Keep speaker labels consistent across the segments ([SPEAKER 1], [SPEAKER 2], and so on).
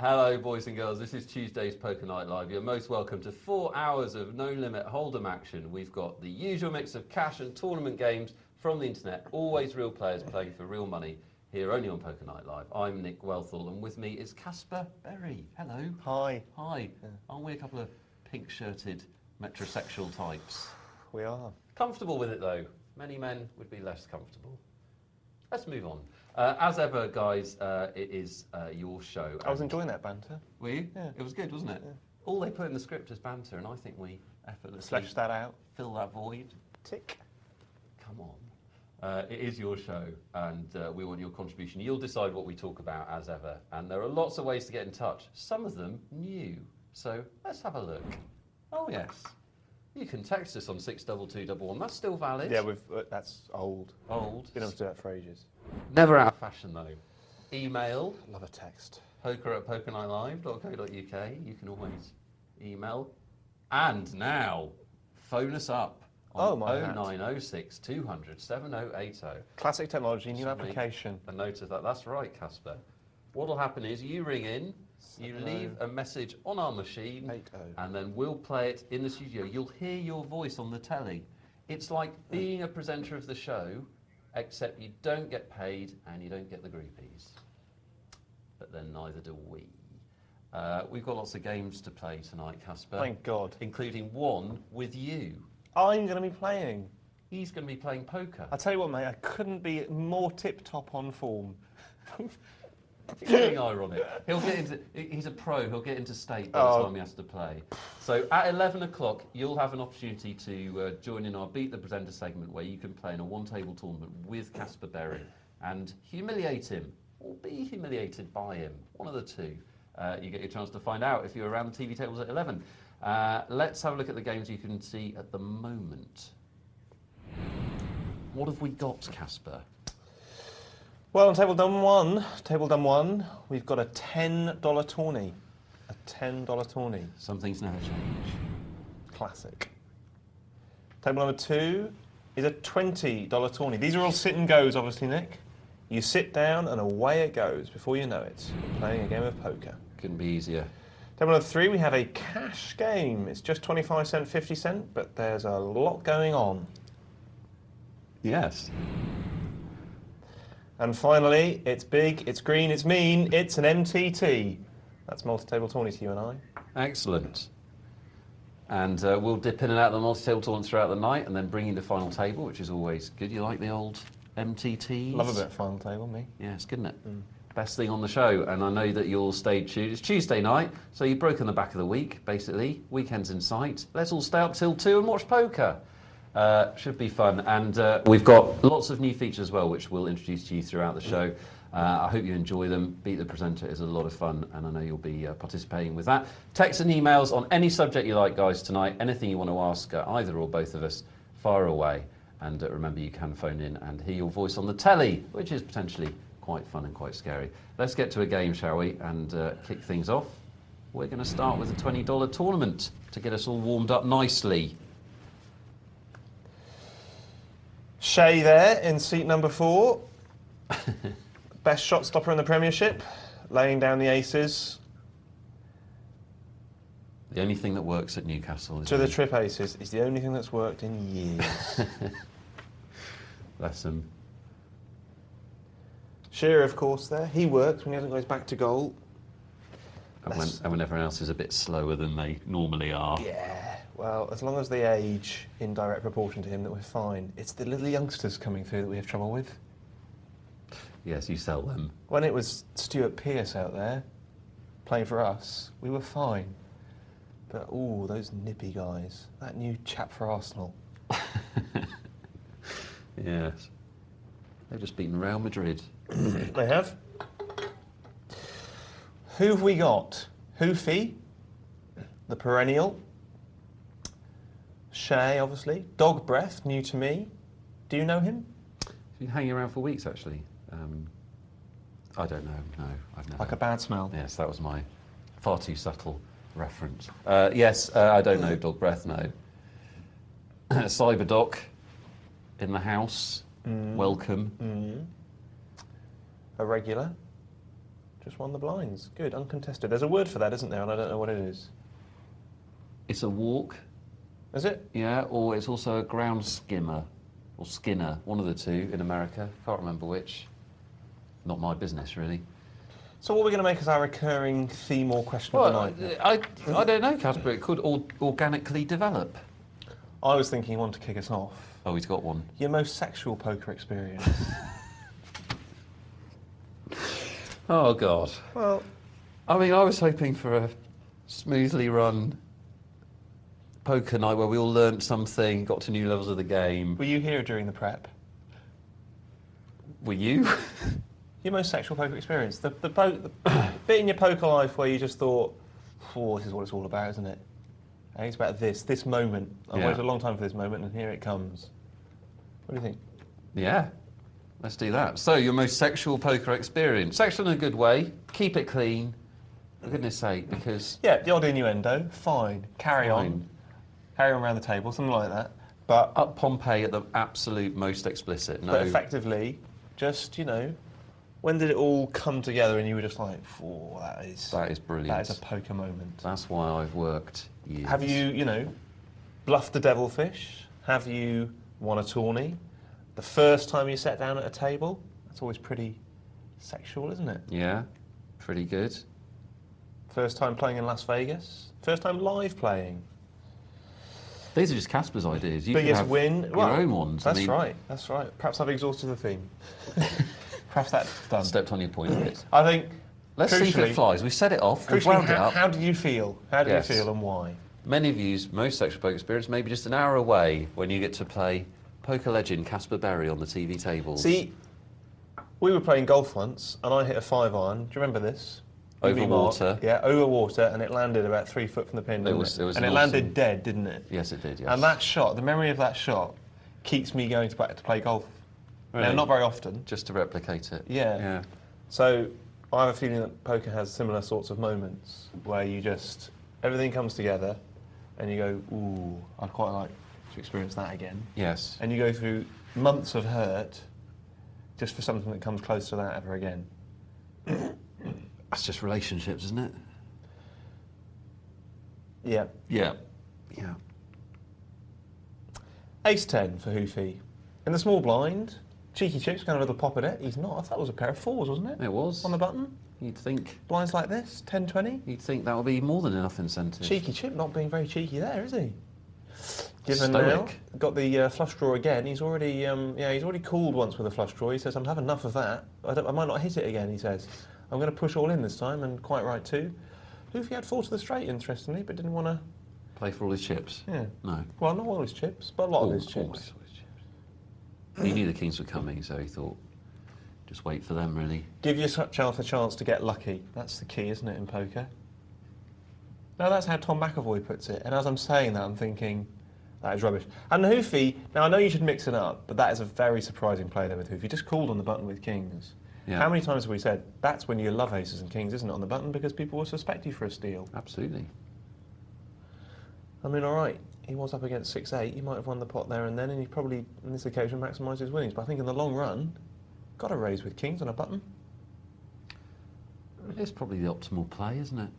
[SPEAKER 1] Hello, boys and girls. This is Tuesday's Poker Night Live. You're most welcome to 4 hours of no-limit hold'em action. We've got the usual mix of cash and tournament games from the internet. Always real players playing for real money. Here only on Poker Night Live. I'm Nick Wealthall, and with me is Caspar Berry. Hello.
[SPEAKER 2] Hi.
[SPEAKER 1] Hi. Yeah. Aren't we a couple of pink-shirted metrosexual types?
[SPEAKER 2] We are.
[SPEAKER 1] Comfortable with it, though. Many men would be less comfortable. Let's move on. As ever, guys, it is your show.
[SPEAKER 2] I was enjoying that banter.
[SPEAKER 1] Were you?
[SPEAKER 2] Yeah.
[SPEAKER 1] It was good, wasn't it? Yeah. All they put in the script is banter, and I think we effortlessly
[SPEAKER 2] Flesh that out.
[SPEAKER 1] Fill that void.
[SPEAKER 2] Tick.
[SPEAKER 1] Come on. It is your show, and we want your contribution. You'll decide what we talk about, as ever. And there are lots of ways to get in touch. Some of them new. So let's have a look. Oh, yes. You can text us on 62211. That's still valid.
[SPEAKER 2] Yeah, that's old.
[SPEAKER 1] Old.
[SPEAKER 2] Been able to do that for ages.
[SPEAKER 1] Never out of fashion, though. Email.
[SPEAKER 2] Love a text.
[SPEAKER 1] poker@pokernightlive.co.uk. You can always email. And now, phone us up on 0906 200 7080.
[SPEAKER 2] Classic technology, new application.
[SPEAKER 1] A note of that. That's right, Caspar. What'll happen is you ring in, you leave a message on our machine,
[SPEAKER 2] 80.
[SPEAKER 1] and then we'll play it in the studio. You'll hear your voice on the telly. It's like being a presenter of the show, except you don't get paid and you don't get the groupies. But then neither do we. We've got lots of games to play tonight, Caspar.
[SPEAKER 2] Thank God.
[SPEAKER 1] Including one with you.
[SPEAKER 2] I'm going to be playing.
[SPEAKER 1] He's going to be playing poker.
[SPEAKER 2] I tell you what, mate, I couldn't be more tip-top on form.
[SPEAKER 1] Being ironic. He'll get into. He's a pro. He'll get into state by the time he has to play. So at 11 o'clock, you'll have an opportunity to join in our Beat the Presenter segment, where you can play in a one-table tournament with Caspar Berry and humiliate him or be humiliated by him. One of the two. You get your chance to find out if you're around the TV tables at 11. Let's have a look at the games you can see at the moment. What have we got, Caspar?
[SPEAKER 2] Well, on table done one, we've got a $10 tourney. A $10 tourney.
[SPEAKER 1] Some things never change.
[SPEAKER 2] Classic. Table number 2 is a $20 tourney. These are all sit and goes, obviously, Nick. You sit down and away it goes. Before you know it, you're playing a game of poker.
[SPEAKER 1] Couldn't be easier.
[SPEAKER 2] Table number 3, we have a cash game. It's just 25 cent, 50 cent, but there's a lot going on.
[SPEAKER 1] Yes.
[SPEAKER 2] And finally, it's big, it's green, it's mean, it's an MTT. That's multi-table tourney to you and I.
[SPEAKER 1] Excellent. And we'll dip in and out of the multi-table tournament throughout the night and then bring in the final table, which is always good. You like the old MTTs?
[SPEAKER 2] Love a bit of final table, me.
[SPEAKER 1] Yeah, it's good, isn't it? Mm. Best thing on the show, and I know that you'll stay tuned. It's Tuesday night, so you've broken the back of the week, basically. Weekend's in sight. Let's all stay up till 2 and watch poker. Should be fun, and we've got lots of new features as well, which we'll introduce to you throughout the show. I hope you enjoy them. Beat the Presenter is a lot of fun, and I know you'll be participating with that. Text and emails on any subject you like, guys, tonight. Anything you want to ask either or both of us, fire away. And remember, you can phone in and hear your voice on the telly, which is potentially quite fun and quite scary. Let's get to a game, shall we, and kick things off. We're going to start with a $20 tournament to get us all warmed up nicely.
[SPEAKER 2] Shay there in seat number 4. Best shot stopper in the Premiership, laying down the aces.
[SPEAKER 1] The only thing that works at Newcastle is...
[SPEAKER 2] To the trip aces is the only thing that's worked in years.
[SPEAKER 1] Bless him.
[SPEAKER 2] Shearer, of course, there. He works when he hasn't got his back to goal.
[SPEAKER 1] And when everyone else is a bit slower than they normally are.
[SPEAKER 2] Yeah. Well, as long as they age in direct proportion to him, that we're fine. It's the little youngsters coming through that we have trouble with.
[SPEAKER 1] Yes, you sell them.
[SPEAKER 2] When it was Stuart Pearce out there, playing for us, we were fine. But, ooh, those nippy guys. That new chap for Arsenal.
[SPEAKER 1] Yes. They've just beaten Real Madrid.
[SPEAKER 2] They have. Who have we got? Hoofy, the perennial. Shay, obviously. Dog Breath, new to me. Do you know him?
[SPEAKER 1] He's been hanging around for weeks, actually. I don't know. No, I've never.
[SPEAKER 2] Like a bad smell?
[SPEAKER 1] Yes, that was my far too subtle reference. Yes, I don't know Dog Breath, no. Cyberdoc in the house. Welcome.
[SPEAKER 2] A regular. Just won the blinds. Good, uncontested. There's a word for that, isn't there? And I don't know what it is.
[SPEAKER 1] It's a walk.
[SPEAKER 2] Is it?
[SPEAKER 1] Yeah, or it's also a ground skimmer. Or skinner, one of the two in America. Can't remember which. Not my business, really.
[SPEAKER 2] So what are we going to make as our recurring theme or question of the night?
[SPEAKER 1] I don't know, Caspar. It could organically develop.
[SPEAKER 2] I was thinking you want to kick us off.
[SPEAKER 1] Oh, he's got one.
[SPEAKER 2] Your most sexual poker experience.
[SPEAKER 1] Oh, God.
[SPEAKER 2] Well,
[SPEAKER 1] I mean, I was hoping for a smoothly run poker night where we all learnt something, got to new levels of the game.
[SPEAKER 2] were you here during the prep?
[SPEAKER 1] Were you?
[SPEAKER 2] Your most sexual poker experience? The bit in your poker life where you just thought, oh, this is what it's all about, isn't it? Hey, it's about this moment. I've waited a long time for this moment, and here it comes. What do you think?
[SPEAKER 1] Yeah. Let's do that. So, your most sexual poker experience. Sexual in a good way. Keep it clean. For goodness sake, because...
[SPEAKER 2] Yeah, the odd innuendo. Fine. Carry on. Carry on around the table, something like that. But
[SPEAKER 1] up Pompeii at the absolute most explicit. No.
[SPEAKER 2] But effectively, just, you know, when did it all come together and you were just like, oh, that is
[SPEAKER 1] brilliant.
[SPEAKER 2] That is a poker moment.
[SPEAKER 1] That's why I've worked years.
[SPEAKER 2] Have you, you know, bluffed the devilfish? Have you won a tourney? The first time you sat down at a table? That's always pretty sexual, isn't it?
[SPEAKER 1] Yeah, pretty good.
[SPEAKER 2] First time playing in Las Vegas? First time live playing?
[SPEAKER 1] These are just Caspar's ideas. You
[SPEAKER 2] Biggest
[SPEAKER 1] can have
[SPEAKER 2] win?
[SPEAKER 1] your
[SPEAKER 2] Well,
[SPEAKER 1] own ones.
[SPEAKER 2] That's right, that's right. Perhaps I've exhausted the theme. Perhaps that's done.
[SPEAKER 1] Stepped on your point a bit.
[SPEAKER 2] I think,
[SPEAKER 1] let's see if it flies. We've set it off, we've wound it up.
[SPEAKER 2] How did you feel? How did
[SPEAKER 1] Yes.
[SPEAKER 2] you feel and why?
[SPEAKER 1] Many of you's most sexual poker experience may be just an hour away when you get to play poker legend Caspar Berry on the TV tables.
[SPEAKER 2] See, we were playing golf once, and I hit a 5-iron. Do you remember this?
[SPEAKER 1] Over water.
[SPEAKER 2] Yeah, over water, and it landed about 3 foot from the pin.
[SPEAKER 1] It was
[SPEAKER 2] and
[SPEAKER 1] an
[SPEAKER 2] it landed
[SPEAKER 1] awesome-
[SPEAKER 2] dead, didn't it?
[SPEAKER 1] Yes, it did, yes.
[SPEAKER 2] And that shot, the memory of that shot, keeps me going to play golf.
[SPEAKER 1] Really?
[SPEAKER 2] Now, not very often.
[SPEAKER 1] Just to replicate it.
[SPEAKER 2] Yeah.
[SPEAKER 1] Yeah.
[SPEAKER 2] So I have a feeling that poker has similar sorts of moments where you just, everything comes together and you go, ooh, I'd quite like to experience that again.
[SPEAKER 1] Yes.
[SPEAKER 2] And you go through months of hurt just for something that comes close to that ever again.
[SPEAKER 1] That's just relationships, isn't it?
[SPEAKER 2] Yeah.
[SPEAKER 1] Yeah. Yeah.
[SPEAKER 2] Ace-10 for Hoofy. In the small blind, cheeky chips, kind of a little pop at it. He's not. I thought it was a pair of 4s, wasn't it?
[SPEAKER 1] It was.
[SPEAKER 2] On the button.
[SPEAKER 1] You'd think.
[SPEAKER 2] Blinds like this, 10-20.
[SPEAKER 1] You'd think that would be more than enough incentive.
[SPEAKER 2] Cheeky chip, not being very cheeky there, is he? Given
[SPEAKER 1] Stoic.
[SPEAKER 2] now, got the flush draw again. He's already, he's already called once with a flush draw. He says, "I'm having enough of that. I might not hit it again." He says, "I'm going to push all in this time," and quite right too. Hoofy had 4 to the straight, interestingly, but didn't want to
[SPEAKER 1] Play for all his chips.
[SPEAKER 2] Yeah.
[SPEAKER 1] No.
[SPEAKER 2] Well, not all his chips, but a lot of his chips.
[SPEAKER 1] Always his chips. He knew the Kings were coming, so he thought, just wait for them, really.
[SPEAKER 2] Give yourself a chance to get lucky. That's the key, isn't it, in poker? No, that's how Tom McAvoy puts it. And as I'm saying that, I'm thinking, that is rubbish. And Hoofy, now I know you should mix it up, but that is a very surprising play there with Hoofy. Just called on the button with Kings.
[SPEAKER 1] Yeah.
[SPEAKER 2] How many times have we said, that's when you love aces and kings, isn't it, on the button, because people will suspect you for a steal.
[SPEAKER 1] Absolutely.
[SPEAKER 2] I mean, all right, he was up against 6-8. He might have won the pot there and then, and he probably, on this occasion, maximised his winnings. But I think in the long run, got to raise with kings on a button.
[SPEAKER 1] It's probably the optimal play, isn't it?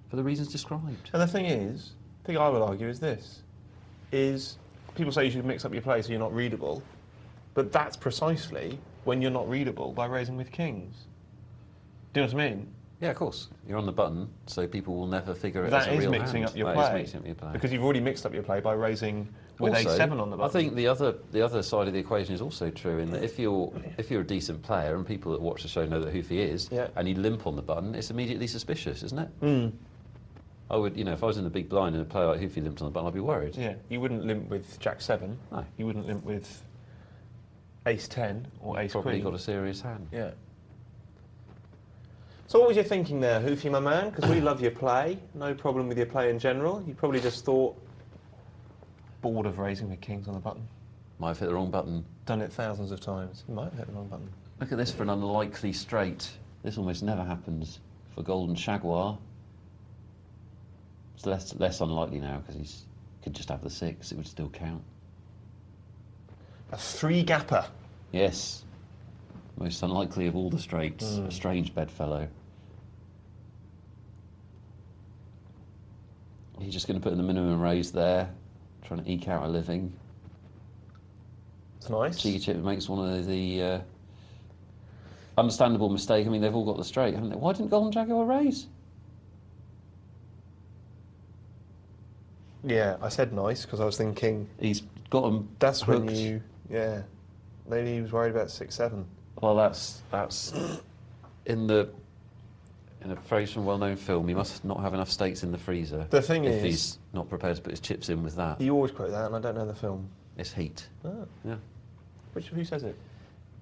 [SPEAKER 1] For the reasons described.
[SPEAKER 2] And the thing is, the thing I would argue is this, is people say you should mix up your play so you're not readable, but that's precisely when you're not readable, by raising with kings. Do you know what I mean?
[SPEAKER 1] Yeah, of course. You're on the button, so people will never figure it
[SPEAKER 2] That
[SPEAKER 1] as a
[SPEAKER 2] is
[SPEAKER 1] real
[SPEAKER 2] mixing
[SPEAKER 1] hand.
[SPEAKER 2] up your
[SPEAKER 1] That
[SPEAKER 2] play.
[SPEAKER 1] is mixing up your play.
[SPEAKER 2] Because you've already mixed up your play by raising with
[SPEAKER 1] Also,
[SPEAKER 2] a7 on the button.
[SPEAKER 1] I think the other side of the equation is also true in that if you're a decent player and people that watch the show know that Hoofy is,
[SPEAKER 2] Yeah.
[SPEAKER 1] and you limp on the button, it's immediately suspicious, isn't it?
[SPEAKER 2] Mm.
[SPEAKER 1] I would, if I was in the big blind and a player like Hoofy limped on the button, I'd be worried.
[SPEAKER 2] Yeah, you wouldn't limp with Jack-7.
[SPEAKER 1] No.
[SPEAKER 2] You wouldn't limp with Ace-10 or
[SPEAKER 1] You've probably
[SPEAKER 2] Ace-Queen.
[SPEAKER 1] got a serious hand.
[SPEAKER 2] Yeah. So what was your thinking there, Hoofy, my man? Because we love your play. No problem with your play in general. You probably just thought, bored of raising with kings on the button.
[SPEAKER 1] Might have hit the wrong button.
[SPEAKER 2] Done it thousands of times. You might have hit the wrong button.
[SPEAKER 1] Look at this for an unlikely straight. This almost never happens for Golden Jaguar. It's less unlikely now because he could just have the 6. It would still count.
[SPEAKER 2] A 3-gapper.
[SPEAKER 1] Yes. Most unlikely of all the straights. A strange bedfellow. He's just going to put in the minimum raise there, trying to eke out a living.
[SPEAKER 2] It's nice.
[SPEAKER 1] Cheeky Chip makes one of the understandable mistake. I mean, they've all got the straight, haven't they? Why didn't Golden Jaguar raise?
[SPEAKER 2] Yeah, I said nice because I was thinking...
[SPEAKER 1] He's got them
[SPEAKER 2] That's
[SPEAKER 1] hooked.
[SPEAKER 2] when you... Yeah. Maybe he was worried about 6-7.
[SPEAKER 1] Well, that's in a phrase from a well-known film. He must not have enough steaks in the freezer.
[SPEAKER 2] The thing
[SPEAKER 1] if
[SPEAKER 2] is...
[SPEAKER 1] he's not prepared to put his chips in with that.
[SPEAKER 2] You always quote that, and I don't know the film.
[SPEAKER 1] It's Heat.
[SPEAKER 2] Oh.
[SPEAKER 1] Yeah.
[SPEAKER 2] Who says it?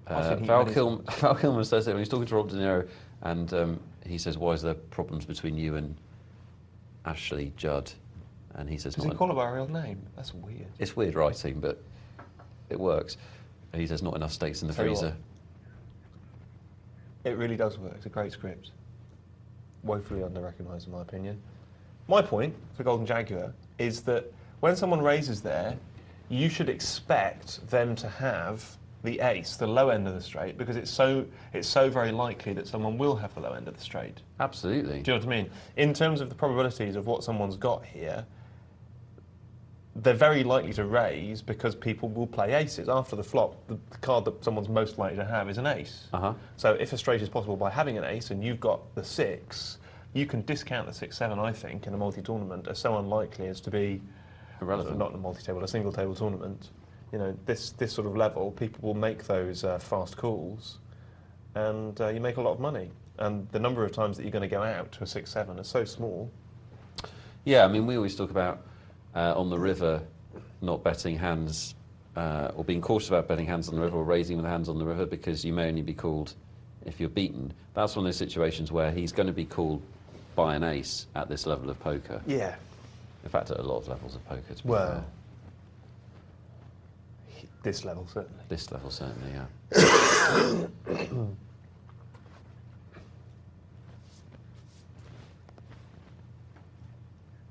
[SPEAKER 1] Val Kilmer says it when he's talking to Rob De Niro, and he says, "Why is there problems between you and Ashley Judd?" And he says,
[SPEAKER 2] Does he call her by her real name? That's weird.
[SPEAKER 1] It's weird writing, but it works. And he says, "Not enough steaks in the freezer."
[SPEAKER 2] It really does work. It's a great script. Woefully under-recognised, in my opinion. My point for Golden Jaguar is that when someone raises there, you should expect them to have the ace, the low end of the straight, because it's so very likely that someone will have the low end of the straight.
[SPEAKER 1] Absolutely.
[SPEAKER 2] Do you know what I mean? In terms of the probabilities of what someone's got here, they're very likely to raise because people will play aces. After the flop, the card that someone's most likely to have is an ace. So if a straight is possible by having an ace and you've got the 6, you can discount the 6-7, I think, in a multi-tournament as so unlikely as to be irrelevant. Not in a multi-table, a single-table tournament. You know, this sort of level, people will make those fast calls, and you make a lot of money. And the number of times that you're going to go out to a 6-7 are so small.
[SPEAKER 1] Yeah, I mean, we always talk about on the river not betting hands, or being cautious about betting hands on the river or raising with hands on the river because you may only be called if you're beaten. That's one of those situations where he's going to be called by an ace at this level of poker.
[SPEAKER 2] Yeah.
[SPEAKER 1] In fact, at a lot of levels of poker, to be
[SPEAKER 2] Well,
[SPEAKER 1] fair.
[SPEAKER 2] This level, certainly.
[SPEAKER 1] This level, certainly, yeah.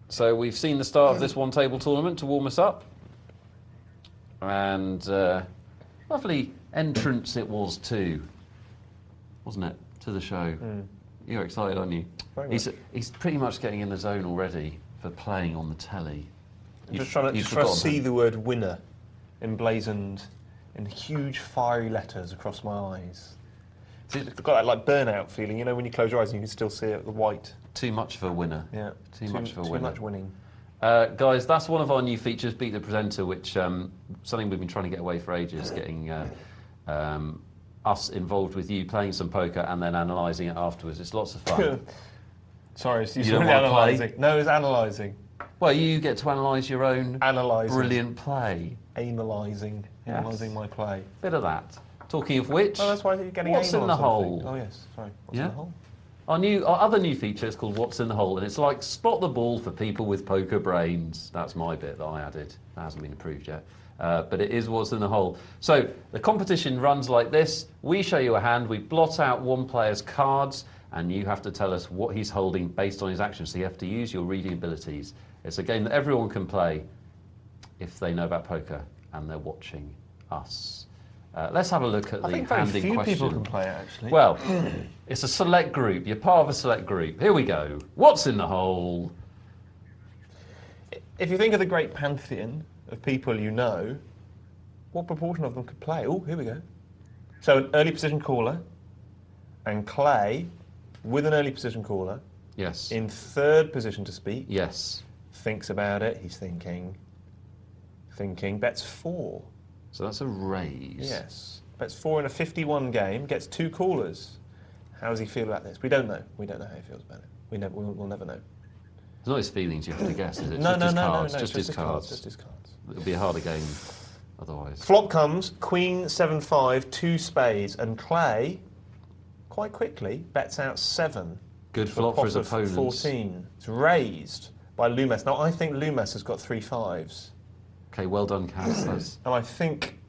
[SPEAKER 1] So we've seen the start of this one-table tournament to warm us up. And lovely entrance it was too, wasn't it, to the show? You're excited, aren't you? He's pretty much getting in the zone already for playing on the telly.
[SPEAKER 2] Just trying to see the word winner emblazoned in huge fiery letters across my eyes. It's got that like burnout feeling, you know, when you close your eyes and you can still see it, the white.
[SPEAKER 1] Too much for a winner.
[SPEAKER 2] Yeah.
[SPEAKER 1] Too much for a winner.
[SPEAKER 2] Too much winning.
[SPEAKER 1] Guys, that's one of our new features, Beat the Presenter, which something we've been trying to get away for ages, getting us involved with you playing some poker and then analysing it afterwards. It's lots of fun.
[SPEAKER 2] Sorry,
[SPEAKER 1] you don't want to
[SPEAKER 2] analysing. No, it's analysing.
[SPEAKER 1] Well, you get to analyse your own brilliant play.
[SPEAKER 2] Analysing.
[SPEAKER 1] Yes.
[SPEAKER 2] Analysing my play.
[SPEAKER 1] Bit of that. Talking of which,
[SPEAKER 2] oh, that's why you're getting
[SPEAKER 1] what's in the hole?
[SPEAKER 2] Oh, yes, sorry. What's in the hole?
[SPEAKER 1] Our other new feature is called What's in the Hole, and it's like spot the ball for people with poker brains. That's my bit that I added. That hasn't been approved yet. But it is What's in the Hole. So the competition runs like this. We show you a hand, we blot out one player's cards, and you have to tell us what he's holding based on his actions. So you have to use your reading abilities. It's a game that everyone can play if they know about poker and they're watching us. Let's have a look at the hand in question.
[SPEAKER 2] I think very few people can play it, actually.
[SPEAKER 1] Well, it's a select group. You're part of a select group. Here we go. What's in the hole?
[SPEAKER 2] If you think of the great pantheon of people you know, what proportion of them could play? Oh, here we go. So an early position caller and Clay with an early position caller.
[SPEAKER 1] Yes.
[SPEAKER 2] In third position to speak.
[SPEAKER 1] Yes.
[SPEAKER 2] Thinks about it. He's thinking. Bets 4.
[SPEAKER 1] So that's a raise.
[SPEAKER 2] Yes. Bets 4 in a 51 game, gets 2 callers. How does he feel about this? We don't know. We don't know how he feels about it. We'll never know.
[SPEAKER 1] It's not his feelings you have to guess, is it?
[SPEAKER 2] No,
[SPEAKER 1] just
[SPEAKER 2] no,
[SPEAKER 1] his cards. Just his cards.
[SPEAKER 2] Just his cards.
[SPEAKER 1] It'll be a harder game otherwise.
[SPEAKER 2] Flop comes, Queen, 7-5, 2 spades, and Clay, quite quickly, bets out 7.
[SPEAKER 1] Good flop for his opponents.
[SPEAKER 2] 14. It's raised by Loomis. Now, I think Loomis has got 3 5s.
[SPEAKER 1] Okay, well done, Cas.
[SPEAKER 2] And I think,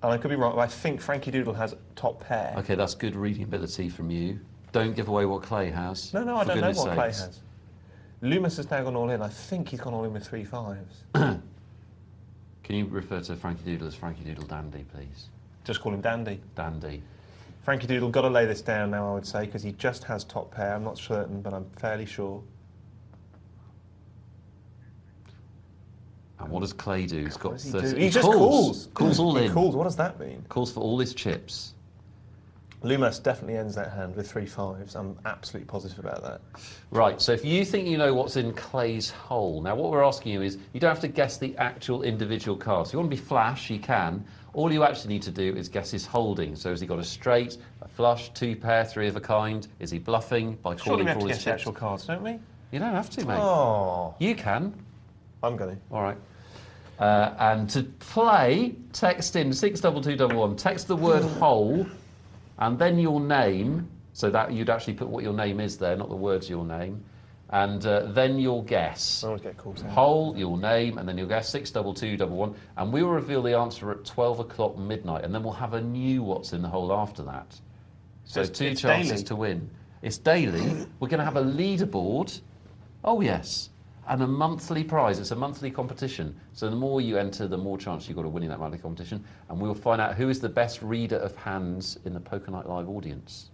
[SPEAKER 2] and I could be wrong, but I think Frankie Doodle has top pair.
[SPEAKER 1] Okay, that's good reading ability from you. Don't give away what Clay has.
[SPEAKER 2] No, I don't know what Clay has. Loomis has now gone all in. I think he's gone all in with 3 5s.
[SPEAKER 1] Can you refer to Frankie Doodle as Frankie Doodle Dandy, please?
[SPEAKER 2] Just call him Dandy.
[SPEAKER 1] Dandy.
[SPEAKER 2] Frankie Doodle, got to lay this down now, I would say, because he just has top pair. I'm not certain, but I'm fairly sure.
[SPEAKER 1] And what does Clay do? He's got 30.
[SPEAKER 2] He just calls.
[SPEAKER 1] Calls all in.
[SPEAKER 2] He calls. What does that mean?
[SPEAKER 1] Calls for all his chips.
[SPEAKER 2] Loomis definitely ends that hand with 3 5s. I'm absolutely positive about that.
[SPEAKER 1] Right, so if you think you know what's in Clay's hole, now what we're asking you is, you don't have to guess the actual individual cards. If you want to be flash, you can. All you actually need to do is guess his holding. So has he got a straight, a flush, 2 pair, 3 of a kind? Is he bluffing by calling for all his chips?
[SPEAKER 2] The actual cards, don't we?
[SPEAKER 1] You don't have to, mate.
[SPEAKER 2] Oh.
[SPEAKER 1] You can.
[SPEAKER 2] I'm going to.
[SPEAKER 1] All right. And to play, text in 62211. Text the word hole, and then your name. So that you'd actually put what your name is there, not the words your name. And then your guess.
[SPEAKER 2] I always get calls out.
[SPEAKER 1] Whole, your name, and then your guess, 62211. And we will reveal the answer at 12 o'clock midnight, and then we'll have a new what's in the hole after that. So
[SPEAKER 2] it's
[SPEAKER 1] 2 chances
[SPEAKER 2] daily.
[SPEAKER 1] to win. It's daily. We're going to have a leaderboard. Oh, yes. And a monthly prize. It's a monthly competition. So the more you enter, the more chance you've got of winning that monthly competition. And we'll find out who is the best reader of hands in the Poker Night Live audience.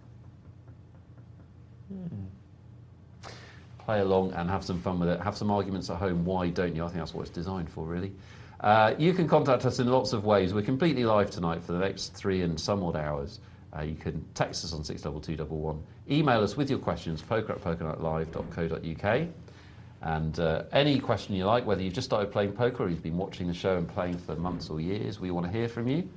[SPEAKER 1] Play along and have some fun with it. Have some arguments at home. Why don't you? I think that's what it's designed for, really. You can contact us in lots of ways. We're completely live tonight for the next 3 and some odd hours. You can text us on 62211. Email us with your questions, poker@pokernightlive.co.uk. And any question you like, whether you've just started playing poker or you've been watching the show and playing for months or years, we want to hear from you.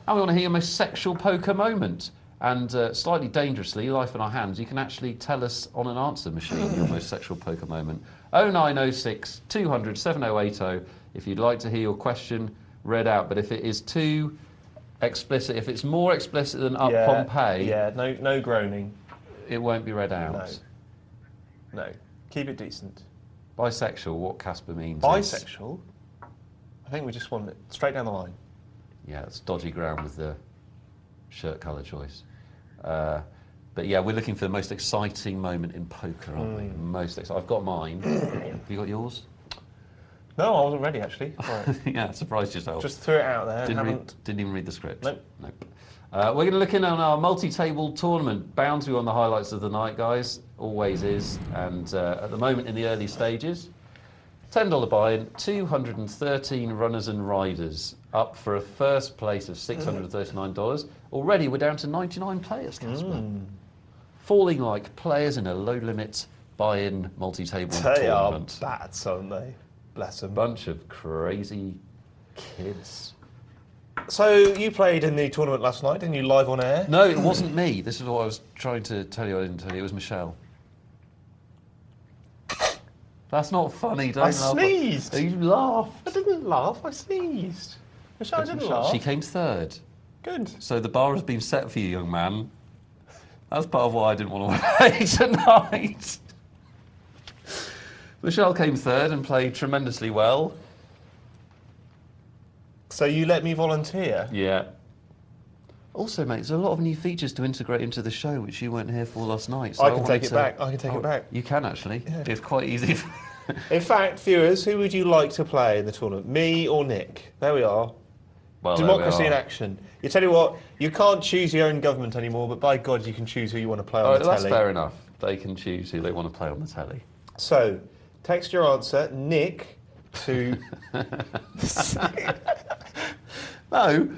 [SPEAKER 1] And we want to hear your most sexual poker moment. And slightly dangerously, life in our hands, you can actually tell us on an answer machine your most sexual poker moment. 0906 200 7080 if you'd like to hear your question read out. But if it is too explicit, if it's more explicit than Up Pompeii,
[SPEAKER 2] Yeah, no groaning.
[SPEAKER 1] it won't be read out.
[SPEAKER 2] No. Keep it decent.
[SPEAKER 1] Bisexual, what Caspar means
[SPEAKER 2] Bisexual? I think we just want it straight down the line.
[SPEAKER 1] Yeah, it's dodgy ground with the shirt colour choice. But yeah, we're looking for the most exciting moment in poker, aren't we? Most exciting. I've got mine. Have you got yours?
[SPEAKER 2] No, I wasn't ready, actually. Right.
[SPEAKER 1] Yeah, surprised yourself.
[SPEAKER 2] Just threw it out there.
[SPEAKER 1] Didn't even read the script.
[SPEAKER 2] Nope.
[SPEAKER 1] We're going to look in on our multi-table tournament. Bound to be on the highlights of the night, guys. Always is. And at the moment, in the early stages, $10 buy-in, 213 runners and riders, up for a first place of $639. Already, we're down to 99 players, Caspar. Falling like players in a low-limit buy-in multi-table tournament.
[SPEAKER 2] They are bats, aren't they? Bless them.
[SPEAKER 1] Bunch of crazy kids.
[SPEAKER 2] So you played in the tournament last night, didn't you, live on air?
[SPEAKER 1] No, it wasn't me. This is what I was trying to tell you. I didn't tell you. It was Michelle. That's not funny. Don't laugh.
[SPEAKER 2] Sneezed.
[SPEAKER 1] You laughed.
[SPEAKER 2] I didn't laugh. I sneezed. Michelle didn't laugh.
[SPEAKER 1] She came third.
[SPEAKER 2] Good.
[SPEAKER 1] So the bar has been set for you, young man. That's part of why I didn't want to play tonight. Michelle came third and played tremendously well.
[SPEAKER 2] So you let me volunteer?
[SPEAKER 1] Yeah. Also, mate, there's a lot of new features to integrate into the show, which you weren't here for last night. So
[SPEAKER 2] I can take it back. I can take it back.
[SPEAKER 1] You can, actually.
[SPEAKER 2] Yeah.
[SPEAKER 1] It's quite easy.
[SPEAKER 2] In fact, viewers, who would you like to play in the tournament? Me or Nick? There we are.
[SPEAKER 1] Well,
[SPEAKER 2] Democracy in action. You tell you what, you can't choose your own government anymore, but by God, you can choose who you want to play on the telly.
[SPEAKER 1] That's fair enough. They can choose who they want to play on the telly.
[SPEAKER 2] So, text your answer, Nick, to...
[SPEAKER 1] No,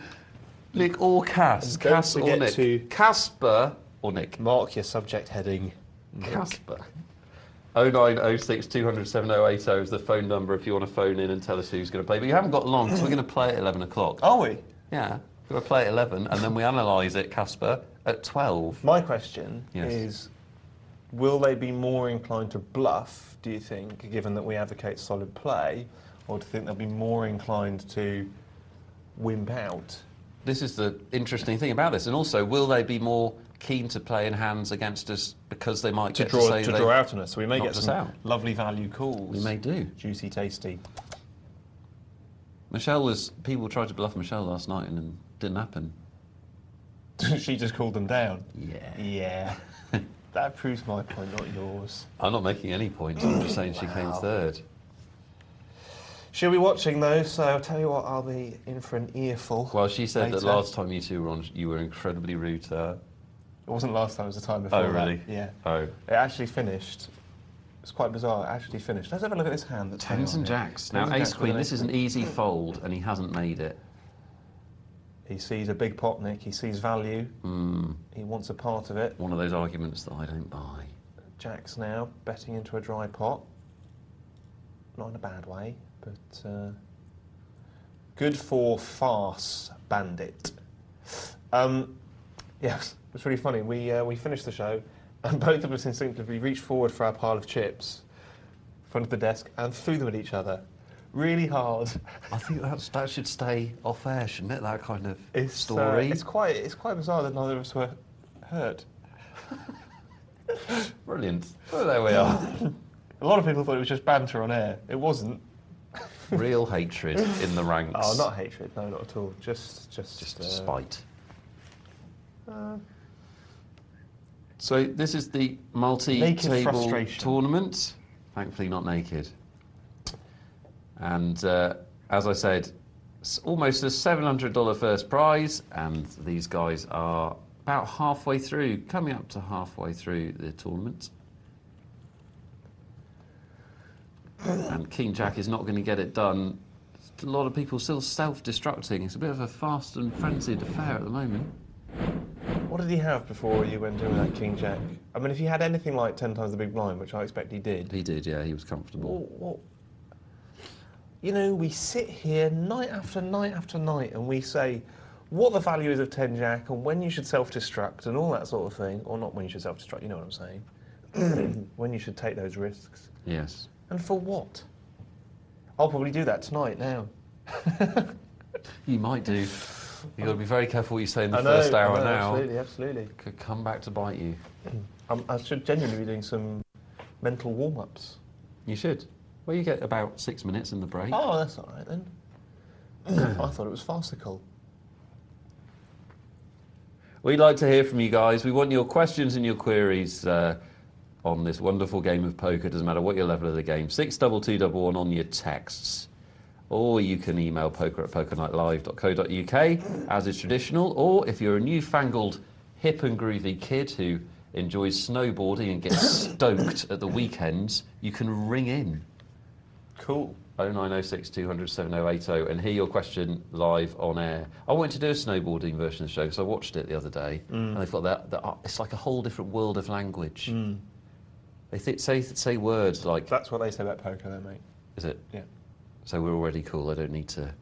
[SPEAKER 1] Nick or Cas.
[SPEAKER 2] And don't
[SPEAKER 1] Cas or
[SPEAKER 2] forget
[SPEAKER 1] Nick.
[SPEAKER 2] to-
[SPEAKER 1] Caspar or Nick.
[SPEAKER 2] Mark your subject heading. Nick.
[SPEAKER 1] Caspar. 0906 200 7080 is the phone number if you want to phone in and tell us who's going to play. But you haven't got long, because we're going to play at 11 o'clock.
[SPEAKER 2] Are we?
[SPEAKER 1] Yeah, we're going to play at 11, and then we analyse it, Caspar, at 12.
[SPEAKER 2] My question
[SPEAKER 1] Yes.
[SPEAKER 2] is, will they be more inclined to bluff, do you think, given that we advocate solid play, or do you think they'll be more inclined to wimp out?
[SPEAKER 1] This is the interesting thing about this. And also, will they be more keen to play in hands against us because they might get to say
[SPEAKER 2] to draw out on us? So we may get
[SPEAKER 1] knocked us
[SPEAKER 2] some
[SPEAKER 1] out.
[SPEAKER 2] lovely value calls.
[SPEAKER 1] We may do.
[SPEAKER 2] Juicy, tasty.
[SPEAKER 1] People tried to bluff Michelle last night and it didn't happen.
[SPEAKER 2] She just called them down.
[SPEAKER 1] Yeah.
[SPEAKER 2] Yeah. That proves my point, not yours.
[SPEAKER 1] I'm not making any points. I'm just saying she came third.
[SPEAKER 2] She'll be watching though, so I'll tell you what, I'll be in for an earful.
[SPEAKER 1] Well, she said that
[SPEAKER 2] later.
[SPEAKER 1] last time you two were on, you were incredibly rude to her.
[SPEAKER 2] wasn't last time, it was the time before.
[SPEAKER 1] Oh, really?
[SPEAKER 2] That. Yeah.
[SPEAKER 1] Oh.
[SPEAKER 2] It actually finished. It's quite bizarre. It actually finished. Let's have a look at this hand. That's
[SPEAKER 1] Tens and jacks. Now, ace queen, this is an easy fold, and he hasn't made it.
[SPEAKER 2] He sees a big pot, Nick. He sees value. He wants a part of it.
[SPEAKER 1] One of those arguments that I don't buy.
[SPEAKER 2] Jacks now, betting into a dry pot. Not in a bad way, but good for farce, bandit. Yeah, it's really funny. We finished the show, and both of us instinctively reached forward for our pile of chips in front of the desk and threw them at each other. Really hard.
[SPEAKER 1] I think that should stay off air, shouldn't it? That kind of story.
[SPEAKER 2] It's quite bizarre that neither of us were hurt.
[SPEAKER 1] Brilliant. Well, there we are.
[SPEAKER 2] A lot of people thought it was just banter on air. It wasn't.
[SPEAKER 1] Real hatred in the ranks.
[SPEAKER 2] Oh, not hatred. No, not at all. Just
[SPEAKER 1] spite. So this is the multi-table tournament. Thankfully, not naked. And as I said, it's almost a $700 first prize, and these guys are about halfway through, coming up to halfway through the tournament. And King Jack is not going to get it done. A lot of people still self-destructing. It's a bit of a fast and frenzied affair at the moment.
[SPEAKER 2] What did he have before you went in with that King Jack? I mean, if he had anything like 10 times the big blind, which I expect he did.
[SPEAKER 1] He did, yeah, he was comfortable.
[SPEAKER 2] What? You know, we sit here night after night after night and we say what the value is of 10 Jack and when you should self-destruct and all that sort of thing. Or not when you should self-destruct, you know what I'm saying. When you should take those risks.
[SPEAKER 1] Yes.
[SPEAKER 2] And for what? I'll probably do that tonight now.
[SPEAKER 1] You might do. You've got to be very careful what you say in the first hour now.
[SPEAKER 2] Absolutely, absolutely.
[SPEAKER 1] Could come back to bite you.
[SPEAKER 2] I should genuinely be doing some mental warm-ups.
[SPEAKER 1] You should. Well, you get about 6 minutes in the break.
[SPEAKER 2] Oh, that's all right then. I thought it was farcical.
[SPEAKER 1] We'd like to hear from you guys. We want your questions and your queries on this wonderful game of poker. Doesn't matter what your level of the game. 62211 on your texts. Or you can email poker@pokernightlive.co.uk, as is traditional. Or if you're a newfangled, hip and groovy kid who enjoys snowboarding and gets stoked at the weekends, you can ring in.
[SPEAKER 2] Cool.
[SPEAKER 1] 0906 200 7080 and hear your question live on air. I wanted to do a snowboarding version of the show because I watched it the other day, and they've got that it's like a whole different world of language. They say words like...
[SPEAKER 2] That's what they say about poker though, mate.
[SPEAKER 1] Is it?
[SPEAKER 2] Yeah.
[SPEAKER 1] So we're already cool. I don't need to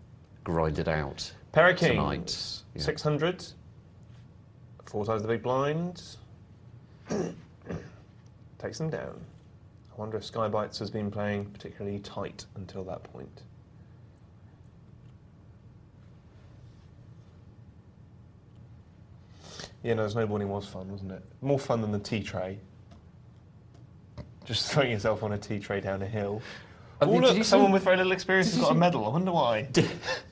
[SPEAKER 1] grind it out
[SPEAKER 2] Pair of kings.
[SPEAKER 1] Tonight. Yeah.
[SPEAKER 2] 600. 4 times the big blind. Takes them down. I wonder if Sky Bites has been playing particularly tight until that point. Yeah, no, snowboarding was fun, wasn't it? More fun than the tea tray. Just throwing yourself on a tea tray down a hill. Oh, look, someone with very little experience has got a medal. I wonder why.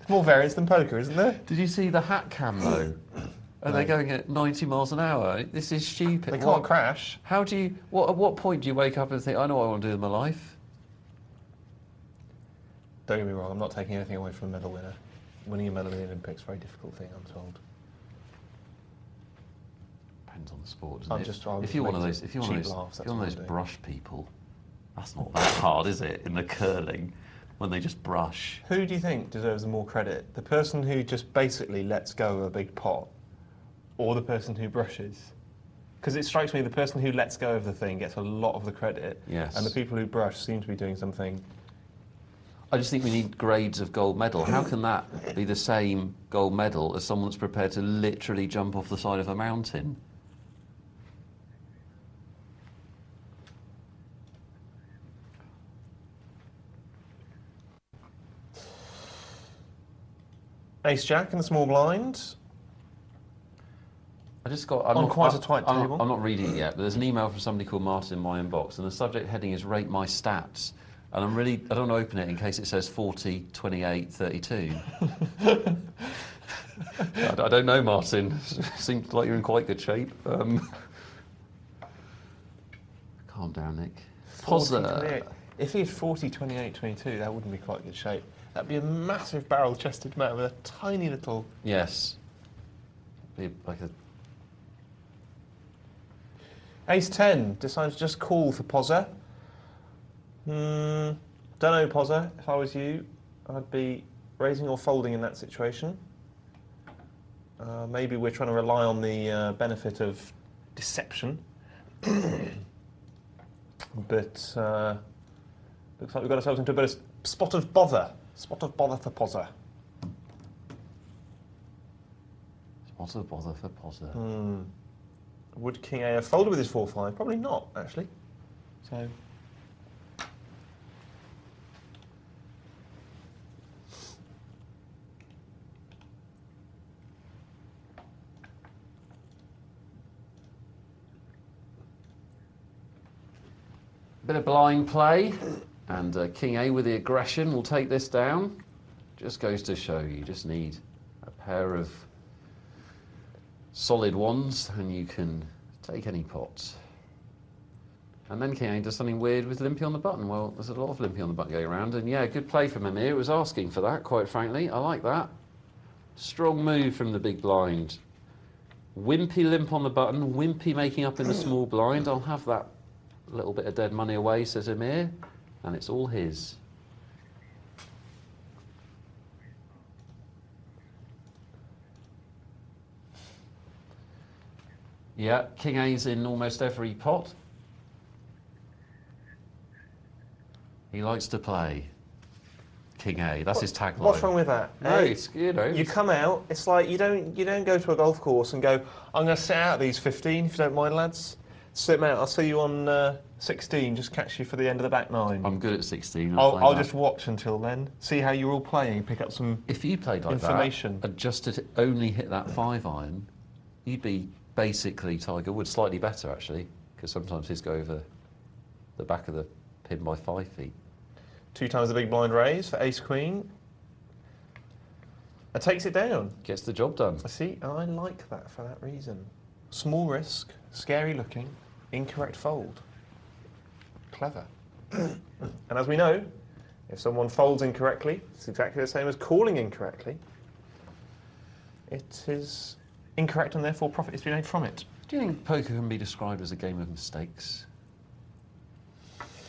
[SPEAKER 2] More variance than poker, isn't there?
[SPEAKER 1] Did you see the hat cam, though? Are they going at 90 miles an hour? This is stupid.
[SPEAKER 2] They can't crash.
[SPEAKER 1] How do you... At what point do you wake up and think, I know what I want to do with my life?
[SPEAKER 2] Don't get me wrong, I'm not taking anything away from a medal winner. Winning a medal in the Olympics is a very difficult thing, I'm told.
[SPEAKER 1] Depends on the sport, doesn't it?
[SPEAKER 2] If
[SPEAKER 1] you're one of those brush people, that's not that hard, is it, in the curling, when they just brush?
[SPEAKER 2] Who do you think deserves the more credit? The person who just basically lets go of a big pot, or the person who brushes? Because it strikes me the person who lets go of the thing gets a lot of the credit,
[SPEAKER 1] yes,
[SPEAKER 2] and the people who brush seem to be doing something.
[SPEAKER 1] I just think we need grades of gold medal. How can that be the same gold medal as someone that's prepared to literally jump off the side of a mountain?
[SPEAKER 2] Ace Jack in the small blind.
[SPEAKER 1] I just got...
[SPEAKER 2] On quite a tight table.
[SPEAKER 1] I'm not reading it yet, but there's an email from somebody called Martin in my inbox, and the subject heading is Rate My Stats. And I don't want to open it in case it says 40, 28, 32. I don't know, Martin. Seems like you're in quite good shape. Calm down, Nick.
[SPEAKER 2] 40, if he had 40, 28, 22, that wouldn't be quite good shape. That'd be a massive barrel-chested man with a tiny little...
[SPEAKER 1] Yes. Be like a...
[SPEAKER 2] Ace-10, decides to just call for Pozza. Don't know, Pozza. If I was you, I'd be raising or folding in that situation. Maybe we're trying to rely on the benefit of deception. But looks like we've got ourselves into a bit of spot of bother. Spot of bother for Pozza.
[SPEAKER 1] Spot of bother for Pozza.
[SPEAKER 2] Would King A have folded with his 4-5? Probably not, actually. So...
[SPEAKER 1] Bit of blind play, and King A with the aggression will take this down. Just goes to show you just need a pair of solid ones and you can take any pot. And then King A does something weird with Limpy on the button. Well, there's a lot of Limpy on the button going around, and yeah, good play from him here. It was asking for that, quite frankly. I like that. Strong move from the big blind. Wimpy limp on the button, Wimpy making up in the small blind. I'll have that little bit of dead money away, says Amir, and it's all his. Yeah, King A's in almost every pot. He likes to play. King A, that's his tagline.
[SPEAKER 2] What's wrong with that?
[SPEAKER 1] No, it's, you know.
[SPEAKER 2] You come out, it's like you don't go to a golf course and go, I'm going to sit out these 15, if you don't mind, lads. Sit them out. I'll see you on 16. Just catch you for the end of the back 9.
[SPEAKER 1] I'm good at 16.
[SPEAKER 2] I'll just watch until then. See how you're all playing. Pick up some
[SPEAKER 1] if you played like
[SPEAKER 2] information.
[SPEAKER 1] That, and just to only hit that 5-iron, you'd be basically Tiger Woods, slightly better actually, because sometimes his go over the back of the pin by 5 feet.
[SPEAKER 2] 2 times the big blind raise for Ace Queen. And takes it down.
[SPEAKER 1] Gets the job done.
[SPEAKER 2] See, I like that for that reason. Small risk, scary looking, incorrect fold. Clever. And as we know, if someone folds incorrectly, it's exactly the same as calling incorrectly. It is incorrect and therefore profit is to be made from it.
[SPEAKER 1] Do you think poker can be described as a game of mistakes?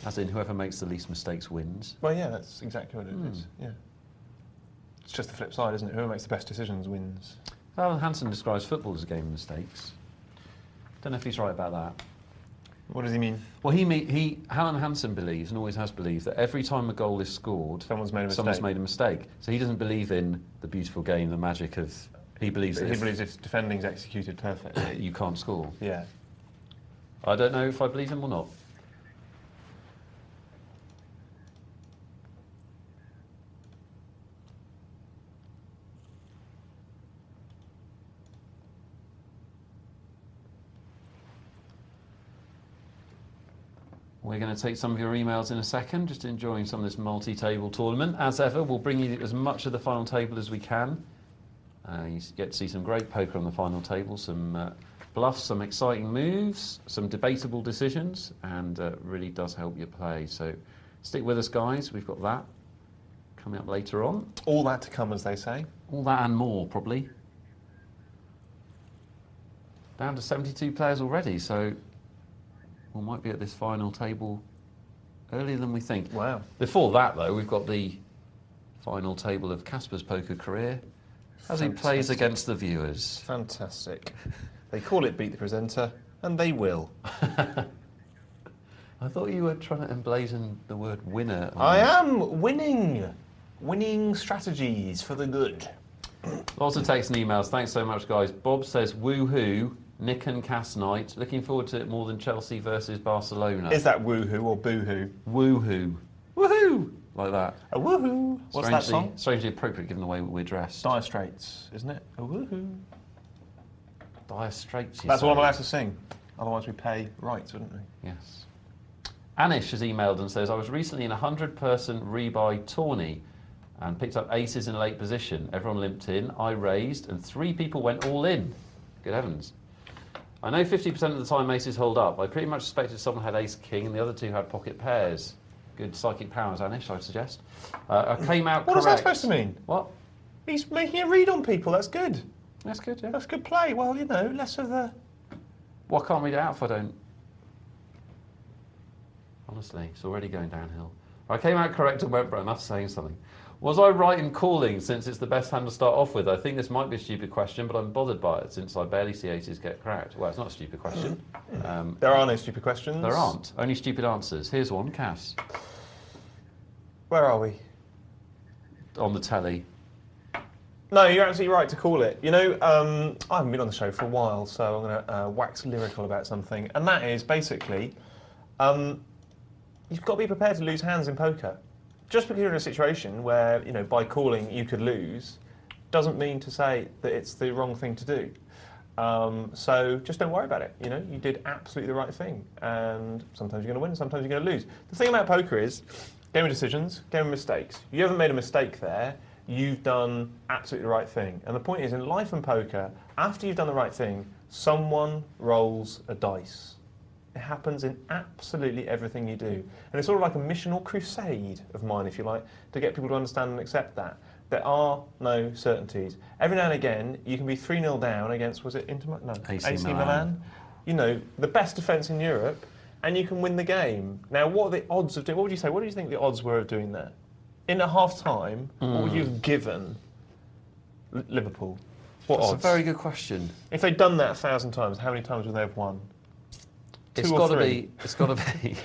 [SPEAKER 1] As in, whoever makes the least mistakes wins?
[SPEAKER 2] Well, yeah, that's exactly what it is. Yeah. It's just the flip side, isn't it? Whoever makes the best decisions wins.
[SPEAKER 1] Alan Hansen describes football as a game of mistakes. Don't know if he's right about that.
[SPEAKER 2] What does he mean?
[SPEAKER 1] Well, Alan Hansen believes, and always has believed, that every time a goal is scored,
[SPEAKER 2] someone's made a mistake.
[SPEAKER 1] So he doesn't believe in the beautiful game, the magic of... He believes
[SPEAKER 2] if defending's executed perfectly,
[SPEAKER 1] you can't score.
[SPEAKER 2] Yeah.
[SPEAKER 1] I don't know if I believe him or not. We're going to take some of your emails in a second, just enjoying some of this multi-table tournament. As ever, we'll bring you as much of the final table as we can. You get to see some great poker on the final table, some bluffs, some exciting moves, some debatable decisions, and really does help you play. So stick with us, guys. We've got that coming up later on.
[SPEAKER 2] All that to come, as they say.
[SPEAKER 1] All that and more, probably. Down to 72 players already, so we might be at this final table earlier than we think.
[SPEAKER 2] Wow.
[SPEAKER 1] Before that, though, we've got the final table of Caspar's poker career as he plays against the viewers.
[SPEAKER 2] Fantastic. They call it Beat the Presenter, and they will.
[SPEAKER 1] I thought you were trying to emblazon the word winner.
[SPEAKER 2] I am winning. Winning strategies for the good.
[SPEAKER 1] Lots of texts and emails. Thanks so much, guys. Bob says, woohoo, Nick and Cas night. Looking forward to it more than Chelsea versus Barcelona.
[SPEAKER 2] Is that woohoo or boohoo?
[SPEAKER 1] Woohoo. Woohoo! Like that.
[SPEAKER 2] A woohoo. What's that song?
[SPEAKER 1] Strangely appropriate given the way we're dressed.
[SPEAKER 2] Dire Straits, isn't it? A woohoo.
[SPEAKER 1] Dire Straits,
[SPEAKER 2] That's all I'm allowed to sing. Otherwise we pay rights, wouldn't we?
[SPEAKER 1] Yes. Anish has emailed and says, I was recently in a 100-person rebuy tourney and picked up aces in late position. Everyone limped in, I raised, and 3 people went all in. Good heavens. I know 50% of the time aces hold up. I pretty much suspected someone had ace-king and the other 2 had pocket pairs. Good psychic powers, Anish, I'd suggest. I came out correct.
[SPEAKER 2] What is that supposed to mean?
[SPEAKER 1] What?
[SPEAKER 2] He's making a read on people, that's good.
[SPEAKER 1] That's good, yeah.
[SPEAKER 2] That's good play. Well, you know, less of the...
[SPEAKER 1] Well, I can't read it out if I don't Honestly, it's already going downhill. I came out correct and went, but enough saying something. Was I right in calling since it's the best hand to start off with? I think this might be a stupid question, but I'm bothered by it since I barely see aces get cracked. Well, it's not a stupid question.
[SPEAKER 2] There are no stupid questions.
[SPEAKER 1] There aren't. Only stupid answers. Here's one, Cas.
[SPEAKER 2] Where are we?
[SPEAKER 1] On the telly.
[SPEAKER 2] No, you're absolutely right to call it. You know, I haven't been on the show for a while, so I'm going to wax lyrical about something. And that is basically, you've got to be prepared to lose hands in poker. Just because you're in a situation where, you know, by calling you could lose, doesn't mean to say that it's the wrong thing to do. So just don't worry about it. You know, you did absolutely the right thing. And sometimes you're going to win, sometimes you're going to lose. The thing about poker is, game of decisions, game of mistakes. You haven't made a mistake there. You've done absolutely the right thing. And the point is, in life and poker, after you've done the right thing, someone rolls a dice. It happens in absolutely everything you do. And it's sort of like a mission or crusade of mine, if you like, to get people to understand and accept that. There are no certainties. Every now and again, you can be 3-0 down against, was it Inter? No, AC Milan. You know, the best defence in Europe, and you can win the game. Now, what are the odds of doing, what would you say, what do you think the odds were of doing that? In at half-time, what would you have given Liverpool? What
[SPEAKER 1] That's
[SPEAKER 2] odds?
[SPEAKER 1] a very good question.
[SPEAKER 2] If they'd done that 1,000 times, how many times would they have won?
[SPEAKER 1] It's got to be. It's got to be.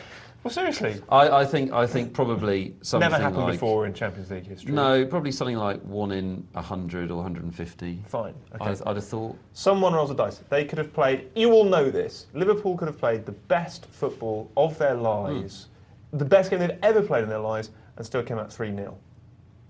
[SPEAKER 2] Well, seriously.
[SPEAKER 1] I think probably something
[SPEAKER 2] Never happened
[SPEAKER 1] like,
[SPEAKER 2] before in Champions League history.
[SPEAKER 1] No, probably something like 1 in 100 or 150.
[SPEAKER 2] Fine. Okay.
[SPEAKER 1] I'd have thought.
[SPEAKER 2] Someone rolls a dice. They could have played. You all know this. Liverpool could have played the best football of their lives, the best game they'd ever played in their lives, and still came out 3-0.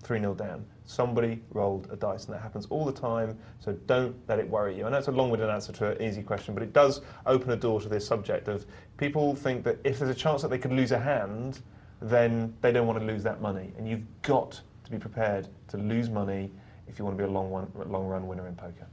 [SPEAKER 2] 3-0 down. Somebody rolled a dice, and that happens all the time, so don't let it worry you. I know it's a long-winded answer to an easy question, but it does open a door to this subject of people think that if there's a chance that they could lose a hand, then they don't want to lose that money. And you've got to be prepared to lose money if you want to be a long-run winner in poker.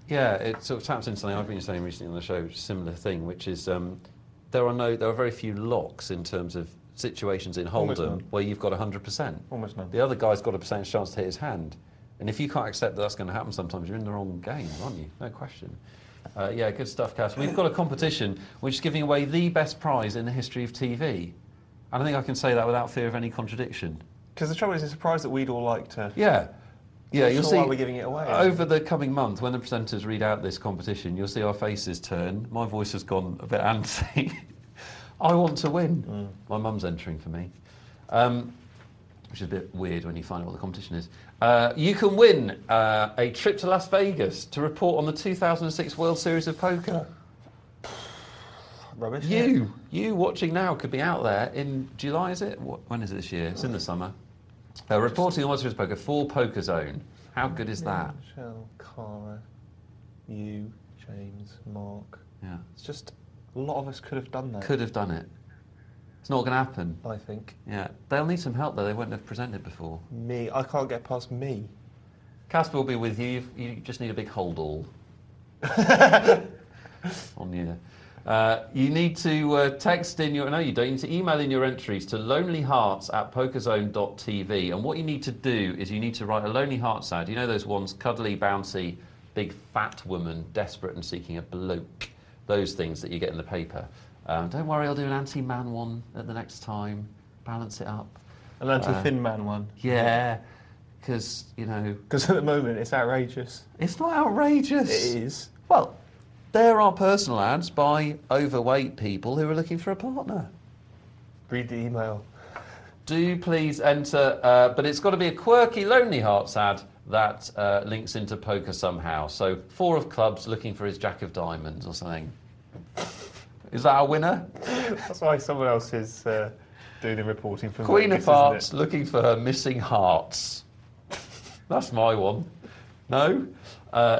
[SPEAKER 1] Yeah, it sort of taps into something I've been saying recently on the show, which is a similar thing, which is there are very few locks in terms of situations in Hold'em where you've got 100%.
[SPEAKER 2] Almost none.
[SPEAKER 1] The other guy's got a percentage chance to hit his hand. And if you can't accept that that's going to happen sometimes, you're in the wrong game, aren't you? No question. Yeah, good stuff, Cas. We've got a competition which is giving away the best prize in the history of TV. And I think I can say that without fear of any contradiction.
[SPEAKER 2] Because the trouble is, it's a prize that we'd all like to...
[SPEAKER 1] Yeah. Yeah, you'll see.
[SPEAKER 2] Why we're giving it away.
[SPEAKER 1] Over the coming month, when the presenters read out this competition, you'll see our faces turn. My voice has gone a bit antsy. I want to win. My mum's entering for me, which is a bit weird when you find out what the competition is. You can win a trip to Las Vegas to report on the 2006 World Series of Poker.
[SPEAKER 2] Rubbish.
[SPEAKER 1] You watching now could be out there in July, is it? When is it this year? It's in the summer. Reporting on World Series of Poker for Poker Zone. How good is that?
[SPEAKER 2] Michelle, Cara, you, James, Mark.
[SPEAKER 1] Yeah.
[SPEAKER 2] It's just... A lot of us could have done that.
[SPEAKER 1] Could have done it. It's not going to happen.
[SPEAKER 2] I think.
[SPEAKER 1] Yeah. They'll need some help, though. They won't have presented before.
[SPEAKER 2] Me. I can't get past me.
[SPEAKER 1] Caspar will be with you. You just need a big hold all. On you. You need to text in your... No, you don't. You need to email in your entries to lonelyhearts@pokerzone.tv. And what you need to do is you need to write a Lonely Hearts ad. You know those ones, cuddly, bouncy, big fat woman, desperate and seeking a bloke. Those things that you get in the paper. Don't worry, I'll do an anti-man one at the next time. Balance it up.
[SPEAKER 2] An anti-thin man one.
[SPEAKER 1] Yeah, because, you know...
[SPEAKER 2] Because at the moment, it's outrageous.
[SPEAKER 1] It's not outrageous.
[SPEAKER 2] It is.
[SPEAKER 1] Well, there are personal ads by overweight people who are looking for a partner.
[SPEAKER 2] Read the email.
[SPEAKER 1] Do please enter, but it's got to be a quirky Lonely Hearts ad that links into poker somehow. So 4 of clubs looking for his jack of diamonds or something. Is that a winner?
[SPEAKER 2] That's why someone else is doing the reporting for
[SPEAKER 1] Queen
[SPEAKER 2] Vegas,
[SPEAKER 1] of Hearts looking for her missing hearts. That's my one. No?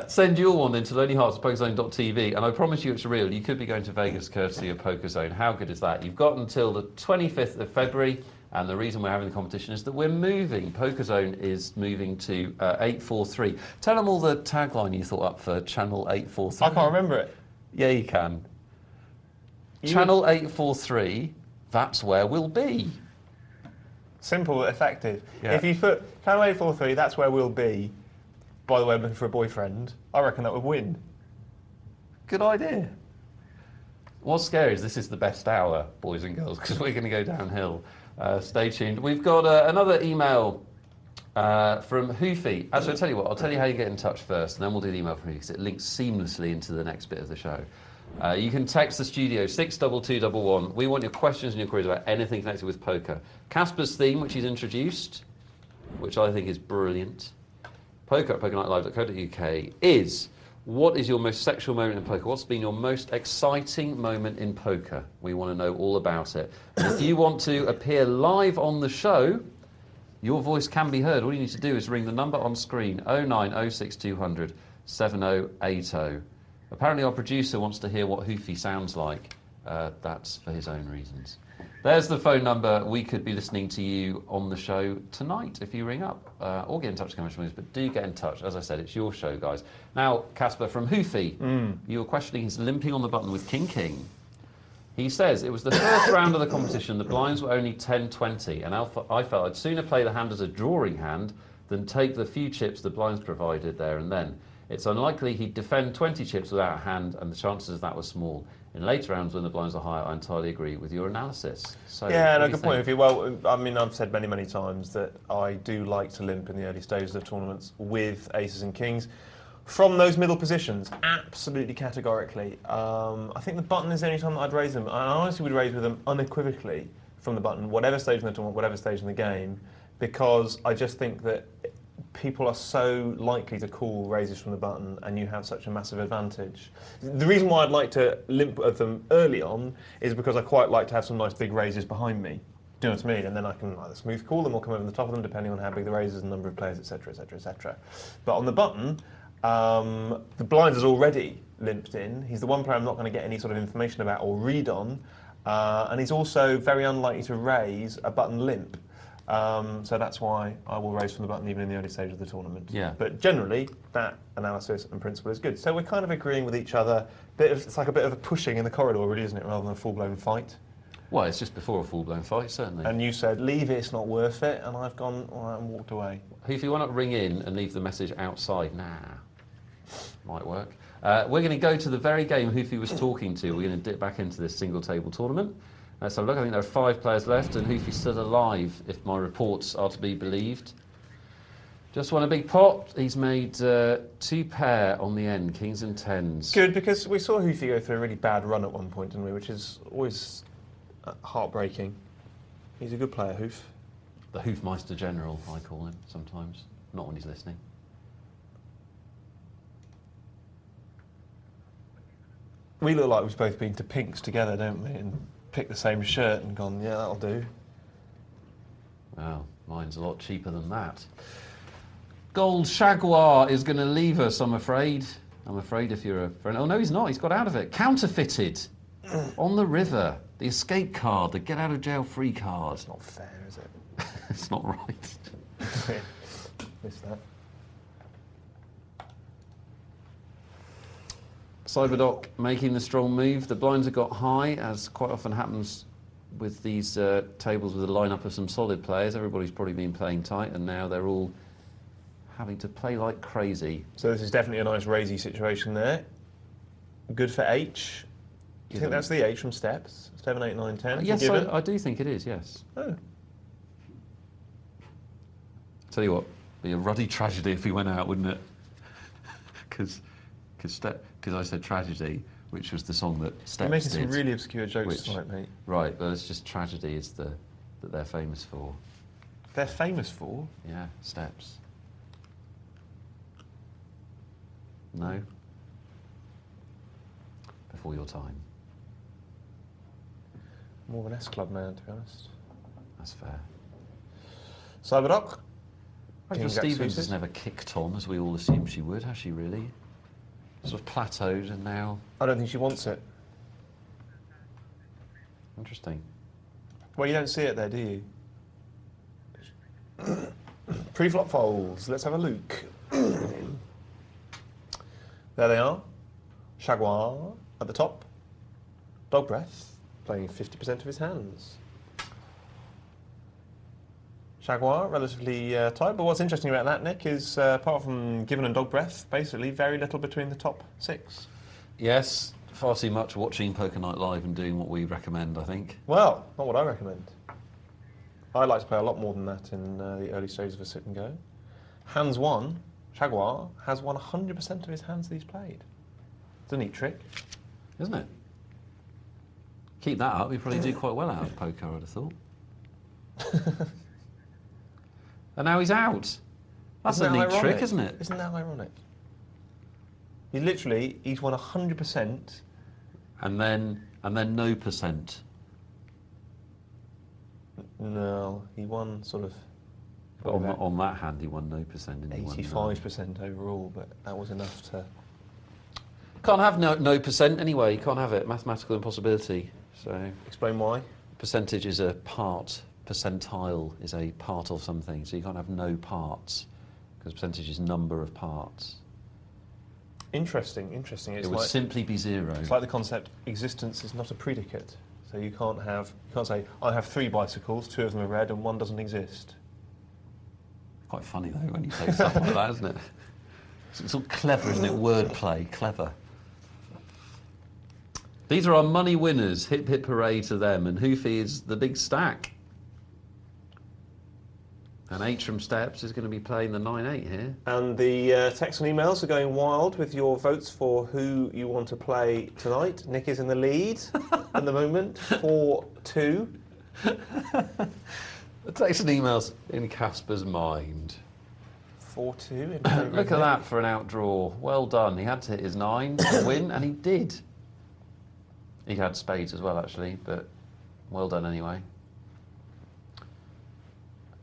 [SPEAKER 1] Send your one into lonelyhearts@pokerzone.tv, and I promise you it's real. You could be going to Vegas courtesy of Poker Zone. How good is that? You've got until the 25th of February. And the reason we're having the competition is that we're moving. Poker Zone is moving to 843. Tell them all the tagline you thought up for Channel 843.
[SPEAKER 2] I can't remember it.
[SPEAKER 1] Yeah, you can. Channel 843, that's where we'll be.
[SPEAKER 2] Simple, effective.
[SPEAKER 1] Yeah.
[SPEAKER 2] If you put Channel 843, that's where we'll be. By the way, I'm looking for a boyfriend. I reckon that would win.
[SPEAKER 1] Good idea. What's scary is this is the best hour, boys and girls, because we're going to go downhill. Stay tuned. We've got another email from Hoofy. Actually, I'll tell you what, I'll tell you how you get in touch first, and then we'll do the email from Hoofy, because it links seamlessly into the next bit of the show. You can text the studio, 62211. We want your questions and your queries about anything connected with poker. Caspar's theme, which he's introduced, which I think is brilliant, poker at pokernightlive.co.uk, is: what is your most sexual moment in poker? What's been your most exciting moment in poker? We want to know all about it. And if you want to appear live on the show, your voice can be heard. All you need to do is ring the number on screen, 0906200 7080. Apparently our producer wants to hear what Hoofy sounds like. That's for his own reasons. There's the phone number. We could be listening to you on the show tonight if you ring up, or get in touch with Commercial News, but do get in touch. As I said, it's your show, guys. Now, Caspar from Hoofy, you were questioning his limping on the button with King. He says, it was the first round of the competition, the blinds were only 10-20, and I felt I'd sooner play the hand as a drawing hand than take the few chips the blinds provided there and then. It's unlikely he'd defend 20 chips without a hand, and the chances of that were small. In later rounds, when the blinds are higher, I entirely agree with your analysis. So,
[SPEAKER 2] yeah, no, good point. If you, well, I mean, I've said many times that I do like to limp in the early stages of tournaments with aces and kings. From those middle positions, absolutely categorically. I think the button is the only time that I'd raise them. I honestly would raise with them unequivocally from the button, whatever stage in the tournament, whatever stage in the game, because I just think that people are so likely to call raises from the button, and you have such a massive advantage. The reason why I'd like to limp at them early on is because I quite like to have some nice big raises behind me. Do you know what I mean? And then I can either smooth call them or come over the top of them, depending on how big the raise is and number of players, etc., etc., etc. But on the button, the blinds is already limped in. He's the one player I'm not going to get any sort of information about or read on, and he's also very unlikely to raise a button limp. So that's why I will raise from the button even in the early stage of the tournament.
[SPEAKER 1] Yeah.
[SPEAKER 2] But generally, that analysis and principle is good. So we're kind of agreeing with each other. It's like a bit of a pushing in the corridor, really, isn't it, rather than a full-blown fight?
[SPEAKER 1] Well, it's just before a full-blown fight, certainly.
[SPEAKER 2] And you said, leave it, it's not worth it, and I've gone, all right, and walked away.
[SPEAKER 1] Hoofy, why not ring in and leave the message outside? Nah. Might work. We're going to go to the very game Hoofy was talking to. We're going to dip back into this single-table tournament. Let's have a look. I think there are 5 players left, and Hoofy's still alive, if my reports are to be believed. Just won a big pot. He's made 2 pair on the end, kings and tens.
[SPEAKER 2] Good, because we saw Hoofy go through a really bad run at one point, didn't we? Which is always heartbreaking. He's a good player, Hoof.
[SPEAKER 1] The Hoofmeister General, I call him sometimes. Not when he's listening.
[SPEAKER 2] We look like we've both been to Pinks together, don't we? And picked the same shirt and gone, yeah, that'll do.
[SPEAKER 1] Well, mine's a lot cheaper than that. Gold Jaguar is going to leave us, I'm afraid. I'm afraid if you're a friend. Oh, no, he's not. He's got out of it. Counterfeited. On the river. The escape card, the get out of jail free card.
[SPEAKER 2] It's not fair, is it?
[SPEAKER 1] It's not right.
[SPEAKER 2] Missed that.
[SPEAKER 1] Cyberdoc making the strong move. The blinds have got high, as quite often happens with these tables with a lineup of some solid players. Everybody's probably been playing tight, and now they're all having to play like crazy.
[SPEAKER 2] So this is definitely a nice raisey situation there. Good for H. Do you think that's the H from steps? 7, 8, 9, 10?
[SPEAKER 1] Yes, I do think it is, yes.
[SPEAKER 2] Oh.
[SPEAKER 1] Tell you what, it'd be a ruddy tragedy if he went out, wouldn't it? Because I said tragedy, which was the song that Steps did.
[SPEAKER 2] You're making some really obscure jokes tonight, mate.
[SPEAKER 1] Right, but it's just tragedy is that they're famous for.
[SPEAKER 2] They're famous for?
[SPEAKER 1] Yeah, Steps. No? Before your time.
[SPEAKER 2] More of an S-Club man, to be honest.
[SPEAKER 1] That's fair.
[SPEAKER 2] Cyberdoc?
[SPEAKER 1] Angela Stevens has never kicked on, as we all assumed she would, has she really? Sort of plateaued and now...
[SPEAKER 2] I don't think she wants it.
[SPEAKER 1] Interesting.
[SPEAKER 2] Well, you don't see it there, do you? Pre-flop folds. Let's have a look. There they are. Jaguar at the top. Dog Breath playing 50% of his hands. Jaguar, relatively tight, but what's interesting about that, Nick, is apart from Given and Dog Breath, basically very little between the top 6.
[SPEAKER 1] Yes, far too much watching Poker Night Live and doing what we recommend, I think.
[SPEAKER 2] Well, not what I recommend. I like to play a lot more than that in the early stages of a sit and go. Hands one, Jaguar has won 100% of his hands that he's played. It's a neat trick.
[SPEAKER 1] Isn't it? Keep that up, you probably do quite well out of poker, I'd have thought. And now he's out. That's a neat trick, isn't it?
[SPEAKER 2] Isn't that ironic? He's won 100%.
[SPEAKER 1] And then no percent.
[SPEAKER 2] No, he won sort of...
[SPEAKER 1] But on that hand, he won no percent.
[SPEAKER 2] 85% overall, but that was enough to...
[SPEAKER 1] Can't have no percent anyway. You can't have it. Mathematical impossibility. So
[SPEAKER 2] explain why.
[SPEAKER 1] Percentage is a part. Percentile is a part of something. So you can't have no parts because percentage is number of parts.
[SPEAKER 2] Interesting.
[SPEAKER 1] It would simply be zero.
[SPEAKER 2] It's like the concept existence is not a predicate. So you can't say I have 3 bicycles, 2 of them are red, and 1 doesn't exist.
[SPEAKER 1] Quite funny though when you say stuff like that, isn't it? It's all clever, isn't it? Wordplay, clever. These are our money winners. Hip hip hooray to them. And Hoofy is the big stack. And H from Steps is going to be playing the 9-8 here.
[SPEAKER 2] And the texts and emails are going wild with your votes for who you want to play tonight. Nick is in the lead at the moment, 4-2.
[SPEAKER 1] The texts and emails in Caspar's mind.
[SPEAKER 2] 4-2.
[SPEAKER 1] Look at that for an outdraw. Well done. He had to hit his 9 to win, and he did. He had spades as well, actually, but well done anyway.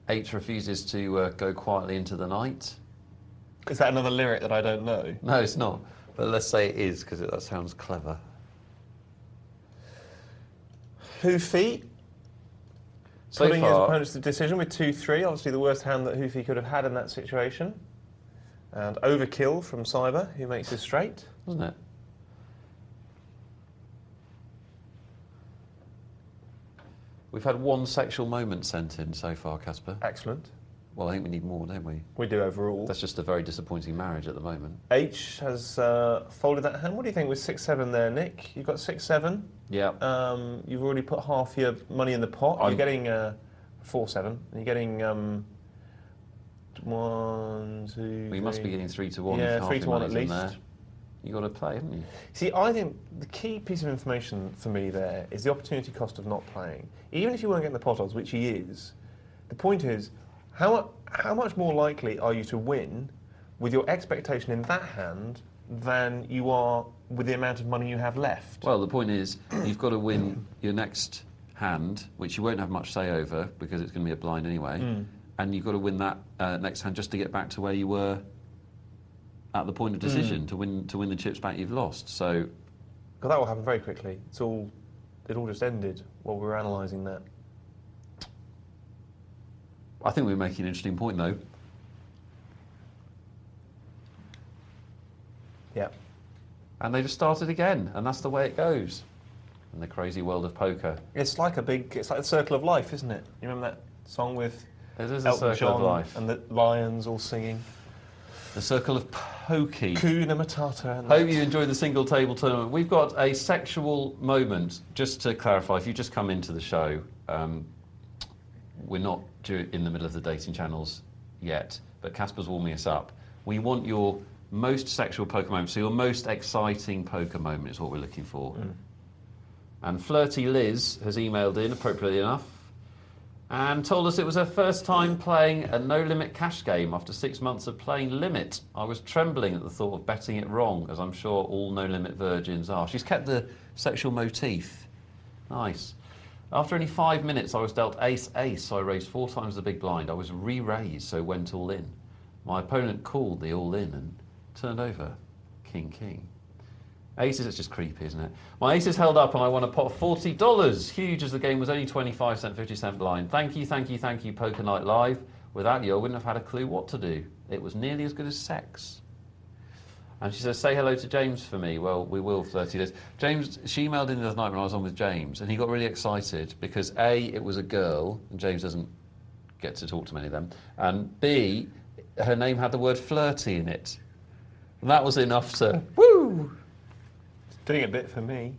[SPEAKER 1] 8 refuses to go quietly into the night.
[SPEAKER 2] Is that another lyric that I don't know?
[SPEAKER 1] No, it's not. But let's say it is, because that sounds clever.
[SPEAKER 2] Hoofy.
[SPEAKER 1] So
[SPEAKER 2] Putting his
[SPEAKER 1] far,
[SPEAKER 2] opponent's decision with 2-3, obviously the worst hand that Hoofy could have had in that situation. And overkill from Cyber, who makes it straight.
[SPEAKER 1] wasn't it? We've had 1 sexual moment sent in so far, Caspar.
[SPEAKER 2] Excellent.
[SPEAKER 1] Well, I think we need more, don't we?
[SPEAKER 2] We do overall.
[SPEAKER 1] That's just a very disappointing marriage at the moment.
[SPEAKER 2] H has folded that hand. What do you think with 6-7 there, Nick? You've got 6-7.
[SPEAKER 1] Yeah.
[SPEAKER 2] You've already put half your money in the pot. You're getting 4-7. You're getting 1, 2.
[SPEAKER 1] We must be getting 3-1.
[SPEAKER 2] Yeah, 3-1 at least.
[SPEAKER 1] There. You've got to play, haven't you?
[SPEAKER 2] See, I think the key piece of information for me there is the opportunity cost of not playing. Even if you weren't getting the pot odds, which he is, the point is, how much more likely are you to win with your expectation in that hand than you are with the amount of money you have left?
[SPEAKER 1] Well, the point is, you've got to win your next hand, which you won't have much say over because it's going to be a blind anyway, and you've got to win that next hand just to get back to where you were at the point of decision to win the chips back you've lost. So,
[SPEAKER 2] because that will happen very quickly. It all just ended while we were analysing that.
[SPEAKER 1] I think we're making an interesting point, though.
[SPEAKER 2] Yeah.
[SPEAKER 1] And they just started again, and that's the way it goes in the crazy world of poker.
[SPEAKER 2] It's like the circle of life, isn't it? You remember that song with
[SPEAKER 1] It is
[SPEAKER 2] Elton
[SPEAKER 1] a circle
[SPEAKER 2] John
[SPEAKER 1] of life.
[SPEAKER 2] and the lions all singing?
[SPEAKER 1] The circle of pokey.
[SPEAKER 2] Kuna Matata. And
[SPEAKER 1] Hope you enjoyed the single table tournament. We've got a sexual moment. Just to clarify, if you just come into the show, we're not in the middle of the dating channels yet, but Caspar's warming us up. We want your most sexual poker moment, so your most exciting poker moment is what we're looking for. And Flirty Liz has emailed in, appropriately enough, and told us it was her first time playing a no-limit cash game after 6 months of playing Limit. I was trembling at the thought of betting it wrong, as I'm sure all no-limit virgins are. She's kept the sexual motif. Nice. After only 5 minutes, I was dealt ace-ace, so I raised 4 times the big blind. I was re-raised, so went all in. My opponent called the all-in and turned over king-king. Aces, it's just creepy, isn't it? My aces held up and I won a pot of $40. Huge, as the game was only 25-cent, 50-cent blind. Thank you, thank you, thank you, Poker Night Live. Without you, I wouldn't have had a clue what to do. It was nearly as good as sex. And she says, say hello to James for me. Well, we will, Flirty Liz. James, she emailed in the other night when I was on with James, and he got really excited because A, it was a girl, and James doesn't get to talk to many of them, and B, her name had the word flirty in it. And that was enough to, woo!
[SPEAKER 2] Doing a bit for me.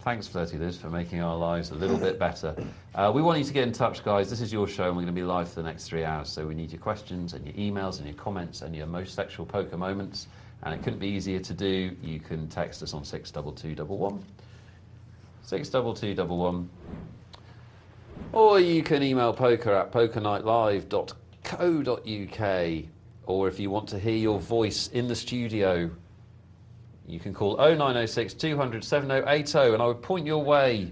[SPEAKER 1] Thanks, Flirty Liz, for making our lives a little bit better. We want you to get in touch, guys. This is your show, and we're going to be live for the next 3 hours. So we need your questions and your emails and your comments and your most sexual poker moments. And it couldn't be easier to do. You can text us on 62211. 62211. Or you can email poker@pokernightlive.co.uk. Or if you want to hear your voice in the studio, you can call 0906 200 7080, and I would point your way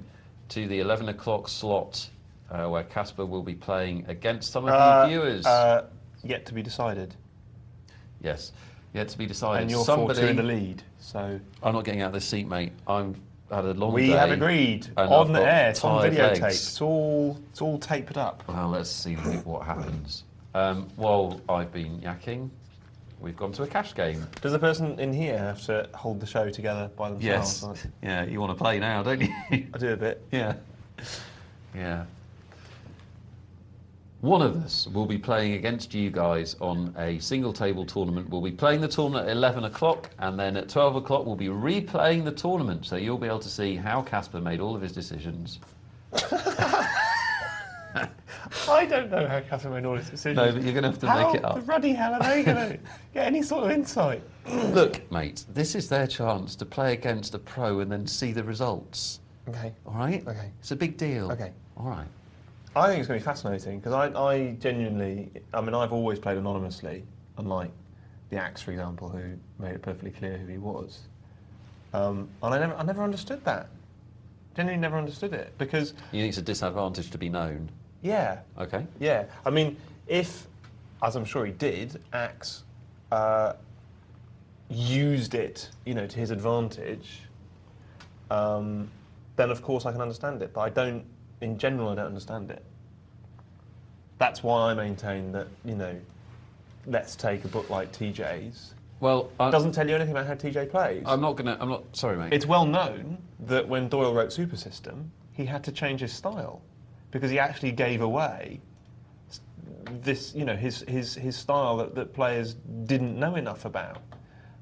[SPEAKER 1] to the 11 o'clock slot where Caspar will be playing against some of you viewers.
[SPEAKER 2] Yet to be decided.
[SPEAKER 1] Yes, yet to be decided.
[SPEAKER 2] And you're 4-2 in the lead, so...
[SPEAKER 1] I'm not getting out of this seat, mate. I've had a long day.
[SPEAKER 2] We have agreed. On the air. It's on videotape. It's all taped up.
[SPEAKER 1] Well, let's see what happens. While I've been yakking, we've gone to a cash game.
[SPEAKER 2] Does the person in here have to hold the show together by themselves?
[SPEAKER 1] Yes. Yeah, you want to play now, don't you?
[SPEAKER 2] I do a bit.
[SPEAKER 1] Yeah. Yeah. One of us will be playing against you guys on a single table tournament. We'll be playing the tournament at 11 o'clock, and then at 12 o'clock we'll be replaying the tournament. So you'll be able to see how Caspar made all of his decisions.
[SPEAKER 2] I don't know how Caspar made all his decisions.
[SPEAKER 1] No, but you're going to have to make it up.
[SPEAKER 2] How the bloody hell are they going to get any sort of insight?
[SPEAKER 1] Look, mate, this is their chance to play against a pro and then see the results.
[SPEAKER 2] Okay.
[SPEAKER 1] All right?
[SPEAKER 2] Okay.
[SPEAKER 1] It's a big deal.
[SPEAKER 2] Okay.
[SPEAKER 1] All right.
[SPEAKER 2] I think it's going to be fascinating, because I genuinely... I mean, I've always played anonymously, unlike the Axe, for example, who made it perfectly clear who he was. And I never understood that. Genuinely never understood it, because...
[SPEAKER 1] You think it's a disadvantage to be known?
[SPEAKER 2] Yeah.
[SPEAKER 1] Okay.
[SPEAKER 2] Yeah. I mean, if, as I'm sure he did, Axe used it, to his advantage, then of course I can understand it. But I don't, in general, I don't understand it. That's why I maintain that, let's take a book like TJ's.
[SPEAKER 1] Well,
[SPEAKER 2] It doesn't tell you anything about how TJ plays.
[SPEAKER 1] Sorry, mate.
[SPEAKER 2] It's well known that when Doyle wrote Super System, he had to change his style, because he actually gave away this, his style that players didn't know enough about.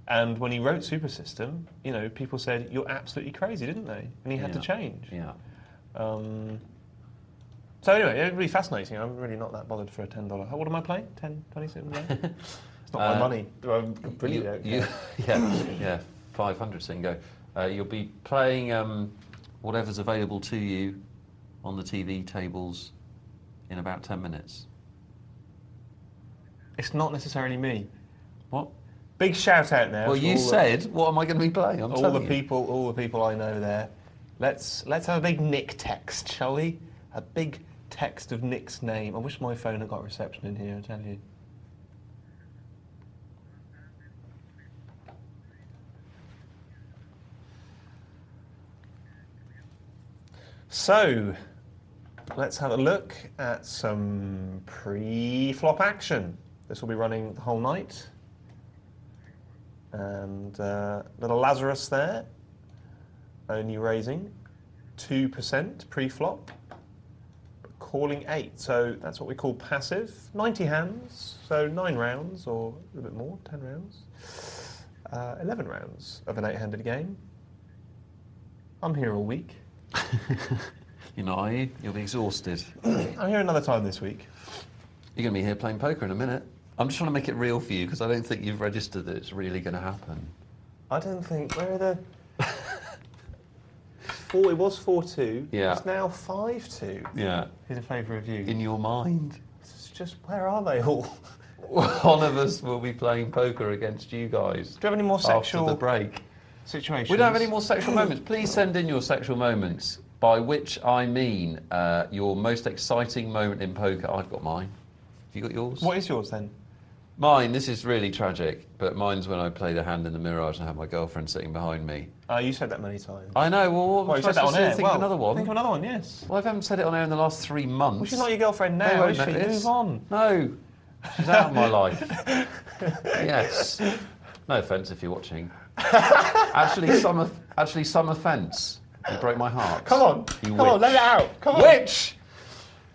[SPEAKER 2] And when he wrote Super System, people said, "You're absolutely crazy," didn't they? And he had to change.
[SPEAKER 1] Yeah.
[SPEAKER 2] So anyway, it's really fascinating. I'm really not that bothered for a $10. What am I playing? 10, 20 cents? It's not my money. I'm completely
[SPEAKER 1] yeah, 500 so you can go. You'll be playing whatever's available to you on the TV tables in about 10 minutes.
[SPEAKER 2] It's not necessarily me.
[SPEAKER 1] What?
[SPEAKER 2] Big shout out now.
[SPEAKER 1] Well, you said, what am I going to be playing?
[SPEAKER 2] All the people I know there. Let's have a big Nick text, shall we? A big text of Nick's name. I wish my phone had got reception in here, I tell you. So, let's have a look at some pre-flop action. This will be running the whole night. And little Lazarus there, only raising 2% pre-flop, but calling 8. So that's what we call passive. 90 hands, so 9 rounds, or a little bit more, 10 rounds. 11 rounds of an 8-handed game. I'm here all week.
[SPEAKER 1] You're not, are you? You'll be exhausted.
[SPEAKER 2] I'm here another time this week.
[SPEAKER 1] You're going to be here playing poker in a minute. I'm just trying to make it real for you, because I don't think you've registered that it's really going to happen.
[SPEAKER 2] I don't think... Where are the... It was 4-2.
[SPEAKER 1] Yeah.
[SPEAKER 2] It's now 5-2.
[SPEAKER 1] Yeah.
[SPEAKER 2] In favour of you.
[SPEAKER 1] In your mind.
[SPEAKER 2] It's just, where are they all?
[SPEAKER 1] One of us will be playing poker against you guys.
[SPEAKER 2] Do you have any more sexual...
[SPEAKER 1] After the break.
[SPEAKER 2] Situations?
[SPEAKER 1] We don't have any more sexual moments. Please send in your sexual moments, by which I mean your most exciting moment in poker. I've got mine. Have you got yours?
[SPEAKER 2] What is yours then?
[SPEAKER 1] Mine, this is really tragic, but mine's when I played a hand in the Mirage and had my girlfriend sitting behind me.
[SPEAKER 2] You said that many times.
[SPEAKER 1] I know, well, what
[SPEAKER 2] you said that on air.
[SPEAKER 1] Think of another one.
[SPEAKER 2] Think of another one, yes.
[SPEAKER 1] Well, I haven't said it on air in the last 3 months.
[SPEAKER 2] Well, she's not your girlfriend now, is she? Move on.
[SPEAKER 1] No, she's out of my life. Yes. No offence if you're watching. Actually, some offence. You broke my heart.
[SPEAKER 2] Come on. Come on, let it out. Come on.
[SPEAKER 1] Witch!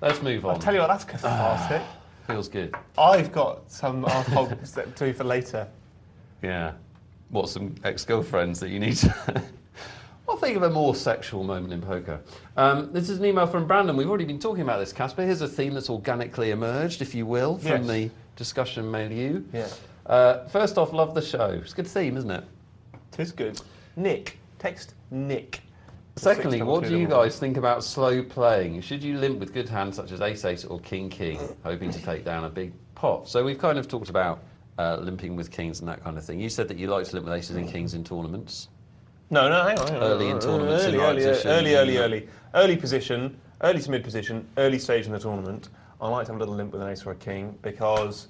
[SPEAKER 1] Let's move on.
[SPEAKER 2] I'll tell you what, that's cathartic.
[SPEAKER 1] Feels good.
[SPEAKER 2] I've got some I'll do for later.
[SPEAKER 1] Yeah. What, some ex-girlfriends that you need to... I'll think of a more sexual moment in poker. This is an email from Brandon. We've already been talking about this, Caspar. Here's a theme that's organically emerged, if you will, from the discussion milieu.
[SPEAKER 2] Yeah.
[SPEAKER 1] First off, love the show. It's a good theme, isn't it?
[SPEAKER 2] It is good. Nick. Text Nick.
[SPEAKER 1] Secondly, what do you guys think about slow playing? Should you limp with good hands such as ace-ace or king-king, hoping to take down a big pot? So we've kind of talked about limping with kings and that kind of thing. You said that you like to limp with aces and kings in tournaments.
[SPEAKER 2] No, hang on.
[SPEAKER 1] Early in tournaments,
[SPEAKER 2] early position, early to mid position, early stage in the tournament. I like to have a little limp with an ace or a king because,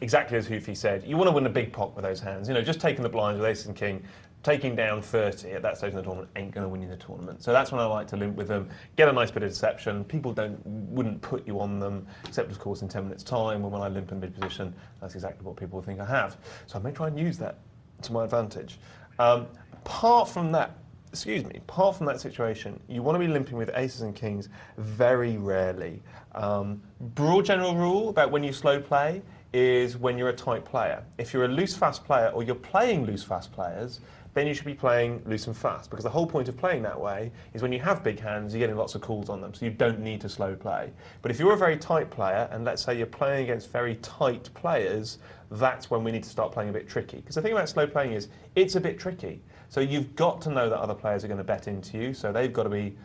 [SPEAKER 2] exactly as Hoofy said, you want to win a big pot with those hands. You know, just taking the blinds with ace and king, taking down 30 at that stage in the tournament ain't going to win you the tournament. So that's when I like to limp with them, get a nice bit of deception. People wouldn't put you on them, except of course in 10 minutes time, when I limp in mid position, that's exactly what people think I have. So I may try and use that to my advantage. Apart from that situation, you want to be limping with aces and kings very rarely. Broad general rule about when you slow play is when you're a tight player. If you're a loose fast player or you're playing loose fast players, then you should be playing loose and fast, because the whole point of playing that way is when you have big hands, you're getting lots of calls on them, so you don't need to slow play. But if you're a very tight player, and let's say you're playing against very tight players, that's when we need to start playing a bit tricky. Because the thing about slow playing is, it's a bit tricky. So you've got to know that other players are going to bet into you, so they've got to be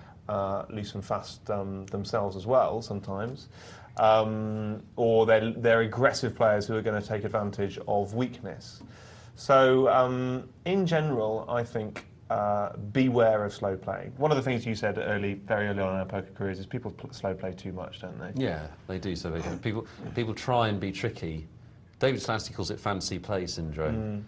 [SPEAKER 2] loose and fast themselves as well sometimes. Or they're aggressive players who are going to take advantage of weakness. So in general, I think beware of slow playing. One of the things you said very early on in our poker careers is people slow play too much, don't they?
[SPEAKER 1] Yeah, they do. So people try and be tricky. David Slansky calls it fancy play syndrome.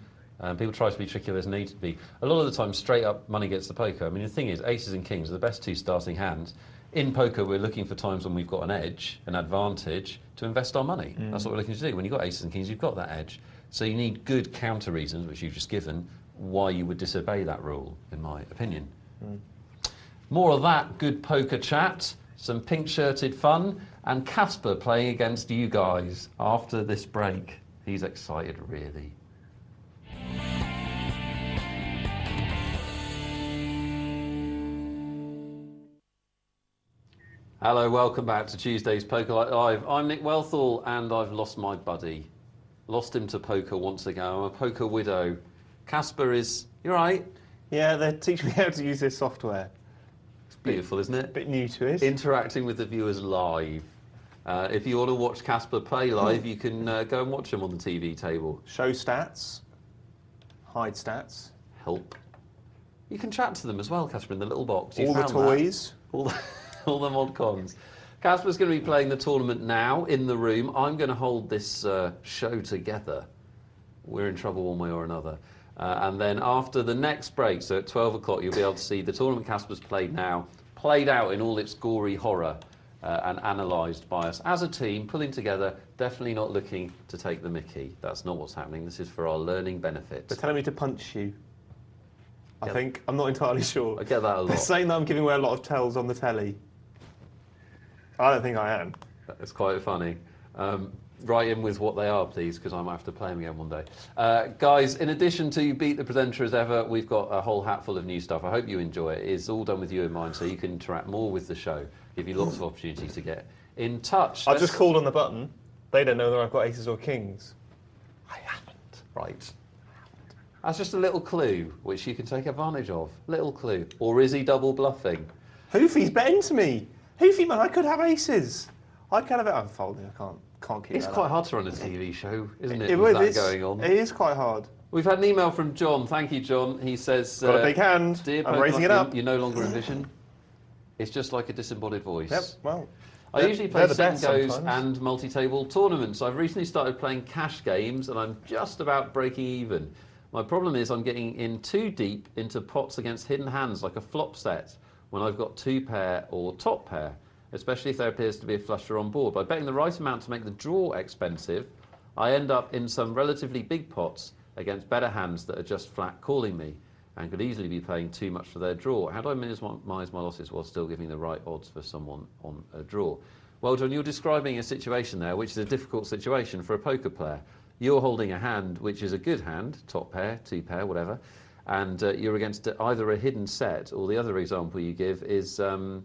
[SPEAKER 1] People try to be tricky, there's need to be. A lot of the time, straight up money gets the poker. I mean, the thing is, aces and kings are the best two starting hands. In poker, we're looking for times when we've got an edge, an advantage, to invest our money. That's what we're looking to do. When you've got aces and kings, you've got that edge. So you need good counter reasons, which you've just given, why you would disobey that rule, in my opinion. More of that good poker chat, some pink-shirted fun, and Caspar playing against you guys after this break. He's excited, really. Hello, welcome back to Tuesday's Poker Live. I'm Nick Wealthall, and I've lost my buddy. Lost him to poker once again. I'm a poker widow. Caspar is... You're right.
[SPEAKER 2] Yeah, they're teaching me how to use this software.
[SPEAKER 1] It's beautiful, isn't it?
[SPEAKER 2] A bit new to it.
[SPEAKER 1] Interacting with the viewers live. If you want to watch Caspar play live, you can go and watch him on the TV table.
[SPEAKER 2] Show stats. Hide stats.
[SPEAKER 1] Help. You can chat to them as well, Caspar, in the little box.
[SPEAKER 2] All the toys.
[SPEAKER 1] All the mod cons. Caspar's going to be playing the tournament now in the room. I'm going to hold this show together. We're in trouble one way or another. And then after the next break, so at 12 o'clock, you'll be able to see the tournament Caspar's played now, played out in all its gory horror and analysed by us as a team, pulling together, definitely not looking to take the mickey. That's not what's happening. This is for our learning benefit.
[SPEAKER 2] They're telling me to punch you. I think. I'm not entirely sure.
[SPEAKER 1] I get that a lot.
[SPEAKER 2] They're saying that I'm giving away a lot of tells on the telly. I don't think I am.
[SPEAKER 1] It's quite funny. Write in with what they are, please, because I might have to play them again one day. Guys, in addition to Beat the Presenter as ever, we've got a whole hat full of new stuff. I hope you enjoy it. It's all done with you in mind, so you can interact more with the show, give you lots of opportunities to get in touch.
[SPEAKER 2] I just called on the button. They don't know whether I've got aces or kings.
[SPEAKER 1] I haven't. Right. That's just a little clue, which you can take advantage of. Little clue. Or is he double bluffing?
[SPEAKER 2] Hoofy's betting to me. Hoofy, man, I could have aces. I can have it. I'm folding. I can't keep
[SPEAKER 1] It's
[SPEAKER 2] that
[SPEAKER 1] quite
[SPEAKER 2] up.
[SPEAKER 1] hard to run a TV show, isn't it?
[SPEAKER 2] It
[SPEAKER 1] with
[SPEAKER 2] is.
[SPEAKER 1] That going on.
[SPEAKER 2] It is quite hard.
[SPEAKER 1] We've had an email from John. Thank you, John. He says...
[SPEAKER 2] Got a big hand.
[SPEAKER 1] Dear
[SPEAKER 2] I'm raising it up.
[SPEAKER 1] You no longer envision. It's just like a disembodied voice.
[SPEAKER 2] Yep, well...
[SPEAKER 1] I usually play sit and goes
[SPEAKER 2] sometimes.
[SPEAKER 1] and multi-table tournaments. I've recently started playing cash games, and I'm just about breaking even. My problem is I'm getting in too deep into pots against hidden hands, like a flop set, when I've got two pair or top pair, especially if there appears to be a flusher on board. By betting the right amount to make the draw expensive, I end up in some relatively big pots against better hands that are just flat calling me and could easily be paying too much for their draw. How do I minimise my losses while still giving the right odds for someone on a draw? Well, John, you're describing a situation there which is a difficult situation for a poker player. You're holding a hand which is a good hand, top pair, two pair, whatever, and you're against either a hidden set, or the other example you give is, well,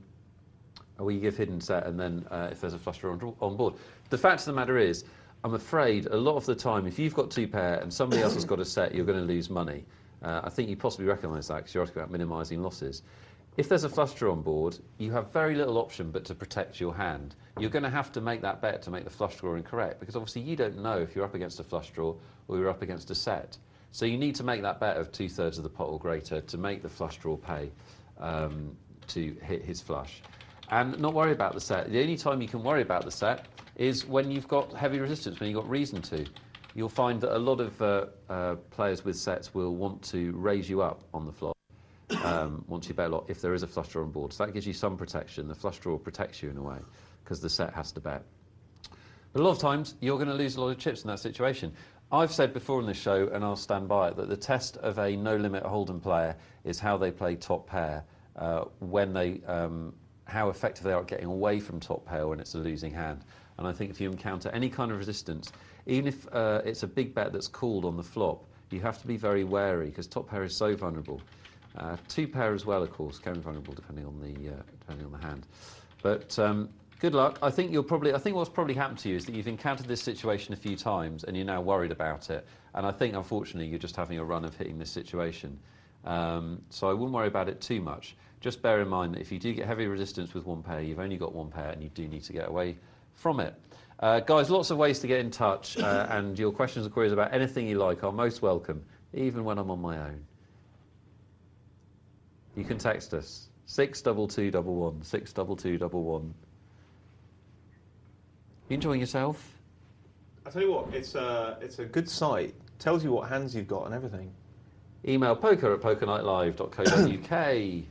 [SPEAKER 1] you give hidden set and then if there's a flush draw on board. The fact of the matter is, I'm afraid a lot of the time, if you've got two pair and somebody else has got a set, you're going to lose money. I think you possibly recognise that because you're asking about minimising losses. If there's a flush draw on board, you have very little option but to protect your hand. You're going to have to make that bet to make the flush draw incorrect, because obviously you don't know if you're up against a flush draw or you're up against a set. So you need to make that bet of 2/3 of the pot or greater to make the flush draw pay to hit his flush. And not worry about the set. The only time you can worry about the set is when you've got heavy resistance, when you've got reason to. You'll find that a lot of players with sets will want to raise you up on the flop. Once you bet a lot, if there is a flush draw on board. So that gives you some protection. The flush draw protects you in a way, because the set has to bet. But a lot of times, you're going to lose a lot of chips in that situation. I've said before on this show, and I'll stand by it, that the test of a no-limit Hold'em player is how they play top pair, when they, how effective they are at getting away from top pair when it's a losing hand. And I think if you encounter any kind of resistance, even if it's a big bet that's called on the flop, you have to be very wary, because top pair is so vulnerable. Two pair as well, of course, can be vulnerable depending on the hand. But good luck. I think what's probably happened to you is that you've encountered this situation a few times and you're now worried about it. And I think, unfortunately, you're just having a run of hitting this situation. So I wouldn't worry about it too much. Just bear in mind that if you do get heavy resistance with one pair, you've only got one pair and you do need to get away from it. Guys, lots of ways to get in touch, and your questions and queries about anything you like are most welcome, even when I'm on my own. You can text us, 62211, 62211. You enjoying yourself?
[SPEAKER 2] I tell you what, it's a good site. Tells you what hands you've got and everything.
[SPEAKER 1] Email poker@pokernightlive.co.uk.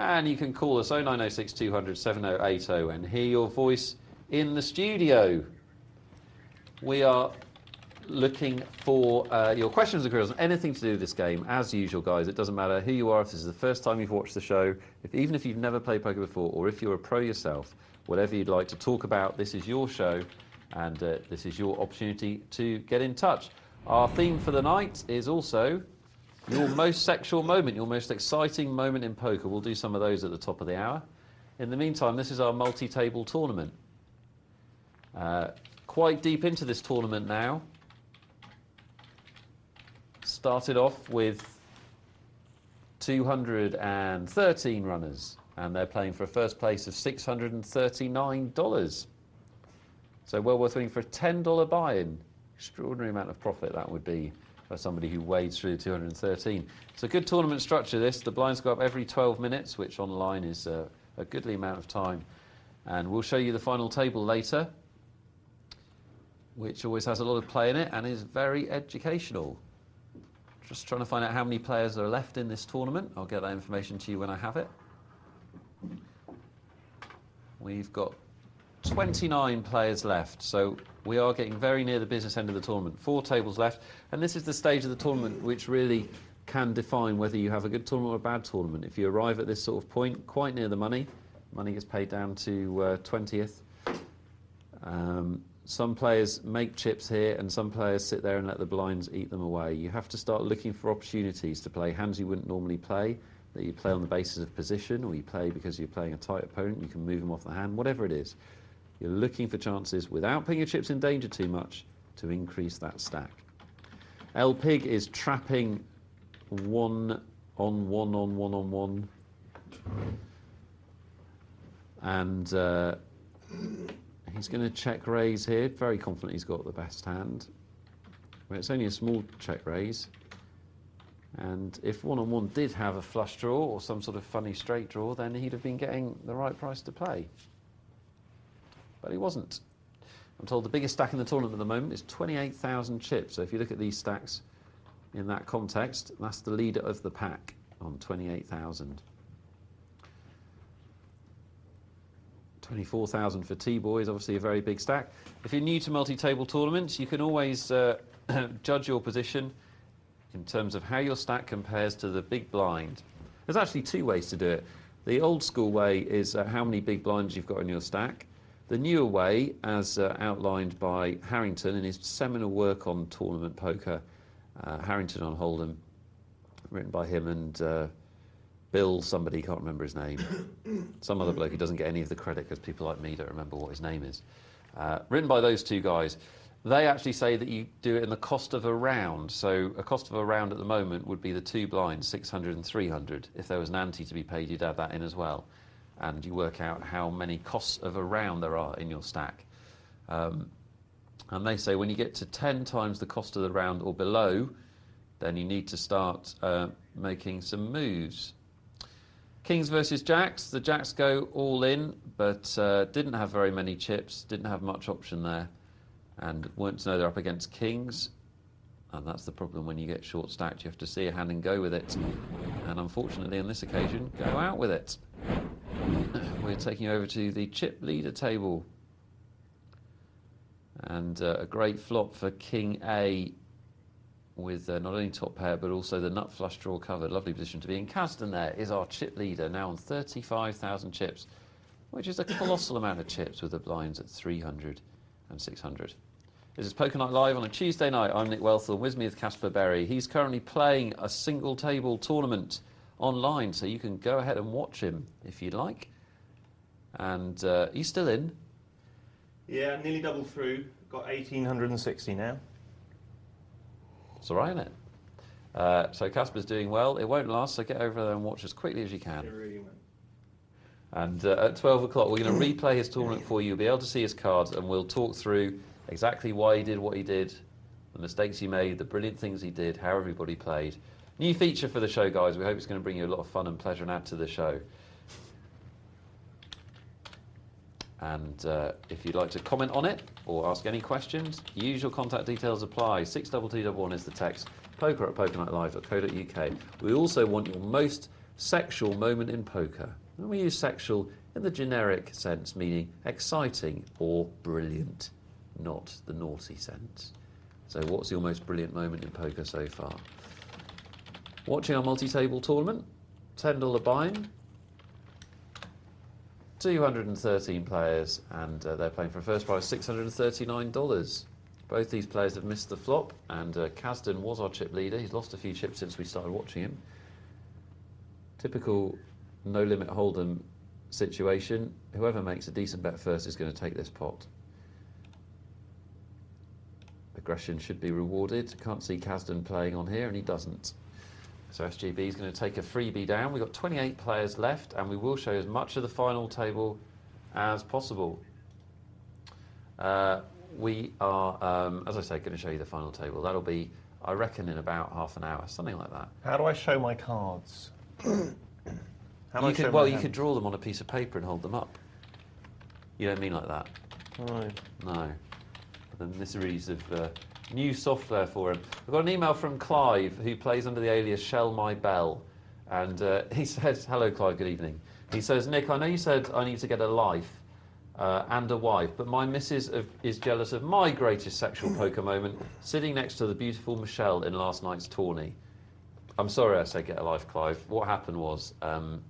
[SPEAKER 1] And you can call us 0906 200 7080 and hear your voice in the studio. We are looking for your questions and queries on anything to do with this game. As usual, guys, it doesn't matter who you are, if this is the first time you've watched the show, even if you've never played poker before, or if you're a pro yourself, whatever you'd like to talk about, this is your show, and this is your opportunity to get in touch. Our theme for the night is also your most sexual moment, your most exciting moment in poker. We'll do some of those at the top of the hour. In the meantime, this is our multi-table tournament. Quite deep into this tournament now. Started off with 213 runners, and they're playing for a first place of $639. So well worth winning for a $10 buy-in. Extraordinary amount of profit that would be for somebody who wades through 213. It's a good tournament structure, this. The blinds go up every 12 minutes, which online is a goodly amount of time. And we'll show you the final table later, which always has a lot of play in it and is very educational. Just trying to find out how many players are left in this tournament. I'll get that information to you when I have it. We've got 29 players left, so we are getting very near the business end of the tournament. 4 tables left, and this is the stage of the tournament which really can define whether you have a good tournament or a bad tournament. If you arrive at this sort of point, quite near the money gets paid down to 20th. Some players make chips here, and some players sit there and let the blinds eat them away. You have to start looking for opportunities to play hands you wouldn't normally play, that you play on the basis of position, or you play because you're playing a tight opponent, you can move them off the hand, whatever it is. You're looking for chances, without putting your chips in danger too much, to increase that stack. El Pig is trapping 1 on 1 on 1 on 1. And he's going to check raise here. Very confident he's got the best hand. Well, it's only a small check raise. And if 1 on 1 did have a flush draw or some sort of funny straight draw, then he'd have been getting the right price to play. But he wasn't. I'm told the biggest stack in the tournament at the moment is 28,000 chips. So if you look at these stacks in that context, that's the leader of the pack on 28,000. 24,000 for T-Boy is obviously a very big stack. If you're new to multi-table tournaments, you can always judge your position in terms of how your stack compares to the big blind. There's actually 2 ways to do it. The old school way is how many big blinds you've got in your stack. The newer way, as outlined by Harrington in his seminal work on tournament poker, Harrington on Hold'em, written by him and Bill somebody, can't remember his name. Some other bloke who doesn't get any of the credit because people like me don't remember what his name is. Written by those two guys. They actually say that you do it in the cost of a round. So a cost of a round at the moment would be the 2 blinds, 600 and 300. If there was an ante to be paid, you'd add that in as well. And you work out how many costs of a round there are in your stack. And they say when you get to 10 times the cost of the round or below, then you need to start making some moves. Kings versus Jacks. The Jacks go all in, but didn't have very many chips, didn't have much option there, and weren't to know they're up against Kings. And that's the problem when you get short stacked. You have to see a hand and go with it. And unfortunately, on this occasion, go out with it. We're taking over to the chip leader table. And a great flop for King A with not only top pair but also the nut flush draw covered. Lovely position to be in. Caston there is our chip leader, now on 35,000 chips, which is a colossal amount of chips with the blinds at 300 and 600. This is Poker Night Live on a Tuesday night. I'm Nick Wealthall. With me is Caspar Berry. He's currently playing a single table tournament online, so you can go ahead and watch him if you'd like. And he's still in.
[SPEAKER 2] Yeah, nearly double through. Got 1,860 now.
[SPEAKER 1] It's all right, isn't it? So Caspar's doing well. It won't last, so get over there and watch as quickly as you can.
[SPEAKER 2] It really won't.
[SPEAKER 1] And at 12 o'clock, we're going to replay his tournament for you. You'll be able to see his cards, and we'll talk through exactly why he did what he did, the mistakes he made, the brilliant things he did, how everybody played. New feature for the show, guys. We hope it's going to bring you a lot of fun and pleasure and add to the show. And if you'd like to comment on it or ask any questions, usual contact details apply. 62211 is the text. poker@pokernightlive.co.uk. We also want your most sexual moment in poker. And we use sexual in the generic sense, meaning exciting or brilliant, not the naughty sense. So what's your most brilliant moment in poker so far? Watching our multi-table tournament, $10 buy-in. 213 players, and they're playing for a first prize $639. Both these players have missed the flop, and Kasdan was our chip leader. He's lost a few chips since we started watching him. Typical no-limit hold'em situation. Whoever makes a decent bet first is going to take this pot. Aggression should be rewarded. Can't see Kasdan playing on here, and he doesn't. So SGB is going to take a freebie down. We've got 28 players left, and we will show as much of the final table as possible. We are, as I say, going to show you the final table. That'll be, I reckon, in about half an hour, something like that.
[SPEAKER 2] How do I show my cards?
[SPEAKER 1] You could draw them on a piece of paper and hold them up. You don't mean like that?
[SPEAKER 2] No.
[SPEAKER 1] No. The miseries of new software for him. I've got an email from Clive, who plays under the alias Shell My Bell, and he says, hello Clive, good evening. He says, Nick, I know you said I need to get a life and a wife, but my missus is jealous of my greatest sexual poker moment, sitting next to the beautiful Michelle in last night's tourney. I'm sorry I said get a life, Clive. What happened was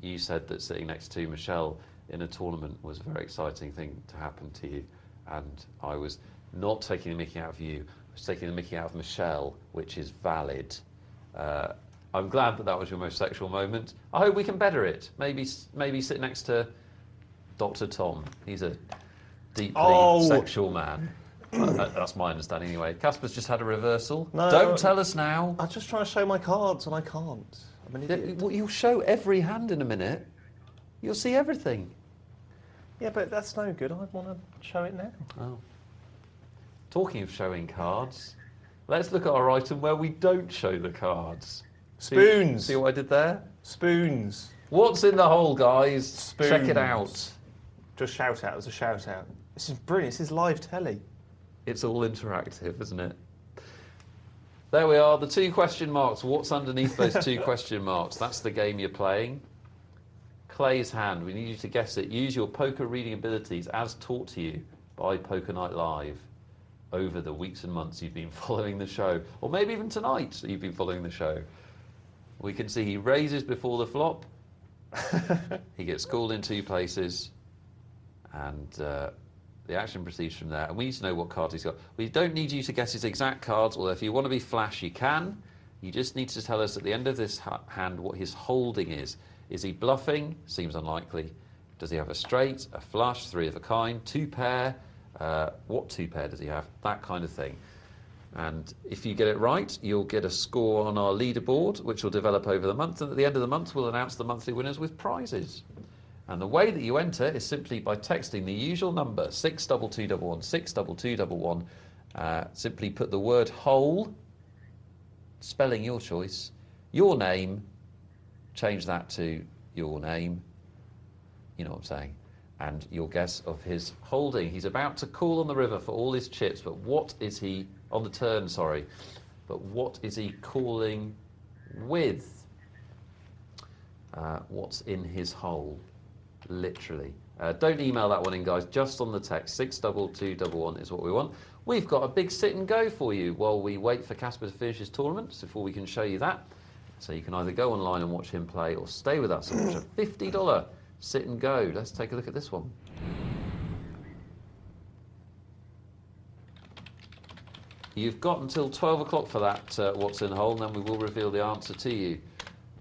[SPEAKER 1] you said that sitting next to Michelle in a tournament was a very exciting thing to happen to you, and I was not taking the mickey out of you. Taking the mickey out of Michelle, which is valid. I'm glad that was your most sexual moment. I hope we can better it. Maybe sit next to Dr. Tom. He's a deeply sexual man. That's my understanding anyway. Caspar's just had a reversal. No, don't tell us now.
[SPEAKER 2] I'm just trying to show my cards and I can't. I'm an idiot.
[SPEAKER 1] Well, you'll show every hand in a minute. You'll see everything.
[SPEAKER 2] Yeah, but that's no good. I want to show it now.
[SPEAKER 1] Oh. Talking of showing cards, let's look at our item where we don't show the cards.
[SPEAKER 2] Spoons.
[SPEAKER 1] See what I did there?
[SPEAKER 2] Spoons.
[SPEAKER 1] What's in the hole, guys?
[SPEAKER 2] Spoons.
[SPEAKER 1] Check it out.
[SPEAKER 2] Just shout out. It was a shout out. This is brilliant. This is live telly.
[SPEAKER 1] It's all interactive, isn't it? There we are, the 2 question marks. What's underneath those 2 question marks? That's the game you're playing. Clay's hand. We need you to guess it. Use your poker reading abilities as taught to you by Poker Night Live over the weeks and months you've been following the show, or maybe even tonight you've been following the show. We can see he raises before the flop. He gets called in 2 places, and The action proceeds from there, and we need to know what cards he's got. We don't need you to guess his exact cards, although if you want to be flash, you can. You just need to tell us at the end of this hand what his holding is. Is he bluffing? Seems unlikely. Does he have a straight, a flush, three of a kind, two pair? What two pair does he have? That kind of thing. And if you get it right, you'll get a score on our leaderboard, which will develop over the month. And at the end of the month, we'll announce the monthly winners with prizes. And the way that you enter is simply by texting the usual number, 62211, 62211. Simply put the word whole, spelling your choice, your name, change that to your name, you know what I'm saying, and your guess of his holding. He's about to call on the river for all his chips, but what is he, on the turn, sorry, but what is he calling with? What's in his hole? Literally. Don't email that one in, guys, just on the text. 62211 is what we want. We've got a big sit and go for you while we wait for Caspar to finish his tournament, before we can show you that. So you can either go online and watch him play or stay with us and watch a $50 sit and go. Let's take a look at this one. You've got until 12 o'clock for that what's in the hole, and then we will reveal the answer to you.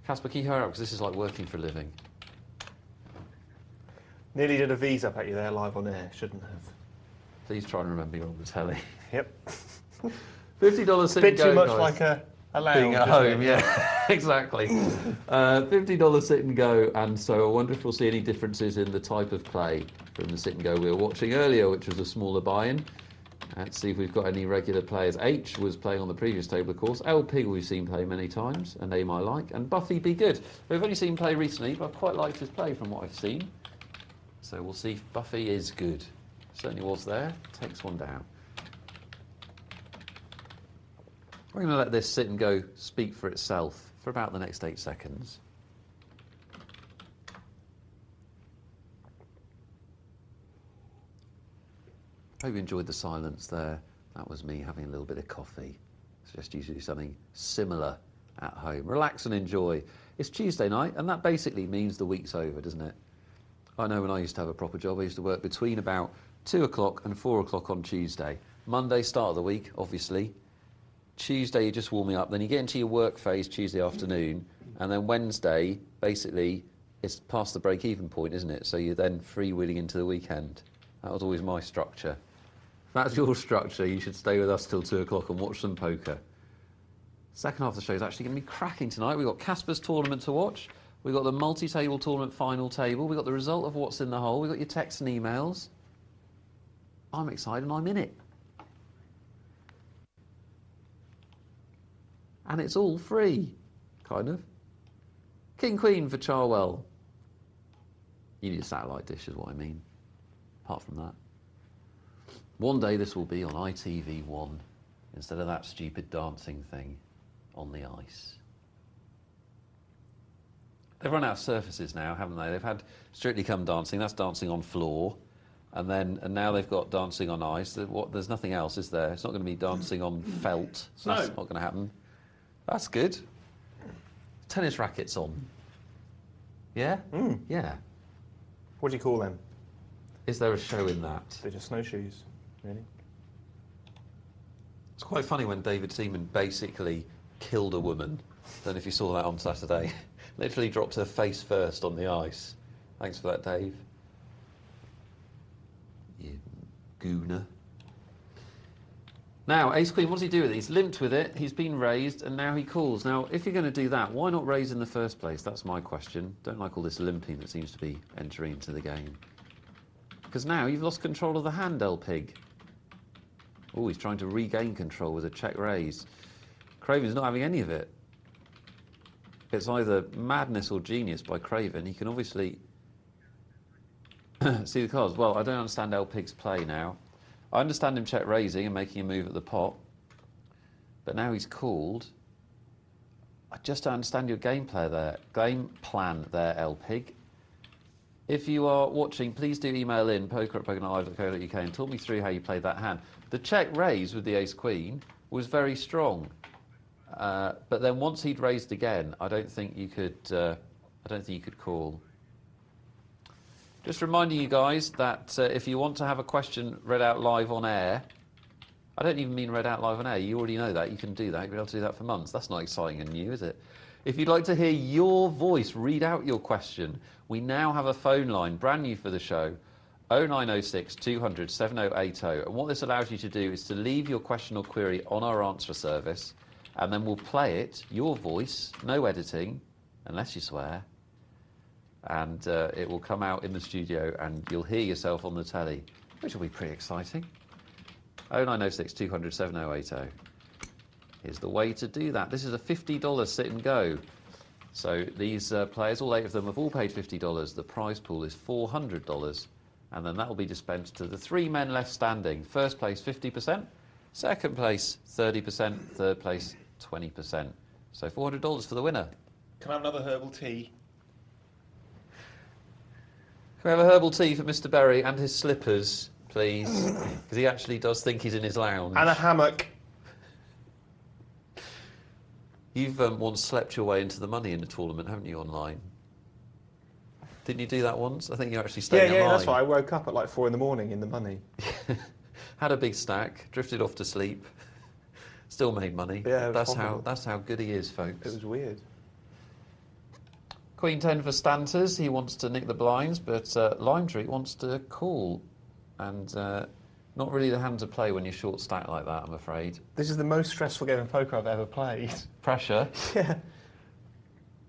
[SPEAKER 1] Caspar, can you hurry up, because this is like working for a living.
[SPEAKER 2] Nearly did a V's up at you there live on air, shouldn't have.
[SPEAKER 1] Please try and remember you're on the telly.
[SPEAKER 2] Yep.
[SPEAKER 1] $50 sit and go,
[SPEAKER 2] Bit too much
[SPEAKER 1] guys.
[SPEAKER 2] like a lounge.
[SPEAKER 1] Being at home, yeah, exactly. $50 sit and go, and so I wonder if we'll see any differences in the type of play from the sit and go we were watching earlier, which was a smaller buy-in. Let's see if we've got any regular players. H was playing on the previous table, of course. L Pig we've seen play many times, a name I like. And Buffy Be Good. We've only seen play recently, but I've quite liked his play from what I've seen. So we'll see if Buffy is good. Certainly was there. Takes one down. We're going to let this sit and go speak for itself for about the next 8 seconds. Hope you enjoyed the silence there. That was me having a little bit of coffee. Suggest you do something similar at home. Relax and enjoy. It's Tuesday night, and that basically means the week's over, doesn't it? I know when I used to have a proper job, I used to work between about 2 o'clock and 4 o'clock on Tuesday. Monday, start of the week, obviously. Tuesday, you're just warming up. Then you get into your work phase Tuesday afternoon. And then Wednesday, basically, it's past the break-even point, isn't it? So you're then freewheeling into the weekend. That was always my structure. If that's your structure, you should stay with us till 2 o'clock and watch some poker. Second half of the show is actually going to be cracking tonight. We've got Caspar's tournament to watch. We've got the multi-table tournament final table. We've got the result of what's in the hole. We've got your texts and emails. I'm excited and I'm in it. And it's all free, kind of. King Queen for Charwell. You need a satellite dish is what I mean. Apart from that. One day this will be on ITV1 instead of that stupid dancing thing on the ice. They've run out of surfaces now, haven't they? They've had Strictly Come Dancing, that's dancing on floor. And now they've got dancing on ice. There's nothing else, is there? It's not going to be dancing on felt. So that's not going to happen. That's good. Tennis rackets on. Yeah?
[SPEAKER 2] Mm.
[SPEAKER 1] Yeah.
[SPEAKER 2] What do you call them?
[SPEAKER 1] Is there a show in that?
[SPEAKER 2] They're just snowshoes, really.
[SPEAKER 1] It's quite funny when David Seaman basically killed a woman. Don't know if you saw that on Saturday. Literally dropped her face first on the ice. Thanks for that, Dave. You gooner. Now, Ace Queen, what does he do with it? He's limped with it, he's been raised, and now he calls. Now, if you're going to do that, why not raise in the first place? That's my question. Don't like all this limping that seems to be entering into the game. Because now you've lost control of the hand, El Pig. Oh, he's trying to regain control with a check raise. Craven's not having any of it. It's either madness or genius by Craven. He can obviously see the cards. Well, I don't understand El Pig's play now. I understand him check raising and making a move at the pot. But now he's called. I just don't understand your game plan there, El Pig. If you are watching, please do email in poker@pokernight.co.uk and talk me through how you played that hand. The check raise with the Ace Queen was very strong. But then once he'd raised again, I don't think you could call. Just reminding you guys that if you want to have a question read out live on air, I don't even mean read out live on air, you already know that, you can do that, you've been able to do that for months. That's not exciting and new, is it? If you'd like to hear your voice read out your question, we now have a phone line, brand new for the show, 0906 200 7080. And what this allows you to do is to leave your question or query on our answer service, and then we'll play it, your voice, no editing, unless you swear, and it will come out in the studio and you'll hear yourself on the telly, which will be pretty exciting. 0906 200 7080 is the way to do that. This is a $50 sit and go. So these players, all 8 of them, have all paid $50. The prize pool is $400, and then that will be dispensed to the 3 men left standing. First place 50%, second place 30%, third place 20%. So $400 for the winner.
[SPEAKER 2] Can I have another herbal tea?
[SPEAKER 1] Can we have a herbal tea for Mr. Berry and his slippers, please? Because he actually does think he's in his lounge.
[SPEAKER 2] And a hammock.
[SPEAKER 1] You've once slept your way into the money in a tournament, haven't you, online? Didn't you do that once? I think you actually stayed
[SPEAKER 2] Yeah, that's right. I woke up at like 4 in the morning in the money.
[SPEAKER 1] Had a big stack, drifted off to sleep, still made money.
[SPEAKER 2] Yeah,
[SPEAKER 1] that's how good he is, folks.
[SPEAKER 2] It was weird.
[SPEAKER 1] Queen 10 for Stanters. He wants to nick the blinds, but Lime Tree wants to call. And not really the hand to play when you're short stack like that, I'm afraid.
[SPEAKER 2] This is the most stressful game of poker I've ever played.
[SPEAKER 1] Pressure.
[SPEAKER 2] Yeah.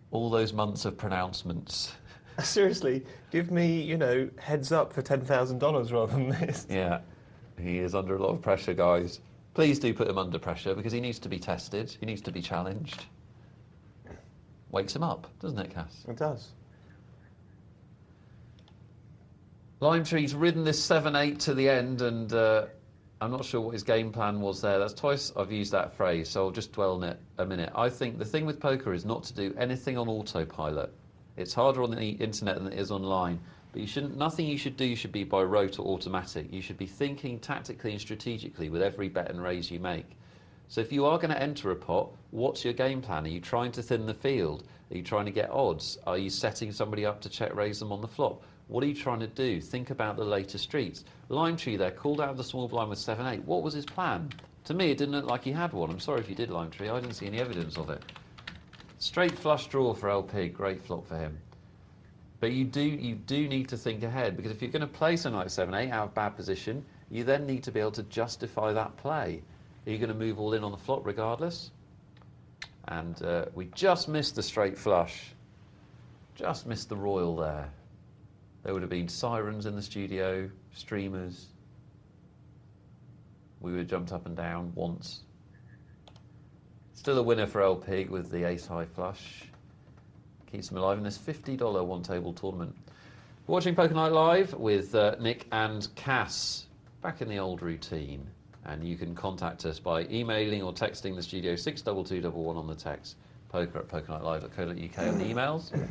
[SPEAKER 1] All those months of pronouncements.
[SPEAKER 2] Seriously, give me, you know, heads up for $10,000 rather than this.
[SPEAKER 1] Yeah, he is under a lot of pressure, guys. Please do put him under pressure, because he needs to be tested. He needs to be challenged. Wakes him up, doesn't it, Cass?
[SPEAKER 2] It does.
[SPEAKER 1] Lime Tree's ridden this 7-8 to the end, and I'm not sure what his game plan was there. That's twice I've used that phrase, so I'll just dwell on it a minute. I think the thing with poker is not to do anything on autopilot. It's harder on the internet than it is online, but nothing you should do should be by rote or automatic. You should be thinking tactically and strategically with every bet and raise you make. So if you are going to enter a pot, what's your game plan? Are you trying to thin the field? Are you trying to get odds? Are you setting somebody up to check raise them on the flop? What are you trying to do? Think about the later streets. Lime Tree there, called out of the small blind with 7-8. What was his plan? To me, it didn't look like he had one. I'm sorry if you did, Lime Tree. I didn't see any evidence of it. Straight flush draw for LP. Great flop for him. But you do need to think ahead, because if you're going to play something like 7-8 out of bad position, you then need to be able to justify that play. Are you going to move all in on the flop regardless? And we just missed the straight flush. Just missed the royal there. There would have been sirens in the studio, streamers. We would have jumped up and down once. Still a winner for LP with the ace-high flush. Keeps him alive in this $50 one-table tournament. We're watching Poker Night Live with Nick and Cas. Back in the old routine. And you can contact us by emailing or texting the studio 62211 on the text, poker@pokernightlive.co.uk on the emails.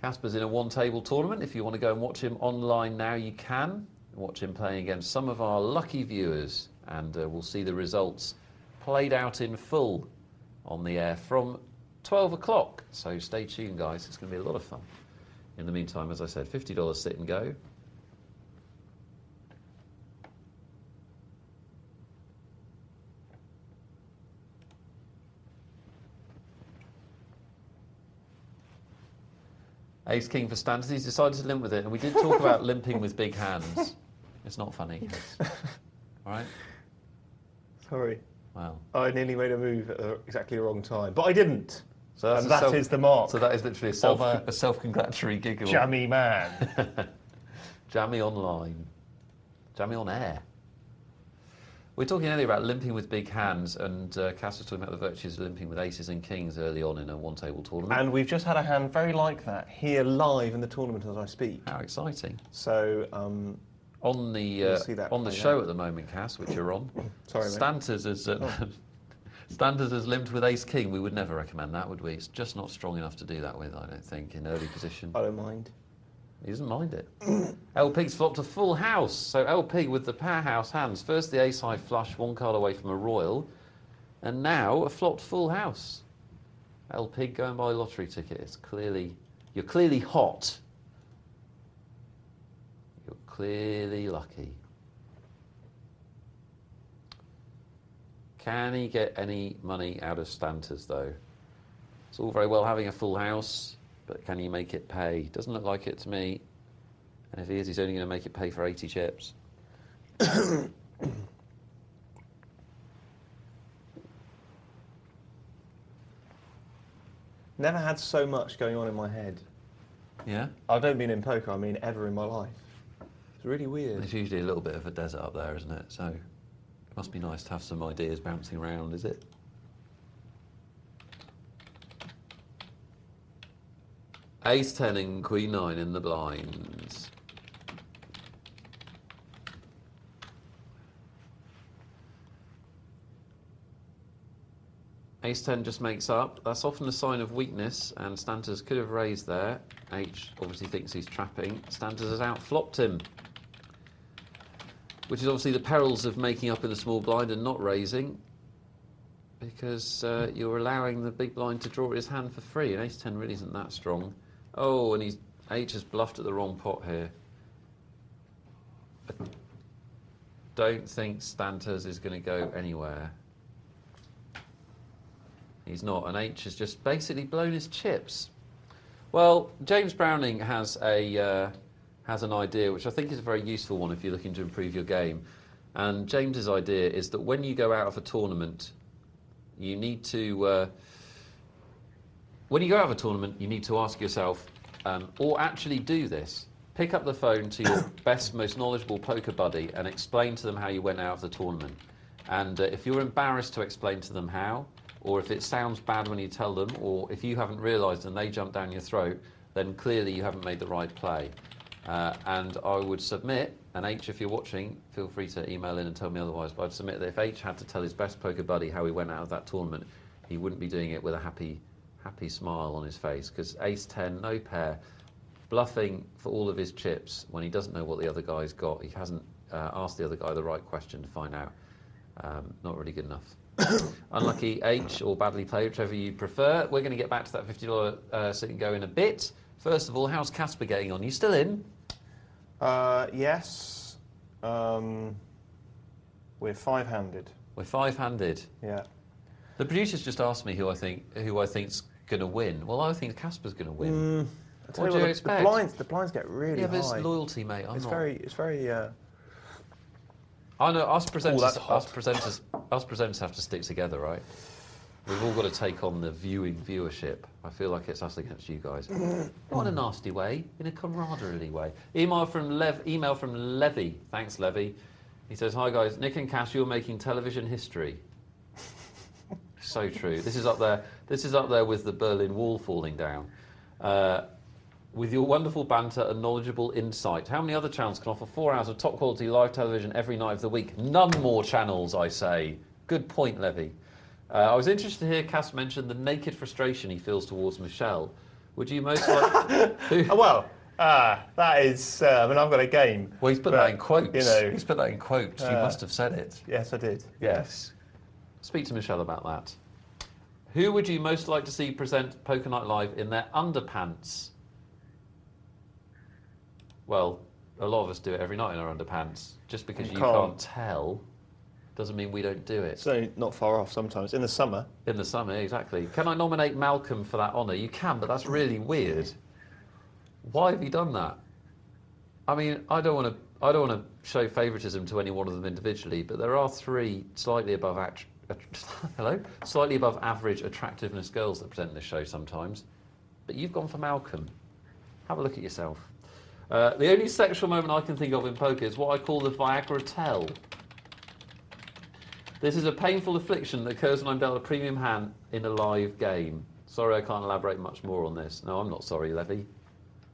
[SPEAKER 1] Caspar's in a one-table tournament. If you want to go and watch him online now, you can. Watch him playing against some of our lucky viewers, and we'll see the results played out in full on the air from 12 o'clock. So stay tuned, guys. It's going to be a lot of fun. In the meantime, as I said, $50 sit and go. Ace King for Stanters. He's decided to limp with it, and we did talk about limping with big hands. It's not funny, kids. All right?
[SPEAKER 2] Sorry.
[SPEAKER 1] Wow.
[SPEAKER 2] I nearly made a move at exactly the wrong time, but I didn't.
[SPEAKER 1] So that's
[SPEAKER 2] and that is the mark.
[SPEAKER 1] So that is literally a self-congratulatory giggle.
[SPEAKER 2] Jammy man.
[SPEAKER 1] Jammy online. Jammy on air. We were talking earlier about limping with big hands, and Cass was talking about the virtues of limping with aces and kings early on in a one-table tournament.
[SPEAKER 2] And we've just had a hand very like that here live in the tournament as I speak.
[SPEAKER 1] How exciting.
[SPEAKER 2] So,
[SPEAKER 1] on the show at the moment, Cass, which you're on,
[SPEAKER 2] sorry,
[SPEAKER 1] Stanters has limped with ace-king. We would never recommend that, would we? It's just not strong enough to do that with, I don't think, in early position.
[SPEAKER 2] I don't mind.
[SPEAKER 1] He doesn't mind it. LP's flopped a full house. So LP with the powerhouse hands. First the ace-high flush, one card away from a royal. And now a flopped full house. LP, go and buy a lottery ticket. You're clearly hot. Clearly lucky. Can he get any money out of Stanters, though? It's all very well having a full house, but can he make it pay? Doesn't look like it to me. And if he is, he's only going to make it pay for 80 chips.
[SPEAKER 2] Never had so much going on in my head.
[SPEAKER 1] Yeah?
[SPEAKER 2] I don't mean in poker, I mean ever in my life. It's really weird.
[SPEAKER 1] There's usually a little bit of a desert up there, isn't it? So it must be nice to have some ideas bouncing around, is it? Ace 10 and Queen 9 in the blinds. Ace 10 just makes up. That's often a sign of weakness, and Stanters could have raised there. H obviously thinks he's trapping. Stanters has outflopped him, which is obviously the perils of making up in the small blind and not raising, because you're allowing the big blind to draw his hand for free, and Ace 10 really isn't that strong. Oh, and H has bluffed at the wrong pot here. I don't think Stanters is going to go anywhere. He's not, and H has just basically blown his chips. Well, James Browning has an idea which I think is a very useful one if you're looking to improve your game. And James's idea is that when you go out of a tournament, you need to ask yourself, or actually do this: pick up the phone to your best, most knowledgeable poker buddy and explain to them how you went out of the tournament. And if you're embarrassed to explain to them how, or if it sounds bad when you tell them, or if you haven't realised and they jump down your throat, then clearly you haven't made the right play. And I would submit, and H, if you're watching, feel free to email in and tell me otherwise, but I'd submit that if H had to tell his best poker buddy how he went out of that tournament, he wouldn't be doing it with a happy smile on his face, because Ace 10, no pair, bluffing for all of his chips when he doesn't know what the other guy's got. He hasn't asked the other guy the right question to find out. Not really good enough. Unlucky H, or badly played, whichever you prefer. We're going to get back to that $50 sit and go in a bit. First of all, how's Caspar getting on? You still in?
[SPEAKER 2] Yes. We're five-handed.
[SPEAKER 1] We're five-handed.
[SPEAKER 2] Yeah.
[SPEAKER 1] The producers just asked me who I think's going to win. Well, I think Caspar's going to win. What do you expect?
[SPEAKER 2] The blinds get really high.
[SPEAKER 1] Yeah, but it's loyalty, mate.
[SPEAKER 2] It's very.
[SPEAKER 1] I know us presenters have to stick together, right? We've all got to take on the viewership. I feel like it's us against you guys. Not in a nasty way, in a camaraderie way. Email from Levy. Thanks, Levy. He says, "Hi guys, Nick and Cas, you're making television history." So true. This is up there. This is up there with the Berlin Wall falling down. With your wonderful banter and knowledgeable insight, how many other channels can offer 4 hours of top quality live television every night of the week? None more channels, I say. Good point, Levy. I was interested to hear Cas mention the naked frustration he feels towards Michelle. Would you most like...
[SPEAKER 2] that is... I've got a game.
[SPEAKER 1] Well, he's put that in quotes.
[SPEAKER 2] You know,
[SPEAKER 1] he's put that in quotes. You must have said it.
[SPEAKER 2] Yes, I did.
[SPEAKER 1] Yes. Speak to Michelle about that. Who would you most like to see present Poker Night Live in their underpants? Well, a lot of us do it every night in our underpants. Just because you can't tell doesn't mean we don't do it.
[SPEAKER 2] So not far off sometimes. In the summer.
[SPEAKER 1] In the summer, exactly. Can I nominate Malcolm for that honour? You can, but that's really weird. Why have you done that? I mean, I don't want to show favouritism to any one of them individually, but there are 3 slightly above average attractiveness girls that present this show sometimes. But you've gone for Malcolm. Have a look at yourself. The only sexual moment I can think of in poker is what I call the Viagra tell. This is a painful affliction that occurs when I'm dealt a premium hand in a live game. Sorry, I can't elaborate much more on this. No, I'm not sorry, Levy.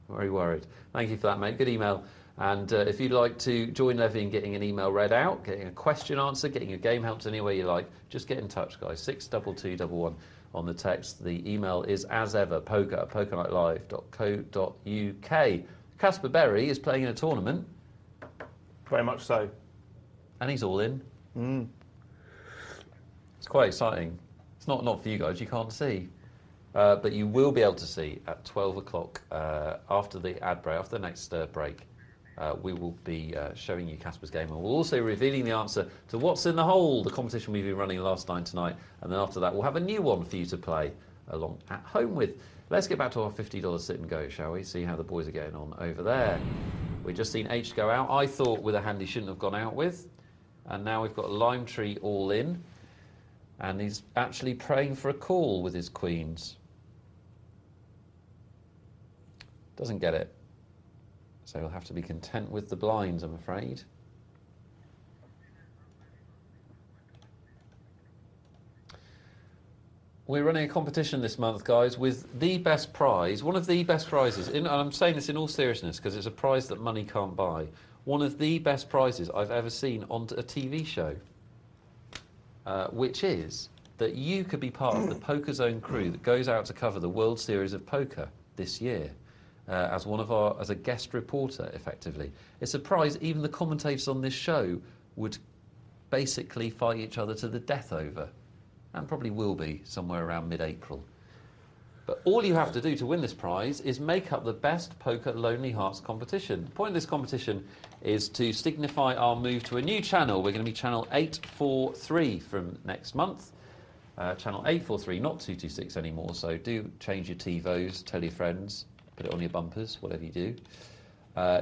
[SPEAKER 1] I'm very worried. Thank you for that, mate. Good email. And if you'd like to join Levy in getting an email read out, getting a question answered, getting your game helped any way you like, just get in touch, guys. 62211 on the text. The email is, as ever, poker@pokernightllive.co.uk. Caspar Berry is playing in a tournament.
[SPEAKER 2] Very much so.
[SPEAKER 1] And he's all in. It's quite exciting. It's not for you guys, you can't see. But you will be able to see at 12 o'clock after the ad break, after the next break. we will be showing you Caspar's game, and we'll also revealing the answer to What's in the Hole, the competition we've been running last night tonight, and then after that we'll have a new one for you to play along at home with. Let's get back to our $50 sit and go, shall we? See how the boys are getting on over there. We've just seen H go out. I thought with a hand he shouldn't have gone out with, and now we've got Lime Tree all in, and he's actually praying for a call with his queens. Doesn't get it. So he'll have to be content with the blinds, I'm afraid. We're running a competition this month, guys, with the best prize, one of the best prizes, and I'm saying this in all seriousness because it's a prize that money can't buy, one of the best prizes I've ever seen on a TV show, which is that you could be part of the Poker Zone crew that goes out to cover the World Series of Poker this year. As a guest reporter, effectively. It's a prize even the commentators on this show would basically fight each other to the death over, and probably will be somewhere around mid-April. But all you have to do to win this prize is make up the best poker Lonely Hearts competition. The point of this competition is to signify our move to a new channel. We're going to be channel 843 from next month. Channel 843, not 226 anymore, so do change your TiVos, tell your friends. Put it on your bumpers, whatever you do.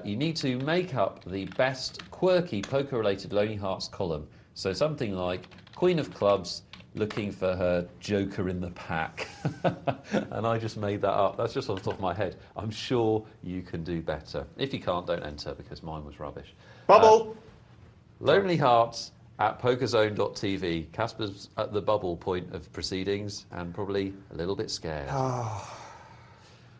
[SPEAKER 1] You need to make up the best quirky poker-related Lonely Hearts column. So something like Queen of Clubs looking for her Joker in the pack. And I just made that up. That's just on the top of my head. I'm sure you can do better. If you can't, don't enter because mine was rubbish.
[SPEAKER 2] Bubble!
[SPEAKER 1] Lonely Hearts at pokerzone.tv. Caspar's at the bubble point of proceedings and probably a little bit scared.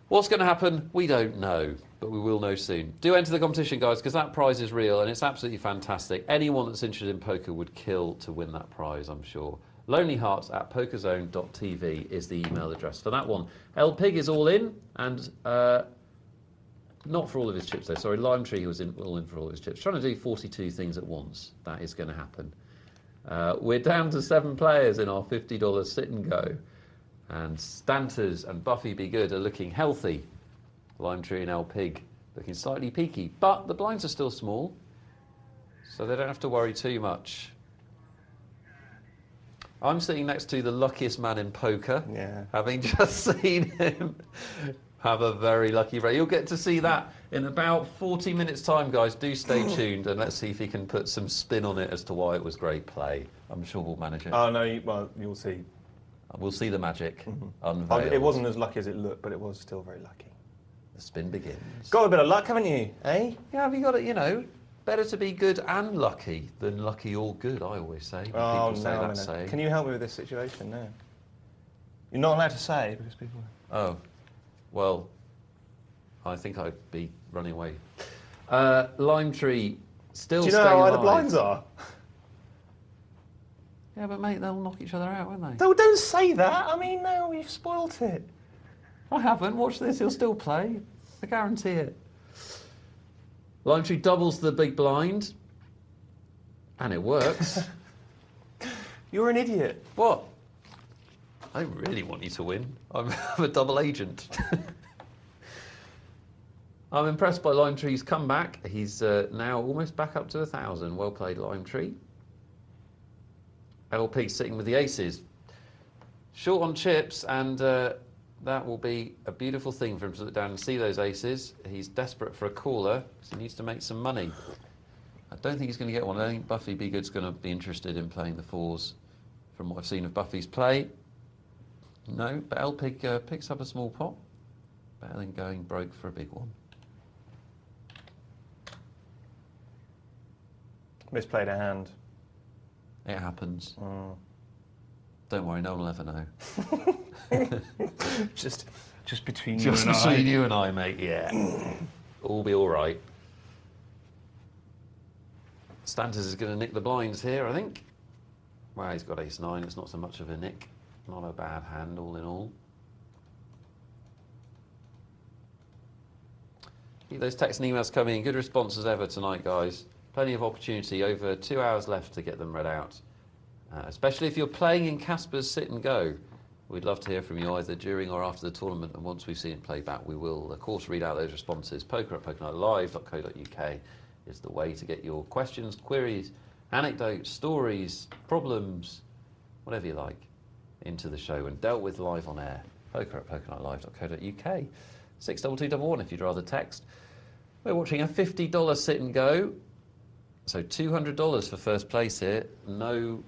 [SPEAKER 1] What's going to happen? We don't know, but we will know soon. Do enter the competition, guys, because that prize is real and it's absolutely fantastic. Anyone that's interested in poker would kill to win that prize, I'm sure. Lonelyhearts at pokerzone.tv is the email address for that one. El Pig is all in, and not for all of his chips, though. Sorry, Lime Tree was all in for all of his chips. Trying to do 42 things at once. That is going to happen. We're down to 7 players in our $50 sit and go. And Stanters and Buffy Be Good are looking healthy. Lime Tree and El Pig looking slightly peaky. But the blinds are still small, so they don't have to worry too much. I'm sitting next to the luckiest man in poker, having just seen him have a very lucky race. You'll get to see that in about 40 minutes' time, guys. Do stay tuned, and let's see if he can put some spin on it as to why it was great play. I'm sure we'll manage it.
[SPEAKER 2] Oh, no, well, you'll see.
[SPEAKER 1] We'll see the magic unveiled.
[SPEAKER 2] It wasn't as lucky as it looked, but it was still very lucky.
[SPEAKER 1] The spin begins.
[SPEAKER 2] Got a bit of luck, haven't you? Eh?
[SPEAKER 1] Yeah, have you got it? You know, better to be good and lucky than lucky or good, I always say. People say that saying.
[SPEAKER 2] Can you help me with this situation now? You're not allowed to say because people...
[SPEAKER 1] Oh, well, I think I'd be running away. Lime Tree still staying alive.
[SPEAKER 2] Do you know how high the blinds are?
[SPEAKER 1] Yeah, but mate, they'll knock each other out, won't they?
[SPEAKER 2] Don't say that. I mean, no, you've spoilt it.
[SPEAKER 1] I haven't. Watch this. He'll still play. I guarantee it. Lime Tree doubles the big blind. And it works.
[SPEAKER 2] You're an idiot.
[SPEAKER 1] What? I really want you to win. I'm a double agent. I'm impressed by Lime Tree's comeback. He's now almost back up to 1,000. Well played, Lime Tree. LP sitting with the aces. Short on chips, and that will be a beautiful thing for him to look down and see those aces. He's desperate for a caller, because he needs to make some money. I don't think he's going to get one. I don't think Buffy Be Good's going to be interested in playing the fours, from what I've seen of Buffy's play. No, but El Pig picks up a small pot. Better than going broke for a big one.
[SPEAKER 2] Misplayed a hand.
[SPEAKER 1] It happens. Don't worry, no one will ever know.
[SPEAKER 2] just between you
[SPEAKER 1] just
[SPEAKER 2] and I.
[SPEAKER 1] Just between you and I, mate, yeah. All be all right. Stanters is going to nick the blinds here, I think. Well, he's got ace-9. It's not so much of a nick. Not a bad hand, all in all. Keep those texts and emails coming in. Good response as ever tonight, guys. Plenty of opportunity. Over 2 hours left to get them read out. Especially if you're playing in Caspar's sit and go, We'd love to hear from you either during or after the tournament, and once we've seen it play back, we will, of course, read out those responses. poker@pokernightllive.co.uk is the way to get your questions, queries, anecdotes, stories, problems, whatever you like, into the show and dealt with live on air. poker@pokernightllive.co.uk. 62211 if you'd rather text. We're watching a $50 sit and go. So $200 for first place here. No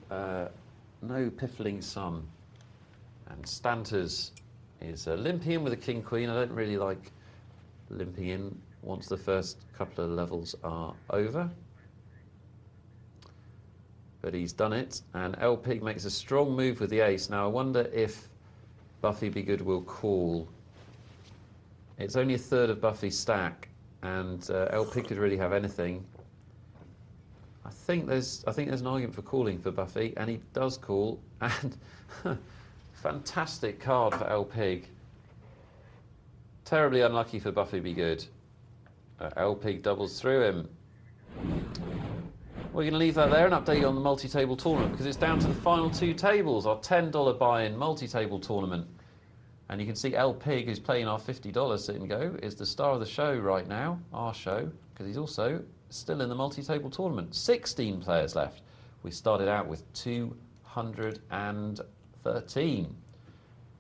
[SPEAKER 1] piffling sum. And Stanters is limping in with a king-queen. I don't really like limping in once the first couple of levels are over. But he's done it. And L Pig makes a strong move with the ace. Now I wonder if Buffy Be Good will call. It's only a third of Buffy's stack, and L Pig could really have anything. I think there's an argument for calling for Buffy, and he does call. And fantastic card for L Pig. Terribly unlucky for Buffy Be Good. L Pig doubles through him. We're going to leave that there and update you on the multi-table tournament because it's down to the final two tables, our $10 buy-in multi-table tournament. And you can see L Pig, who's playing our $50 sit and go, is the star of the show right now, our show, because he's also still in the multi-table tournament. 16 players left. We started out with 213.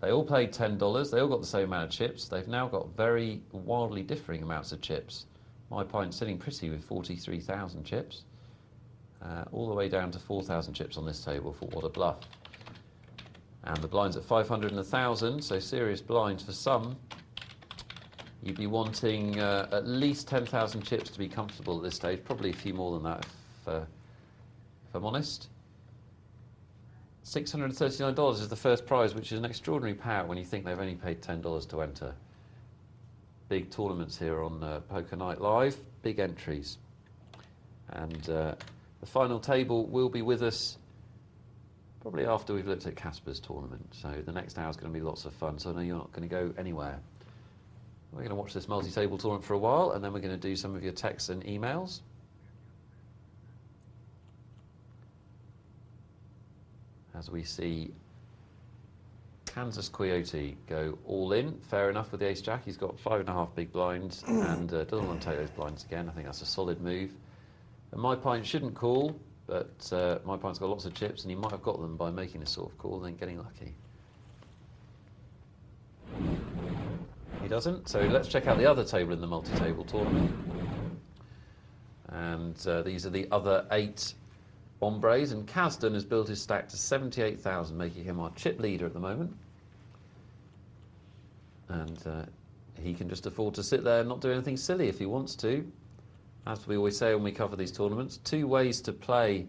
[SPEAKER 1] They all played $10. They all got the same amount of chips. They've now got very wildly differing amounts of chips. My pint's sitting pretty with 43,000 chips. All the way down to 4,000 chips on this table for What a Bluff. And the blinds at 500 and 1,000, so serious blinds for some. You'd be wanting at least 10,000 chips to be comfortable at this stage, probably a few more than that if I'm honest. $639 is the first prize, which is an extraordinary payout when you think they've only paid $10 to enter. Big tournaments here on Poker Night Live, big entries. And the final table will be with us probably after we've looked at Caspar's tournament. So the next hour is going to be lots of fun, so I know you're not going to go anywhere. We're going to watch this multi-table tournament for a while, and then we're going to do some of your texts and emails. As we see Kansas Coyote go all in. Fair enough with the ace-jack. He's got 5.5 big blinds and doesn't want to take those blinds again. I think that's a solid move. And my pint shouldn't call, but my pint's got lots of chips, and he might have got them by making this sort of call and then getting lucky. He doesn't, so let's check out the other table in the multi-table tournament. And these are the other 8 hombres, and Kasdan has built his stack to 78,000, making him our chip leader at the moment. And he can just afford to sit there and not do anything silly if he wants to. As we always say when we cover these tournaments, 2 ways to play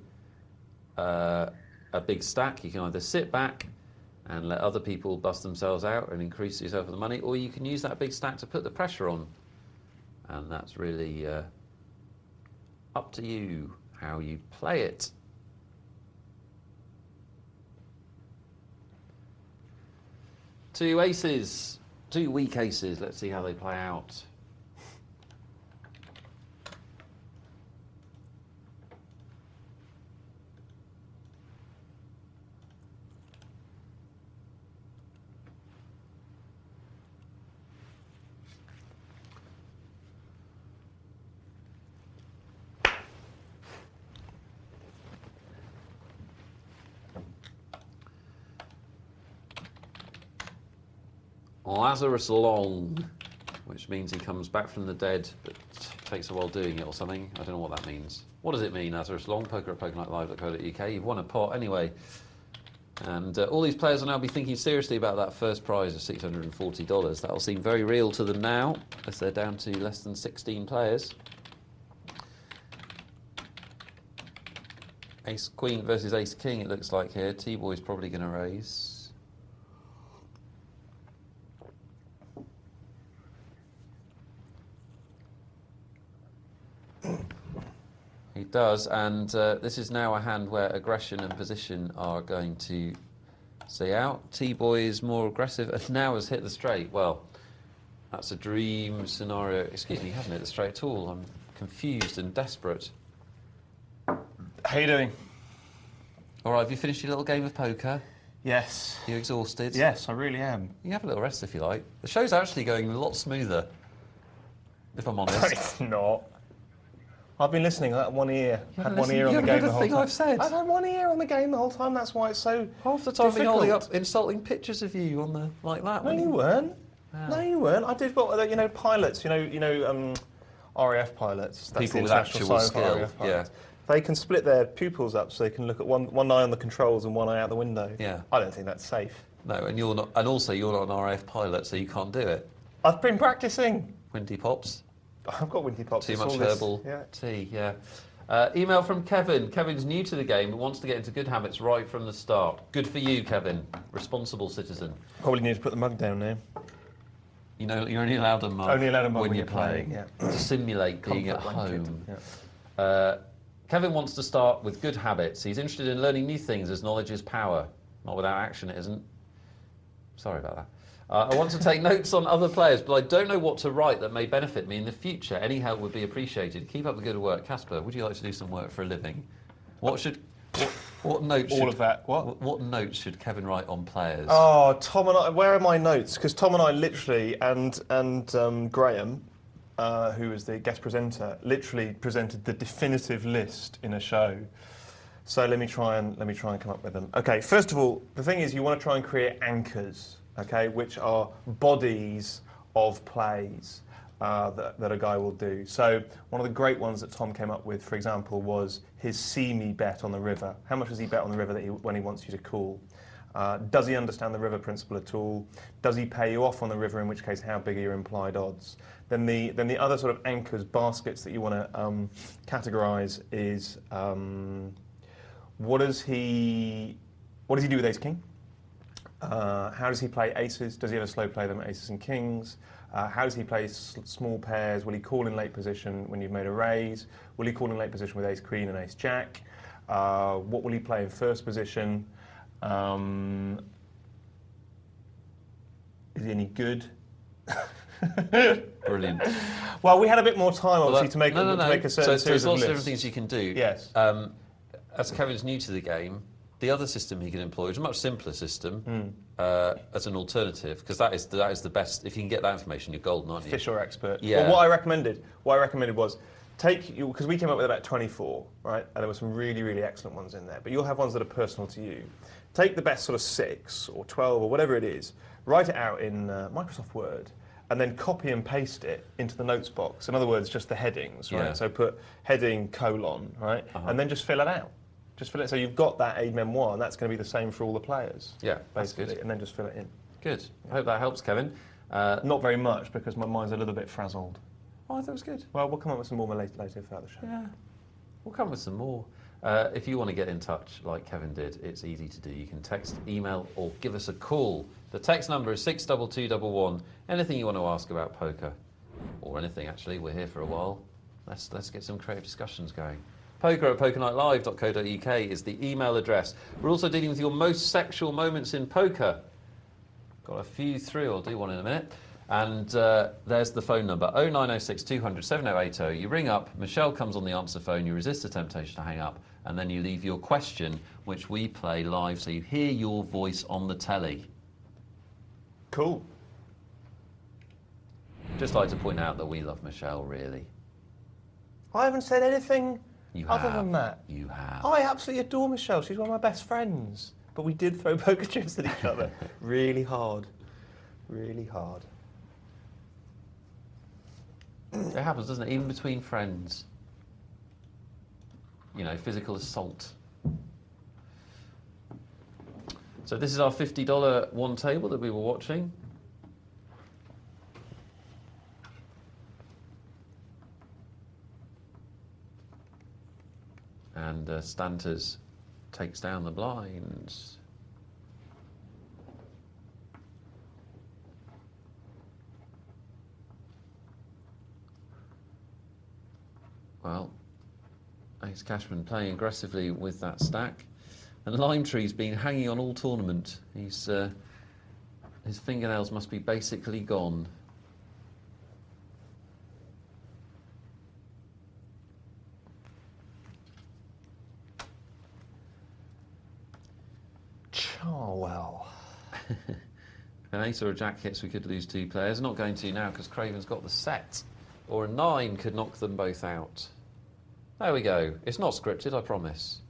[SPEAKER 1] a big stack. You can either sit back and let other people bust themselves out and increase yourself the money, or you can use that big stack to put the pressure on. And that's really up to you how you play it. Two aces, 2 weak aces. Let's see how they play out. Lazarus Long, which means he comes back from the dead, but takes a while doing it or something. I don't know what that means. What does it mean, Lazarus Long? poker@pokernightllive.co.uk. You've won a pot anyway. And all these players will now be thinking seriously about that first prize of $640. That'll seem very real to them now, as they're down to less than 16 players. Ace-Queen versus Ace-King, it looks like here. T-Boy's probably going to raise. He does, and this is now a hand where aggression and position are going to see out. T-Boy is more aggressive and now has hit the straight. Well, that's a dream scenario. Excuse me, he hasn't hit the straight at all. I'm confused and desperate.
[SPEAKER 2] How you doing?
[SPEAKER 1] All right, have you finished your little game of poker?
[SPEAKER 2] Yes.
[SPEAKER 1] You exhausted?
[SPEAKER 2] Yes, I really am.
[SPEAKER 1] You can have a little rest if you like. The show's actually going a lot smoother, if I'm honest.
[SPEAKER 2] It's not. I've been listening. I had one ear. Had one
[SPEAKER 1] You
[SPEAKER 2] ear on the
[SPEAKER 1] haven't
[SPEAKER 2] game
[SPEAKER 1] heard
[SPEAKER 2] the
[SPEAKER 1] a
[SPEAKER 2] whole
[SPEAKER 1] thing
[SPEAKER 2] time.
[SPEAKER 1] I've said.
[SPEAKER 2] I've had one ear on the game the whole time. That's why it's so
[SPEAKER 1] Half the time I've been holding
[SPEAKER 2] difficult.
[SPEAKER 1] up insulting pictures of you on the like that.
[SPEAKER 2] No, you weren't.
[SPEAKER 1] Wow.
[SPEAKER 2] No, you weren't. I did what pilots. RAF pilots. That's
[SPEAKER 1] People
[SPEAKER 2] the
[SPEAKER 1] with
[SPEAKER 2] international
[SPEAKER 1] actual
[SPEAKER 2] sign for
[SPEAKER 1] skill,
[SPEAKER 2] RAF pilots. They can split their pupils up so they can look at one eye on the controls and one eye out the window.
[SPEAKER 1] Yeah.
[SPEAKER 2] I don't think that's safe.
[SPEAKER 1] No, and you're not. And also, you're not an RAF pilot, so you can't do it.
[SPEAKER 2] I've been practicing.
[SPEAKER 1] Windy pops.
[SPEAKER 2] I've got windy pops.
[SPEAKER 1] Too
[SPEAKER 2] It's
[SPEAKER 1] much
[SPEAKER 2] all this-
[SPEAKER 1] herbal
[SPEAKER 2] Yeah.
[SPEAKER 1] tea. Yeah. Email from Kevin. Kevin's new to the game but wants to get into good habits right from the start. Good for you, Kevin. Responsible citizen.
[SPEAKER 2] Probably need to put the mug down now.
[SPEAKER 1] You know, you're only allowed a mug.
[SPEAKER 2] Only allowed a mug
[SPEAKER 1] when you're playing.
[SPEAKER 2] Yeah.
[SPEAKER 1] To simulate being at
[SPEAKER 2] Comfort blanket.
[SPEAKER 1] home.
[SPEAKER 2] Yeah.
[SPEAKER 1] Kevin wants to start with good habits. He's interested in learning new things as knowledge is power. Not without action, it isn't. Sorry about that. I want to take notes on other players, but I don't know what to write that may benefit me in the future. Any help would be appreciated. Keep up the good work. Caspar, would you like to do some work for a living? What notes
[SPEAKER 2] All
[SPEAKER 1] should,
[SPEAKER 2] of that. What
[SPEAKER 1] notes should Kevin write on players?
[SPEAKER 2] Oh, Tom and I. Where are my notes? Because Tom and I literally and Graham, who was the guest presenter, literally presented the definitive list in a show. So let me try and come up with them. Okay, first of all, the thing is you want to try and create anchors, okay, which are bodies of plays that a guy will do. So one of the great ones that Tom came up with, for example, was his see me bet on the river. How much does he bet on the river when he wants you to call? Does he understand the river principle at all? Does he pay you off on the river, in which case how big are your implied odds? Then the other sort of anchors, baskets that you want to categorise is what does he do with ace king? How does he play aces? Does he ever slow play them at aces and kings? How does he play small pairs? Will he call in late position when you've made a raise? Will he call in late position with ace queen and ace jack? What will he play in first position? Is he any good?
[SPEAKER 1] Brilliant.
[SPEAKER 2] Well, we had a bit more time, obviously, to make a certain
[SPEAKER 1] So
[SPEAKER 2] series
[SPEAKER 1] there's
[SPEAKER 2] of
[SPEAKER 1] lots of
[SPEAKER 2] lists.
[SPEAKER 1] different things you can do.
[SPEAKER 2] Yes.
[SPEAKER 1] As Kevin's new to the game, the other system he can employ is a much simpler system as an alternative, because that is the best. If you can get that information, you're golden, aren't you?
[SPEAKER 2] Fish or expert.
[SPEAKER 1] Yeah.
[SPEAKER 2] Well, what I recommended was because we came up with about 24, right? And there were some really, really excellent ones in there. But you'll have ones that are personal to you. Take the best sort of 6 or 12 or whatever it is, write it out in Microsoft Word, and then copy and paste it into the notes box. In other words, just the headings, right?
[SPEAKER 1] Yeah.
[SPEAKER 2] So put heading, colon, right? And then just fill it out. Just fill it. So you've got that aid memoir, and that's going to be the same for all the players.
[SPEAKER 1] Yeah, that's
[SPEAKER 2] basically,
[SPEAKER 1] good.
[SPEAKER 2] and then just fill it in.
[SPEAKER 1] Good. I hope that helps, Kevin.
[SPEAKER 2] Not very much, because my mind's a little bit frazzled.
[SPEAKER 1] Oh, I thought it was good.
[SPEAKER 2] Well, we'll come up with some more later throughout the show.
[SPEAKER 1] Yeah, we'll come with some more. If you want to get in touch like Kevin did, it's easy to do. You can text, email, or give us a call. The text number is 62211. Anything you want to ask about poker, or anything actually, we're here for a while. Let's get some creative discussions going. poker@pokernightlive.co.uk is the email address. We're also dealing with your most sexual moments in poker. Got a few through, I'll do one in a minute. And there's the phone number, 0906 200 7080. You ring up, Michelle comes on the answer phone, you resist the temptation to hang up, and then you leave your question, which we play live, so you hear your voice on the telly.
[SPEAKER 2] Cool.
[SPEAKER 1] Just like to point out that we love Michelle, really.
[SPEAKER 2] I haven't said anything other than that.
[SPEAKER 1] You have.
[SPEAKER 2] I absolutely adore Michelle. She's one of my best friends. But we did throw poker chips at each other. Really hard. Really hard.
[SPEAKER 1] It happens, doesn't it? Even between friends. You know, physical assault. So this is our $50 one table that we were watching. And Stanters takes down the blinds. Well, Ace Cashman playing aggressively with that stack. And Lime Tree's been hanging on all tournament. His fingernails must be basically gone.
[SPEAKER 2] Oh, well.
[SPEAKER 1] An ace or a jack hits, we could lose 2 players. Not going to now because Craven's got the set. Or a 9 could knock them both out. There we go. It's not scripted, I promise.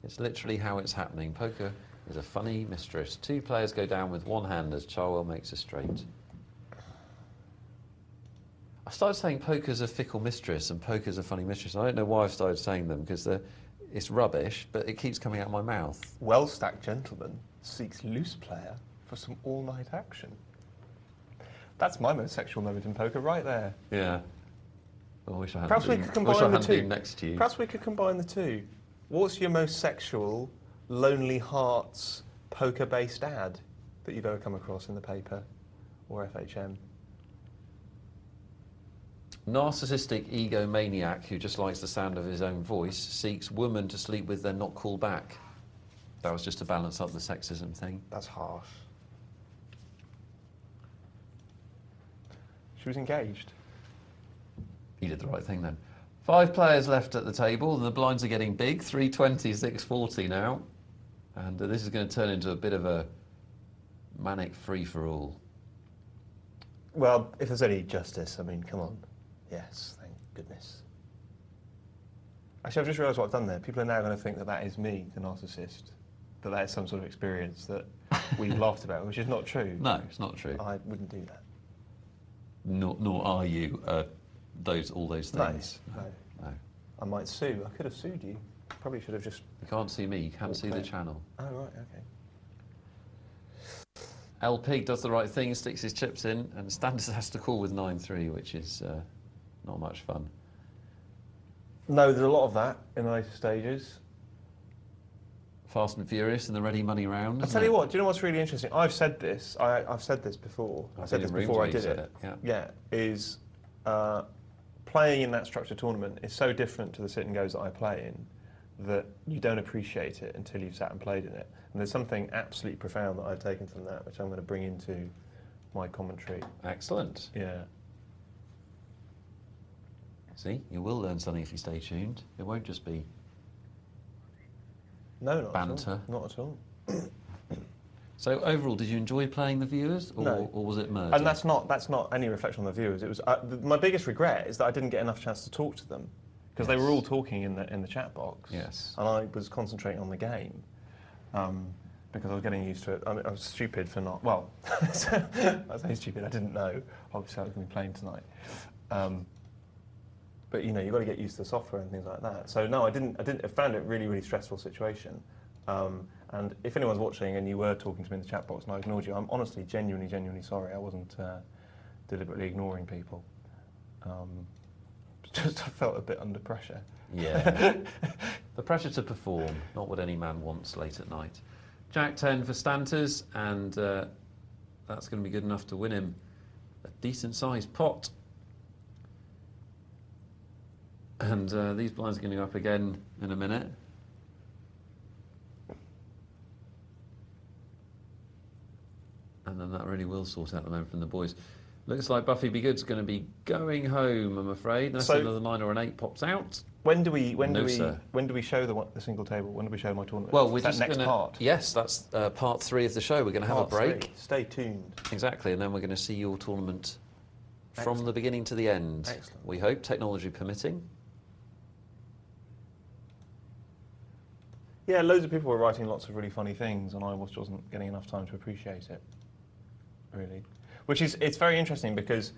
[SPEAKER 1] It's literally how it's happening. Poker is a funny mistress. 2 players go down with 1 hand as Charwell makes a straight. I started saying poker's a fickle mistress and poker's a funny mistress. I don't know why I've started saying them because it's rubbish, but it keeps coming out of my mouth.
[SPEAKER 2] Well-stacked gentleman seeks loose player for some all-night action. That's my most sexual moment in poker right there.
[SPEAKER 1] Yeah. I wish I hadn't
[SPEAKER 2] Perhaps we
[SPEAKER 1] been,
[SPEAKER 2] could combine the two.
[SPEAKER 1] been next to you.
[SPEAKER 2] Perhaps we could combine the two. What's your most sexual, Lonely Hearts poker-based ad that you've ever come across in the paper or FHM?
[SPEAKER 1] Narcissistic egomaniac who just likes the sound of his own voice seeks woman to sleep with, then not call back. That was just to balance up the sexism thing.
[SPEAKER 2] That's harsh. She was engaged.
[SPEAKER 1] You did the right thing then. 5 players left at the table, and the blinds are getting big. 320, 640 now. And this is going to turn into a bit of a manic free-for-all.
[SPEAKER 2] Well, if there's any justice, I mean, come on. Yes, thank goodness. Actually, I've just realised what I've done there. People are now going to think that that is me, the narcissist. That is some sort of experience that we've laughed about, which is not true.
[SPEAKER 1] No, it's not true.
[SPEAKER 2] I wouldn't do that.
[SPEAKER 1] Nor are you all those things.
[SPEAKER 2] No. I might sue. I could have sued you. Probably should have just...
[SPEAKER 1] You can't see me, you can't see the channel.
[SPEAKER 2] Oh, right, okay.
[SPEAKER 1] L Pig does the right thing, sticks his chips in, and Standards has to call with 9-3, which is not much fun.
[SPEAKER 2] No, there's a lot of that in the later stages.
[SPEAKER 1] Fast and Furious in the ready money round.
[SPEAKER 2] I'll tell you what, do you know what's really interesting? I've said this, I've said this before. I said this before I did it. Is playing in that structured tournament is so different to the sit and goes that I play in that you don't appreciate it until you've sat and played in it. And there's something absolutely profound that I've taken from that, which I'm going to bring into my commentary.
[SPEAKER 1] Excellent.
[SPEAKER 2] Yeah.
[SPEAKER 1] See, you will learn something if you stay tuned. It won't just be
[SPEAKER 2] not
[SPEAKER 1] banter.
[SPEAKER 2] At all. Not at all.
[SPEAKER 1] So overall, did you enjoy playing the viewers, or was it murder?
[SPEAKER 2] And that's not any reflection on the viewers. It was my biggest regret is that I didn't get enough chance to talk to them because they were all talking in the chat box.
[SPEAKER 1] Yes.
[SPEAKER 2] And I was concentrating on the game because I was getting used to it. I was stupid for not. Well, I say stupid. I didn't know. Obviously, I was going to be playing tonight. But you know, you've got to get used to the software and things like that. So no, I found it a really, really stressful situation. And if anyone's watching and you were talking to me in the chat box and I ignored you, I'm honestly, genuinely sorry. I wasn't deliberately ignoring people. Just I felt a bit under pressure.
[SPEAKER 1] Yeah. The pressure to perform, not what any man wants late at night. Jack 10 for Stanters, and that's going to be good enough to win him a decent-sized pot. And these blinds are going to go up again in a minute. And then that really will sort out the moment from the boys. Looks like Buffy Be Good's going to be going home, I'm afraid. Unless another 9 or an 8 pops out.
[SPEAKER 2] When do we show the single table? When do we show my tournament?
[SPEAKER 1] Well, we're
[SPEAKER 2] Is that
[SPEAKER 1] just
[SPEAKER 2] next part.
[SPEAKER 1] Yes, that's part 3 of the show. We're going to have a break.
[SPEAKER 2] 3. Stay tuned.
[SPEAKER 1] Exactly, and then we're going to see your tournament from the beginning to the end.
[SPEAKER 2] Excellent.
[SPEAKER 1] We hope, technology permitting.
[SPEAKER 2] Yeah, loads of people were writing lots of really funny things, and I wasn't getting enough time to appreciate it. Really, it's very interesting because,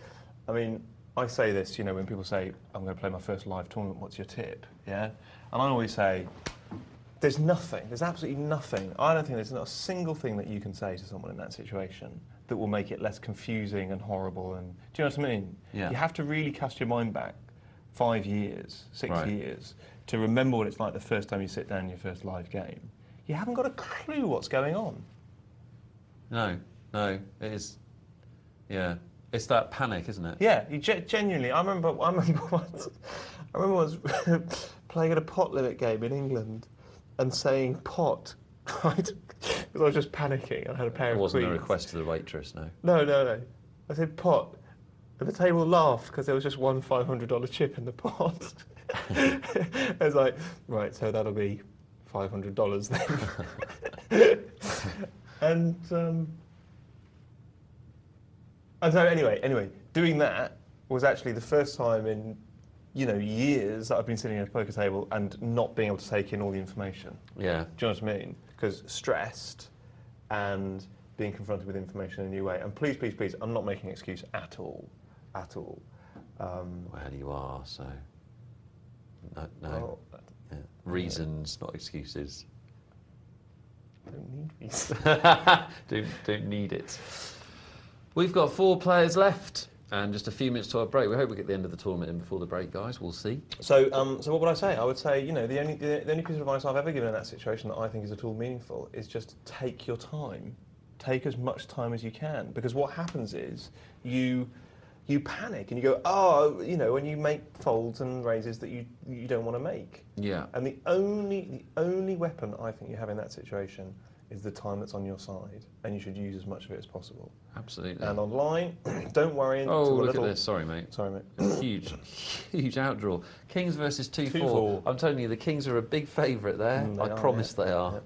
[SPEAKER 2] I mean, I say this, you know, when people say I'm going to play my first live tournament, what's your tip? Yeah, and I always say there's absolutely nothing. I don't think there's not a single thing that you can say to someone in that situation that will make it less confusing and horrible. And do you know what I mean?
[SPEAKER 1] Yeah.
[SPEAKER 2] You have to really cast your mind back 5 years, 6 years to remember what it's like the first time you sit down in your first live game. You haven't got a clue what's going on.
[SPEAKER 1] No, it is. Yeah, it's that panic, isn't it?
[SPEAKER 2] Yeah, you genuinely. I remember once playing at a pot limit game in England and saying pot, right? Because I was just panicking. I had a pair of queens.
[SPEAKER 1] It wasn't a request to the waitress, no.
[SPEAKER 2] No. I said pot, and the table laughed because there was just one $500 chip in the pot. I was like, right, so that'll be $500 then. And so anyway, doing that was actually the first time in, years that I've been sitting at a poker table and not being able to take in all the information.
[SPEAKER 1] Yeah.
[SPEAKER 2] Do you know what I mean? Because stressed and being confronted with information in a new way. And please, please, please, I'm not making an excuse at all. At all.
[SPEAKER 1] Well, you are, so... No.
[SPEAKER 2] Well,
[SPEAKER 1] Yeah. Reasons, not excuses.
[SPEAKER 2] Don't need these.
[SPEAKER 1] don't need it. We've got 4 players left, and just a few minutes to our break. We hope we get the end of the tournament in before the break, guys. We'll see.
[SPEAKER 2] So what would I say? I would say, the only piece of advice I've ever given in that situation that I think is at all meaningful is just take your time. Take as much time as you can, because what happens is you panic and you go, when you make folds and raises that you don't want to make.
[SPEAKER 1] Yeah.
[SPEAKER 2] And the only weapon I think you have in that situation is the time that's on your side, and you should use as much of it as possible.
[SPEAKER 1] Absolutely.
[SPEAKER 2] And online, don't worry.
[SPEAKER 1] Oh, look at this. Sorry, mate.
[SPEAKER 2] Sorry, mate.
[SPEAKER 1] Huge outdraw. Kings versus 2-4.
[SPEAKER 2] 2-4.
[SPEAKER 1] I'm telling you, the Kings are a big favourite there. I promise they are.
[SPEAKER 2] Yeah.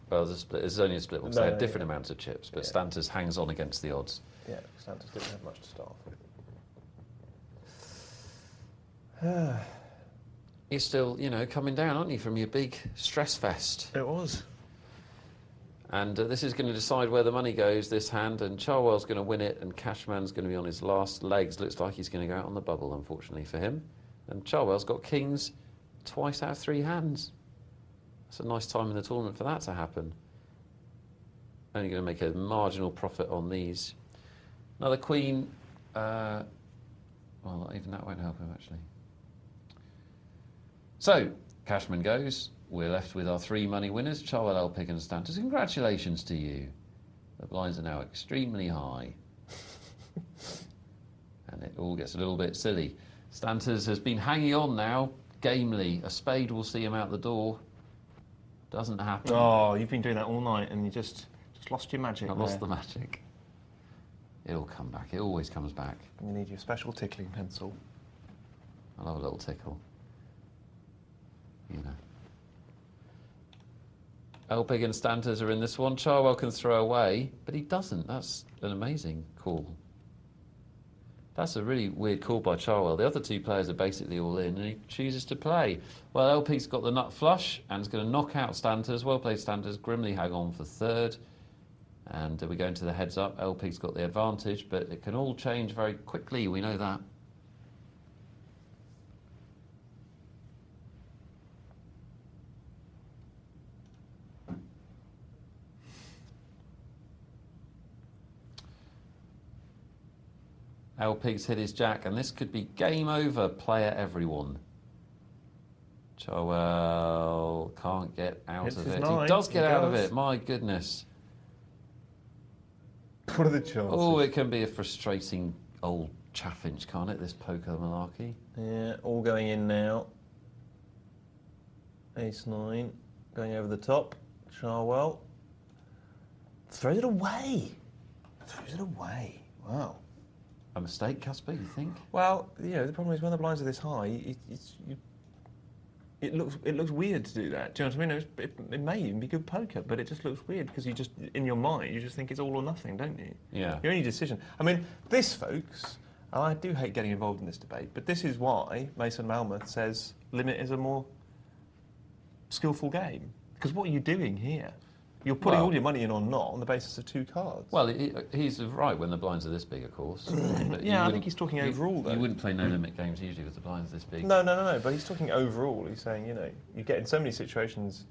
[SPEAKER 1] Well, there's only a split one, because they had different amounts of chips, but
[SPEAKER 2] Yeah.
[SPEAKER 1] Stantis hangs on against the odds.
[SPEAKER 2] Yeah, Stantis didn't have much to start off with.
[SPEAKER 1] You're still, coming down, aren't you, from your big stress fest?
[SPEAKER 2] It was.
[SPEAKER 1] And this is going to decide where the money goes, this hand, and Charwell's going to win it, and Cashman's going to be on his last legs. Looks like he's going to go out on the bubble, unfortunately for him. And Charwell's got Kings twice out of 3 hands. It's a nice time in the tournament for that to happen. Only going to make a marginal profit on these. Another Queen. Well, even that won't help him, actually. So, Cashman goes. We're left with our 3 money winners, Charwell, Elpig and Stantis. Congratulations to you. The blinds are now extremely high. And it all gets a little bit silly. Stantis has been hanging on now, gamely. A spade will see him out the door. Doesn't happen.
[SPEAKER 2] Oh, you've been doing that all night and you just lost your magic.
[SPEAKER 1] I lost the magic. It'll come back. It always comes back.
[SPEAKER 2] You need your special tickling pencil.
[SPEAKER 1] I love a little tickle. Elpig and Stantis are in this one. Charwell can throw away, but he doesn't. That's an amazing call. That's a really weird call by Charwell. The other 2 players are basically all in, and he chooses to play. Well, Elpig's got the nut flush, and is going to knock out Stantis. Well played, Stantis. Grimly hang on for 3rd. And we go into the heads up. Elpig's got the advantage, but it can all change very quickly. We know that. Elpig's hit his jack, and this could be game over, player everyone. Charwell can't get out of it. He does get out of it, my goodness.
[SPEAKER 2] What are the chances?
[SPEAKER 1] Oh, it can be a frustrating old chaffinch, can't it, this poker malarkey?
[SPEAKER 2] Yeah, all going in now. Ace-9, going over the top. Charwell throws it away. Throws it away. Wow.
[SPEAKER 1] A mistake, Caspar, you think?
[SPEAKER 2] Well, the problem is when the blinds are this high, it looks weird to do that. Do you know what I mean? It may even be good poker, but it just looks weird because you just, in your mind, you just think it's all or nothing, don't you?
[SPEAKER 1] Yeah.
[SPEAKER 2] Your only decision. I mean, this, folks, and I do hate getting involved in this debate, but this is why Mason Malmuth says limit is a more skillful game. Because what are you doing here? You're putting all your money in or not on the basis of 2 cards.
[SPEAKER 1] Well, he's right when the blinds are this big, of course. But
[SPEAKER 2] yeah, I think he's talking overall, though.
[SPEAKER 1] You wouldn't play no-limit games usually with the blinds this big.
[SPEAKER 2] No, but he's talking overall. He's saying, you get in so many situations.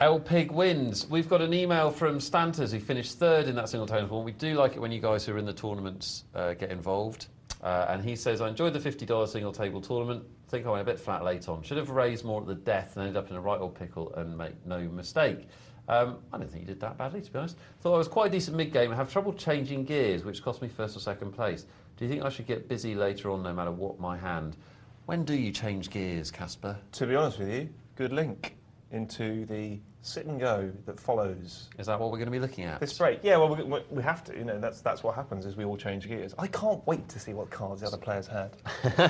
[SPEAKER 1] Elpig wins. We've got an email from Stantis, who finished 3rd in that single table tournament. We do like it when you guys who are in the tournaments get involved. And he says, I enjoyed the $50 single table tournament. Think I went a bit flat late on. Should have raised more at the death and ended up in a right old pickle and make no mistake. I don't think you did that badly, to be honest. Thought I was quite a decent mid-game. I have trouble changing gears, which cost me 1st or 2nd place. Do you think I should get busy later on, no matter what my hand? When do you change gears, Caspar?
[SPEAKER 2] To be honest with you, good link. into the sit and go that follows.
[SPEAKER 1] Is that what we're going to be looking at?
[SPEAKER 2] This break. Yeah, well, we have to. You know, that's what happens is we all change gears. I can't wait to see what cards the other players had.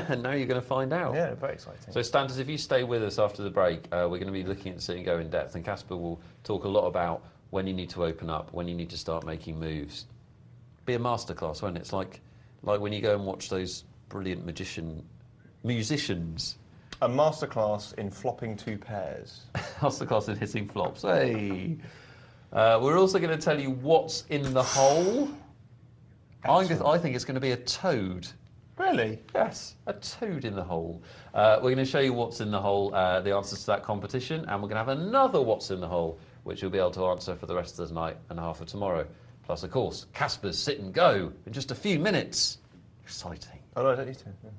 [SPEAKER 1] And now you're going to find out.
[SPEAKER 2] Yeah, very exciting.
[SPEAKER 1] So, Stanton, if you stay with us after the break, we're going to be looking at sit and go in depth, and Caspar will talk a lot about when you need to open up, when you need to start making moves. Be a masterclass, won't it? It's like when you go and watch those brilliant musicians.
[SPEAKER 2] A masterclass in flopping two pairs.
[SPEAKER 1] Masterclass in hitting flops. Hey! We're also going to tell you what's in the hole. I think it's going to be a toad.
[SPEAKER 2] Really?
[SPEAKER 1] Yes, a toad in the hole. We're going to show you what's in the hole, the answers to that competition, and we're going to have another what's in the hole, which you'll be able to answer for the rest of the night and half of tomorrow. Plus, of course, Caspar's sit and go in just a few minutes. Exciting.
[SPEAKER 2] Oh, no, I don't need to. Yeah.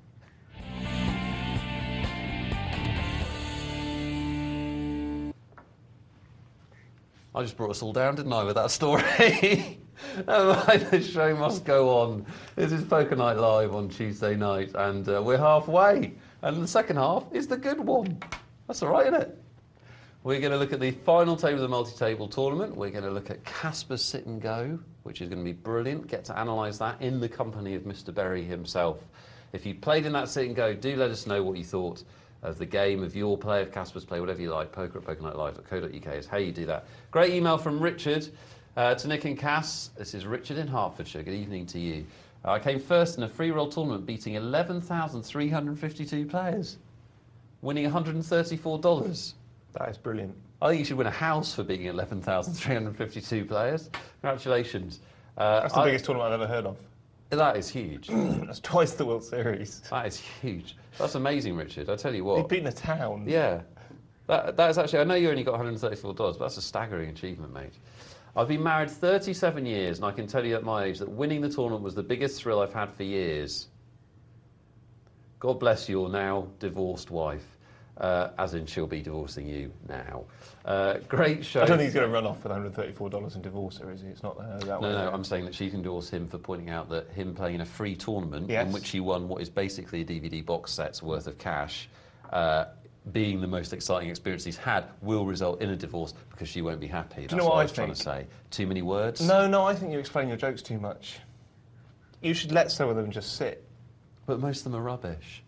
[SPEAKER 1] I just brought us all down, didn't I, with that story? Never mind, the show must go on. This is Poker Night Live on Tuesday night, and we're halfway. And the second half is the good one. That's all right, isn't it? We're going to look at the final table of the multi-table tournament. We're going to look at Caspar's sit and go, which is going to be brilliant. Get to analyse that in the company of Mr. Berry himself. If you played in that sit and go, do let us know what you thought of the game, of your play, of Caspar's play, whatever you like. poker@pokernightlive.co.uk is how you do that. Great email from Richard to Nick and Cas. This is Richard in Hertfordshire. Good evening to you. I came first in a free roll tournament, beating 11,352 players, winning $134.
[SPEAKER 2] That is brilliant.
[SPEAKER 1] I think you should win a house for beating 11,352 players. Congratulations.
[SPEAKER 2] That's the biggest tournament I've ever heard of.
[SPEAKER 1] That is huge.
[SPEAKER 2] That's twice the World Series.
[SPEAKER 1] That is huge. That's amazing, Richard. I tell you what.
[SPEAKER 2] He'd beaten a town.
[SPEAKER 1] Yeah. That is actually, I know you only got $134, but that's a staggering achievement, mate. I've been married 37 years, and I can tell you at my age that winning the tournament was the biggest thrill I've had for years. God bless your now divorced wife. As in, she'll be divorcing you now. Great show.
[SPEAKER 2] I don't think he's going to run off with $134 and divorce her, is he? It's not that way.
[SPEAKER 1] No, I'm saying that she can divorce him for pointing out that him playing in a free tournament in which he won what is basically a DVD box set's worth of cash, being the most exciting experience he's had, will result in a divorce because she won't be happy. That's
[SPEAKER 2] Do you know what
[SPEAKER 1] I was trying to say. Too many words?
[SPEAKER 2] No, I think you explain your jokes too much. You should let some of them just sit.
[SPEAKER 1] But most of them are rubbish.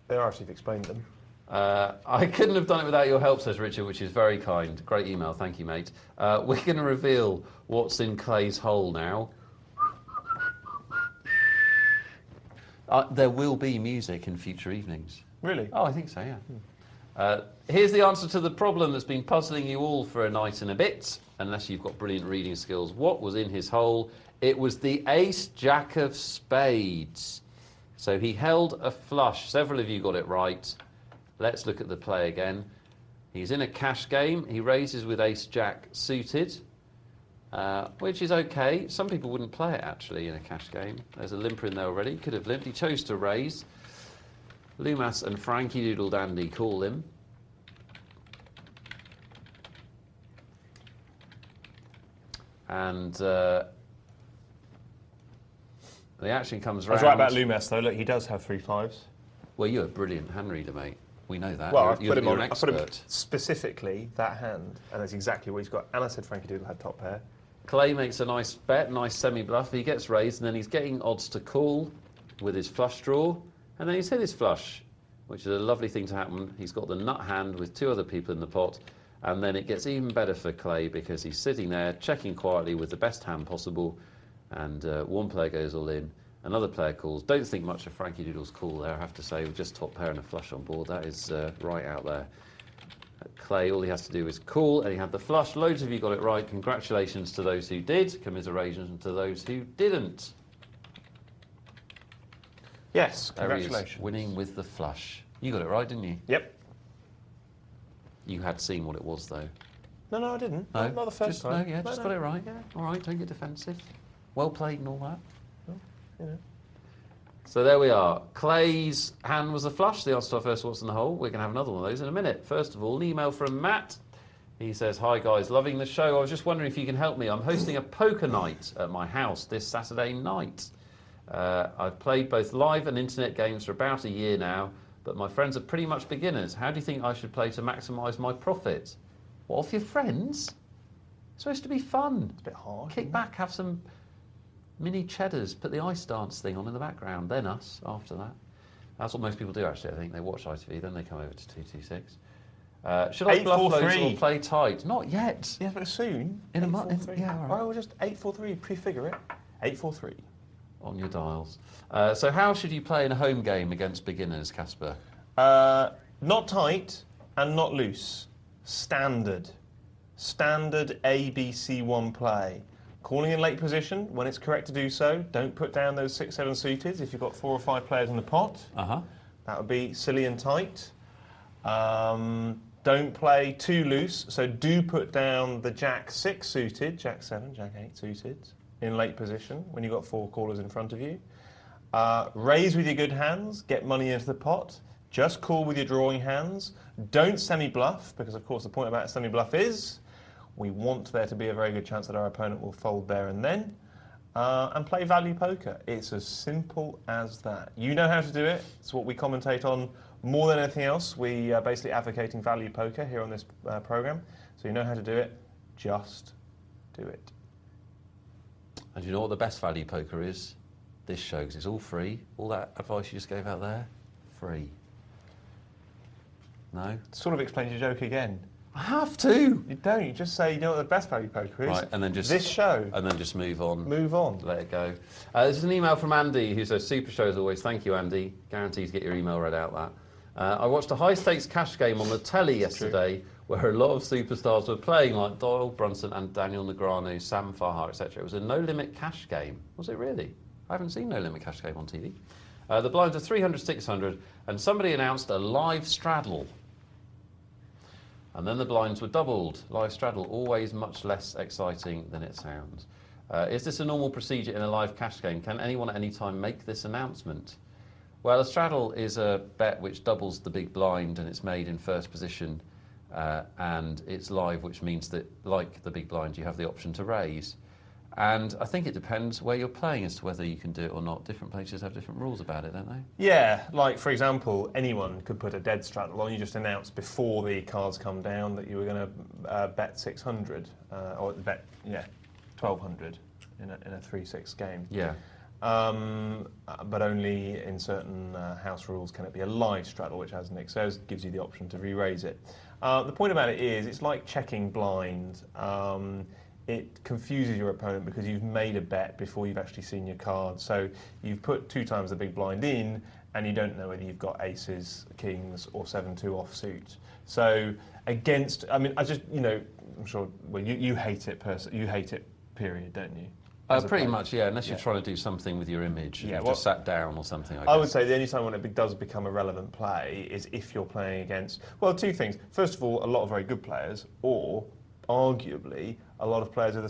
[SPEAKER 2] They are if you've explained them.
[SPEAKER 1] I couldn't have done it without your help, says Richard, which is very kind. Great email, thank you, mate. We're going to reveal what's in Clay's hole now. There will be music in future evenings.
[SPEAKER 2] Really?
[SPEAKER 1] Oh, I think so, yeah. Here's the answer to the problem that's been puzzling you all for a night and a bit, unless you've got brilliant reading skills. What was in his hole? It was the ace-jack of spades. So he held a flush. Several of you got it right. Let's look at the play again. He's in a cash game. He raises with ace-jack suited, which is okay. Some people wouldn't play it, actually, in a cash game. There's a limper in there already. Could have limped. He chose to raise. Loomis and Frankie Doodle Dandy call him. And the action comes round.
[SPEAKER 2] I was right about Loomis, though. Look, he does have 3 5s.
[SPEAKER 1] Well, you're a brilliant hand reader, mate. We know that.
[SPEAKER 2] Well,
[SPEAKER 1] you're an expert.
[SPEAKER 2] I put him specifically that hand, and that's exactly what he's got. And I said Frankie Doodle had top pair.
[SPEAKER 1] Clay makes a nice bet, nice semi-bluff. He gets raised, and then he's getting odds to call with his flush draw. And then he's hit his flush, which is a lovely thing to happen. He's got the nut hand with 2 other people in the pot. And then it gets even better for Clay because he's sitting there, checking quietly with the best hand possible. And one player goes all in, another player calls. Don't think much of Frankie Doodle's call there, I have to say, with just top pair and a flush on board. That is right out there. Clay, all he has to do is call, and he had the flush. Loads of you got it right. Congratulations to those who did. Commiserations to those who didn't.
[SPEAKER 2] Yes,
[SPEAKER 1] There
[SPEAKER 2] congratulations.
[SPEAKER 1] he is, winning with the flush. You got it right, didn't you?
[SPEAKER 2] Yep.
[SPEAKER 1] You had seen what it was, though.
[SPEAKER 2] No, I didn't.
[SPEAKER 1] No,
[SPEAKER 2] Not the first time.
[SPEAKER 1] No, yeah, just got it right. Yeah, all right, don't get defensive. Well played and all that.
[SPEAKER 2] Well, you know.
[SPEAKER 1] So there we are. Clay's hand was a flush. The answer to our first what's in the hole. We're going to have another one of those in a minute. First of all, an email from Matt. He says, hi guys, loving the show. I was just wondering if you can help me. I'm hosting a poker night at my house this Saturday night. I've played both live and internet games for about a year now, but my friends are pretty much beginners. How do you think I should play to maximise my profit? What, off your friends? It's supposed to be fun.
[SPEAKER 2] It's a bit hard.
[SPEAKER 1] Kick back, have some mini cheddars, put the ice dance thing on in the background, then us after that. That's what most people do, actually, I think. They watch ITV, then they come over to 226. Should I bluff loads or play tight? Not yet.
[SPEAKER 2] Yeah, but soon.
[SPEAKER 1] In a month. Yeah, all right.
[SPEAKER 2] Oh, just 843, prefigure it. 843.
[SPEAKER 1] On your dials. So how should you play in a home game against beginners, Caspar?
[SPEAKER 2] Not tight and not loose. Standard. Standard ABC1 play. Calling in late position when it's correct to do so. Don't put down those 6-7 suited if you've got 4 or 5 players in the pot. That would be silly and tight. Don't play too loose, so do put down the Jack 6 suited, Jack 7, Jack 8 suited in late position when you've got 4 callers in front of you. Raise with your good hands, get money into the pot. Just call with your drawing hands. Don't semi-bluff, because of course the point about semi-bluff is we want there to be a very good chance that our opponent will fold there and then. And play value poker. It's as simple as that. You know how to do it. It's what we commentate on more than anything else. We are basically advocating value poker here on this programme. So you know how to do it. Just do it.
[SPEAKER 1] And you know what the best value poker is? This show, because it's all free. All that advice you just gave out there, free. No?
[SPEAKER 2] Sort of explains your joke again.
[SPEAKER 1] I have to.
[SPEAKER 2] You don't. You just say, you know what the best value poker is?
[SPEAKER 1] Right, and then just...
[SPEAKER 2] This show.
[SPEAKER 1] And then just move on.
[SPEAKER 2] Move on.
[SPEAKER 1] Let it go. This is an email from Andy, who says, super show as always. Thank you, Andy. Guaranteed to get your email read out that. I watched a high-stakes cash game on the telly yesterday where a lot of superstars were playing, like Doyle Brunson and Daniel Negreanu, Sam Farhar, etc. It was a no-limit cash game. Was it really? I haven't seen no-limit cash game on TV. The blinds are 300, 600, and somebody announced a live straddle. And then the blinds were doubled. Live straddle, always much less exciting than it sounds. Is this a normal procedure in a live cash game? Can anyone at any time make this announcement? Well, a straddle is a bet which doubles the big blind, and it's made in first position, and it's live, which means that, like the big blind, you have the option to raise. And I think it depends where you're playing as to whether you can do it or not. Different places have different rules about it, don't they?
[SPEAKER 2] Yeah, like, for example, anyone could put a dead straddle on. You just announced before the cards come down that you were going to bet 600, or bet, 1,200 in a 3-6 game.
[SPEAKER 1] Yeah.
[SPEAKER 2] But only in certain house rules can it be a live straddle, which, as Nick says, gives you the option to re-raise it. The point about it is, it's like checking blind. It confuses your opponent because you've made a bet before you've actually seen your card. So you've put 2 times the big blind in, and you don't know whether you've got aces, kings, or 7-2 offsuit. So against, I mean, I just, I'm sure, well, you hate it, you hate it, period, don't you?
[SPEAKER 1] Pretty much, yeah, unless you're trying to do something with your image.
[SPEAKER 2] Yeah,
[SPEAKER 1] you've just sat down or something, I guess.
[SPEAKER 2] I would say the only time when it does become a relevant play is if you're playing against, well, 2 things. First of all, a lot of very good players, or arguably a lot of players with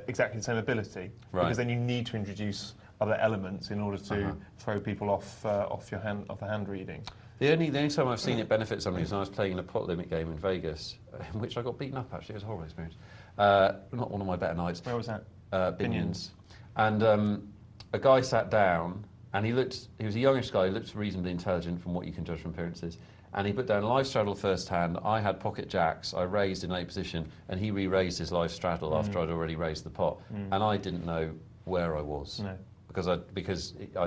[SPEAKER 2] exactly the same ability.
[SPEAKER 1] Right.
[SPEAKER 2] Because then you need to introduce other elements in order to throw people off the hand reading.
[SPEAKER 1] The only time I've seen it benefit somebody is when I was playing in a pot limit game in Vegas, in which I got beaten up, actually. It was a horrible experience. Not one of my better nights.
[SPEAKER 2] Where was that?
[SPEAKER 1] Binions. And a guy sat down, and he was a youngish guy, he looked reasonably intelligent from what you can judge from appearances, and he put down live straddle first hand. I had pocket jacks, I raised in late position, and he re-raised his live straddle after I'd already raised the pot, and I didn't know where I was. No. Because I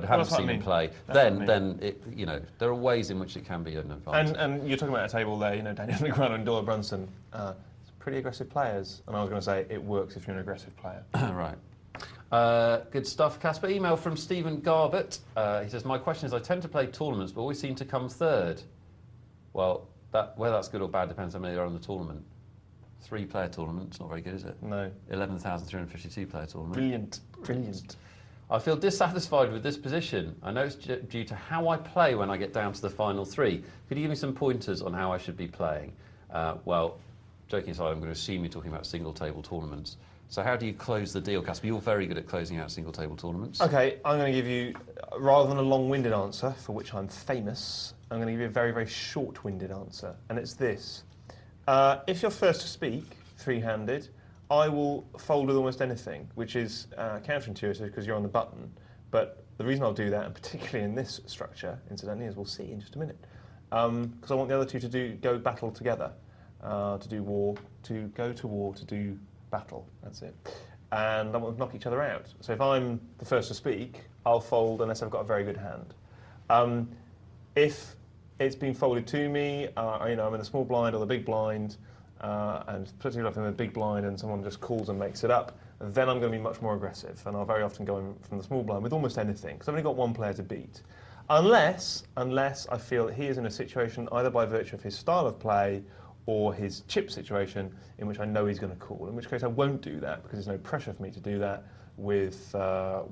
[SPEAKER 1] hadn't seen him play. Then there are ways in which it can be an advantage.
[SPEAKER 2] And you're talking about a table there, Daniel Negreanu and Doyle Brunson, pretty aggressive players, and I was going to say it works if you're an aggressive player.
[SPEAKER 1] Right. Good stuff, Caspar. Email from Stephen Garbett. He says, my question is, I tend to play tournaments, but always seem to come third. Well, whether that's good or bad depends how many there are in the tournament. 3-player tournament, it's not very good, is it?
[SPEAKER 2] No.
[SPEAKER 1] 11,352-player tournament.
[SPEAKER 2] Brilliant.
[SPEAKER 1] I feel dissatisfied with this position. I know it's due to how I play when I get down to the final 3. Could you give me some pointers on how I should be playing? Well, joking aside, I'm going to assume you're talking about single-table tournaments. So how do you close the deal, Caspar? You're very good at closing out single-table tournaments. OK,
[SPEAKER 2] I'm going to give you, rather than a long-winded answer, for which I'm famous, I'm going to give you a very, very short-winded answer, and it's this. If you're first to speak, 3-handed, I will fold with almost anything, which is counterintuitive because you're on the button, but the reason I'll do that, and particularly in this structure, incidentally, as we'll see in just a minute, because I want the other two to go battle together, to go to war, to do battle. That's it. And I want them to knock each other out. So if I'm the first to speak, I'll fold unless I've got a very good hand. If it's been folded to me, I'm in the small blind or the big blind, and particularly if I'm in the big blind and someone just calls and makes it up, then I'm going to be much more aggressive, and I'll very often go in from the small blind with almost anything, because I've only got one player to beat. Unless I feel that he is in a situation, either by virtue of his style of play or his chip situation, in which I know he's going to call, in which case I won't do that, because there's no pressure for me to do that with a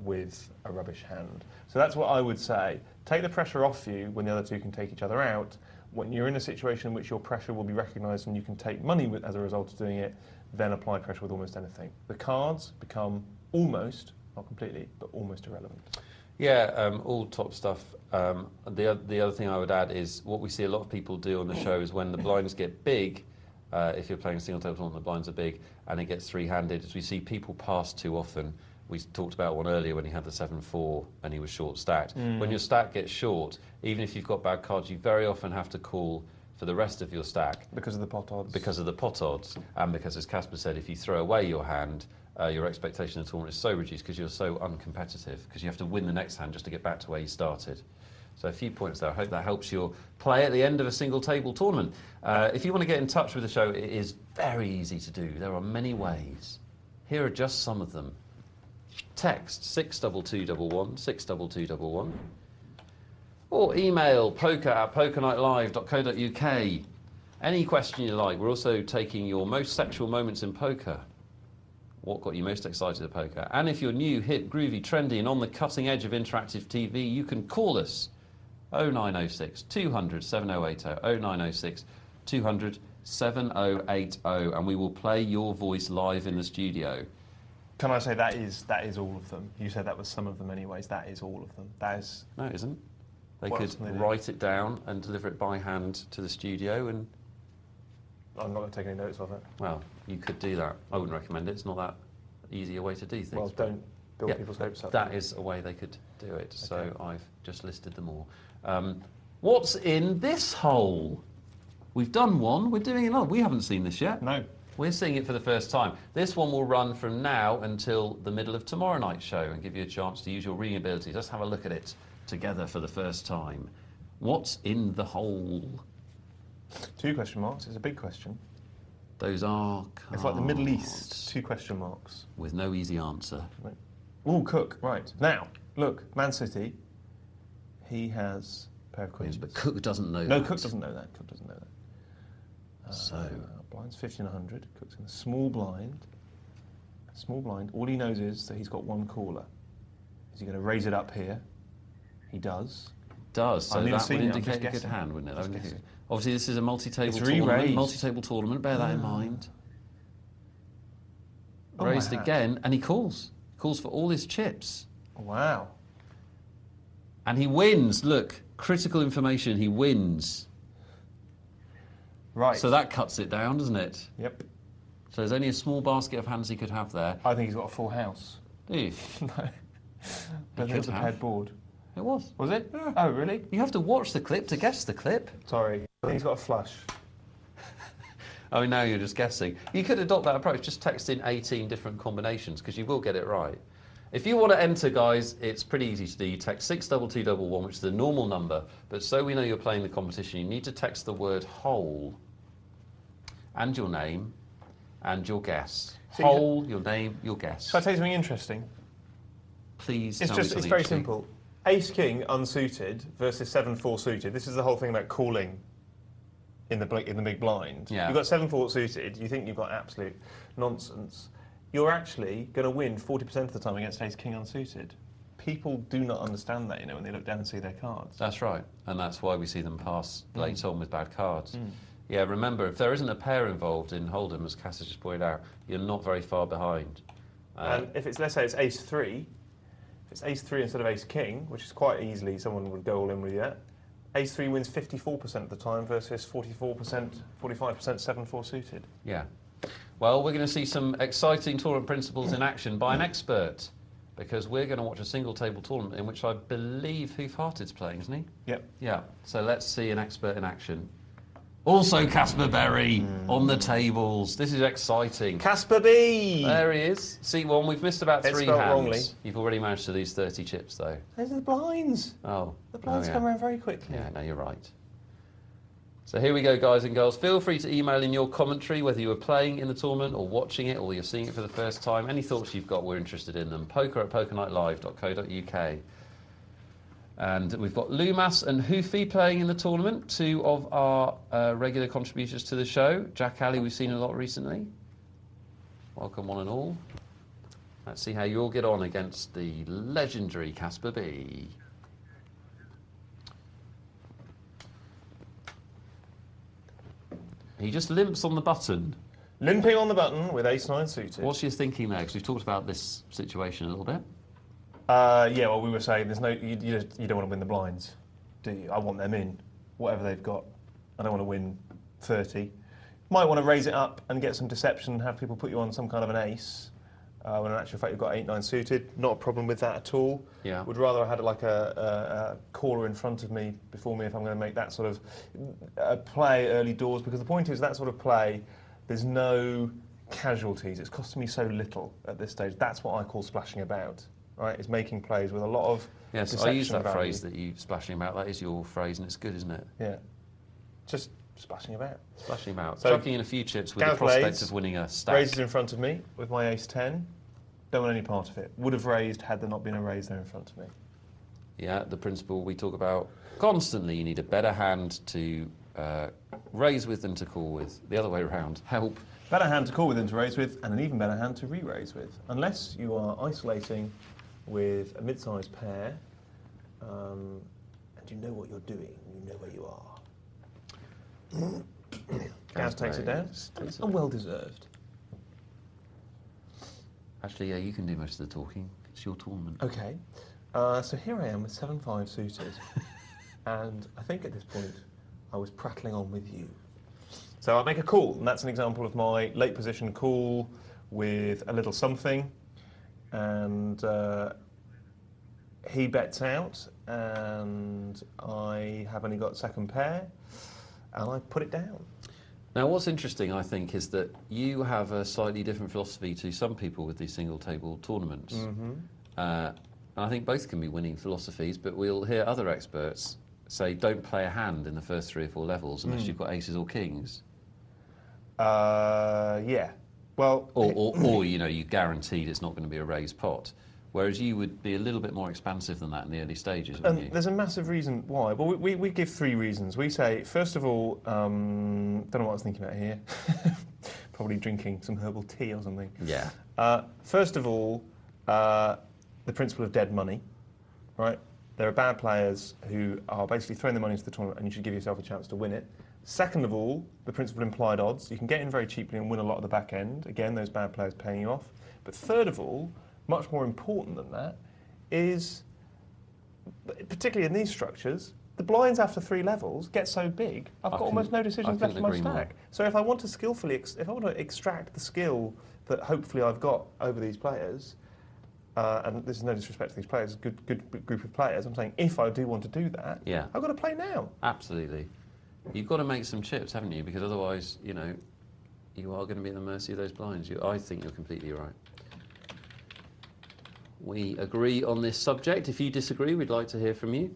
[SPEAKER 2] rubbish hand. So that's what I would say. Take the pressure off you when the other two can take each other out. When you're in a situation in which your pressure will be recognised and you can take money as a result of doing it, then apply pressure with almost anything. The cards become almost, not completely, but almost irrelevant.
[SPEAKER 1] Yeah, all top stuff. The other thing I would add is what we see a lot of people do on the show is when the blinds get big, if you're playing a single table tournament, the blinds are big, and it gets three-handed, as we see people pass too often. We talked about one earlier when he had the 7-4 and he was short-stacked. When your stack gets short, even if you've got bad cards, you very often have to call for the rest of your stack.
[SPEAKER 2] Because of the pot odds.
[SPEAKER 1] Because of the pot odds, and because, as Caspar said, if you throw away your hand, your expectation of the tournament is so reduced because you're so uncompetitive, because you have to win the next hand just to get back to where you started. So a few points there. I hope that helps your play at the end of a single table tournament. If you want to get in touch with the show, it is very easy to do. There are many ways. Here are just some of them. Text 62211, 62211. Or email poker@pokernightlive.co.uk. Any question you like. We're also taking your most sexual moments in poker. What got you most excited at poker? And if you're new, hip, groovy, trendy and on the cutting edge of interactive TV, you can call us 0906 200 7080, 0906 200 7080, and we will play your voice live in the studio.
[SPEAKER 2] Can I say that is all of them? You said that was some of them anyways. That is all of them. That is...
[SPEAKER 1] No, it isn't. They could write it down and deliver it by hand to the studio, and...
[SPEAKER 2] I'm not going to take any notes of it.
[SPEAKER 1] Well, you could do that. I wouldn't recommend it. It's not that easy a way to do things.
[SPEAKER 2] Well, don't build people's hopes up.
[SPEAKER 1] That is a way they could do it. Okay. So I've just listed them all. What's in this hole? We've done one. We're doing another. We haven't seen this yet.
[SPEAKER 2] No.
[SPEAKER 1] We're seeing it for the first time. This one will run from now until the middle of tomorrow night's show and give you a chance to use your reading abilities. Let's have a look at it together for the first time. What's in the hole?
[SPEAKER 2] 2 question marks. It's a big question.
[SPEAKER 1] Those are cards.
[SPEAKER 2] It's like the Middle East. 2 question marks.
[SPEAKER 1] With no easy answer.
[SPEAKER 2] Right. Ooh, Cook. Right. Now, look, Man City. He has a pair of queens.
[SPEAKER 1] But Cook doesn't know that.
[SPEAKER 2] No, Cook doesn't know that. Cook doesn't know that.
[SPEAKER 1] So...
[SPEAKER 2] Blind's 1500. Cook's in a small blind. Small blind. All he knows is that he's got one caller. Is he going to raise it up here? He does.
[SPEAKER 1] Does. So that would indicate a good hand, wouldn't it? Obviously, this is a multi-table tournament. Multi-table tournament. Bear that in mind. Raised again, and he calls. Calls for all his chips.
[SPEAKER 2] Wow.
[SPEAKER 1] And he wins. Look, critical information. He wins.
[SPEAKER 2] Right.
[SPEAKER 1] So that cuts it down, doesn't it?
[SPEAKER 2] Yep.
[SPEAKER 1] So there's only a small basket of hands he could have there.
[SPEAKER 2] I think he's got a full house.
[SPEAKER 1] Do you?
[SPEAKER 2] No. But it was a paired board.
[SPEAKER 1] It was.
[SPEAKER 2] Was it?
[SPEAKER 1] Yeah.
[SPEAKER 2] Oh, really?
[SPEAKER 1] You have to watch the clip to guess the clip.
[SPEAKER 2] Sorry. I think he's got a flush.
[SPEAKER 1] Oh, now you're just guessing. You could adopt that approach. Just text in 18 different combinations, because you will get it right. If you want to enter, guys, it's pretty easy to do. You text 62211, which is the normal number, but so we know you're playing the competition, you need to text the word whole and your name and your guess. So whole, your name, your guess.
[SPEAKER 2] Shall I tell you something interesting?
[SPEAKER 1] Please.
[SPEAKER 2] It's very simple. Ace King unsuited versus 7-4 suited. This is the whole thing about calling in the big blind.
[SPEAKER 1] Yeah.
[SPEAKER 2] You've got 7-4 suited. You think you've got absolute nonsense. You're actually going to win 40% of the time against Ace King unsuited. People do not understand that, when they look down and see their cards.
[SPEAKER 1] That's right, and that's why we see them pass late on with bad cards. Yeah, remember, if there isn't a pair involved in Hold'em, as Cass has just pointed out, you're not very far behind.
[SPEAKER 2] And if it's, let's say it's Ace 3, if it's Ace 3 instead of Ace King, which is quite easily, someone would go all in with you, Ace 3 wins 54% of the time versus 44%, 45% 7-4 suited.
[SPEAKER 1] Yeah. Well, we're going to see some exciting tournament principles in action by an expert. because we're going to watch a single table tournament in which I believe Hoof-Hearted's playing, isn't he?
[SPEAKER 2] Yep.
[SPEAKER 1] Yeah. So let's see an expert in action. Also Caspar Berry on the tables. This is exciting.
[SPEAKER 2] Caspar B!
[SPEAKER 1] There he is. Seat 1. We've missed about
[SPEAKER 2] It's
[SPEAKER 1] 3
[SPEAKER 2] spelled
[SPEAKER 1] hands.
[SPEAKER 2] wrongly.
[SPEAKER 1] You've already managed to lose 30 chips, though.
[SPEAKER 2] Those are the blinds.
[SPEAKER 1] Oh.
[SPEAKER 2] The blinds
[SPEAKER 1] yeah.
[SPEAKER 2] come around very quickly.
[SPEAKER 1] Yeah, no, you're right. So here we go, guys and girls. Feel free to email in your commentary, whether you were playing in the tournament or watching it or you're seeing it for the first time. Any thoughts you've got, we're interested in them. poker@pokernightlive.co.uk. And we've got Lumas and Hoofy playing in the tournament, 2 of our regular contributors to the show. Jack Alley, we've seen a lot recently. Welcome, one and all. Let's see how you all get on against the legendary Caspar B. He just limps on the button.
[SPEAKER 2] Limping on the button with ace-9 suited.
[SPEAKER 1] What's your thinking there? Because we've talked about this situation a little bit.
[SPEAKER 2] Yeah, well, we were saying there's no, you don't want to win the blinds, do you? I want them in, whatever they've got. I don't want to win 30. Might want to raise it up and get some deception and have people put you on some kind of an ace. When in actual fact you've got 8-9 suited. Not a problem with that at all.
[SPEAKER 1] Yeah.
[SPEAKER 2] Would rather have had like a caller in front of me before me if I'm going to make that sort of play early doors, because the point is that sort of play, there's no casualties. It's costing me so little at this stage. That's what I call splashing about. Right, is making plays with a lot of
[SPEAKER 1] Yes, I use that phrase that you splashing about. That is your phrase, and it's good, isn't it?
[SPEAKER 2] Yeah, just splashing about.
[SPEAKER 1] Splashing about.
[SPEAKER 2] So,
[SPEAKER 1] chucking in a few chips with the
[SPEAKER 2] Gav
[SPEAKER 1] prospect
[SPEAKER 2] Blades
[SPEAKER 1] of winning a stack.
[SPEAKER 2] raises in front of me with my ace-10. Don't want any part of it. Would have raised had there not been a raise there in front of me.
[SPEAKER 1] Yeah, the principle we talk about constantly. You need a better hand to raise with than to call with. The other way around. Help.
[SPEAKER 2] Better hand to call with than to raise with, and an even better hand to re-raise with. Unless you are isolating with a mid-sized pair, and you know what you're doing, you know where you are. Gaz takes it down, and well deserved.
[SPEAKER 1] Actually, yeah, you can do most of the talking. It's your tournament.
[SPEAKER 2] Okay, so here I am with 7-5 suited, and I think at this point I was prattling on with you. So I make a call, and that's an example of my late position call with a little something. And he bets out, and I have only got second pair, and I put it down.
[SPEAKER 1] Now, what's interesting, I think, is that you have a slightly different philosophy to some people with these single-table tournaments. Mm-hmm. And I think both can be winning philosophies, but we'll hear other experts say don't play a hand in the first 3 or 4 levels unless you've got aces or kings.
[SPEAKER 2] Yeah. Well,
[SPEAKER 1] or you know, you guaranteed it's not going to be a raised pot. Whereas you would be a little bit more expansive than that in the early stages, wouldn't you?
[SPEAKER 2] There's a massive reason why. Well, we give 3 reasons. We say, first of all, don't know what I was thinking about here. Probably drinking some herbal tea or something.
[SPEAKER 1] Yeah.
[SPEAKER 2] First of all, the principle of dead money, right? There are bad players who are basically throwing their money into the tournament, and you should give yourself a chance to win it. Second of all, the principle of implied odds. You can get in very cheaply and win a lot at the back end. Again, those bad players paying you off. But third of all, much more important than that, is, particularly in these structures, the blinds after 3 levels get so big, I've got almost no decisions left in my stack. So if I want to skillfully, if I want to extract the skill that hopefully I've got over these players, and this is no disrespect to these players, good group of players, I'm saying if I do want to do that,
[SPEAKER 1] yeah,
[SPEAKER 2] I've got to play now.
[SPEAKER 1] Absolutely. You've got to make some chips, haven't you? Because otherwise, you know, you are going to be at the mercy of those blinds. I think you're completely right. We agree on this subject. If you disagree, we'd like to hear from you.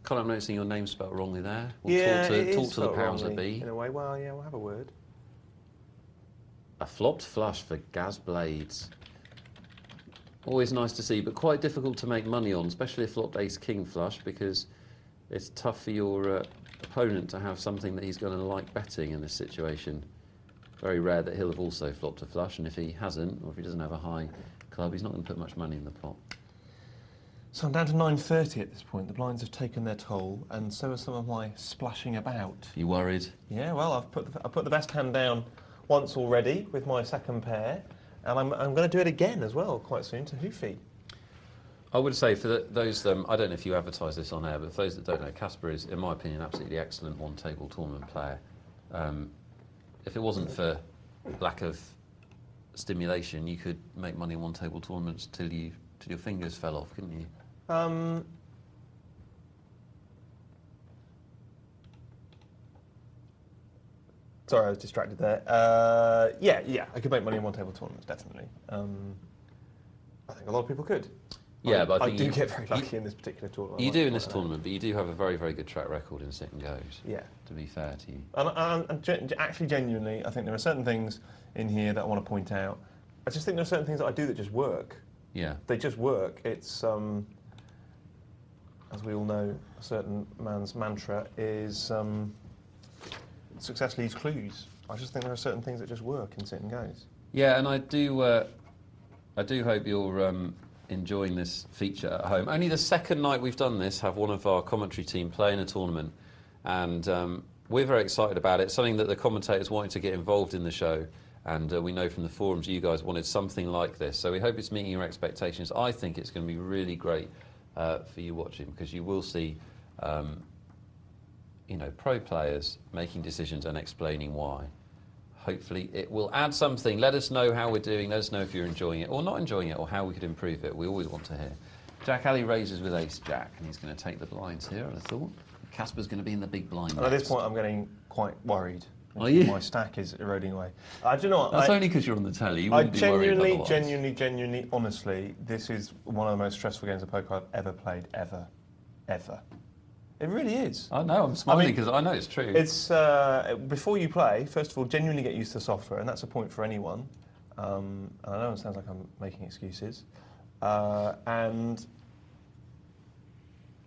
[SPEAKER 1] Colin, I'm noticing your name spelled wrongly there. We'll talk to the powers that be.
[SPEAKER 2] In a way, well, yeah, we'll have a word.
[SPEAKER 1] A flopped flush for Gaz Blades. Always nice to see, but quite difficult to make money on, especially a flopped ace-king flush, because it's tough for your opponent to have something that he's going to like betting in this situation. Very rare that he'll have also flopped a flush, and if he hasn't, or if he doesn't have a high club, he's not going to put much money in the pot.
[SPEAKER 2] So I'm down to 9.30 at this point. The blinds have taken their toll, and so are some of my splashing about.
[SPEAKER 1] You worried?
[SPEAKER 2] Yeah, well, I've put the best hand down once already with my second pair, and I'm going to do it again as well quite soon to Hoofy.
[SPEAKER 1] I would say for those, I don't know if you advertise this on air, but for those that don't know, Caspar is, in my opinion, an absolutely excellent one-table tournament player. If it wasn't for lack of stimulation, you could make money in one-table tournaments till your fingers fell off, couldn't you?
[SPEAKER 2] Sorry, I was distracted there. Yeah, I could make money in one-table tournaments, definitely. I think a lot of people could.
[SPEAKER 1] Yeah, but I think
[SPEAKER 2] do get very lucky in this particular tournament.
[SPEAKER 1] You do in this tournament, but you do have a very, very good track record in sit and goes.
[SPEAKER 2] Yeah.
[SPEAKER 1] To be fair to you.
[SPEAKER 2] And actually, genuinely, I think there are certain things in here that I want to point out. I just think there are certain things that I do that just work.
[SPEAKER 1] Yeah.
[SPEAKER 2] They just work. It's, as we all know, a certain man's mantra is success leaves clues. I just think there are certain things that just work in sit and goes.
[SPEAKER 1] Yeah, and I do hope you're enjoying this feature at home. Only the second night we've done this, have one of our commentary team play in a tournament, and we're very excited about it. Something that the commentators wanted to get involved in the show, and we know from the forums you guys wanted something like this. So we hope it's meeting your expectations. I think it's going to be really great for you watching, because you will see, pro players making decisions and explaining why. Hopefully it will add something. Let us know how we're doing. Let us know if you're enjoying it or not enjoying it, or how we could improve it. We always want to hear. Jack Ali raises with ace jack, and he's going to take the blinds here, I'd have thought. Caspar's going to be in the big blind.
[SPEAKER 2] And at this point, I'm getting quite worried.
[SPEAKER 1] Are you?
[SPEAKER 2] My stack is eroding away. Do you know what?
[SPEAKER 1] That's only because you're on the telly. You wouldn't be worried otherwise.
[SPEAKER 2] Genuinely, honestly, this is one of the most stressful games of poker I've ever played, ever. It really is.
[SPEAKER 1] I know, I'm smiling because I know it's true.
[SPEAKER 2] It's before you play, first of all, genuinely get used to the software, and that's a point for anyone. And I know it sounds like I'm making excuses. And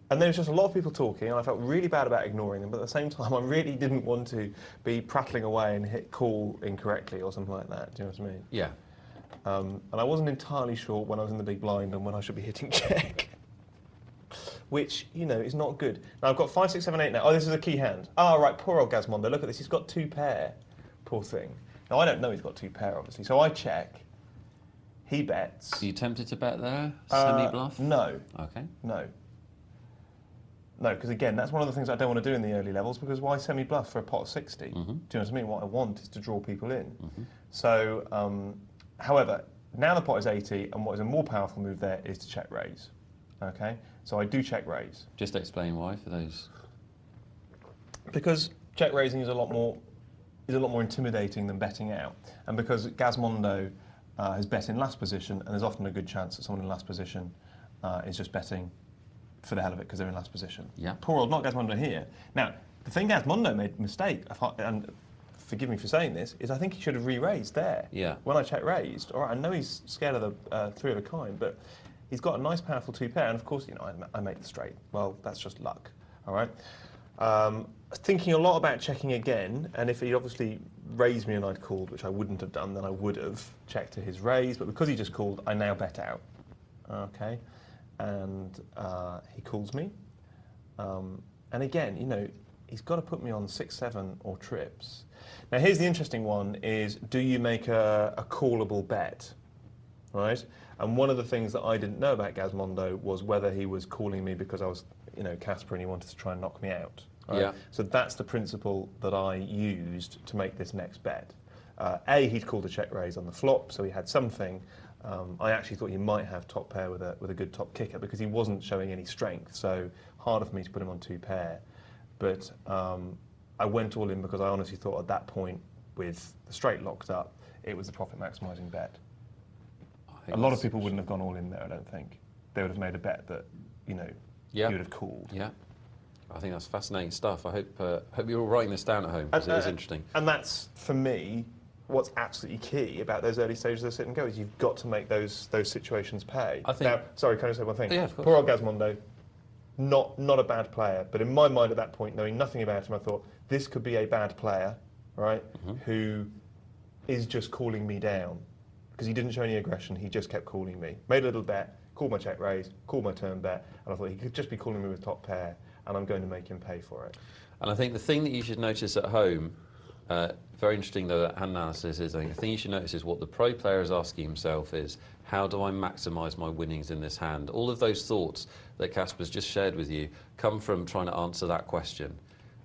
[SPEAKER 2] there was just a lot of people talking, and I felt really bad about ignoring them, but at the same time, I really didn't want to be prattling away and hit call incorrectly or something like that. Do you know what I mean?
[SPEAKER 1] Yeah.
[SPEAKER 2] And I wasn't entirely sure when I was in the big blind and when I should be hitting check. Which, is not good. Now, I've got 5, 6, 7, 8 now. Oh, this is a key hand. Oh, right, poor old Gazmondo. Look at this. He's got 2 pair. Poor thing. Now, I don't know he's got 2 pair, obviously. So I check. He bets.
[SPEAKER 1] Are you tempted to bet there? Semi-bluff?
[SPEAKER 2] No.
[SPEAKER 1] Okay.
[SPEAKER 2] No, because, again, that's one of the things I don't want to do in the early levels, because why semi-bluff for a pot of 60?
[SPEAKER 1] Mm-hmm.
[SPEAKER 2] Do you know what I mean? What I want is to draw people in.
[SPEAKER 1] Mm-hmm.
[SPEAKER 2] So, however, now the pot is 80, and what is a more powerful move there is to check raise. Okay? So I do check raise.
[SPEAKER 1] Just explain why for those.
[SPEAKER 2] Because check raising is a lot more intimidating than betting out, and because Gazmondo has bet in last position, and there's often a good chance that someone in last position is just betting for the hell of it because they're in last position.
[SPEAKER 1] Yeah.
[SPEAKER 2] Poor old not Gazmondo here. Now the thing Gazmondo made a mistake, and forgive me for saying this, is I think he should have re-raised there.
[SPEAKER 1] Yeah.
[SPEAKER 2] When I check raised, all right, I know he's scared of the 3 of a kind, but he's got a nice, powerful 2 pair, and of course, I make the straight. Well, that's just luck, all right? Thinking a lot about checking again, and if he'd obviously raised me and I'd called, which I wouldn't have done, then I would have checked to his raise, but because he just called, I now bet out, okay? And he calls me, and again, he's got to put me on 6, 7 or trips. Now, here's the interesting one, is do you make a callable bet, right? And one of the things that I didn't know about Gazmondo was whether he was calling me because I was, Caspar, and he wanted to try and knock me out. Right?
[SPEAKER 1] Yeah.
[SPEAKER 2] So that's the principle that I used to make this next bet. A, he'd called a check raise on the flop, so he had something. I actually thought he might have top pair with a good top kicker because he wasn't showing any strength, so harder for me to put him on 2 pair. But I went all in because I honestly thought at that point, with the straight locked up, it was the profit maximising bet. A lot of people wouldn't have gone all in there, I don't think. They would have made a bet that, you would have called.
[SPEAKER 1] Yeah. I think that's fascinating stuff. I hope you're all writing this down at home, because it is interesting.
[SPEAKER 2] And that's, for me, what's absolutely key about those early stages of sit and go, is you've got to make those situations pay.
[SPEAKER 1] I think.
[SPEAKER 2] Now, sorry, can I say one thing?
[SPEAKER 1] Yeah, of course.
[SPEAKER 2] Poor old Gazmondo, not a bad player, but in my mind at that point, knowing nothing about him, I thought, this could be a bad player, right, who is just calling me down. Because he didn't show any aggression, he just kept calling me. Made a little bet, called my check raise, called my turn bet, and I thought he could just be calling me with top pair, and I'm going to make him pay for it.
[SPEAKER 1] And I think the thing that you should notice at home, very interesting though that hand analysis is, I think the thing you should notice is what the pro player is asking himself is, how do I maximise my winnings in this hand? All of those thoughts that Caspar's just shared with you come from trying to answer that question.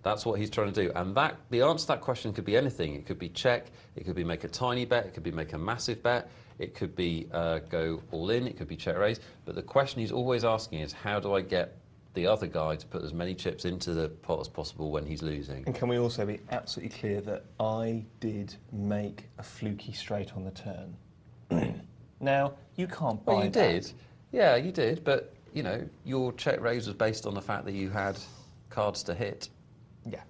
[SPEAKER 1] That's what he's trying to do. And the answer to that question could be anything. It could be check, it could be make a tiny bet, it could be make a massive bet, it could be go all in, it could be check raise. But the question he's always asking is, how do I get the other guy to put as many chips into the pot as possible when he's losing?
[SPEAKER 2] And can we also be absolutely clear that I did make a fluky straight on the turn? Now, you can't buy
[SPEAKER 1] Well, you
[SPEAKER 2] that.
[SPEAKER 1] did. Yeah, you did. But, you know, your check raise was based on the fact that you had cards to hit.
[SPEAKER 2] Yeah.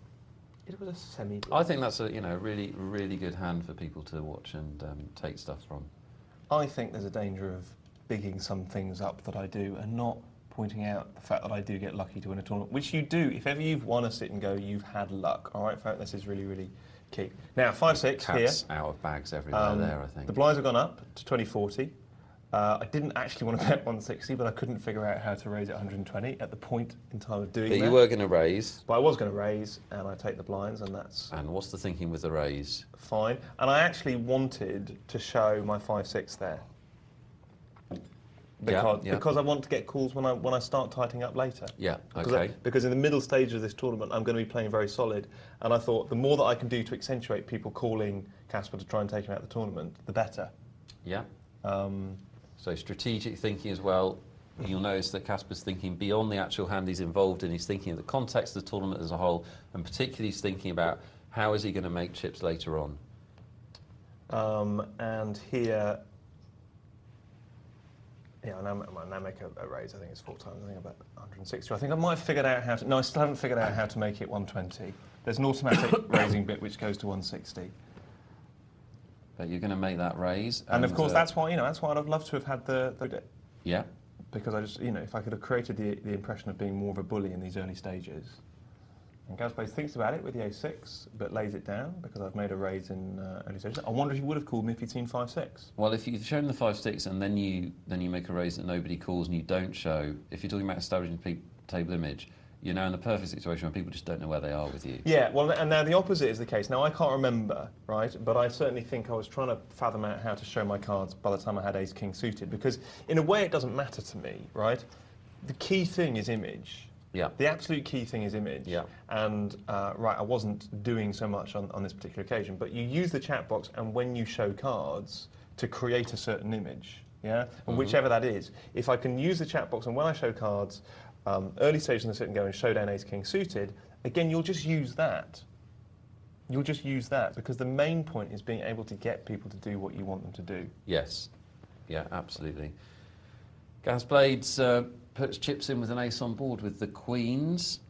[SPEAKER 2] It was a semi.
[SPEAKER 1] I think that's a really, really good hand for people to watch and take stuff from.
[SPEAKER 2] I think there's a danger of bigging some things up that I do and not pointing out the fact that I do get lucky to win a tournament, which you do. If ever you've won a sit and go, you've had luck. All right, folks, this is really, really key. Now, 5-6 here.
[SPEAKER 1] Cats out of bags everywhere there, I think.
[SPEAKER 2] The blinds have gone up to 2040. I didn't actually want to bet 160, but I couldn't figure out how to raise at 120 at the point in time of doing that.
[SPEAKER 1] But you were going to raise.
[SPEAKER 2] But I was going to raise, and I take the blinds, and that's
[SPEAKER 1] And what's the thinking with the raise?
[SPEAKER 2] fine. And I actually wanted to show my 5-6 there. Because I want to get calls when I start tightening up later.
[SPEAKER 1] Yeah, okay.
[SPEAKER 2] Because in the middle stage of this tournament, I'm going to be playing very solid, and I thought the more that I can do to accentuate people calling Caspar to try and take him out of the tournament, the better.
[SPEAKER 1] Yeah. So strategic thinking as well. You'll notice that Caspar's thinking beyond the actual hand he's involved in. He's thinking of the context of the tournament as a whole, and particularly he's thinking about how is he going to make chips later on.
[SPEAKER 2] And here, yeah, I now make a raise. I think it's 4 times. I think about 160. I think I might have figured out how to. No, I still haven't figured out how to make it 120. There's an automatic raising bit which goes to 160.
[SPEAKER 1] But you're going to make that raise,
[SPEAKER 2] and of course that's why that's why I'd love to have had the
[SPEAKER 1] yeah.
[SPEAKER 2] Because I just if I could have created the impression of being more of a bully in these early stages. And Caspar thinks about it with the A6, but lays it down because I've made a raise in early stages. I wonder if he would have called me if he'd seen 5-6.
[SPEAKER 1] Well, if you've shown the 5-6 and then you make a raise that nobody calls and you don't show, if you're talking about establishing table image, you're now in the perfect situation where people just don't know where they are with you.
[SPEAKER 2] Yeah, well, and now the opposite is the case. Now, I can't remember, right, but I certainly think I was trying to fathom out how to show my cards by the time I had ace-king suited, because in a way it doesn't matter to me, right? The key thing is image.
[SPEAKER 1] Yeah.
[SPEAKER 2] The absolute key thing is image.
[SPEAKER 1] Yeah.
[SPEAKER 2] And, right, I wasn't doing so much on this particular occasion, but you use the chat box and when you show cards to create a certain image, yeah? And whichever that is. If I can use the chat box and when I show cards, early stage in the sit and go and showdown ace-king suited, again, you'll just use that. You'll just use that because the main point is being able to get people to do what you want them to do.
[SPEAKER 1] Yes. Yeah, absolutely. Gas Blades puts chips in with an ace on board with the queens.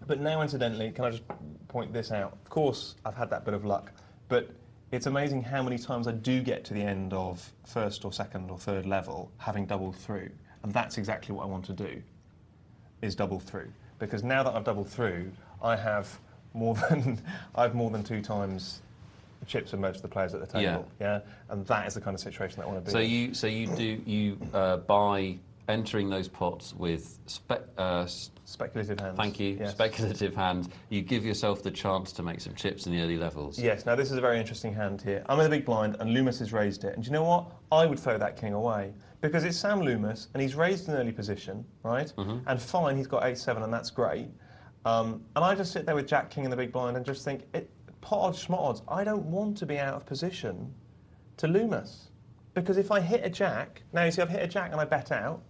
[SPEAKER 2] But now, incidentally, can I just point this out? Of course, I've had that bit of luck, but it's amazing how many times I do get to the end of first or second or third level having doubled through. And that's exactly what I want to do, is double through. Because now that I've doubled through, I have more than 2 times the chips of most of the players at the table. Yeah. And that is the kind of situation that I want to be in.
[SPEAKER 1] You by entering those pots with
[SPEAKER 2] speculative hands.
[SPEAKER 1] Thank you. Yes. Speculative hands. You give yourself the chance to make some chips in the early levels.
[SPEAKER 2] Yes. Now this is a very interesting hand here. I'm in the big blind, and Loomis has raised it. And do you know what? I would throw that king away because it's Sam Loomis, and he's raised an early position, right? And fine, he's got 8-7, and that's great. And I just sit there with Jack King in the big blind and just think, pot odds, schmot odds. I don't want to be out of position to Loomis because if I hit a jack, now you see I've hit a jack and I bet out.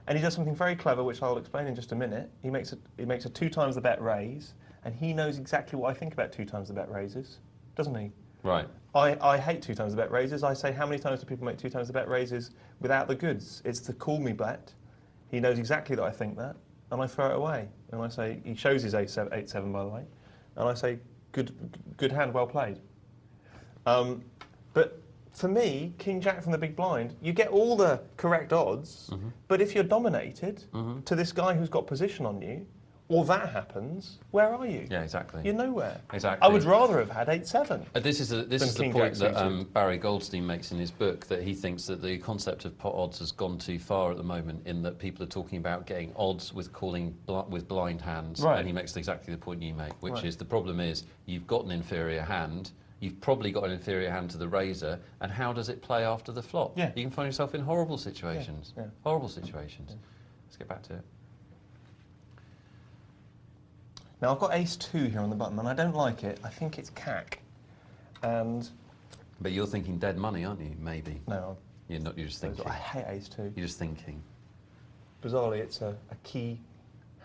[SPEAKER 2] And he does something very clever, which I'll explain in just a minute. He makes a 2 times the bet raise, and he knows exactly what I think about 2 times the bet raises, doesn't he?
[SPEAKER 1] Right.
[SPEAKER 2] I hate 2 times the bet raises. I say, how many times do people make 2 times the bet raises without the goods? It's the call me bet. He knows exactly that I think that, and I throw it away. And I say, he shows his 8-7, by the way, and I say, good hand, well played. But for me, King Jack from the big blind, you get all the correct odds, but if you're dominated to this guy who's got position on you, or that happens, where are you?
[SPEAKER 1] Yeah, exactly.
[SPEAKER 2] You're nowhere.
[SPEAKER 1] Exactly.
[SPEAKER 2] I would rather have had 8-7.
[SPEAKER 1] This is the point that Barry Goldstein makes in his book, that he thinks that the concept of pot odds has gone too far at the moment, in that people are talking about getting odds with calling with blind hands,
[SPEAKER 2] right.
[SPEAKER 1] And he makes exactly the point you make, which is the problem is you've got an inferior hand. You've probably got an inferior hand to the razor, and how does it play after the flop?
[SPEAKER 2] Yeah.
[SPEAKER 1] You can find yourself in horrible situations.
[SPEAKER 2] Yeah.
[SPEAKER 1] Horrible situations. Let's get back to it.
[SPEAKER 2] Now, I've got ace-2 here on the button, and I don't like it. I think it's cack. And...
[SPEAKER 1] But you're thinking dead money, aren't you? Maybe.
[SPEAKER 2] No.
[SPEAKER 1] You're not, you're just thinking.
[SPEAKER 2] I hate ace-2.
[SPEAKER 1] You're just thinking.
[SPEAKER 2] Bizarrely, it's a key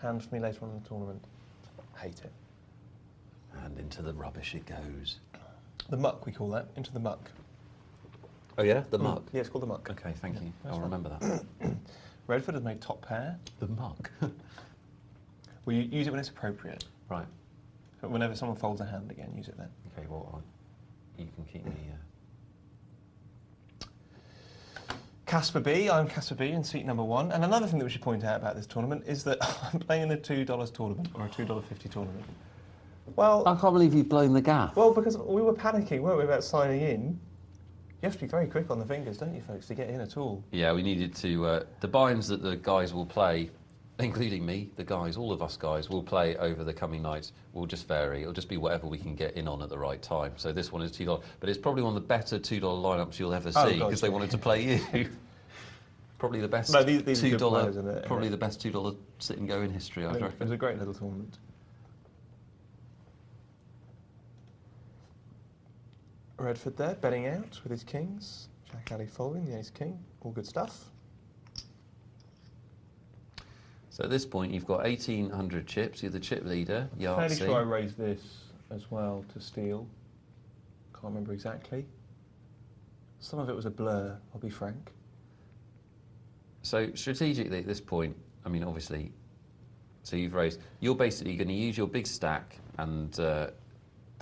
[SPEAKER 2] hand for me later on in the tournament. Hate it.
[SPEAKER 1] And into the rubbish it goes.
[SPEAKER 2] The muck, we call that. Into the muck.
[SPEAKER 1] Oh, yeah? The muck?
[SPEAKER 2] Yeah, it's called the muck.
[SPEAKER 1] OK, thank you. I'll
[SPEAKER 2] fine.
[SPEAKER 1] remember that.
[SPEAKER 2] Redford has made top pair.
[SPEAKER 1] The muck?
[SPEAKER 2] Well, you use it when it's appropriate.
[SPEAKER 1] Right.
[SPEAKER 2] But whenever someone folds a hand again, use it then.
[SPEAKER 1] OK, well, you can keep me...
[SPEAKER 2] Caspar B, I'm Caspar B in seat number 1. And another thing that we should point out about this tournament is that I'm playing in a $2 tournament, or a $2.50 tournament. Well...
[SPEAKER 1] I can't believe you've blown the gaff.
[SPEAKER 2] Well, because we were panicking, weren't we, about signing in? You have to be very quick on the fingers, don't you, folks, to get in at all? Yeah,
[SPEAKER 1] we needed to... the binds that the guys will play, including me, the guys, all of us guys, will play over the coming nights, will just vary. It'll just be whatever we can get in on at the right time. So this one is $2. But it's probably one of the better $2 lineups you'll ever see, because they wanted to play you. Probably the best
[SPEAKER 2] these $2... Players, isn't it?
[SPEAKER 1] Probably the best $2 sit and go in history, I reckon.
[SPEAKER 2] It was a great little tournament. Redford there, betting out with his kings. Jack Alley folding, the ace-king. All good stuff.
[SPEAKER 1] So at this point, you've got 1,800 chips. You're the chip leader.
[SPEAKER 2] I'm fairly sure I raised this as well to steal. Can't remember exactly. Some of it was a blur, I'll be frank.
[SPEAKER 1] So strategically at this point, I mean, obviously, so you've raised... You're basically going to use your big stack and the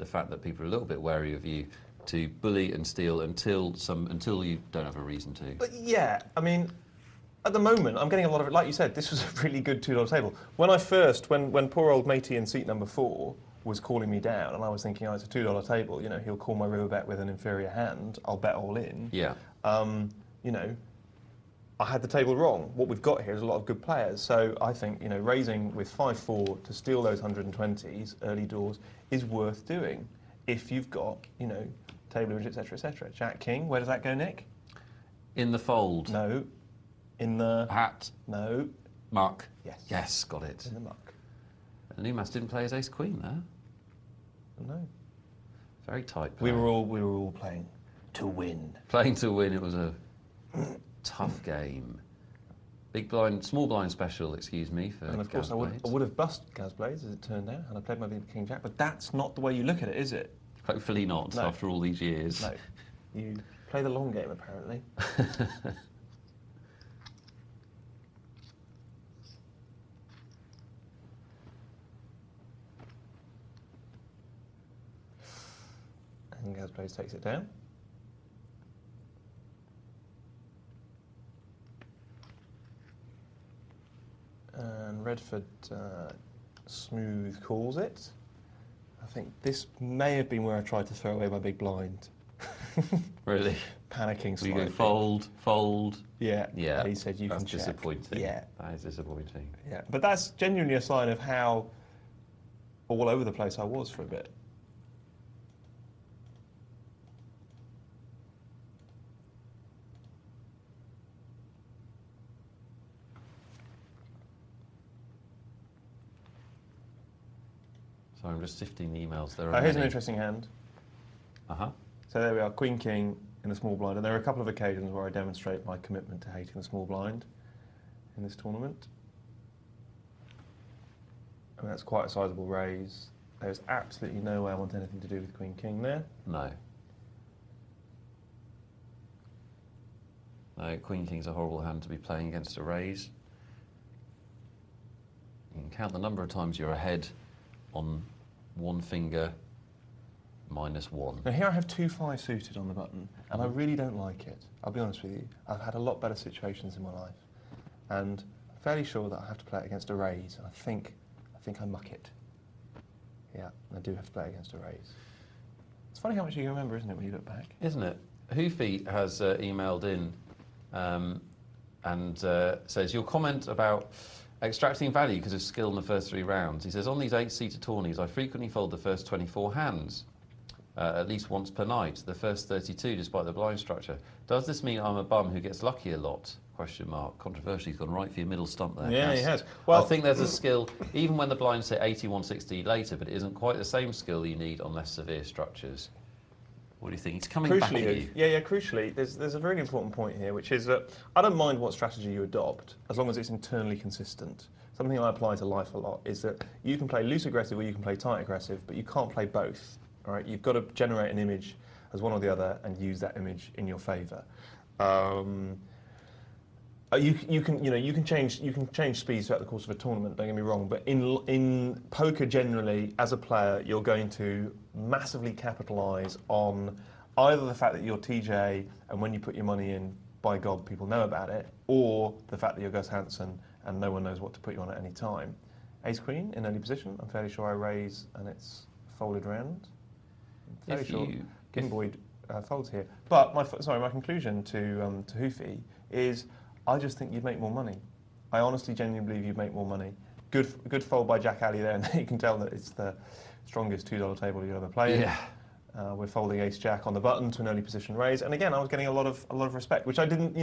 [SPEAKER 1] fact that people are a little bit wary of you to bully and steal until you don't have a reason to.
[SPEAKER 2] But yeah, I mean, at the moment, I'm getting a lot of it. Like you said, this was a really good $2 table. When poor old matey in seat number 4 was calling me down, and I was thinking, oh, it's a $2 table, you know, he'll call my river bet with an inferior hand, I'll bet all in.
[SPEAKER 1] Yeah.
[SPEAKER 2] You know, I had the table wrong. What we've got here is a lot of good players. So I think, you know, raising with 5-4 to steal those 120s early doors is worth doing if you've got, you know, table image, etc., etc. Jack King, where does that go, Nick?
[SPEAKER 1] In the fold.
[SPEAKER 2] No. In the...
[SPEAKER 1] Hat.
[SPEAKER 2] No.
[SPEAKER 1] Muck.
[SPEAKER 2] Yes.
[SPEAKER 1] Yes, got it.
[SPEAKER 2] In the muck.
[SPEAKER 1] And Newmas didn't play his ace-queen there.
[SPEAKER 2] No.
[SPEAKER 1] Very tight play.
[SPEAKER 2] We were all playing to win.
[SPEAKER 1] Playing to win, it was a tough game. Big blind, small blind special, excuse me, for
[SPEAKER 2] And of course I would have bust Gaz Blades, as it turned out, and I played my big King Jack, but that's not the way you look at it, is it?
[SPEAKER 1] Hopefully not,
[SPEAKER 2] no.
[SPEAKER 1] After all these years.
[SPEAKER 2] No. You play the long game, apparently. And Gaz Blades takes it down. And Redford smooth calls it. I think this may have been where I tried to throw away my big blind.
[SPEAKER 1] Really?
[SPEAKER 2] Panicking slightly.
[SPEAKER 1] We go fold, fold.
[SPEAKER 2] Yeah.
[SPEAKER 1] Yeah.
[SPEAKER 2] He said you can check.
[SPEAKER 1] That's disappointing.
[SPEAKER 2] Yeah.
[SPEAKER 1] That is disappointing.
[SPEAKER 2] Yeah. But that's genuinely a sign of how all over the place I was for a bit.
[SPEAKER 1] So I'm just sifting the emails.
[SPEAKER 2] Here's an interesting hand.
[SPEAKER 1] Uh-huh.
[SPEAKER 2] So there we are, Queen King in the small blind. And there are a couple of occasions where I demonstrate my commitment to hating the small blind in this tournament. And that's quite a sizable raise. There's absolutely no way I want anything to do with Queen King there.
[SPEAKER 1] No. No, Queen King's a horrible hand to be playing against a raise. You can count the number of times you're ahead on one finger -1.
[SPEAKER 2] Now here I have 2-5 suited on the button, and I really don't like it. I'll be honest with you. I've had a lot better situations in my life, and I'm fairly sure that I have to play it against a raise, and I think I muck it. Yeah, I do have to play it against a raise. It's funny how much you remember, isn't it, when you look back?
[SPEAKER 1] Isn't it? Hoofy has emailed in and says, your comment about extracting value because of skill in the first 3 rounds. He says, on these 8-seater tourneys, I frequently fold the first 24 hands. at least once per night. The first 32, despite the blind structure. Does this mean I'm a bum who gets lucky a lot? Question mark. Controversially, he's gone right for your middle stump there.
[SPEAKER 2] Yeah,
[SPEAKER 1] Cas.
[SPEAKER 2] he has. Well,
[SPEAKER 1] I think there's a skill, even when the blinds say 80, 160 later, but it isn't quite the same skill you need on less severe structures. What do you think? He's coming back at you.
[SPEAKER 2] Yeah, crucially, there's a really important point here, which is that I don't mind what strategy you adopt, as long as it's internally consistent. Something I apply to life a lot is that you can play loose aggressive or you can play tight aggressive, but you can't play both. All right, you've got to generate an image as one or the other and use that image in your favour. You can change speeds throughout the course of a tournament. Don't get me wrong, but in poker generally, as a player, you're going to massively capitalise on either the fact that you're TJ and when you put your money in, by God, people know about it, or the fact that you're Gus Hansen and no one knows what to put you on at any time. Ace Queen in early position. I'm fairly sure I raise and it's folded round. I'm fairly sure Gimboyd folds here. But my conclusion to Hoofy is I just think you'd make more money. I honestly, genuinely believe you'd make more money. Good fold by Jack Alley there, and you can tell that it's the strongest $2 table you ever played. Yeah. We're folding Ace Jack on the button to an early position raise, and again, I was getting a lot of respect, which I didn't,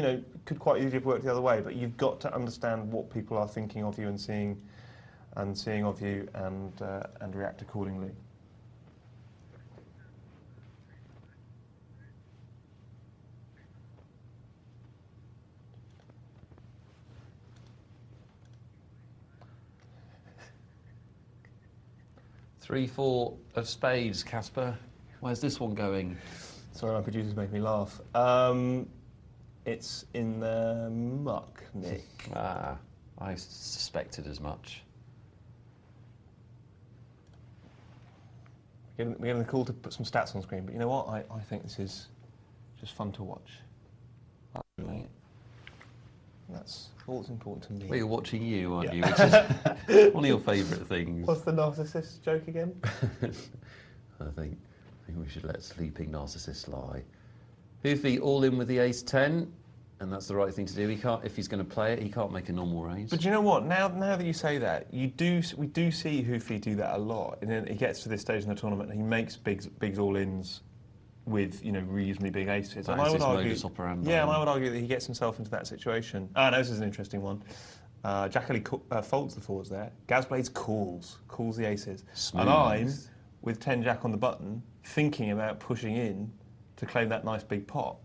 [SPEAKER 2] could quite easily have worked the other way. But you've got to understand what people are thinking of you and seeing of you, and react accordingly.
[SPEAKER 1] Three, four of spades, Caspar. Where's this one going?
[SPEAKER 2] Sorry, my producers make me laugh. It's in the muck, Nick.
[SPEAKER 1] I suspected as much.
[SPEAKER 2] We're getting the call to put some stats on screen, but you know what? I think this is just fun to watch. That's all that's important to me.
[SPEAKER 1] Well, you're watching you, aren't you? Which is one of your favourite things.
[SPEAKER 2] What's the narcissist joke again?
[SPEAKER 1] I think we should let sleeping narcissists lie. Hoofy all in with the ace-10, and that's the right thing to do. He can't, if he's going to play it, he can't make a normal raise.
[SPEAKER 2] But you know what? Now that you say that, we do see Hoofy do that a lot. And then he gets to this stage in the tournament, and he makes big all-ins with reasonably big aces.
[SPEAKER 1] That
[SPEAKER 2] and I would argue,
[SPEAKER 1] operandi.
[SPEAKER 2] yeah, and I would argue that he gets himself into that situation. No, this is an interesting one. Jack Alley folds the fours there. Gazblades calls the aces.
[SPEAKER 1] Smooth.
[SPEAKER 2] And I'm, with 10 Jack on the button, thinking about pushing in to claim that nice big pot.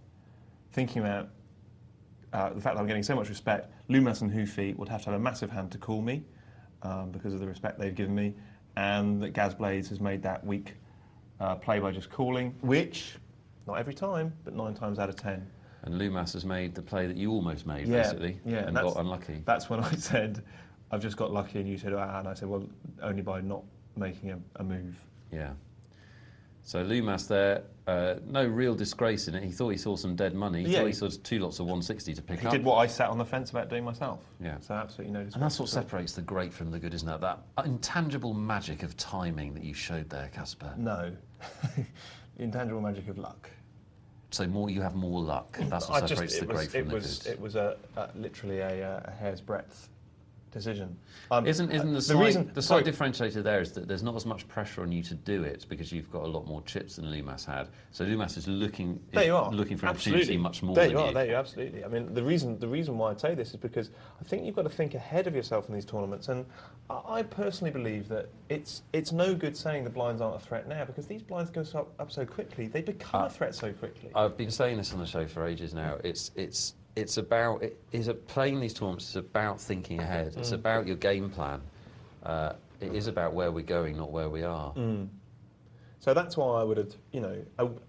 [SPEAKER 2] Thinking about the fact that I'm getting so much respect. Loomis and Hoofy would have to have a massive hand to call me because of the respect they've given me, and that Gazblades has made that weak play by just calling, which, not every time, but 9 times out of 10.
[SPEAKER 1] And Loomis has made the play that you almost made, basically, and got unlucky.
[SPEAKER 2] That's when I said, I've just got lucky, and you said, and I said, well, only by not making a move.
[SPEAKER 1] Yeah. So Loomis there, no real disgrace in it. He thought he saw some dead money. He thought he saw 2 lots of 160 to pick up.
[SPEAKER 2] He did what I sat on the fence about doing myself.
[SPEAKER 1] Yeah.
[SPEAKER 2] So absolutely no disgrace.
[SPEAKER 1] And that's what separates the great from the good, isn't it? That intangible magic of timing that you showed there, Caspar.
[SPEAKER 2] No. The intangible magic of luck.
[SPEAKER 1] So you have more luck. That's what separates the great from the good.
[SPEAKER 2] It was literally a hair's breadth decision.
[SPEAKER 1] Isn't the slight differentiator there is that there's not as much pressure on you to do it because you've got a lot more chips than Loomis had. So Loomis is looking for an opportunity much more than you.
[SPEAKER 2] There you are, absolutely. I mean, the reason why I say this is because I think you've got to think ahead of yourself in these tournaments, and I personally believe that it's no good saying the blinds aren't a threat now because these blinds go up so quickly. They become a threat so quickly.
[SPEAKER 1] I've been saying this on the show for ages now. Playing these tournaments is about thinking ahead. It's about your game plan. It is about where we're going, not where we are.
[SPEAKER 2] So that's why I would have,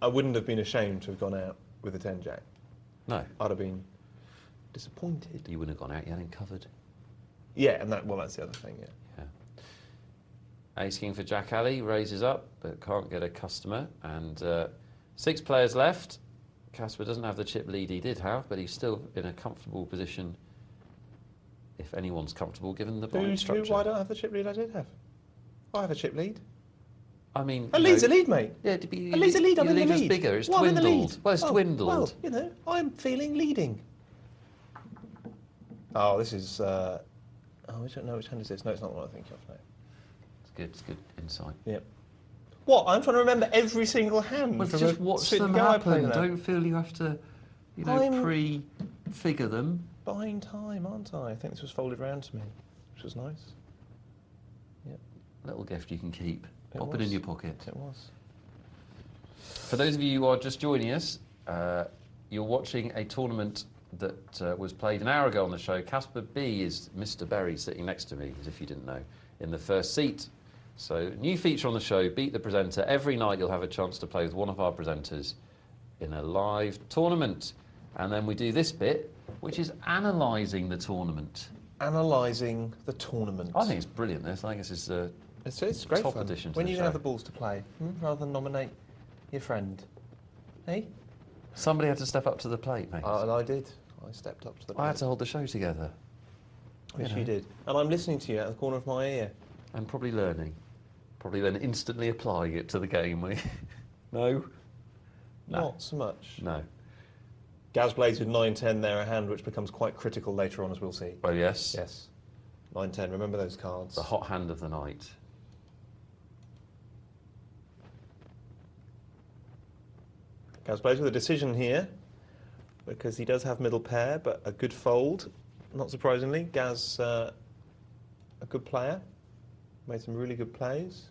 [SPEAKER 2] I wouldn't have been ashamed to have gone out with a 10 Jack.
[SPEAKER 1] No.
[SPEAKER 2] I'd have been disappointed.
[SPEAKER 1] You wouldn't have gone out, you had him covered.
[SPEAKER 2] Yeah, and that's the other thing, yeah.
[SPEAKER 1] Ace King for Jack Alley, raises up, but can't get a customer. And 6 players left. Caspar doesn't have the chip lead he did have, but he's still in a comfortable position, if anyone's comfortable, given the blind structure.
[SPEAKER 2] Why don't I have the chip lead I did have? I have a chip lead.
[SPEAKER 1] I mean...
[SPEAKER 2] A lead's a lead, mate.
[SPEAKER 1] Yeah,
[SPEAKER 2] a lead's a lead, I'm in the lead.
[SPEAKER 1] Your lead was bigger, it's dwindled. Well, it's dwindled.
[SPEAKER 2] Well, I'm feeling leading. Oh, this is... I don't know which hand is this. No, it's not what I think of, no.
[SPEAKER 1] It's good insight.
[SPEAKER 2] Yep. What? I'm trying to remember every single hand.
[SPEAKER 1] Well,
[SPEAKER 2] from
[SPEAKER 1] just
[SPEAKER 2] a
[SPEAKER 1] watch
[SPEAKER 2] sit-and
[SPEAKER 1] them
[SPEAKER 2] go I played
[SPEAKER 1] happen.
[SPEAKER 2] now.
[SPEAKER 1] Don't feel you have to, you know,
[SPEAKER 2] I'm-
[SPEAKER 1] pre-figure them.
[SPEAKER 2] Buying time, aren't I? I think this was folded round to me, which was nice. Yep,
[SPEAKER 1] Little gift you can keep.
[SPEAKER 2] It
[SPEAKER 1] Pop it
[SPEAKER 2] was.
[SPEAKER 1] in your pocket.
[SPEAKER 2] it was.
[SPEAKER 1] For those of you who are just joining us, you're watching a tournament that was played an hour ago on the show. Caspar B is Mr. Berry sitting next to me, as if you didn't know, in the first seat. So, new feature on the show, Beat the Presenter. Every night you'll have a chance to play with one of our presenters in a live tournament. And then we do this bit, which is analysing the tournament.
[SPEAKER 2] Analysing the tournament.
[SPEAKER 1] I think it's brilliant, this. I think this is
[SPEAKER 2] It's great
[SPEAKER 1] top
[SPEAKER 2] fun.
[SPEAKER 1] addition to
[SPEAKER 2] When
[SPEAKER 1] the
[SPEAKER 2] you
[SPEAKER 1] show.
[SPEAKER 2] have the balls to play, rather than nominate your friend. Hey?
[SPEAKER 1] Somebody had to step up to the plate, mate.
[SPEAKER 2] And I did. I stepped up to the plate.
[SPEAKER 1] I had to hold the show together.
[SPEAKER 2] Which
[SPEAKER 1] you know.
[SPEAKER 2] you did. And I'm listening to you out of the corner of my ear.
[SPEAKER 1] And probably learning. Probably then instantly applying it to the game. No? No.
[SPEAKER 2] Not so much.
[SPEAKER 1] No.
[SPEAKER 2] Gaz Blades with 9-10 there, a hand which becomes quite critical later on, as we'll see.
[SPEAKER 1] Well, yes.
[SPEAKER 2] Yes. 9-10, remember those cards.
[SPEAKER 1] The hot hand of the night.
[SPEAKER 2] Gaz Blades with a decision here, because he does have middle pair, but a good fold. Not surprisingly, Gaz, a good player. Made some really good plays.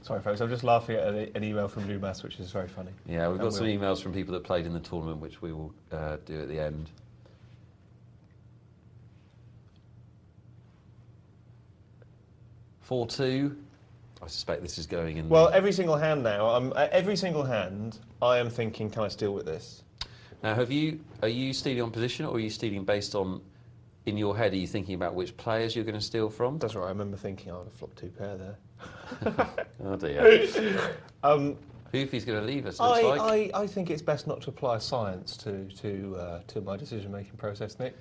[SPEAKER 2] Sorry, folks, I'm just laughing at an email from Lumas, which is very funny.
[SPEAKER 1] Yeah, we've got
[SPEAKER 2] And
[SPEAKER 1] some
[SPEAKER 2] we'll-
[SPEAKER 1] emails from people that played in the tournament, which we will do at the end. .4-2. I suspect this is going in.
[SPEAKER 2] Well, every single hand now, every single hand, I am thinking, can I steal with this?
[SPEAKER 1] Now, are you stealing on position, or are you stealing based on, in your head, are you thinking about which players you're going to steal from?
[SPEAKER 2] That's right, I remember thinking, I'd have flopped 2 pair there.
[SPEAKER 1] Oh dear. Hoofy's going to leave us, looks like.
[SPEAKER 2] I think it's best not to apply science to my decision-making process, Nick.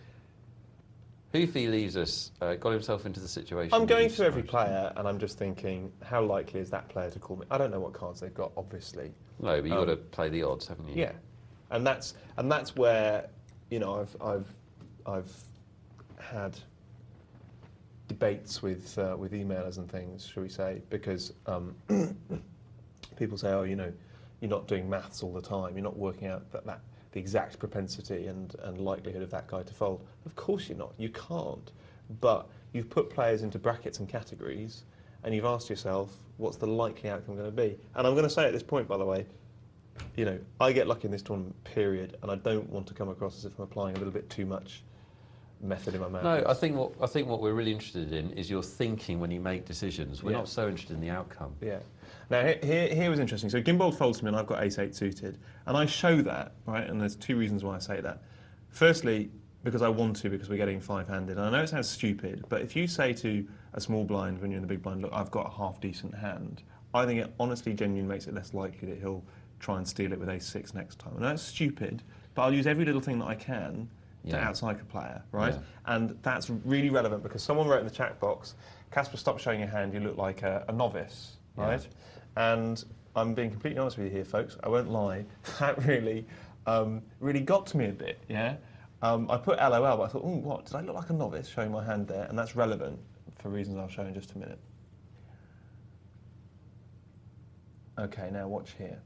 [SPEAKER 1] Hoofy leaves us, got himself into the situation.
[SPEAKER 2] I'm going
[SPEAKER 1] he's
[SPEAKER 2] through every
[SPEAKER 1] described.
[SPEAKER 2] player, and I'm just thinking, how likely is that player to call me? I don't know what cards they've got, obviously.
[SPEAKER 1] No, but you've got to play the odds, haven't you?
[SPEAKER 2] Yeah, and that's where, you know, I've had debates with emailers and things, shall we say, because people say, oh, you know, you're not doing maths all the time, you're not working out the exact propensity and likelihood of that guy to fold. Of course you're not. You can't. But you've put players into brackets and categories, and you've asked yourself, what's the likely outcome going to be? And I'm going to say at this point, by the way, you know, I get lucky in this tournament, period, and I don't want to come across as if I'm applying a little bit too much method in my madness.
[SPEAKER 1] No, I think what we're really interested in is your thinking when you make decisions. We're
[SPEAKER 2] Yeah.
[SPEAKER 1] not so interested in the outcome.
[SPEAKER 2] Yeah. Now, here was interesting. So Gimbold folds to me, and I've got ace-8 suited. And I show that, right? And there's 2 reasons why I say that. Firstly, because I want to, because we're getting 5-handed. And I know it sounds stupid, but if you say to a small blind when you're in the big blind, look, I've got a half-decent hand, I think it honestly, genuinely makes it less likely that he'll try and steal it with ace-6 next time. I know it's stupid, but I'll use every little thing that I can to
[SPEAKER 1] Yeah.
[SPEAKER 2] outcycle a player, right?
[SPEAKER 1] Yeah.
[SPEAKER 2] And that's really relevant because someone wrote in the chat box, Caspar, stop showing your hand, you look like a novice, right?
[SPEAKER 1] Yeah.
[SPEAKER 2] And I'm being completely honest with you here, folks, I won't lie, that really got to me a bit, yeah? I put LOL, but I thought, oh, what, did I look like a novice showing my hand there? And that's relevant for reasons I'll show in just a minute. Okay, now watch here.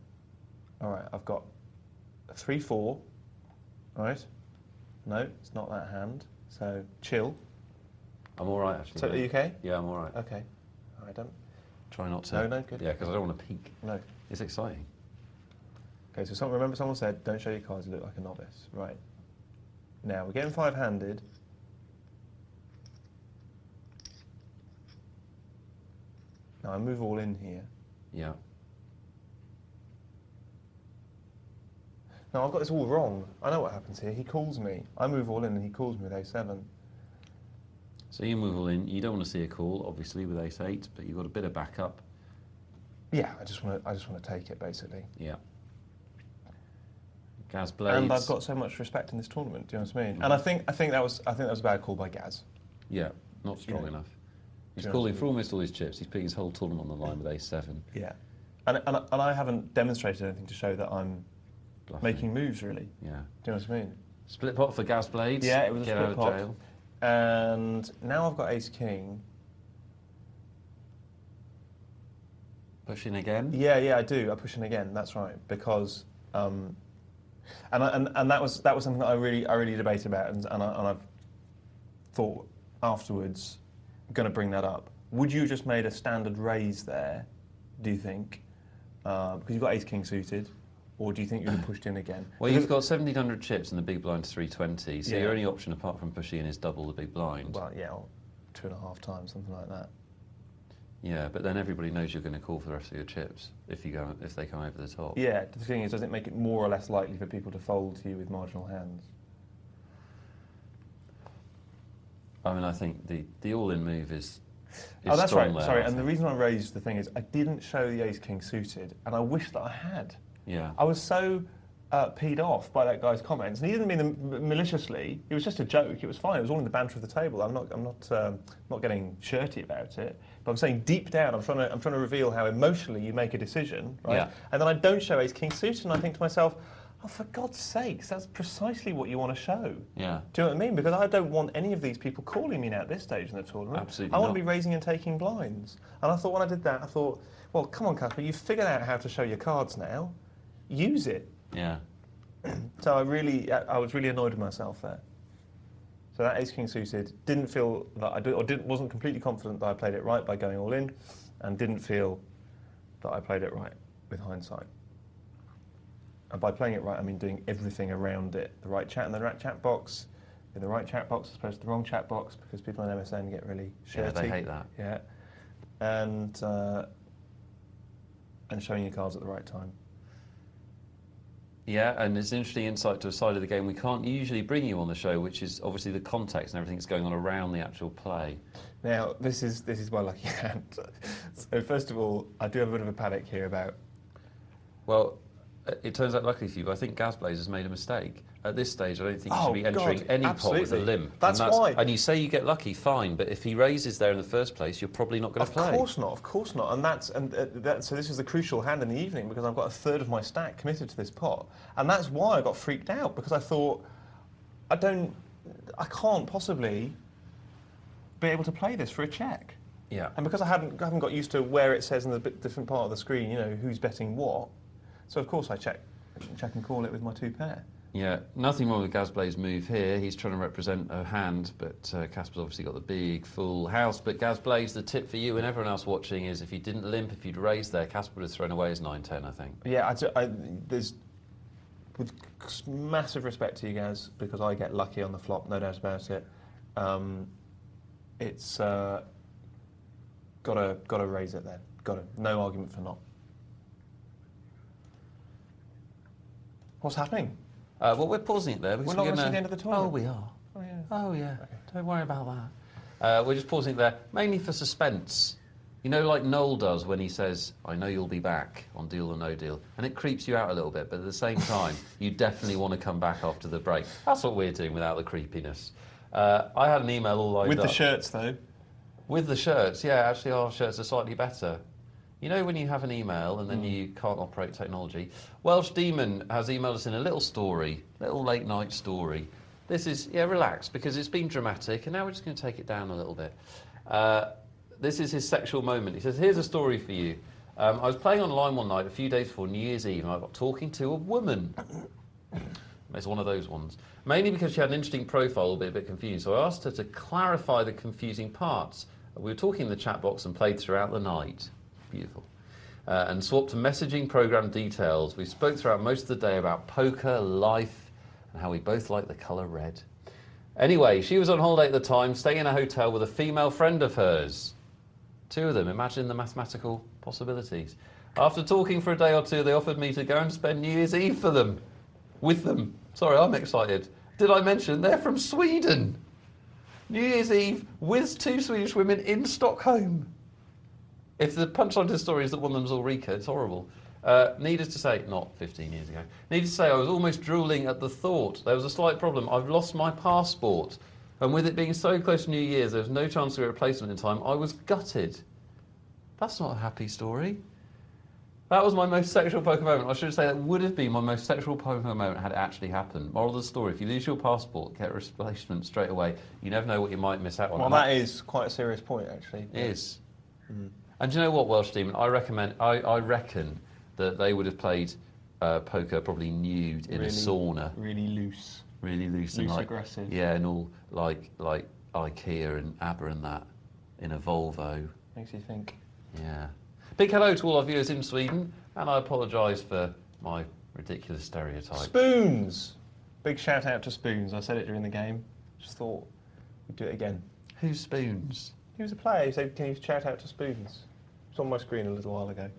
[SPEAKER 2] All right, I've got a 3-4, right? No, it's not that hand, so chill.
[SPEAKER 1] I'm all right, actually.
[SPEAKER 2] So, are
[SPEAKER 1] mate.
[SPEAKER 2] you okay?
[SPEAKER 1] Yeah, I'm all right.
[SPEAKER 2] Okay. All right, don't.
[SPEAKER 1] Try not to.
[SPEAKER 2] No, good.
[SPEAKER 1] Yeah, because I don't want to peek.
[SPEAKER 2] No.
[SPEAKER 1] It's exciting.
[SPEAKER 2] Okay, so remember someone said, don't show your cards, you look like a novice. Right. Now, we're getting 5-handed. Now, I move all in here.
[SPEAKER 1] Yeah.
[SPEAKER 2] Now, I've got this all wrong. I know what happens here. He calls me. I move all in and he calls me with ace-7.
[SPEAKER 1] So you move all in. You don't want to see a call, obviously, with ace-8, but you've got a bit of backup.
[SPEAKER 2] Yeah, I just want to take it, basically.
[SPEAKER 1] Yeah. Gaz Blades.
[SPEAKER 2] And I've got so much respect in this tournament. Do you know what I mean? And I think that was a bad call by Gaz.
[SPEAKER 1] Yeah, not strong
[SPEAKER 2] Yeah.
[SPEAKER 1] enough. He's
[SPEAKER 2] Do you know
[SPEAKER 1] calling
[SPEAKER 2] what I
[SPEAKER 1] for almost all his chips. He's putting his whole tournament on the line with ace-7.
[SPEAKER 2] Yeah. And I haven't demonstrated anything to show that I'm
[SPEAKER 1] Bluffing.
[SPEAKER 2] making moves, really.
[SPEAKER 1] Yeah.
[SPEAKER 2] Do you know what I mean?
[SPEAKER 1] Split pot for Gaz Blades.
[SPEAKER 2] Yeah, it was a
[SPEAKER 1] Get
[SPEAKER 2] split
[SPEAKER 1] out of
[SPEAKER 2] pot.
[SPEAKER 1] jail.
[SPEAKER 2] And now I've got ace-king.
[SPEAKER 1] Pushing again?
[SPEAKER 2] Yeah, I do. I push in again. That's right. Because, and that was something that I really debated about, and I've thought afterwards, going to bring that up. Would you have just made a standard raise there? Do you think? Because you've got ace king suited, or do you think you'd have pushed in again?
[SPEAKER 1] Well, you've got 1,700 chips and the big blind's 320, so
[SPEAKER 2] Yeah.
[SPEAKER 1] your only option apart from pushing in is double the big blind.
[SPEAKER 2] Well, yeah, or 2.5 times, something like that.
[SPEAKER 1] Yeah, but then everybody knows you're going to call for the rest of your chips if they come over the top.
[SPEAKER 2] Yeah, the thing is, does it make it more or less likely for people to fold to you with marginal hands?
[SPEAKER 1] I mean, I think the all-in move is
[SPEAKER 2] Oh, that's right.
[SPEAKER 1] strong there,
[SPEAKER 2] Sorry,
[SPEAKER 1] I
[SPEAKER 2] and the
[SPEAKER 1] think.
[SPEAKER 2] reason I raised the thing is I didn't show the ace king suited, and I wish that I had.
[SPEAKER 1] Yeah.
[SPEAKER 2] I was so peed off by that guy's comments, and he didn't mean them maliciously. It was just a joke. It was fine. It was all in the banter of the table. I'm not getting shirty about it. But I'm saying deep down, I'm trying to reveal how emotionally you make a decision, right?
[SPEAKER 1] Yeah.
[SPEAKER 2] And then I don't show ace king suited, and I think to myself, oh, for God's sakes, that's precisely what you want to show.
[SPEAKER 1] Yeah.
[SPEAKER 2] Do you know what I mean? Because I don't want any of these people calling me now at this stage in the tournament.
[SPEAKER 1] Absolutely
[SPEAKER 2] I want
[SPEAKER 1] not.
[SPEAKER 2] to be raising and taking blinds. And I thought when I did that, I thought, well, come on, Caspar, you've figured out how to show your cards now. Use it.
[SPEAKER 1] Yeah.
[SPEAKER 2] So I was really annoyed with myself there. So that ace king suited, didn't feel that wasn't completely confident that I played it right by going all in, and didn't feel that I played it right with hindsight. And by playing it right, I mean doing everything around it. The right chat in the right chat box, in the right chat box as opposed to the wrong chat box, because people on MSN get really shirty.
[SPEAKER 1] Yeah, they hate that.
[SPEAKER 2] Yeah. And showing your cards at the right time.
[SPEAKER 1] Yeah, and it's an interesting insight to a side of the game we can't usually bring you on the show, which is obviously the context and everything that's going on around the actual play.
[SPEAKER 2] Now, this is my lucky hand. So first of all, I do have a bit of a panic here about...
[SPEAKER 1] Well, it turns out, luckily for you, I think Gazblaze has made a mistake. At this stage, I don't think you should be entering any pot with a limp.
[SPEAKER 2] That's why.
[SPEAKER 1] And you say you get lucky, fine, but if he raises there in the first place, you're probably not going to play.
[SPEAKER 2] Of course not. And so this is the crucial hand in the evening, because I've got a third of my stack committed to this pot. And that's why I got freaked out, because I thought, I can't possibly be able to play this for a check.
[SPEAKER 1] Yeah.
[SPEAKER 2] And because I haven't got used to where it says in the different part of the screen, you know, who's betting what, so of course I check and call it with my 2 pair.
[SPEAKER 1] Yeah, nothing wrong with Gazblaze's move here. He's trying to represent a hand, but Caspar's obviously got the big full house. But Gazblaze, the tip for you and everyone else watching is if you didn't limp, if you'd raised there, Caspar would have thrown away his 9-10, I think.
[SPEAKER 2] Yeah, there's, with massive respect to you guys, because I get lucky on the flop, no doubt about it. It's gotta raise it then. No argument for not. What's happening?
[SPEAKER 1] Well, we're pausing it there. Because
[SPEAKER 2] We're not
[SPEAKER 1] gonna...
[SPEAKER 2] reaching the end of the tournament.
[SPEAKER 1] Oh, we are.
[SPEAKER 2] Oh, yeah.
[SPEAKER 1] Oh, yeah.
[SPEAKER 2] Okay.
[SPEAKER 1] Don't worry about that. We're just pausing it there, mainly for suspense. You know, like Noel does when he says, I know you'll be back on Deal or No Deal. And it creeps you out a little bit, but at the same time, you definitely want to come back after the break. That's what we're doing without the creepiness. I had an email all lined up.
[SPEAKER 2] With the shirts, though.
[SPEAKER 1] With the shirts, yeah, actually our shirts are slightly better. You know when you have an email and then you can't operate technology? Welsh Demon has emailed us in a little story, little late night story. This is, yeah, relax, because it's been dramatic, and now we're just going to take it down a little bit. This is his sexual moment. He says, here's a story for you. I was playing online one night, a few days before New Year's Eve, and I got talking to a woman. It's one of those ones. Mainly because she had an interesting profile, albeit a bit confusing, so I asked her to clarify the confusing parts. We were talking in the chat box and played throughout the night. Beautiful. And swapped messaging program details. We spoke throughout most of the day about poker, life, and how we both like the colour red. Anyway, she was on holiday at the time, staying in a hotel with a female friend of hers. 2 of them. Imagine the mathematical possibilities. After talking for a day or 2, they offered me to go and spend New Year's Eve for them. With them. Sorry, I'm excited. Did I mention they're from Sweden? New Year's Eve with 2 Swedish women in Stockholm. If the punchline to the story is that one of them's Ulrika, it's horrible. Needless to say, not 15 years ago, needless to say I was almost drooling at the thought. There was a slight problem. I've lost my passport. And with it being so close to New Year's, there was no chance to get a replacement in time. I was gutted. That's not a happy story. That was my most sexual poker moment. I should say that would have been my most sexual poker moment had it actually happened. Moral of the story, if you lose your passport, get a replacement straight away. You never know what you might miss out on.
[SPEAKER 2] Well, that is quite a serious point, actually.
[SPEAKER 1] It is. And do you know what, Welsh Demon? I reckon that they would have played poker probably nude in a sauna.
[SPEAKER 2] Really loose.
[SPEAKER 1] Really loose and
[SPEAKER 2] Loose,
[SPEAKER 1] like,
[SPEAKER 2] aggressive.
[SPEAKER 1] Yeah, and all like IKEA and ABBA and that in a Volvo.
[SPEAKER 2] Makes you think.
[SPEAKER 1] Yeah. Big hello to all our viewers in Sweden, and I apologise for my ridiculous stereotype.
[SPEAKER 2] Spoons! Big shout out to Spoons. I said it during the game. Just thought we'd do it again.
[SPEAKER 1] Who's Spoons?
[SPEAKER 2] He was a player. He said, can you shout out to Spoons? It's on my screen a little while ago.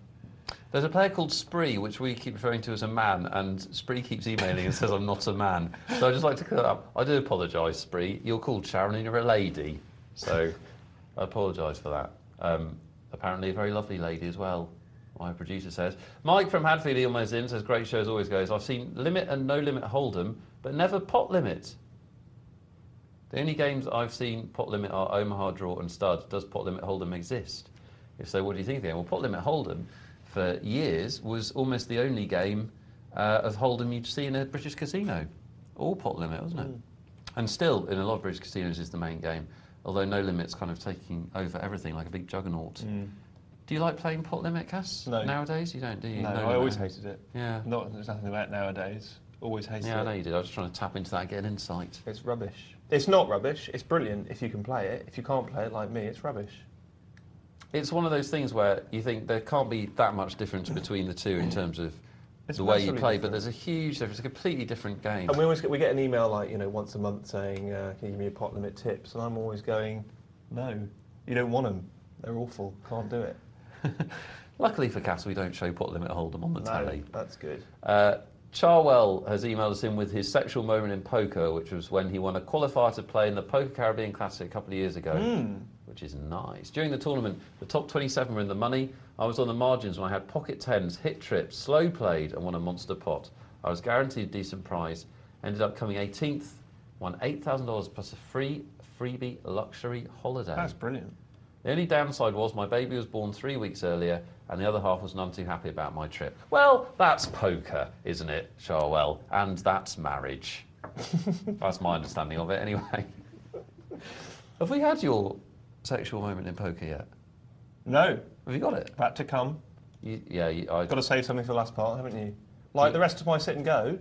[SPEAKER 1] There's a player called Spree, which we keep referring to as a man, and Spree keeps emailing and says I'm not a man. So I'd just like to clear that up. I do apologise, Spree. You're called Sharon and you're a lady. So I apologise for that. Apparently a very lovely lady as well, my producer says. Mike from Hadfield emails in, says, great show as always, goes. I've seen limit and no limit hold'em, but never pot limit. The only games I've seen pot limit are Omaha Draw and Stud. Does pot limit hold'em exist? If so, what do you think of the game? Well, pot limit hold'em for years was almost the only game of hold'em you'd see in a British casino. All pot limit, wasn't it? And still, in a lot of British casinos, is the main game. Although no limit's kind of taking over everything like a big juggernaut. Do you like playing pot limit, Cass?
[SPEAKER 2] No.
[SPEAKER 1] Nowadays, you don't, do you?
[SPEAKER 2] No, I always hated it.
[SPEAKER 1] Yeah.
[SPEAKER 2] There's nothing about nowadays. Always hated it.
[SPEAKER 1] Yeah, I know you did. I was just trying to tap into that and get an insight.
[SPEAKER 2] It's rubbish. It's not rubbish. It's brilliant if you can play it. If you can't play it like me, it's rubbish.
[SPEAKER 1] It's one of those things where you think there can't be that much difference between the two in terms of the way you play, but there's a huge difference. It's a completely different game.
[SPEAKER 2] And we get an email like, once a month saying, can you give me a pot limit tips? And I'm always going, no, you don't want them. They're awful. Can't do it.
[SPEAKER 1] Luckily for Cass, we don't show pot limit hold'em on the telly.
[SPEAKER 2] That's good.
[SPEAKER 1] Charwell has emailed us in with his sexual moment in poker, which was when he won a qualifier to play in the Poker Caribbean Classic a couple of years ago, which is nice. During the tournament, the top 27 were in the money. I was on the margins when I had pocket tens, hit trips, slow played, and won a monster pot. I was guaranteed a decent prize. Ended up coming 18th, won $8,000 plus a freebie luxury holiday.
[SPEAKER 2] That's brilliant.
[SPEAKER 1] The only downside was my baby was born 3 weeks earlier, and the other half was none too happy about my trip. Well, that's poker, isn't it, Charwell? And that's marriage. That's my understanding of it, anyway. Have we had your sexual moment in poker yet?
[SPEAKER 2] No.
[SPEAKER 1] Have you got it?
[SPEAKER 2] About to come.
[SPEAKER 1] I've
[SPEAKER 2] got to save something for the last part, haven't you? Like the rest of my sit and go.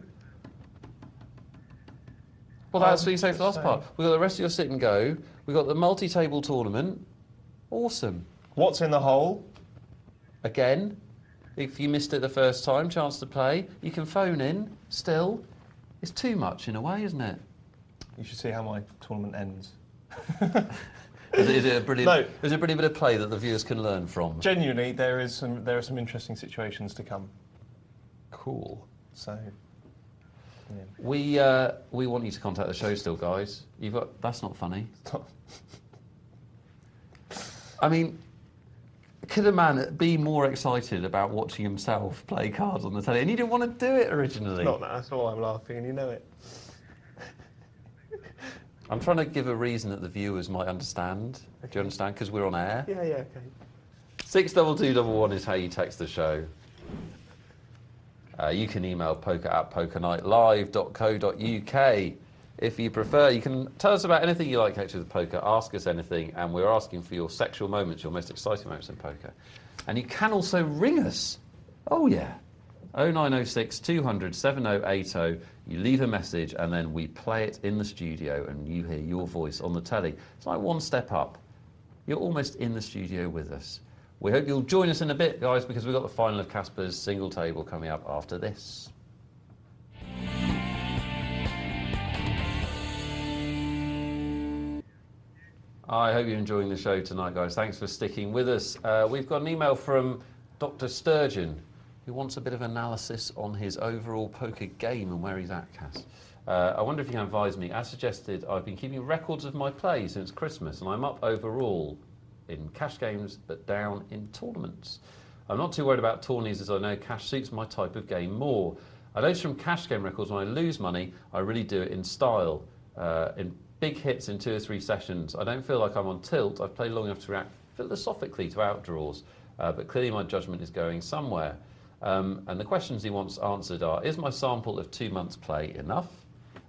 [SPEAKER 1] Well, that's what you say for the last part. We've got the rest of your sit and go. We've got the multi-table tournament. Awesome.
[SPEAKER 2] What's in the hole?
[SPEAKER 1] Again, if you missed it the first time, chance to play. You can phone in still. It's too much in a way, isn't it?
[SPEAKER 2] You should see how my tournament ends.
[SPEAKER 1] Is it a brilliant? No. Is it a brilliant bit of play that the viewers can learn from?
[SPEAKER 2] Genuinely, there are some interesting situations to come.
[SPEAKER 1] Cool.
[SPEAKER 2] So, yeah.
[SPEAKER 1] We want you to contact the show still, guys. That's not funny. I mean, could a man be more excited about watching himself play cards on the telly? And you didn't want to do it originally.
[SPEAKER 2] Not that. That's all I'm laughing, and you know it.
[SPEAKER 1] I'm trying to give a reason that the viewers might understand. Okay. Do you understand? Because we're on air.
[SPEAKER 2] Yeah, okay.
[SPEAKER 1] 62211 is how you text the show. You can email poker@pokernightlive.co.uk if you prefer. You can tell us about anything you like actually with poker, ask us anything, and we're asking for your sexual moments, your most exciting moments in poker. And you can also ring us. Oh yeah. 0906 200 7080. You leave a message and then we play it in the studio and you hear your voice on the telly. It's like one step up. You're almost in the studio with us. We hope you'll join us in a bit, guys, because we've got the final of Caspar's single table coming up after this. I hope you're enjoying the show tonight, guys. Thanks for sticking with us. We've got an email from Dr. Sturgeon, who wants a bit of analysis on his overall poker game and where he's at, Cass. I wonder if you can advise me. As suggested, I've been keeping records of my play since Christmas, and I'm up overall in cash games, but down in tournaments. I'm not too worried about tourneys, as I know cash suits my type of game more. I notice from cash game records, when I lose money, I really do it in style, in big hits in 2 or 3 sessions. I don't feel like I'm on tilt. I've played long enough to react philosophically to outdraws, but clearly my judgment is going somewhere. And the questions he wants answered are, is my sample of 2 months play enough,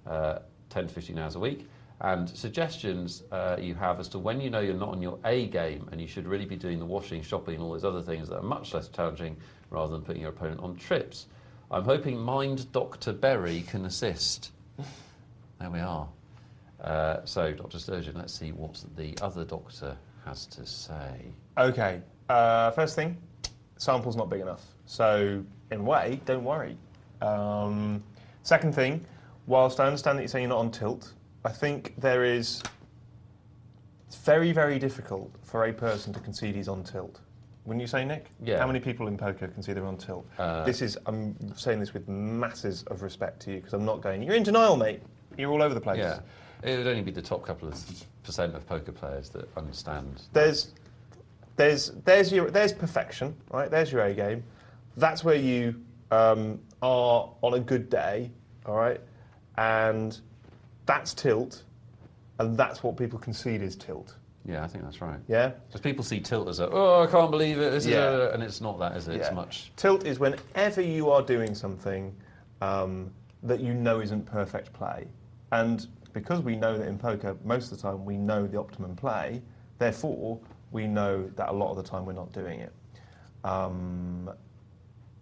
[SPEAKER 1] 10 to 15 hours a week? and suggestions you have as to when you know you're not on your A game and you should really be doing the washing, shopping, and all those other things that are much less challenging rather than putting your opponent on trips. I'm hoping Mind Dr. Berry can assist. There we are. So, Dr. Sturgeon, let's see what the other doctor has to say.
[SPEAKER 2] Okay, first thing, sample's not big enough. So, in a way, don't worry. Second thing, whilst I understand that you're saying you're not on tilt, I think it's very, very difficult for a person to concede he's on tilt. Wouldn't you say, Nick?
[SPEAKER 1] Yeah.
[SPEAKER 2] How many people in poker concede they're on tilt? I'm saying this with masses of respect to you, because I'm not going, you're in denial, mate. You're all over the place.
[SPEAKER 1] Yeah, it would only be the top couple of % of poker players that understand.
[SPEAKER 2] There's perfection, right? There's your A game. That's where you are on a good day, all right? And that's tilt, and that's what people concede is tilt.
[SPEAKER 1] Yeah, I think that's right.
[SPEAKER 2] Yeah?
[SPEAKER 1] Because people see tilt as I can't believe it, and it's not that, is it?
[SPEAKER 2] Yeah.
[SPEAKER 1] It's much...
[SPEAKER 2] Tilt is whenever you are doing something that you know isn't perfect play. And because we know that in poker, most of the time we know the optimum play, therefore we know that a lot of the time we're not doing it.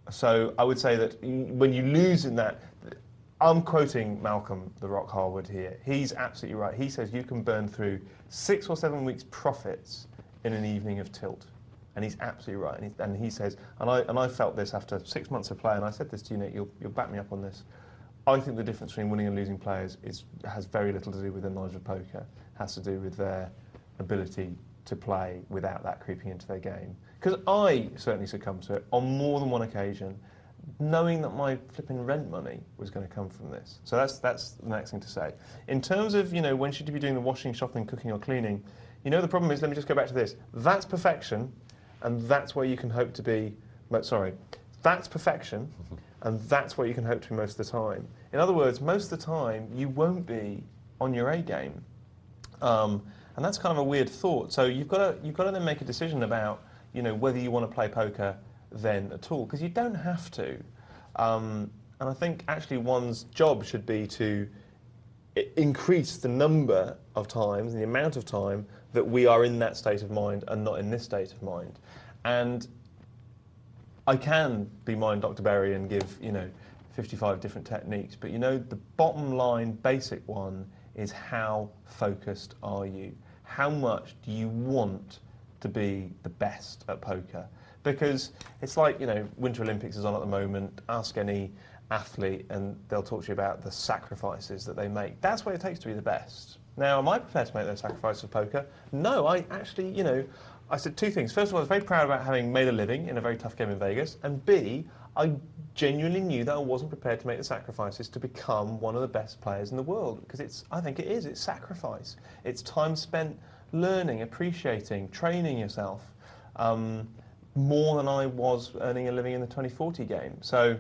[SPEAKER 2] So I would say that when you lose in that, I'm quoting Malcolm the Rock Harwood here. He's absolutely right. He says you can burn through 6 or 7 weeks' profits in an evening of tilt. And he's absolutely right. And he says, and I felt this after 6 months of play, and I said this to you, Nick, you'll back me up on this. I think the difference between winning and losing players has very little to do with their knowledge of poker. It has to do with their ability to play without that creeping into their game. Because I certainly succumbed to it on more than one occasion, knowing that my flipping rent money was going to come from this. So that's the next thing to say. In terms of, when should you be doing the washing, shopping, cooking or cleaning, the problem is, let me just go back to this. That's perfection, and that's where you can hope to be, that's perfection, and that's where you can hope to be most of the time. In other words, most of the time, you won't be on your A game. And that's kind of a weird thought. So you've got to then make a decision about, whether you want to play poker then at all, because you don't have to. And I think actually one's job should be to increase the number of times and the amount of time that we are in that state of mind and not in this state of mind. And I can be Mind Dr. Berry and give, 55 different techniques, but the bottom line, basic one, is how focused are you? How much do you want to be the best at poker? Because it's like, Winter Olympics is on at the moment. Ask any athlete and they'll talk to you about the sacrifices that they make. That's what it takes to be the best. Now, am I prepared to make those sacrifices for poker? No, I actually, I said two things. First of all, I was very proud about having made a living in a very tough game in Vegas. And B, I genuinely knew that I wasn't prepared to make the sacrifices to become one of the best players in the world. Because I think it is. It's sacrifice. It's time spent learning, appreciating, training yourself. More than I was earning a living in the 2040 game. So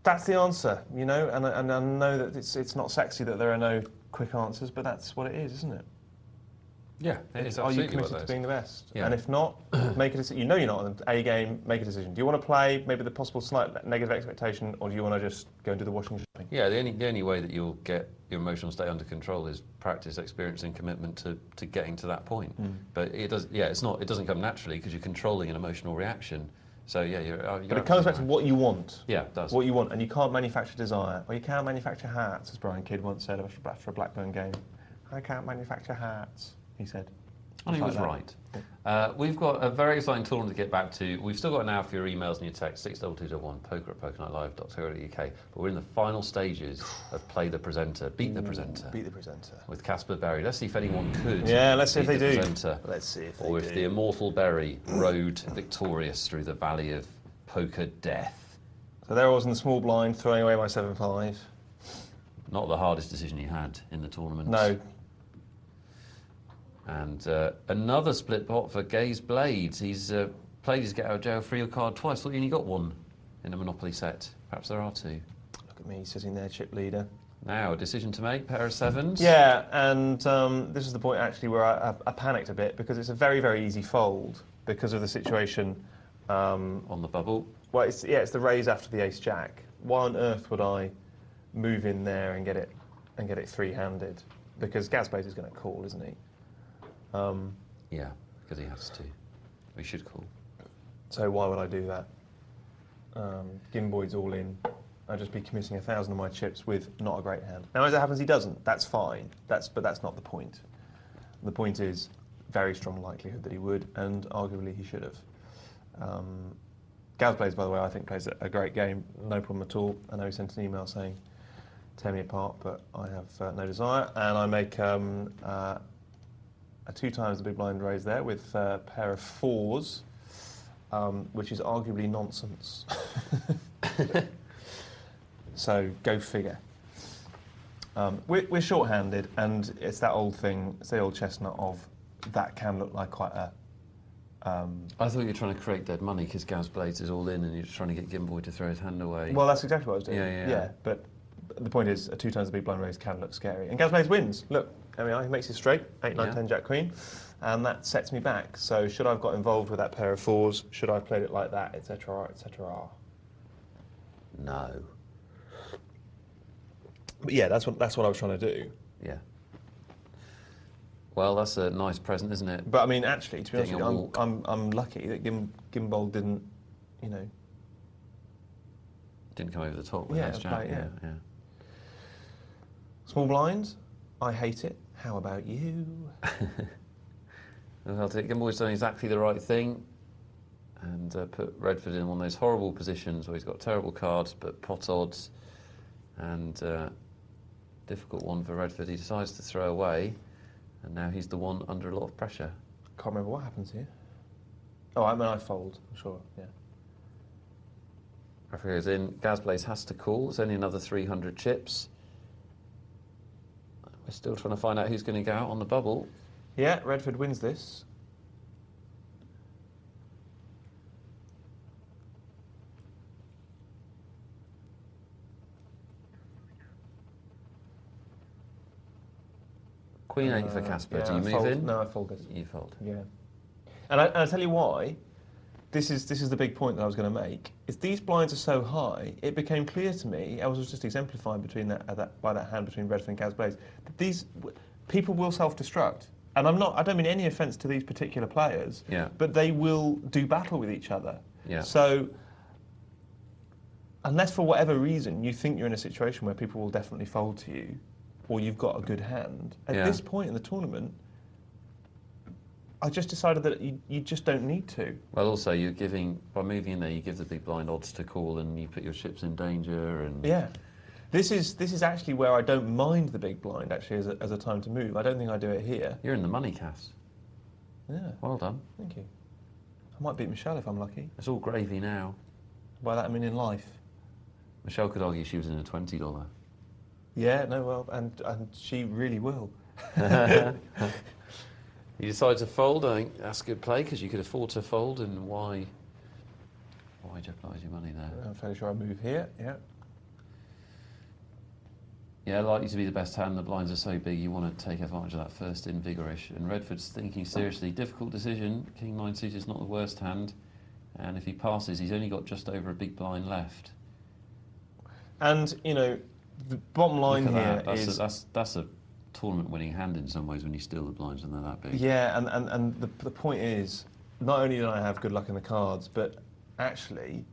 [SPEAKER 2] that's the answer, and I know that it's not sexy that there are no quick answers, but that's what it is, isn't it?
[SPEAKER 1] Yeah, it is.
[SPEAKER 2] Are you
[SPEAKER 1] absolutely
[SPEAKER 2] committed to being the best?
[SPEAKER 1] Yeah.
[SPEAKER 2] And if not, make a decision. You know you're not on the A game, make a decision. Do you want to play maybe the possible slight negative expectation, or do you want to just go and do the washing and shopping?
[SPEAKER 1] Yeah, the only way that you'll get your emotional state under control is practice, experience and commitment to getting to that point. But it doesn't come naturally because you're controlling an emotional reaction. So yeah,
[SPEAKER 2] but it comes back to what you want.
[SPEAKER 1] Yeah, it does.
[SPEAKER 2] What you want, and you can't manufacture desire, or you can't manufacture hats, as Brian Kidd once said for a Blackburn game. I can't manufacture hats, he said.
[SPEAKER 1] And he was right. We've got a very exciting tournament to get back to. We've still got an hour for your emails and your texts, 62201, poker@pokernightlive.co.uk. But we're in the final stages of Play the Presenter, Beat the Presenter.
[SPEAKER 2] Beat the Presenter.
[SPEAKER 1] With Caspar Berry. Let's see if anyone could.
[SPEAKER 2] Yeah, let's see if they do.
[SPEAKER 1] Presenter,
[SPEAKER 2] let's see if they
[SPEAKER 1] or
[SPEAKER 2] do.
[SPEAKER 1] if the immortal Berry rode victorious through the valley of poker death.
[SPEAKER 2] So there I was in the small blind, throwing away my 7-5.
[SPEAKER 1] Not the hardest decision you had in the tournament.
[SPEAKER 2] No.
[SPEAKER 1] And another split pot for Gaze Blades. He's played his get out of jail free card twice. Thought you only got one in a Monopoly set. Perhaps there are two.
[SPEAKER 2] Look at me sitting there, chip leader.
[SPEAKER 1] Now, a decision to make, pair of sevens.
[SPEAKER 2] Yeah, and this is the point actually where I panicked a bit because it's a very, very easy fold because of the situation.
[SPEAKER 1] On the bubble.
[SPEAKER 2] Well, it's the raise after the ace-jack. Why on earth would I move in there and get it and get it three-handed, because Gasblaze is going to call, isn't he?
[SPEAKER 1] Yeah, because he has to. We should call.
[SPEAKER 2] So why would I do that? Gimboyd's all in. I'd just be committing 1,000 of my chips with not a great hand. Now, as it happens, he doesn't. That's fine. But that's not the point. The point is very strong likelihood that he would, and arguably he should have. Gasblaze, by the way, I think plays a great game. No problem at all. I know he sent an email saying, tear me apart, but I have no desire. And I make a 2 times the big blind raise there with a pair of 4s, which is arguably nonsense. So go figure. We're short-handed, and it's that old thing, it's the old chestnut of that can look like quite a...
[SPEAKER 1] I thought you were trying to create dead money because Gasblades is all in and you're just trying to get Gimboyd to throw his hand away.
[SPEAKER 2] Well, that's exactly what I was doing.
[SPEAKER 1] Yeah.
[SPEAKER 2] But the point is, a 2 times the big blind raise can look scary. And Gasblades wins. Look, I mean, he makes it straight, 8, 9, 10, Jack, Queen, and that sets me back. So should I have got involved with that pair of 4s? Should I have played it like that, etc., etc.?
[SPEAKER 1] No.
[SPEAKER 2] But yeah, that's what I was trying to do.
[SPEAKER 1] Yeah. Well, that's a nice present, isn't it?
[SPEAKER 2] But I mean, actually, to be honest with you,
[SPEAKER 1] Walk.
[SPEAKER 2] I'm lucky that Gimbal didn't, you know.
[SPEAKER 1] Didn't come over the top with
[SPEAKER 2] Yeah,
[SPEAKER 1] Ace Jack.
[SPEAKER 2] right, yeah.
[SPEAKER 1] Yeah.
[SPEAKER 2] Small blinds, I hate it. How about you?
[SPEAKER 1] Well, Gimboyd's done exactly the right thing and put Redford in one of those horrible positions where he's got terrible cards but pot odds, and difficult one for Redford. He decides to throw away, and now he's the one under a lot of pressure.
[SPEAKER 2] Can't remember what happens here. Oh, I mean, I fold, I'm sure, yeah.
[SPEAKER 1] Africa goes in. Gasblaze has to call. It's only another 300 chips. We're still trying to find out who's going to go out on the bubble.
[SPEAKER 2] Yeah, Redford wins this.
[SPEAKER 1] Queen 8 for Caspar.
[SPEAKER 2] Yeah,
[SPEAKER 1] Do you
[SPEAKER 2] I
[SPEAKER 1] move
[SPEAKER 2] fold.
[SPEAKER 1] in?
[SPEAKER 2] No, I fold this.
[SPEAKER 1] You fold.
[SPEAKER 2] Yeah. And I'll tell you why. This is the big point that I was going to make. Is these blinds are so high, it became clear to me, I was just exemplifying between by that hand between Redford and Gasblaze, that these people will self-destruct. And I don't mean any offence to these particular players, but they will do battle with each other.
[SPEAKER 1] Yeah.
[SPEAKER 2] So, unless for whatever reason you think you're in a situation where people will definitely fold to you, or you've got a good hand, at this point in the tournament, I just decided that you just don't need to.
[SPEAKER 1] Well, also, you're giving, by moving in there, you give the big blind odds to call and you put your chips in danger. And
[SPEAKER 2] yeah. This is actually where I don't mind the big blind, actually, as a time to move. I don't think I do it here.
[SPEAKER 1] You're in the money, Cas.
[SPEAKER 2] Yeah.
[SPEAKER 1] Well done.
[SPEAKER 2] Thank you. I might beat Michelle if I'm lucky.
[SPEAKER 1] It's all gravy now.
[SPEAKER 2] By that I mean in life.
[SPEAKER 1] Michelle could argue she was in a $20.
[SPEAKER 2] Yeah, no, well, and she really will.
[SPEAKER 1] You decide to fold. I think that's a good play because you could afford to fold, and why jeopardise your money there?
[SPEAKER 2] I'm fairly sure I move here, yeah.
[SPEAKER 1] Yeah, likely to be the best hand. The blinds are so big, you want to take advantage of that first in vigorish. And Redford's thinking seriously. Difficult decision. King 9 suited is not the worst hand, and if he passes, he's only got just over a big blind left.
[SPEAKER 2] And you know, the bottom line here is
[SPEAKER 1] that's a tournament-winning hand in some ways when you steal the blinds and they're that big.
[SPEAKER 2] Yeah, and the point is, not only did I have good luck in the cards, but actually,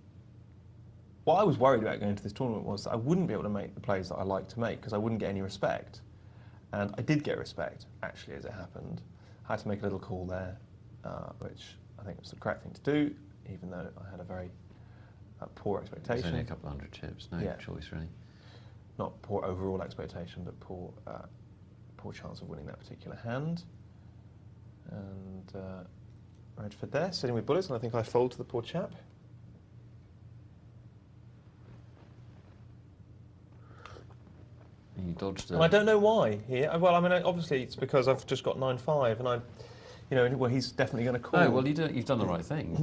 [SPEAKER 2] what I was worried about going into this tournament was that I wouldn't be able to make the plays that I like to make because I wouldn't get any respect. And I did get respect, actually, as it happened. I had to make a little call there, which I think was the correct thing to do, even though I had a very poor expectation.
[SPEAKER 1] It's only a couple hundred chips, no choice really.
[SPEAKER 2] Not poor overall expectation, but poor chance of winning that particular hand. And Redford there, sitting with bullets, and I think I fold to the poor chap.
[SPEAKER 1] You dodged it.
[SPEAKER 2] And I don't know why here. Well, I mean, obviously it's because I've just got 9-5, and well, he's definitely going to call.
[SPEAKER 1] No, well, you've done the right thing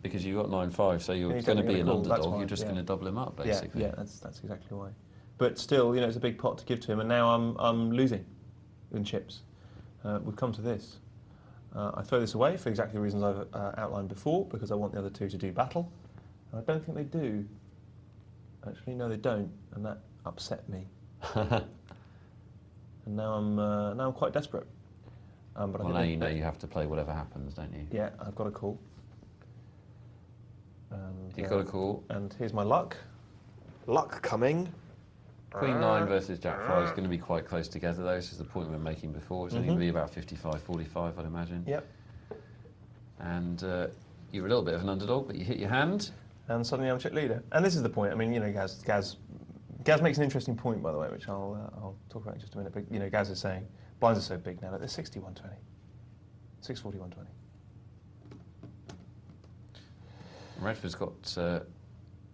[SPEAKER 1] because you got 9-5, so you're going to be an underdog. You're just going to double him up, basically.
[SPEAKER 2] Yeah, that's exactly why. But still, it's a big pot to give to him, and now I'm losing in chips. We've come to this. I throw this away for exactly the reasons I've outlined before, because I want the other two to do battle. And I don't think they do. Actually, no, they don't, and that upset me. And now I'm quite desperate. But
[SPEAKER 1] Well, now you know you have to play whatever happens, don't you?
[SPEAKER 2] Yeah, I've got a call.
[SPEAKER 1] You've got a call.
[SPEAKER 2] And here's my luck. Luck coming.
[SPEAKER 1] Queen 9 versus Jack 5 is going to be quite close together, though. This is the point we were making before. It's only going to be about 55-45, I'd imagine.
[SPEAKER 2] Yep.
[SPEAKER 1] And you're a little bit of an underdog, but you hit your hand.
[SPEAKER 2] And suddenly I'm chip leader. And this is the point. I mean, you know, Gaz makes an interesting point, by the way, which I'll talk about in just a minute. But, you know, Gaz is saying, blinds are so big now that they're 60-120. 640-120.
[SPEAKER 1] Redford's got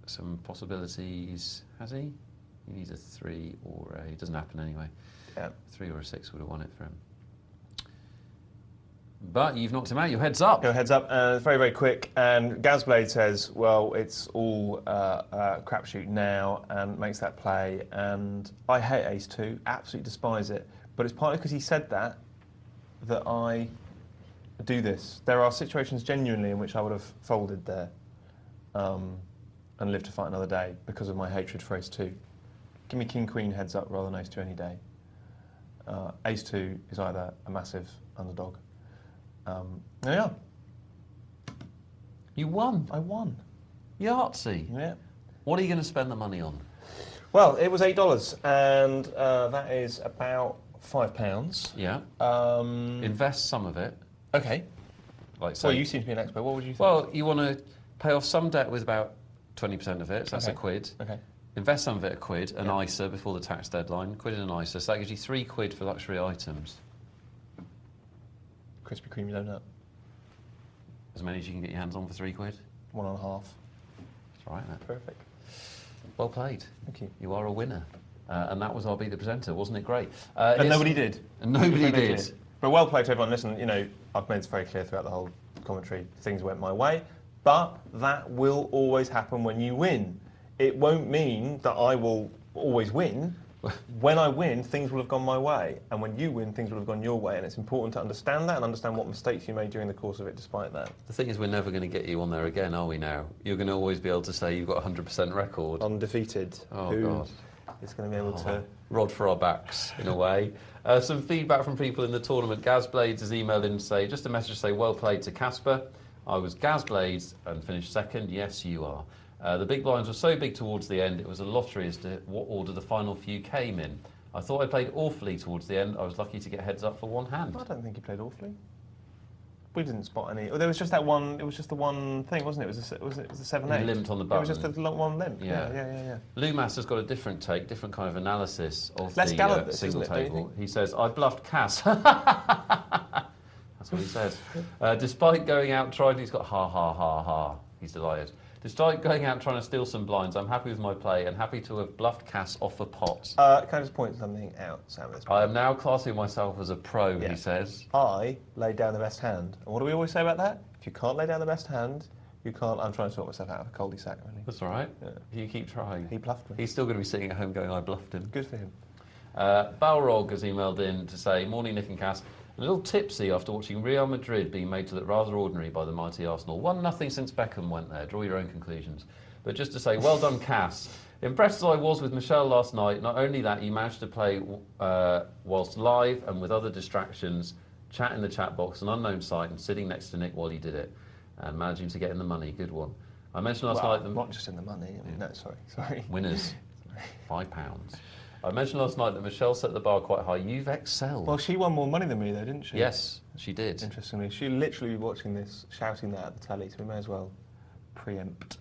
[SPEAKER 1] some possibilities, has he? He needs a 3 or a... It doesn't happen anyway.
[SPEAKER 2] Yeah.
[SPEAKER 1] 3 or a 6 would have won it for him. But you've knocked him out. Your head's up.
[SPEAKER 2] Go heads up. It's very, very quick. And Gazblade says, well, it's all crapshoot now, and makes that play. And I hate ace-2. Absolutely despise it. But it's partly because he said that I do this. There are situations genuinely in which I would have folded there and lived to fight another day because of my hatred for ace-2. Give me king-queen heads up rather than ace-2 any day. Ace-2 is either a massive underdog. There you are.
[SPEAKER 1] You won.
[SPEAKER 2] I won.
[SPEAKER 1] Yahtzee.
[SPEAKER 2] Yeah.
[SPEAKER 1] What are you going to spend the money on?
[SPEAKER 2] Well, it was $8, and that is about £5.
[SPEAKER 1] Yeah. Invest some of it.
[SPEAKER 2] Okay.
[SPEAKER 1] Like say,
[SPEAKER 2] Well, you seem to be an expert. What would you think?
[SPEAKER 1] Well, you want to pay off some debt with about 20% of it, so that's
[SPEAKER 2] Okay.
[SPEAKER 1] a quid.
[SPEAKER 2] Okay.
[SPEAKER 1] Invest some of it a quid, an
[SPEAKER 2] Yeah.
[SPEAKER 1] ISA before the tax deadline, quid in an ISA, so that gives you £3 for luxury items.
[SPEAKER 2] Krispy Kreme donut.
[SPEAKER 1] As many as you can get your hands on for £3.
[SPEAKER 2] 1.5.
[SPEAKER 1] That's right, isn't it?
[SPEAKER 2] Perfect.
[SPEAKER 1] Well played.
[SPEAKER 2] Thank you.
[SPEAKER 1] You are a winner. And that was our Be the Presenter, wasn't it great?
[SPEAKER 2] And nobody did.
[SPEAKER 1] And nobody
[SPEAKER 2] Nobody
[SPEAKER 1] did.
[SPEAKER 2] But well played to everyone. Listen, you know, I've made this very clear throughout the whole commentary. Things went my way. But that will always happen when you win. It won't mean that I will always win. When I win, things will have gone my way. And when you win, things will have gone your way. And it's important to understand that and understand what mistakes you made during the course of it despite that.
[SPEAKER 1] The thing is, we're never going to get you on there again, are we now? You're going to always be able to say you've got a 100% record.
[SPEAKER 2] Undefeated.
[SPEAKER 1] Oh,
[SPEAKER 2] Who
[SPEAKER 1] God.
[SPEAKER 2] is going to be able to...
[SPEAKER 1] Rod for our backs, in a way. Some feedback from people in the tournament. Gazblades has emailed in to say, just a message to say, well played to Caspar. I was Gazblades and finished second. Yes, you are. The big blinds were so big towards the end, it was a lottery as to what order the final few came in. I thought I played awfully towards the end. I was lucky to get heads up for one hand.
[SPEAKER 2] I don't think he played awfully. We didn't spot any. Oh, there was just that one. It was just the one thing, wasn't it? It was the 7-8.
[SPEAKER 1] He limped on the
[SPEAKER 2] It
[SPEAKER 1] button.
[SPEAKER 2] was just the one limp.
[SPEAKER 1] Yeah.
[SPEAKER 2] Yeah.
[SPEAKER 1] Lumas has got a different take, different kind of analysis of
[SPEAKER 2] Less
[SPEAKER 1] the
[SPEAKER 2] gallant, this,
[SPEAKER 1] single
[SPEAKER 2] isn't it, don't you
[SPEAKER 1] table.
[SPEAKER 2] think?
[SPEAKER 1] He says, I bluffed Cas. That's what he says. Despite going out trying, he's got ha ha ha ha. He's delighted. Despite going out trying to steal some blinds, I'm happy with my play and happy to have bluffed Cas off a pot.
[SPEAKER 2] Can I just point something out, Sam? At this point?
[SPEAKER 1] I am now classing myself as a pro,
[SPEAKER 2] Yeah.
[SPEAKER 1] he says.
[SPEAKER 2] I laid down the best hand. And what do we always say about that? If you can't lay down the best hand, you can't... I'm trying to sort myself out of a cul-de-sac, really.
[SPEAKER 1] That's all right.
[SPEAKER 2] Yeah.
[SPEAKER 1] You keep trying.
[SPEAKER 2] He bluffed me.
[SPEAKER 1] He's still going to be sitting at home going, I bluffed him.
[SPEAKER 2] Good for him.
[SPEAKER 1] Balrog has emailed in to say, morning Nick and Cas. A little tipsy after watching Real Madrid being made to look rather ordinary by the mighty Arsenal. 1-0 since Beckham went there. Draw your own conclusions. But just to say, well done, Cas. Impressed as I was with Michelle last night, not only that, he managed to play whilst live and with other distractions, chat in the chat box, an unknown site, and sitting next to Nick while he did it, and managing to get in the money. Good one. I mentioned last night...
[SPEAKER 2] Not just in the money. I mean, no, sorry.
[SPEAKER 1] Winners. £5. I mentioned last night that Michelle set the bar quite high. You've excelled.
[SPEAKER 2] Well, she won more money than me, though, didn't she?
[SPEAKER 1] Yes, she did.
[SPEAKER 2] Interestingly. She'll literally be watching this, shouting that at the telly, so we may as well preempt.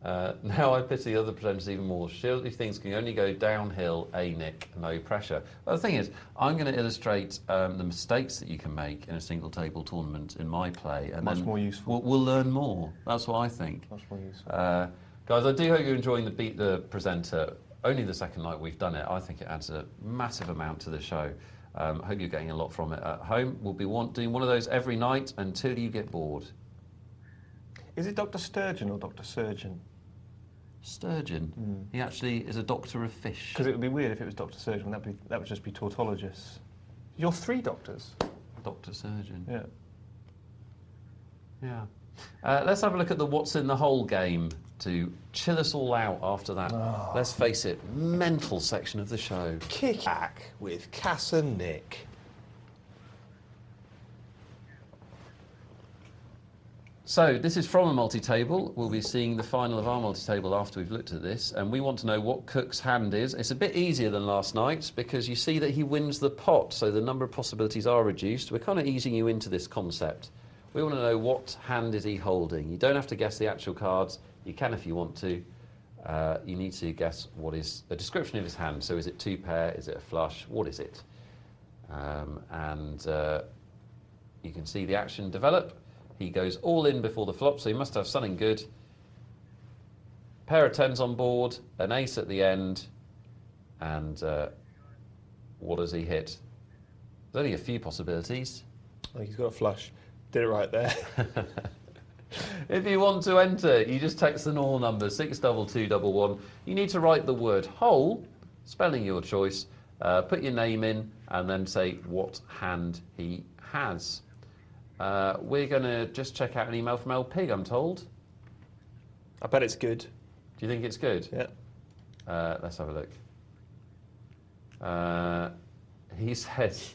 [SPEAKER 1] Now I pity other presenters even more. Surely things can only go downhill, Nick, no pressure. Well, the thing is, I'm going to illustrate the mistakes that you can make in a single table tournament in my play. And
[SPEAKER 2] Much
[SPEAKER 1] then
[SPEAKER 2] more useful.
[SPEAKER 1] We'll learn more. That's what I think.
[SPEAKER 2] Much more useful.
[SPEAKER 1] Guys, I do hope you're enjoying the Beat the Presenter. Only the second night we've done it. I think it adds a massive amount to the show. Hope you're getting a lot from it at home. We'll be doing one of those every night until you get bored.
[SPEAKER 2] Is it Dr. Sturgeon or Dr. Surgeon?
[SPEAKER 1] Sturgeon. He actually is a doctor of fish.
[SPEAKER 2] Because it would be weird if it was Dr. Surgeon. That would just be tautologist. You're 3 doctors.
[SPEAKER 1] Doctor Surgeon.
[SPEAKER 2] Yeah.
[SPEAKER 1] Yeah. Let's have a look at the what's in the hole game to chill us all out after that, let's face it, mental section of the show.
[SPEAKER 2] Kick back with Cas and Nick.
[SPEAKER 1] So this is from a multi-table. We'll be seeing the final of our multi-table after we've looked at this, and we want to know what Cook's hand is. It's a bit easier than last night's because you see that he wins the pot, so the number of possibilities are reduced. We're kind of easing you into this concept. We want to know what hand is he holding. You don't have to guess the actual cards. You can if you want to. You need to guess what is a description of his hand. So is it two pair? Is it a flush? What is it? You can see the action develop. He goes all in before the flop, so he must have something good. Pair of tens on board, an ace at the end, and what does he hit? There's only a few possibilities.
[SPEAKER 2] Oh, he's got a flush. Did it right there.
[SPEAKER 1] If you want to enter, you just text the normal number, 62211. You need to write the word hole, spelling your choice, put your name in, and then say what hand he has. We're going to just check out an email from El Pig, I'm told.
[SPEAKER 2] I bet it's good.
[SPEAKER 1] Do you think it's good?
[SPEAKER 2] Yeah.
[SPEAKER 1] Let's have a look. He says,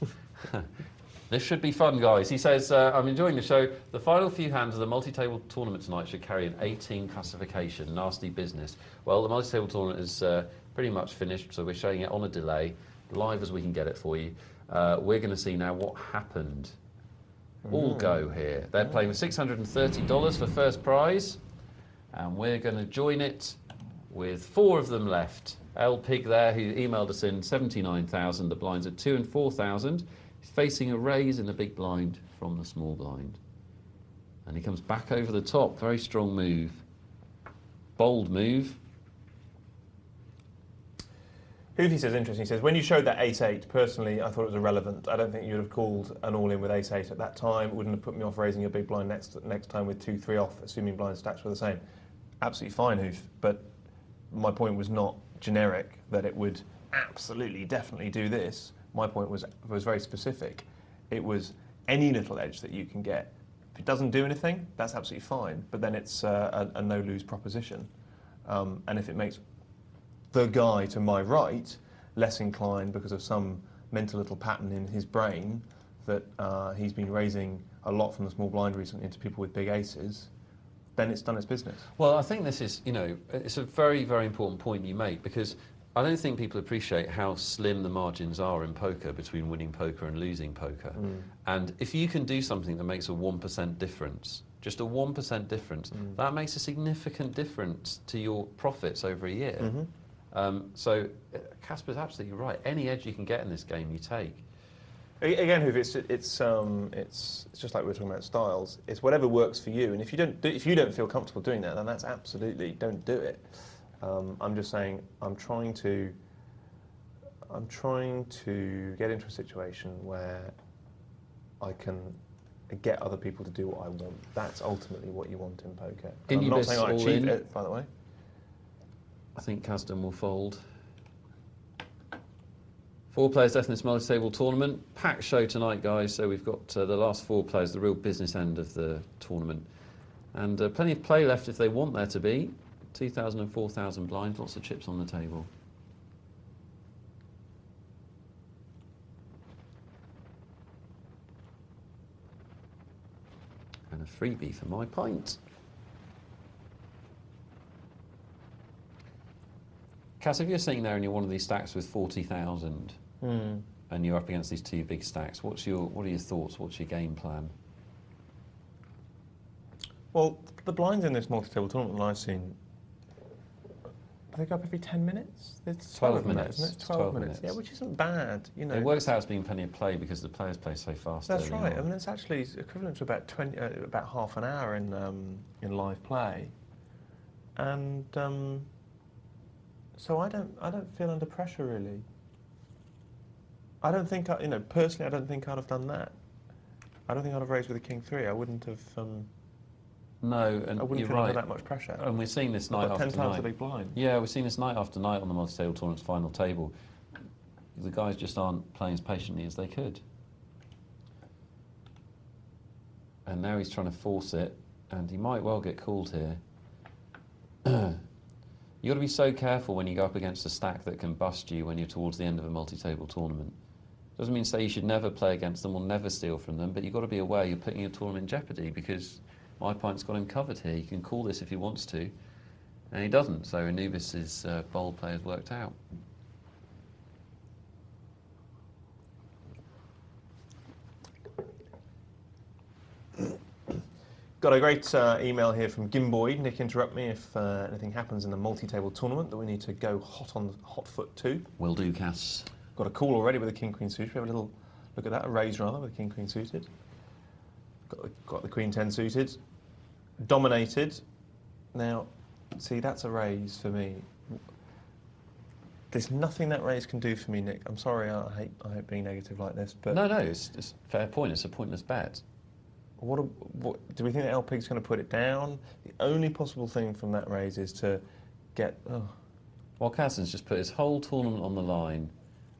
[SPEAKER 1] this should be fun, guys. He says, I'm enjoying the show. The final few hands of the multi-table tournament tonight should carry an 18 classification. Nasty business. Well, the multi-table tournament is pretty much finished, so we're showing it on a delay, live as we can get it for you. We're going to see now what happened. All go here. They're playing with $630 for first prize, and we're going to join it with 4 of them left. El Pig there, who emailed us in 79,000. The blinds are 2 and 4,000. He's facing a raise in the big blind from the small blind, and he comes back over the top. Very strong move, bold move.
[SPEAKER 2] Hoovy says interesting. He says, when you showed that ace-8, personally, I thought it was irrelevant. I don't think you would have called an all-in with ace-8 at that time. It wouldn't have put me off raising a big blind next time with 2-3 off, assuming blind stacks were the same. Absolutely fine, Hoof. But my point was not generic, that it would absolutely, definitely do this. My point was very specific. It was any little edge that you can get. If it doesn't do anything, that's absolutely fine. But then it's a no-lose proposition. And if it makes the guy to my right less inclined because of some mental little pattern in his brain that he's been raising a lot from the small blind recently into people with big aces, then it's done its business.
[SPEAKER 1] Well, I think this is, it's a very, very important point you make, because I don't think people appreciate how slim the margins are in poker between winning poker and losing poker. And if you can do something that makes a 1% difference, just a 1% difference, that makes a significant difference to your profits over a year. So Caspar's absolutely right. Any edge you can get in this game, you take.
[SPEAKER 2] Again, Hoof, it's just like we were talking about styles. It's whatever works for you, and if you don't feel comfortable doing that, then that's absolutely don't do it. I'm just saying I'm trying to get into a situation where I can get other people to do what I want. That's ultimately what you want in poker. I'm not saying I achieve it, by the way.
[SPEAKER 1] I think Casden will fold. 4 players left in this multi-table tournament. Packed show tonight, guys. So we've got the last 4 players, the real business end of the tournament. And plenty of play left if they want there to be. 2,000 and 4,000 blinds, lots of chips on the table. And a freebie for my pint. Cas, if you're sitting there and you're one of these stacks with 40,000 and you're up against these 2 big stacks, what are your thoughts? What's your game plan?
[SPEAKER 2] Well, the blinds in this multi-table tournament that I've seen, they go up every 10 minutes? It's
[SPEAKER 1] 12 minutes.
[SPEAKER 2] Isn't it? 12 minutes. Yeah, which isn't bad.
[SPEAKER 1] It works out as being plenty of play because the players play so fast.
[SPEAKER 2] That's right. I mean, it's actually equivalent to about half an hour in live play, and so I don't feel under pressure really. I don't think personally, I don't think I'd have done that. I don't think I'd have raised with a king 3. I wouldn't have.
[SPEAKER 1] No, and
[SPEAKER 2] I wouldn't
[SPEAKER 1] you're
[SPEAKER 2] feel
[SPEAKER 1] right.
[SPEAKER 2] under that much pressure.
[SPEAKER 1] And we're seeing this night after
[SPEAKER 2] 10 times
[SPEAKER 1] night.
[SPEAKER 2] the big blind.
[SPEAKER 1] Yeah, we're seeing this night after night on the multi-table tournament's final table. The guys just aren't playing as patiently as they could. And now he's trying to force it, and he might well get called here. You've got to be so careful when you go up against a stack that can bust you when you're towards the end of a multi-table tournament. Doesn't mean to say you should never play against them or never steal from them, but you've got to be aware you're putting your tournament in jeopardy, because my opponent's got him covered here. He can call this if he wants to, and he doesn't. So Anubis's bold play has worked out.
[SPEAKER 2] Got a great email here from Gimboyd. Nick, interrupt me if anything happens in the multi-table tournament that we need to go hot foot to.
[SPEAKER 1] Will do, Cas.
[SPEAKER 2] Got a call already with the king-queen suited. We have a little look at that, a raise rather, with the king-queen suited. Got the queen-10 suited. Dominated. Now, see, that's a raise for me. There's nothing that raise can do for me, Nick. I'm sorry, I hate being negative like this, but...
[SPEAKER 1] No, it's a fair point. It's a pointless bet.
[SPEAKER 2] What do we think that LP's going to put it down? The only possible thing from that raise is to get... Oh.
[SPEAKER 1] Well, Caston's just put his whole tournament on the line,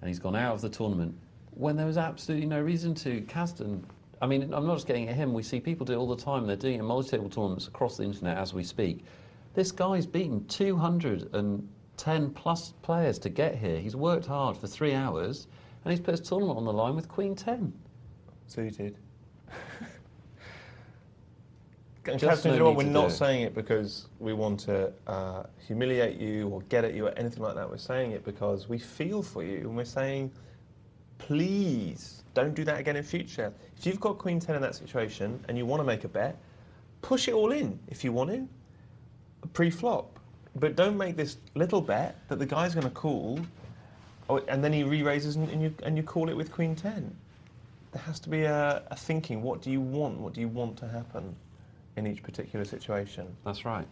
[SPEAKER 1] and he's gone out of the tournament when there was absolutely no reason to. Caston, I mean, I'm not just getting at him. We see people do it all the time. They're doing it in multi-table tournaments across the internet as we speak. This guy's beaten 210 plus players to get here. He's worked hard for 3 hours, and he's put his tournament on the line with Queen 10.
[SPEAKER 2] Suited. Captain, you know what? We're not saying it because we want to humiliate you or get at you or anything like that. We're saying it because we feel for you, and we're saying, please don't do that again in future. If you've got Queen 10 in that situation and you want to make a bet, push it all in if you want to, pre-flop. But don't make this little bet that the guy's going to call, and then he re-raises and you call it with Queen 10. There has to be a thinking. What do you want? What do you want to happen in each particular situation?
[SPEAKER 1] That's right.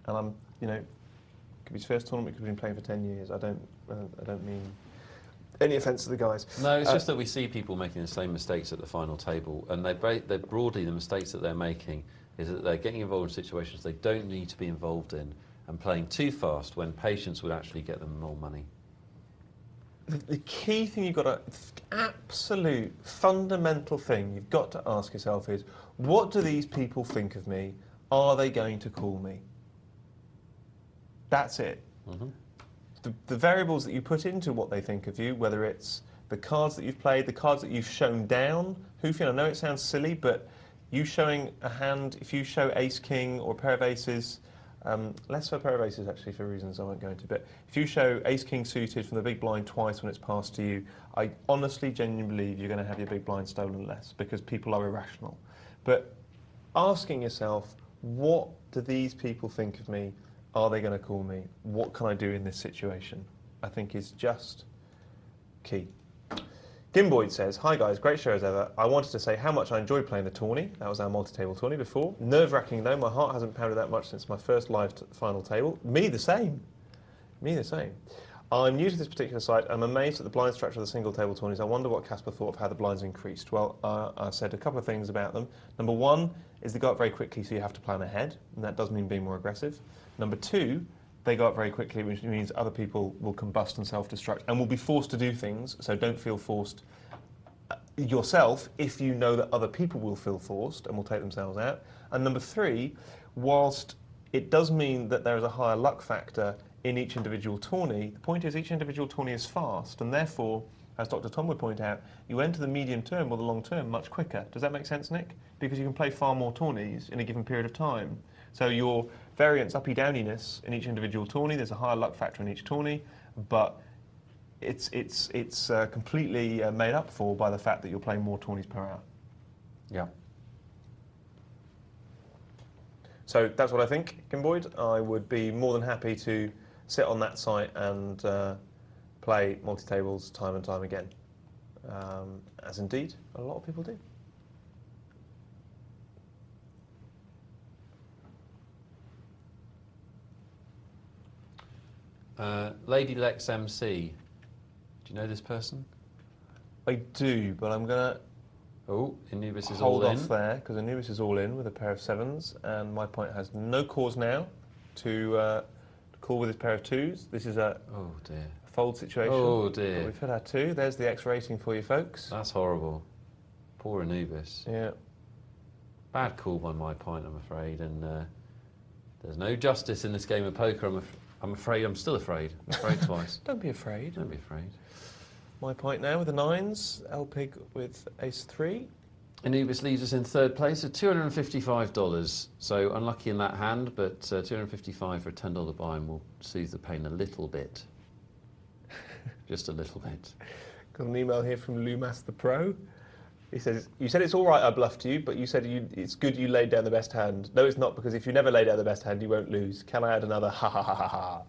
[SPEAKER 2] And it could be his first tournament. Could have been playing for 10 years. I don't mean any offence to the guys.
[SPEAKER 1] No, it's just that we see people making the same mistakes at the final table, and they're broadly the mistakes that they're making is that they're getting involved in situations they don't need to be involved in and playing too fast when patience would actually get them more money.
[SPEAKER 2] The key thing you've got to, absolute fundamental thing you've got to ask yourself is, what do these people think of me? Are they going to call me? That's it. Mm-hmm. The variables that you put into what they think of you, whether it's the cards that you've played, the cards that you've shown down. I know it sounds silly, but you showing a hand, if you show ace-king or a pair of aces, less for a pair of aces actually for reasons I won't go into, but if you show ace-king suited from the big blind twice when it's passed to you, I honestly, genuinely believe you're going to have your big blind stolen less because people are irrational. But asking yourself, what do these people think of me? Are they going to call me? What can I do in this situation? I think is just key. Gimboyd says, hi guys, great show as ever. I wanted to say how much I enjoyed playing the tourney. That was our multi-table tourney before. Nerve-wracking though, my heart hasn't pounded that much since my first live final table. Me the same. Me the same. I'm new to this particular site. I'm amazed at the blind structure of the single table tourneys. I wonder what Caspar thought of how the blinds increased. Well, I said a couple of things about them. Number one is they go up very quickly, so you have to plan ahead, and that does mean being more aggressive. Number two, they go up very quickly, which means other people will combust and self-destruct and will be forced to do things, so don't feel forced yourself if you know that other people will feel forced and will take themselves out. And number three, whilst it does mean that there is a higher luck factor in each individual tourney, the point is each individual tourney is fast, and therefore, as Dr. Tom would point out, you enter the medium term or the long term much quicker. Does that make sense, Nick? Because you can play far more tourneys in a given period of time. So your variance, uppy-downiness in each individual tourney, there's a higher luck factor in each tourney, but it's completely made up for by the fact that you're playing more tourneys per hour.
[SPEAKER 1] Yeah.
[SPEAKER 2] So that's what I think, Gimboyd. I would be more than happy to sit on that site and play multi-tables time and time again, as indeed a lot of people do.
[SPEAKER 1] Lady Lex MC. Do you know this person?
[SPEAKER 2] I do, but I'm going to
[SPEAKER 1] Anubis is
[SPEAKER 2] hold
[SPEAKER 1] all in.
[SPEAKER 2] off there, because Anubis is all in with a pair of sevens, and my point has no cause now to call with his pair of twos. This is a fold situation.
[SPEAKER 1] Oh dear.
[SPEAKER 2] But we've had our two. There's the X rating for you folks.
[SPEAKER 1] That's horrible. Poor Anubis.
[SPEAKER 2] Yeah.
[SPEAKER 1] Bad call by my point, I'm afraid, and There's no justice in this game of poker. I'm afraid. I'm still afraid. I'm afraid twice.
[SPEAKER 2] Don't be afraid.
[SPEAKER 1] Don't be afraid.
[SPEAKER 2] My point now with the 9s, L-Pig with ace-3.
[SPEAKER 1] Anubis leaves us in third place at $255. So unlucky in that hand, but $255 for a $10 buy-in will soothe the pain a little bit. Just a little bit.
[SPEAKER 2] Got an email here from Lumas the Pro. He says, you said it's all right I bluffed you, but you said it's good you laid down the best hand. No, it's not, because if you never lay down the best hand, you won't lose. Can I add another ha ha ha ha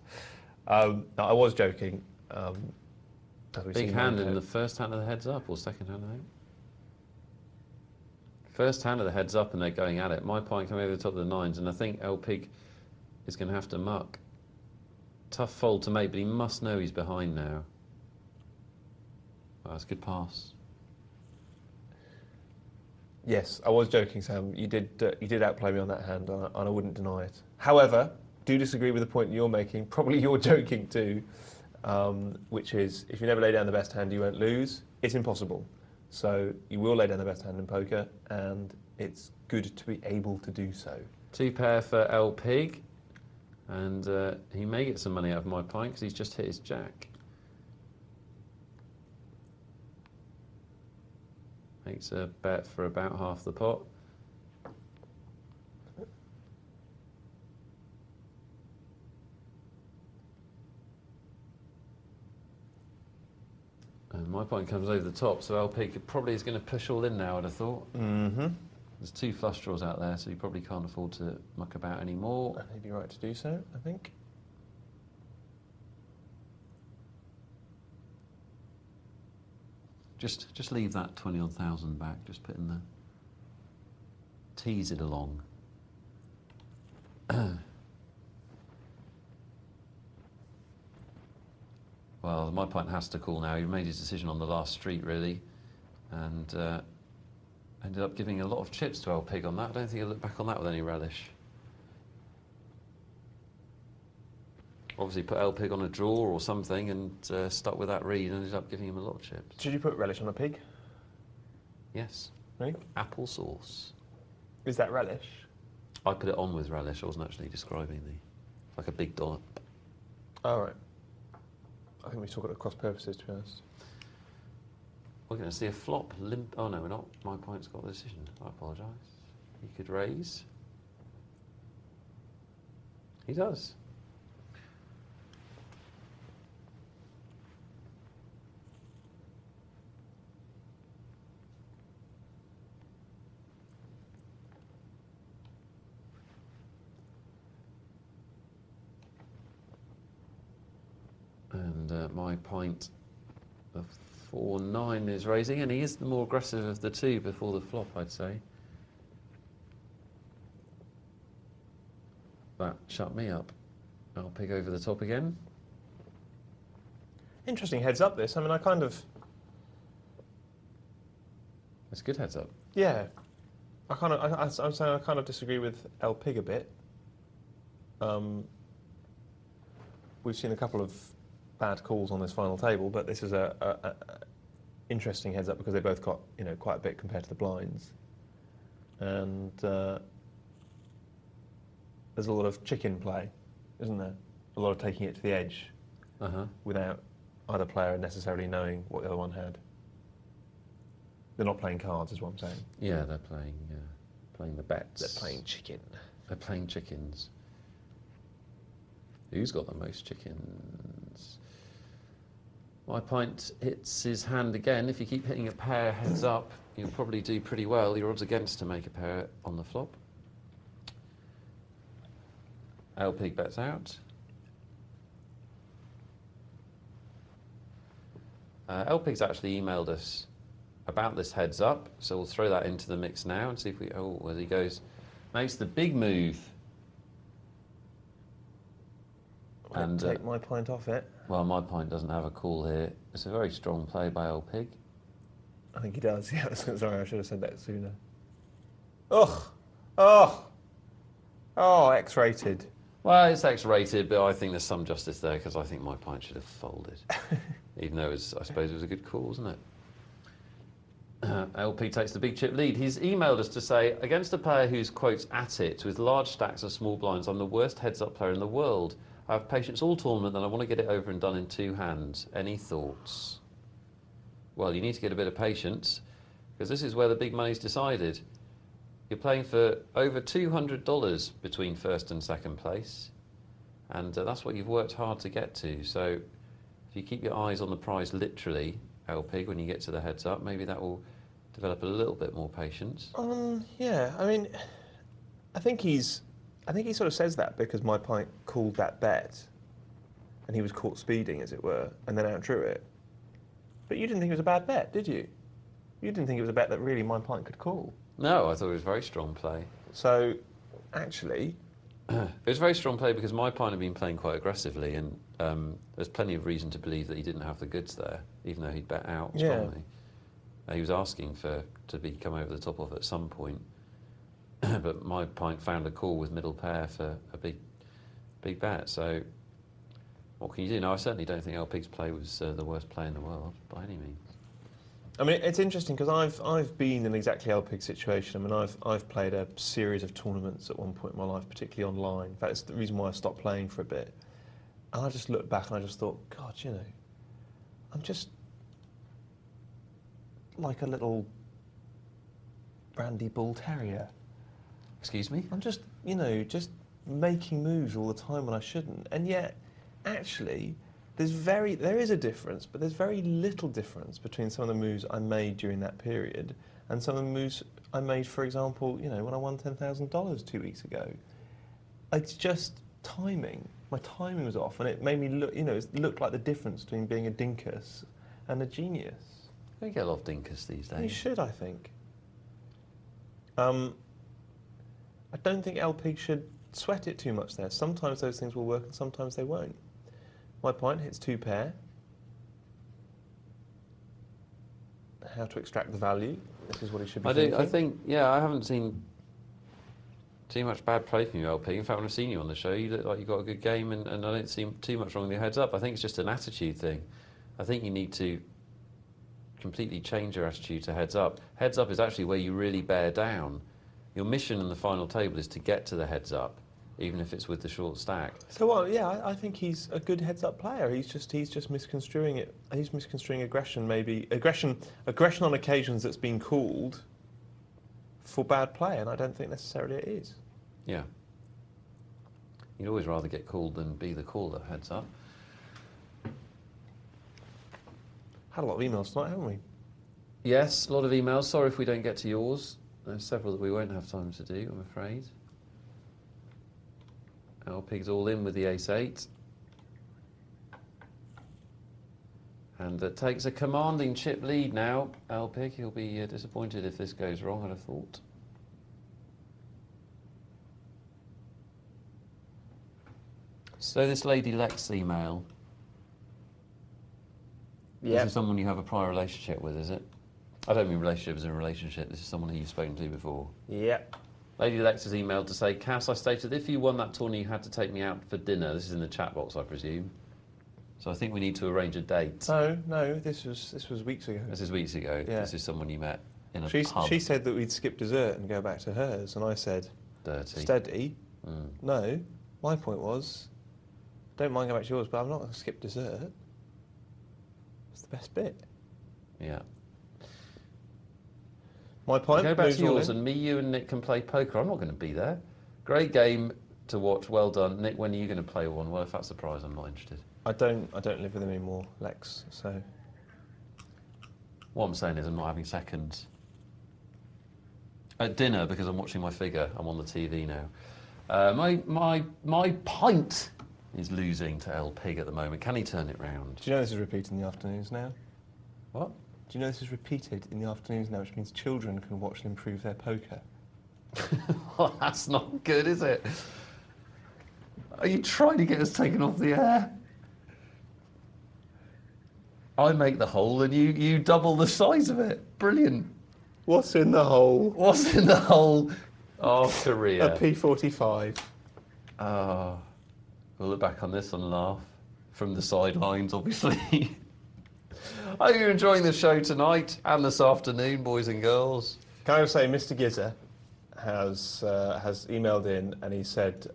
[SPEAKER 2] ha? No, I was joking.
[SPEAKER 1] Big hand in the first hand of the heads up, or second hand of the head? First hand of the heads up and they're going at it. My point coming over the top of the 9s, and I think L-Pig is going to have to muck. Tough fold to make, but he must know he's behind now. Well, that's a good pass.
[SPEAKER 2] Yes, I was joking, Sam. You did outplay me on that hand, and I wouldn't deny it. However, do disagree with the point you're making. Probably you're joking too, which is if you never lay down the best hand, you won't lose. It's impossible. So you will lay down the best hand in poker, and it's good to be able to do so.
[SPEAKER 1] 2 pair for L-Pig, and he may get some money out of my pint because he's just hit his jack. Makes a bet for about half the pot. And my point comes over the top, so L-Pig probably is going to push all in now, I'd have thought.
[SPEAKER 2] Mm-hmm.
[SPEAKER 1] There's 2 flush draws out there, so he probably can't afford to muck about anymore.
[SPEAKER 2] And he'd be right to do so, I think.
[SPEAKER 1] Just leave that 20-odd thousand back, just put in the... tease it along. Well, my point has to call now. He made his decision on the last street, really, and ended up giving a lot of chips to L-Pig on that. I don't think he'll look back on that with any relish. Obviously put L-Pig on a draw or something and stuck with that read and ended up giving him a lot of chips.
[SPEAKER 2] Should you put relish on a pig?
[SPEAKER 1] Yes.
[SPEAKER 2] Really?
[SPEAKER 1] Apple sauce.
[SPEAKER 2] Is that relish?
[SPEAKER 1] I put it on with relish. I wasn't actually describing like a big dollop.
[SPEAKER 2] All right. I think we talk at cross purposes, to be honest.
[SPEAKER 1] We're going to see a flop. Oh no, we're not. My point's got the decision. I apologise. He could raise. He does. And my point of 4-9 is raising, and he is the more aggressive of the 2 before the flop, I'd say. That shut me up. I'll pick over the top again.
[SPEAKER 2] Interesting heads up this. I mean, I kind of...
[SPEAKER 1] It's a good heads up.
[SPEAKER 2] Yeah. I'm saying I kind of disagree with L-Pig a bit. We've seen a couple of bad calls on this final table, but this is a interesting heads up because they both got quite a bit compared to the blinds, and there's a lot of chicken play, isn't there? A lot of taking it to the edge without either player necessarily knowing what the other one had. They're not playing cards, is what I'm saying.
[SPEAKER 1] Yeah, they're playing the bets.
[SPEAKER 2] They're playing chicken.
[SPEAKER 1] They're playing chickens. Who's got the most chickens? My pint hits his hand again. If you keep hitting a pair heads up, you'll probably do pretty well. Your odds against to make a pair on the flop. L-Pig bets out. L-Pig's actually emailed us about this heads up, so we'll throw that into the mix now and see if we... Oh, as he goes, makes the big move.
[SPEAKER 2] And take my pint off it.
[SPEAKER 1] Well, my pint doesn't have a call here. It's a very strong play by L-Pig.
[SPEAKER 2] I think he does, yeah. Sorry, I should have said that sooner. Ugh! Oh! Oh, X-rated.
[SPEAKER 1] Well, it's X-rated, but I think there's some justice there because I think my pint should have folded. Even though I suppose it was a good call, wasn't it? LP takes the big chip lead. He's emailed us to say, against a player who's, quotes, at it, with large stacks of small blinds, I'm the worst heads-up player in the world. I have patience all tournament and I want to get it over and done in 2 hands. Any thoughts? Well, you need to get a bit of patience, because this is where the big money's decided. You're playing for over $200 between first and second place, and that's what you've worked hard to get to. So if you keep your eyes on the prize literally, LP, when you get to the heads up, maybe that will develop a little bit more patience.
[SPEAKER 2] Yeah, I mean, I think he sort of says that because my pint called that bet, and he was caught speeding, as it were, and then outdrew it. But you didn't think it was a bad bet, did you? You didn't think it was a bet that really my pint could call.
[SPEAKER 1] No, I thought it was a very strong play.
[SPEAKER 2] So, actually...
[SPEAKER 1] it was a very strong play because my pint had been playing quite aggressively, and there's plenty of reason to believe that he didn't have the goods there, even though he'd bet out strongly. He was asking to be come over the top of at some point. But my pint found a call with middle pair for a big bet. So what can you do? No, I certainly don't think LP's play was the worst play in the world by any means.
[SPEAKER 2] I mean, it's interesting because I've been in exactly LP's situation. I mean, I've played a series of tournaments at one point in my life, particularly online. In fact, it's the reason why I stopped playing for a bit. And I just looked back and I just thought, God, you know, I'm just like a little brandy bull terrier.
[SPEAKER 1] Excuse me?
[SPEAKER 2] I'm just, you know, just making moves all the time when I shouldn't. And yet, actually, there is a difference, but there's very little difference between some of the moves I made during that period and some of the moves I made, for example, you know, when I won $10,000 2 weeks ago. It's just timing. My timing was off, and it made me look, you know, it looked like the difference between being a dinkus and a genius.
[SPEAKER 1] You get a lot of dinkus these days.
[SPEAKER 2] You should, I think. I don't think LP should sweat it too much there. Sometimes those things will work and sometimes they won't. My pint hits 2 pair. How to extract the value. This is what he should be thinking.
[SPEAKER 1] I think, yeah, I haven't seen too much bad play from you, LP. In fact, when I've seen you on the show, you look like you've got a good game, and I don't see too much wrong with your heads up. I think it's just an attitude thing. I think you need to completely change your attitude to heads up. Heads up is actually where you really bear down. Your mission in the final table is to get to the heads up, even if it's with the short stack.
[SPEAKER 2] So, well, yeah, I think he's a good heads-up player. He's just misconstruing it. He's misconstruing aggression, maybe aggression on occasions that's been called for bad play, and I don't think necessarily it is.
[SPEAKER 1] Yeah. You'd always rather get called than be the caller. Heads up.
[SPEAKER 2] Had a lot of emails tonight, haven't we?
[SPEAKER 1] Yes, a lot of emails. Sorry if we don't get to yours. There's several that we won't have time to do, I'm afraid. LP's all in with the ace-8. And takes a commanding chip lead now. LP, he'll be disappointed if this goes wrong, I'd have thought. So this Lady Lex email.
[SPEAKER 2] Yeah.
[SPEAKER 1] This is someone you have a prior relationship with, is it? I don't mean relationship as in a relationship. This is someone who you've spoken to before.
[SPEAKER 2] Yeah.
[SPEAKER 1] Lady Lex has emailed to say, Cas, I stated if you won that tourney, you had to take me out for dinner. This is in the chat box, I presume. So I think we need to arrange a date.
[SPEAKER 2] No, this was weeks ago.
[SPEAKER 1] This is weeks ago.
[SPEAKER 2] Yeah.
[SPEAKER 1] This is someone you met in a pub.
[SPEAKER 2] She said that we'd skip dessert and go back to hers, and I said,
[SPEAKER 1] Dirty.
[SPEAKER 2] Steady. No, my point was, don't mind going back to yours, but I'm not going to skip dessert. It's the best bit.
[SPEAKER 1] Yeah.
[SPEAKER 2] My point.
[SPEAKER 1] Go back to yours, and me, you, and Nick can play poker. I'm not going to be there. Great game to watch. Well done, Nick. When are you going to play one? Well, if that's the prize, I'm not interested.
[SPEAKER 2] I don't live with them anymore, Lex. So.
[SPEAKER 1] What I'm saying is, I'm not having seconds. At dinner, because I'm watching my figure. I'm on the TV now. My pint is losing to El Pig at the moment. Can he turn it round?
[SPEAKER 2] Do you know this is repeated in the afternoons now?
[SPEAKER 1] What?
[SPEAKER 2] Do you know this is repeated in the afternoons now, which means children can watch and improve their poker?
[SPEAKER 1] Well, that's not good, is it? Are you trying to get us taken off the air? I make the hole and you double the size of it. Brilliant.
[SPEAKER 2] What's in the hole?
[SPEAKER 1] What's in the hole? Oh, Korea.
[SPEAKER 2] A P45.
[SPEAKER 1] Oh, we'll look back on this and laugh. From the sidelines, obviously. I hope you're enjoying the show tonight and this afternoon, boys and girls.
[SPEAKER 2] Can I just say, Mr. Gizzer has emailed in and he said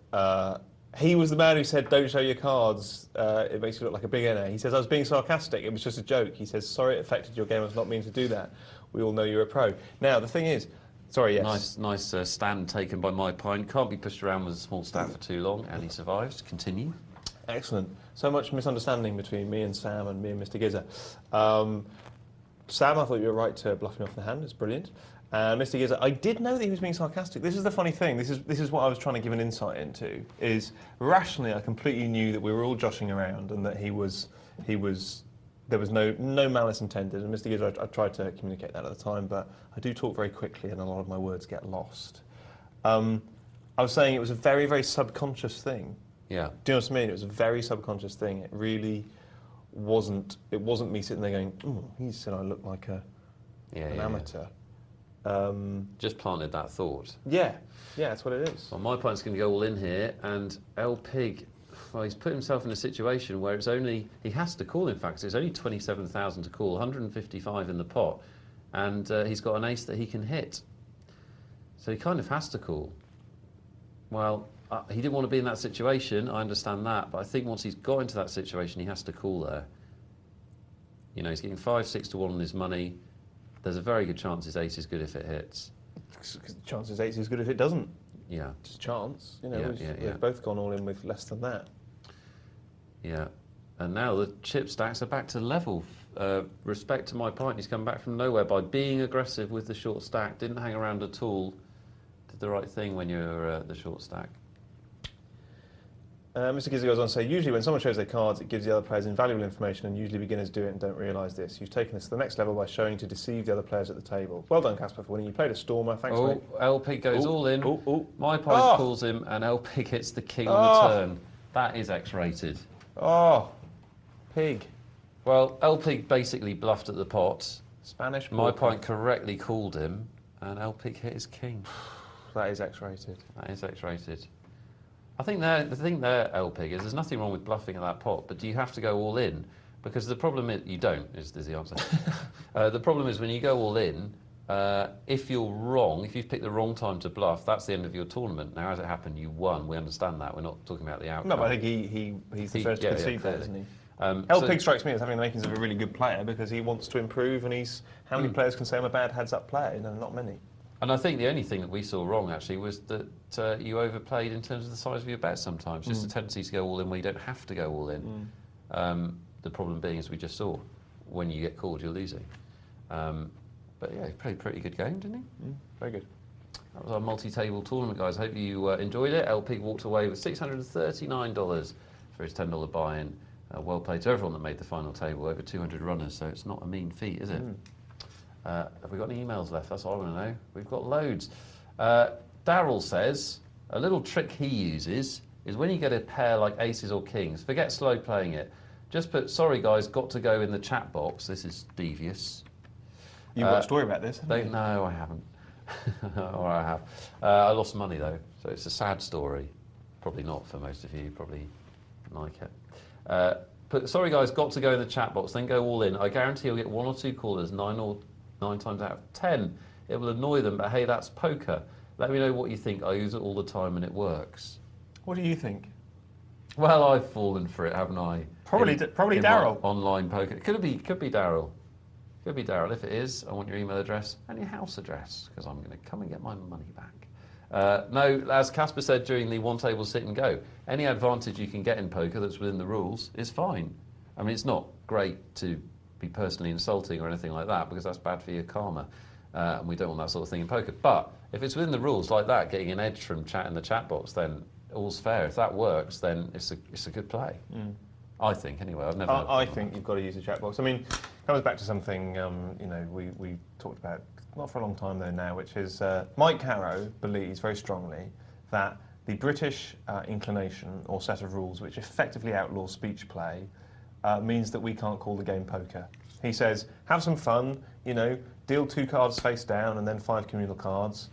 [SPEAKER 2] he was the man who said, "Don't show your cards. It makes you look like a beginner." He says, "I was being sarcastic. It was just a joke." He says, "Sorry, it affected your game. I was not meaning to do that. We all know you're a pro." Now, the thing is, sorry, yes.
[SPEAKER 1] Nice stand taken by my pint. Can't be pushed around with a small staff for too long, and he survives. Continue.
[SPEAKER 2] Excellent. So much misunderstanding between me and Sam and me and Mr. Gizzer. Sam, I thought you were right to bluff me off the hand. It's brilliant. Mr. Gizzer, I did know that he was being sarcastic. This is the funny thing. This is what I was trying to give an insight into. Is rationally, I completely knew that we were all joshing around and that there was no malice intended. And Mr. Gizzer, I tried to communicate that at the time, but I do talk very quickly and a lot of my words get lost. I was saying it was a very, very subconscious thing.
[SPEAKER 1] Yeah.
[SPEAKER 2] Do you know what I mean? It was a very subconscious thing. It really wasn't. It wasn't me sitting there going, "Oh, he said I look like an amateur."
[SPEAKER 1] Just planted that thought.
[SPEAKER 2] Yeah, that's what it is.
[SPEAKER 1] Well, my point's going to go all in here, and El Pig, well, he's put himself in a situation where he has to call, in fact, it's only 27,000 to call, 155 in the pot, and he's got an ace that he can hit. So he kind of has to call. Well, he didn't want to be in that situation, I understand that, but I think once he's got into that situation, he has to call there. You know, he's getting 5-6 to 1 on his money. There's a very good chance his ace is good if it hits.
[SPEAKER 2] The chance his ace is good if it doesn't.
[SPEAKER 1] Yeah.
[SPEAKER 2] Just a chance. You know,
[SPEAKER 1] Yeah.
[SPEAKER 2] we've both gone all in with less than that.
[SPEAKER 1] Yeah. And now the chip stacks are back to level. Respect to my point, he's come back from nowhere by being aggressive with the short stack, didn't hang around at all, did the right thing when you're the short stack.
[SPEAKER 2] Mr. Gizzy goes on to say, usually when someone shows their cards, it gives the other players invaluable information, and usually beginners do it and don't realise this. You've taken this to the next level by showing to deceive the other players at the table. Well done, Caspar, for winning. You played a stormer. Thanks, mate.
[SPEAKER 1] El Pig goes all in. My point calls him, and El Pig hits the king on the turn. That is X-rated.
[SPEAKER 2] Oh, Pig.
[SPEAKER 1] Well, El Pig basically bluffed at the pot.
[SPEAKER 2] Spanish poker.
[SPEAKER 1] My point correctly called him, and El Pig hit his king.
[SPEAKER 2] That is X-rated.
[SPEAKER 1] That is X-rated. I think the thing there, El Pig, is there's nothing wrong with bluffing at that pot, but do you have to go all in? Because the problem is, you don't, is the answer. The problem is when you go all in, if you're wrong, if you've picked the wrong time to bluff, that's the end of your tournament. Now, as it happened, you won. We understand that. We're not talking about the outcome.
[SPEAKER 2] No, but I think he's the first to concede that, isn't he?
[SPEAKER 1] El
[SPEAKER 2] Pig strikes me as having the makings of a really good player because he wants to improve, and how many players can say I'm a bad heads-up player? You know, not many.
[SPEAKER 1] And I think the only thing that we saw wrong, actually, was that you overplayed in terms of the size of your bets sometimes. Just a tendency to go all in where you don't have to go all in. The problem being, as we just saw, when you get called, you're losing. But yeah, he played a pretty good game, didn't he?
[SPEAKER 2] Very good.
[SPEAKER 1] That was our multi-table tournament, guys. Hope you enjoyed it. El Pig walked away with $639 for his $10 buy-in. Well played to everyone that made the final table, over 200 runners, so it's not a mean feat, is it? Have we got any emails left? That's what I want to know. We've got loads. Daryl says, a little trick he uses is when you get a pair like aces or kings, forget slow playing it. Just put, sorry guys, got to go in the chat box. This is devious.
[SPEAKER 2] You've got a story about this, haven't you?
[SPEAKER 1] No, I haven't. Or I have. I lost money though, so it's a sad story. Probably not for most of you, probably like it. Put, sorry guys, got to go in the chat box, then go all in. I guarantee you'll get 1 or 2 callers, 9 times out of 10. It will annoy them, but hey, that's poker. Let me know what you think. I use it all the time and it works.
[SPEAKER 2] What do you think?
[SPEAKER 1] Well, I've fallen for it, haven't I?
[SPEAKER 2] Probably Daryl.
[SPEAKER 1] Online poker. Could be Daryl. Could be Daryl. If it is, I want your email address and your house address, because I'm going to come and get my money back. No, as Caspar said during the one table sit and go, any advantage you can get in poker that's within the rules is fine. I mean, it's not great to be personally insulting or anything like that, because that's bad for your karma, and we don't want that sort of thing in poker. But if it's within the rules like that, getting an edge from chat in the chat box, then all's fair. If that works, then it's a good play. I think, anyway. I've never.
[SPEAKER 2] I think you've got to use a chat box. I mean, it comes back to something you know we talked about not for a long time though now, which is Mike Carrow believes very strongly that the British inclination or set of rules, which effectively outlaw speech play, means that we can't call the game poker. He says, have some fun, you know, deal 2 cards face down and then 5 communal cards.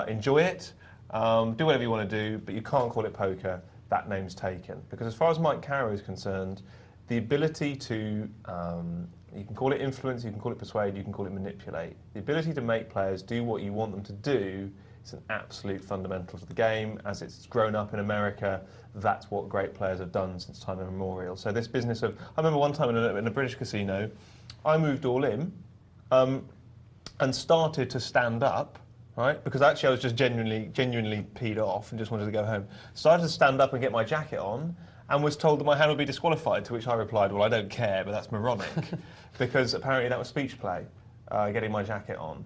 [SPEAKER 2] Enjoy it, do whatever you want to do, but you can't call it poker. That name's taken. Because as far as Mike Carrow is concerned, the ability to, you can call it influence, you can call it persuade, you can call it manipulate. The ability to make players do what you want them to do is an absolute fundamental to the game. As it's grown up in America, that's what great players have done since time immemorial. So this business of, I remember one time in a British casino, I moved all in and started to stand up, right? Because actually I was just genuinely peed off and just wanted to go home. Started to stand up and get my jacket on, and was told that my hand would be disqualified, to which I replied, well, I don't care, but that's moronic. Because apparently that was speech play. Getting my jacket on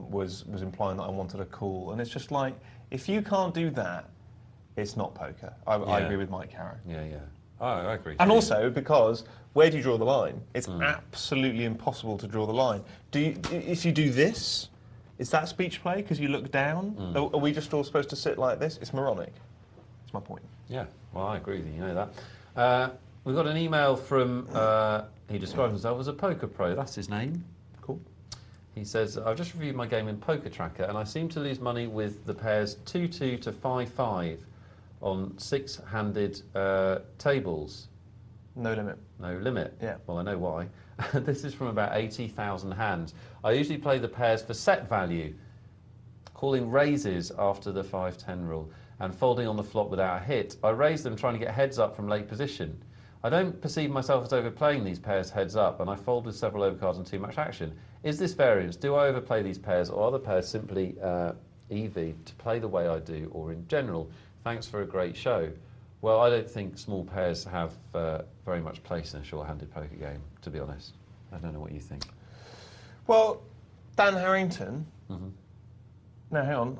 [SPEAKER 2] was implying that I wanted a call. And it's just like, if you can't do that, it's not poker. I agree with Mike Carroll.
[SPEAKER 1] Yeah. Oh, I agree.
[SPEAKER 2] And also because, where do you draw the line? It's absolutely impossible to draw the line. If you do this, is that speech play because you look down? Are we just all supposed to sit like this? It's moronic. That's my point.
[SPEAKER 1] Yeah, well, I agree with you, you know that. We've got an email from, he describes himself as a poker pro, that's his name.
[SPEAKER 2] Cool.
[SPEAKER 1] He says, I've just reviewed my game in Poker Tracker and I seem to lose money with the pairs 2-2 to 5-5 on six-handed tables.
[SPEAKER 2] No limit.
[SPEAKER 1] No limit?
[SPEAKER 2] Yeah.
[SPEAKER 1] Well, I know why. This is from about 80,000 hands. I usually play the pairs for set value, calling raises after the 5-10 rule, and folding on the flop without a hit. I raise them trying to get heads up from late position. I don't perceive myself as overplaying these pairs heads up, and I fold with several overcards and too much action. Is this variance? Do I overplay these pairs, or are the pairs simply EV to play the way I do, or in general? Thanks for a great show. Well, I don't think small pairs have very much place in a short-handed poker game, to be honest. I don't know what you think.
[SPEAKER 2] Well, Dan Harrington... No, hang on.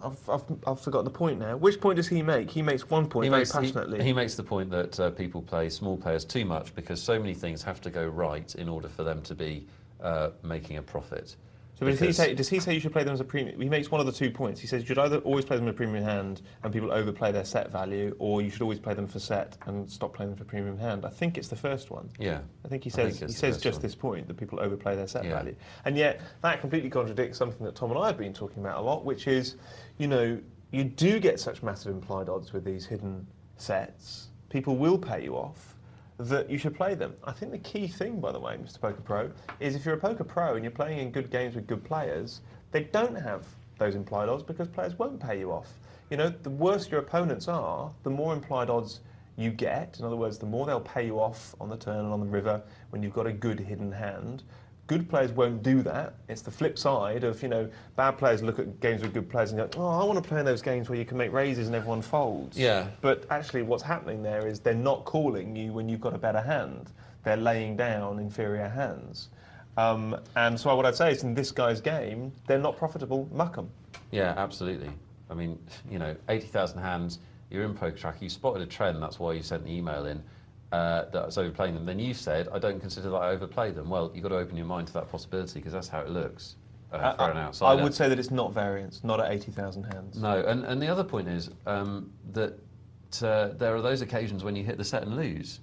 [SPEAKER 2] I've forgotten the point now. Which point does he make? He makes one point very passionately.
[SPEAKER 1] He makes the point that people play small pairs too much because so many things have to go right in order for them to be making a profit.
[SPEAKER 2] So does he say you should play them as a premium? He makes one of the 2 points. He says you should either always play them in a premium hand and people overplay their set value, or you should always play them for set and stop playing them for premium hand. I think it's the first one.
[SPEAKER 1] Yeah.
[SPEAKER 2] I think he says just this point, that people overplay their set value. And yet that completely contradicts something that Tom and I have been talking about a lot, which is, you know, you do get such massive implied odds with these hidden sets. People will pay you off, that you should play them. I think the key thing, by the way, Mr. Poker Pro, is if you're a poker pro and you're playing in good games with good players, they don't have those implied odds because players won't pay you off. You know, the worse your opponents are, the more implied odds you get. In other words, the more they'll pay you off on the turn and on the river when you've got a good hidden hand. Good players won't do that. It's the flip side of, you know, bad players look at games with good players and go, oh, I want to play in those games where you can make raises and everyone folds.
[SPEAKER 1] Yeah.
[SPEAKER 2] But actually what's happening there is they're not calling you when you've got a better hand. They're laying down inferior hands. And so what I'd say is in this guy's game, they're not profitable, muck 'em.
[SPEAKER 1] Yeah, absolutely. I mean, you know, 80,000 hands, you're in Poker Tracker, you spotted a trend, that's why you sent the email in. That I was overplaying them. Then you said, I don't consider that I overplay them. Well, you've got to open your mind to that possibility because that's how it looks for an outsider.
[SPEAKER 2] I would say that it's not variance, not at 80,000 hands.
[SPEAKER 1] No, and the other point is that there are those occasions when you hit the set and lose,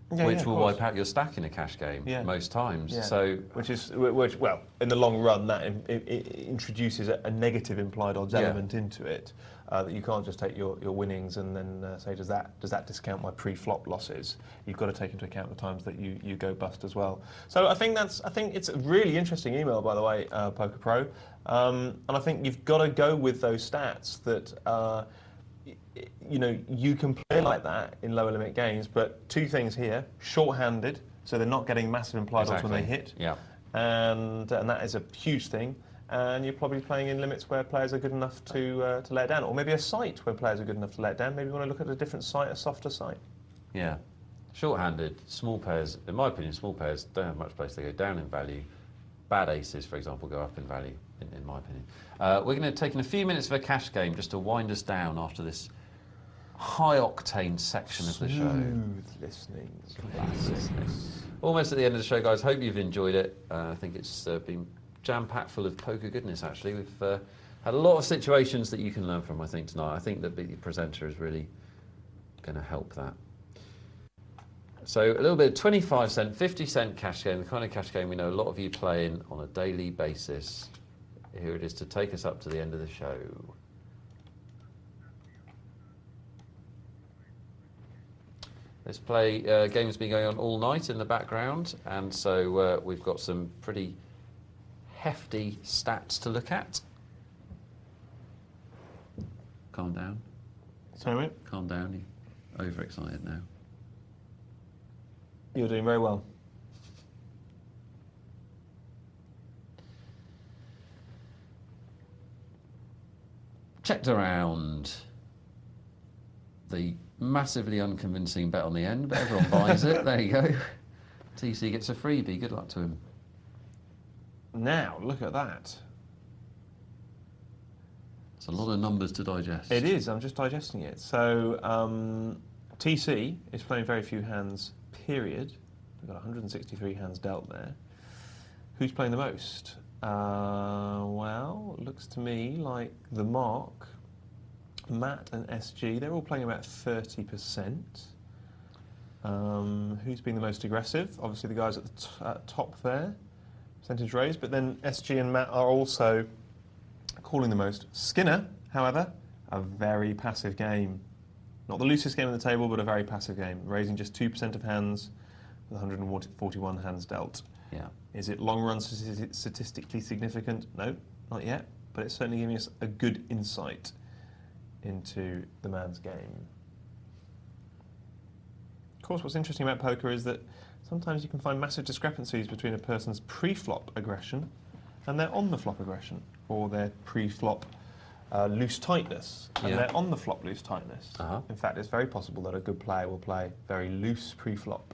[SPEAKER 1] which will wipe out your stack in a cash game most times.
[SPEAKER 2] Yeah.
[SPEAKER 1] So,
[SPEAKER 2] which, well, in the long run, that it introduces a negative implied odds element into it. That you can't just take your winnings and then say, does that discount my pre-flop losses? You've got to take into account the times that you go bust as well. So I think it's a really interesting email, by the way, Poker Pro, and I think you've got to go with those stats that you know you can play like that in lower limit games. But two things here: short-handed, so they're not getting massive implied odds when they hit, and that is a huge thing. And you're probably playing in limits where players are good enough to let it down, or maybe a site where players are good enough to let it down. Maybe you want to look at a different site, a softer site. Yeah.
[SPEAKER 1] Short-handed, small pairs, in my opinion, small pairs don't have much place. They go down in value. Bad aces, for example, go up in value, in my opinion. We're going to take in a few minutes of a cash game just to wind us down after this high-octane section of the show.
[SPEAKER 2] Smooth listening.
[SPEAKER 1] Almost at the end of the show, guys. Hope you've enjoyed it. I think it's been jam-packed full of poker goodness, actually. We've had a lot of situations that you can learn from, I think, tonight. I think that the presenter is really going to help that. So a little bit of 25 cent, 50 cent cash game, the kind of cash game we know a lot of you play in on a daily basis. Here it is to take us up to the end of the show. This game's been going on all night in the background, and so we've got some pretty hefty stats to look at. Calm down.
[SPEAKER 2] Sorry, mate?
[SPEAKER 1] Calm down. You're overexcited now.
[SPEAKER 2] You're doing very well.
[SPEAKER 1] Checked around. The massively unconvincing bet on the end, but everyone buys it. There you go. TC gets a freebie. Good luck to him.
[SPEAKER 2] Now, look at that.
[SPEAKER 1] It's a lot of numbers to digest.
[SPEAKER 2] It is. I'm just digesting it. So, TC is playing very few hands, period. We've got 163 hands dealt there. Who's playing the most? Well, it looks to me like the mark, Matt and SG, they're all playing about 30%. Who's been the most aggressive? Obviously the guys at the top there, percentage raised, but then SG and Matt are also calling the most. Skinner, however, a very passive game. Not the loosest game on the table, but a very passive game, raising just 2% of hands with 141 hands dealt.
[SPEAKER 1] Yeah.
[SPEAKER 2] Is it long run statistically significant? No, not yet, but it's certainly giving us a good insight into the man's game. Of course, what's interesting about poker is that sometimes you can find massive discrepancies between a person's pre-flop aggression and their on-the-flop aggression, or their pre-flop loose tightness and their on-the-flop loose tightness. In fact, it's very possible that a good player will play very loose pre-flop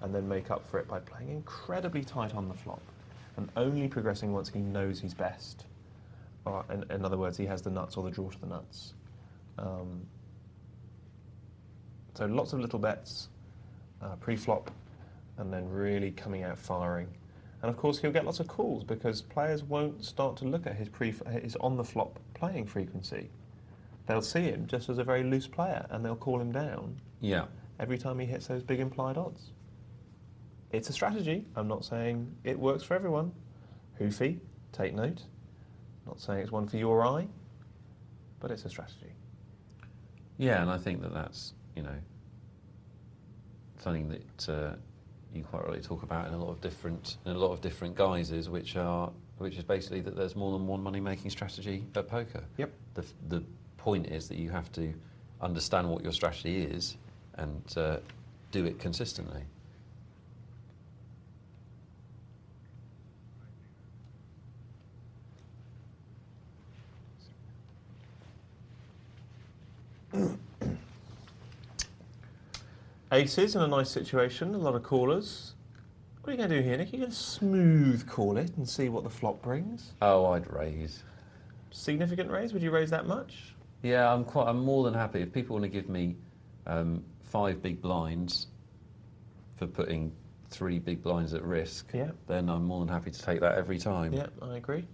[SPEAKER 2] and then make up for it by playing incredibly tight on the flop and only progressing once he knows he's best. Or, in other words, he has the nuts or the draw to the nuts. So lots of little bets, pre-flop, and then really coming out firing. And of course, he'll get lots of calls because players won't start to look at his on-the-flop playing frequency. They'll see him just as a very loose player, and they'll call him down every time he hits those big implied odds. It's a strategy. I'm not saying it works for everyone. Hoofy, take note. Not saying it's one for your eye, but it's a strategy.
[SPEAKER 1] Yeah, and I think that that's, you know, something that you quite rightly talk about in a lot of different guises, which is basically that there's more than one money-making strategy at poker.
[SPEAKER 2] Yep.
[SPEAKER 1] The point is that you have to understand what your strategy is and do it consistently.
[SPEAKER 2] Aces in a nice situation, a lot of callers. What are you going to do here, Nick? You're going to smooth call it and see what the flop brings?
[SPEAKER 1] Oh, I'd raise.
[SPEAKER 2] Significant raise? Would you raise that much?
[SPEAKER 1] Yeah, I'm more than happy. If people want to give me 5 big blinds for putting 3 big blinds at risk, then I'm more than happy to take that every time.
[SPEAKER 2] Yeah, I agree.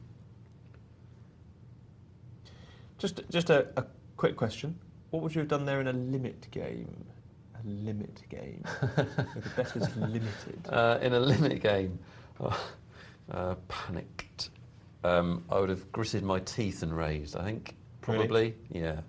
[SPEAKER 2] Just a quick question. What would you have done there in a limit game? Limit game. The bet is limited.
[SPEAKER 1] In a limit game, panicked. I would have gritted my teeth and raised, I think. Probably,
[SPEAKER 2] really?
[SPEAKER 1] Yeah.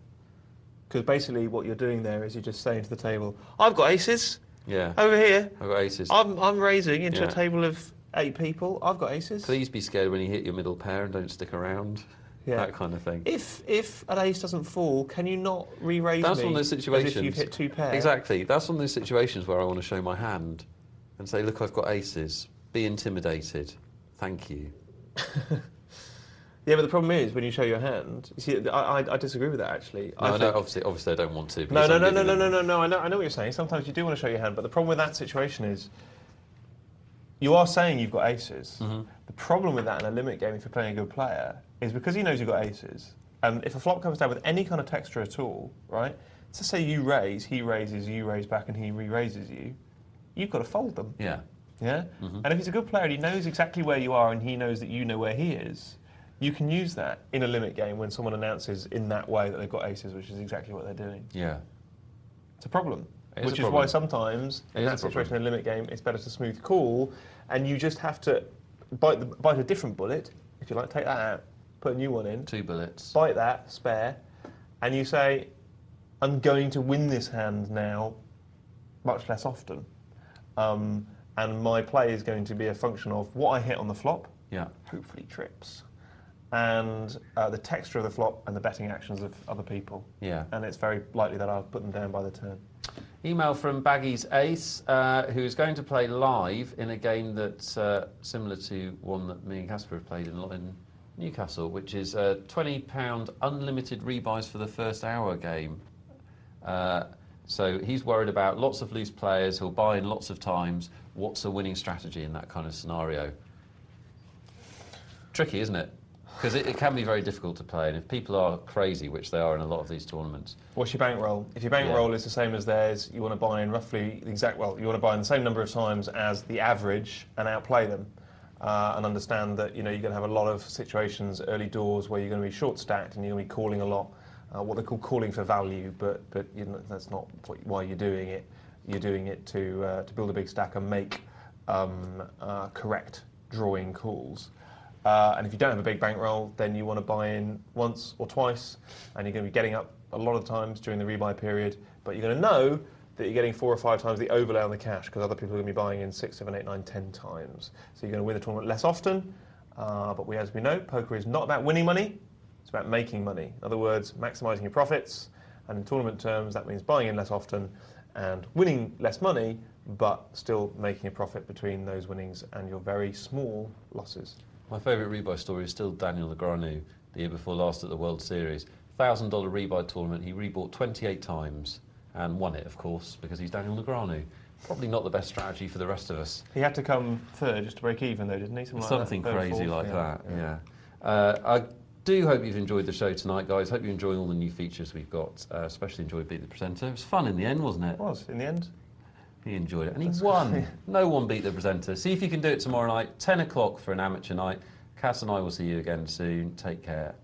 [SPEAKER 2] Because basically what you're doing there is you're just saying to the table, I've got aces.
[SPEAKER 1] Yeah.
[SPEAKER 2] Over here.
[SPEAKER 1] I've got aces.
[SPEAKER 2] I'm raising into a table of 8 people. I've got aces.
[SPEAKER 1] Please be scared when you hit your middle pair and don't stick around. Yeah. That kind of thing.
[SPEAKER 2] If an ace doesn't fall, can you not re-raise
[SPEAKER 1] That's
[SPEAKER 2] me
[SPEAKER 1] one of those situations.
[SPEAKER 2] as if you've hit 2 pairs?
[SPEAKER 1] Exactly. That's one of those situations where I want to show my hand and say, look, I've got aces. Be intimidated. Thank you.
[SPEAKER 2] Yeah, but the problem is when you show your hand. You see, I disagree with that actually.
[SPEAKER 1] No, obviously, I don't want to.
[SPEAKER 2] No. I know what you're saying. Sometimes you do want to show your hand, but the problem with that situation is you are saying you've got aces. Mm-hmm. The problem with that in a limit game, if you're playing a good player, is because he knows you've got aces. And if a flop comes down with any kind of texture at all, right? So say you raise, he raises, you raise back, and he re-raises you. You've got to fold them.
[SPEAKER 1] Yeah.
[SPEAKER 2] Yeah. Mm-hmm. And if he's a good player and he knows exactly where you are and he knows that you know where he is, you can use that in a limit game when someone announces in that way that they've got aces, which is exactly what they're doing.
[SPEAKER 1] Yeah.
[SPEAKER 2] It's a problem. Which is why sometimes in that situation in a limit game, it's better to smooth call, and you just have to bite a different bullet, if you like, take that out, put a new one in.
[SPEAKER 1] 2 bullets.
[SPEAKER 2] Bite that, spare, and you say, I'm going to win this hand now much less often. And my play is going to be a function of what I hit on the flop, hopefully trips, and the texture of the flop and the betting actions of other people. And it's very likely that I'll put them down by the turn.
[SPEAKER 1] Email from Baggy's Ace, who's going to play live in a game that's similar to one that me and Caspar have played in Newcastle, which is £20 unlimited rebuys for the first hour game. So he's worried about lots of loose players who'll buy in lots of times. What's a winning strategy in that kind of scenario? Tricky, isn't it? Because it can be very difficult to play, and if people are crazy, which they are in a lot of these tournaments.
[SPEAKER 2] What's your bankroll? If your bankroll is the same as theirs, you want to buy in roughly the exact, well, you want to buy in the same number of times as the average and outplay them. And understand that, you're going to have a lot of situations early doors where you're going to be short stacked and you're going to be calling a lot, what they call calling for value, but that's not why you're doing it. You're doing it to build a big stack and make correct drawing calls. And if you don't have a big bankroll, then you want to buy in once or twice, and you're going to be getting up a lot of times during the rebuy period, but you're going to know that you're getting 4 or 5 times the overlay on the cash, because other people are going to be buying in 6, 7, 8, 9, 10 times. So you're going to win the tournament less often, but as we know, poker is not about winning money, it's about making money. In other words, maximising your profits, and in tournament terms, that means buying in less often and winning less money, but still making a profit between those winnings and your very small losses.
[SPEAKER 1] My favourite rebuy story is still Daniel Negreanu, the year before last at the World Series. $1,000 rebuy tournament, he rebought 28 times and won it, of course, because he's Daniel Negreanu. Probably not the best strategy for the rest of us.
[SPEAKER 2] He had to come third just to break even, though, didn't he?
[SPEAKER 1] Something crazy like that, yeah. I do hope you've enjoyed the show tonight, guys. Hope you're enjoying all the new features we've got. Especially enjoyed Beat the Presenter. It was fun in the end, wasn't it?
[SPEAKER 2] It was, in the end.
[SPEAKER 1] He enjoyed it, and he won. No one beat the presenter. See if you can do it tomorrow night, 10 o'clock for an amateur night. Cass and I will see you again soon. Take care.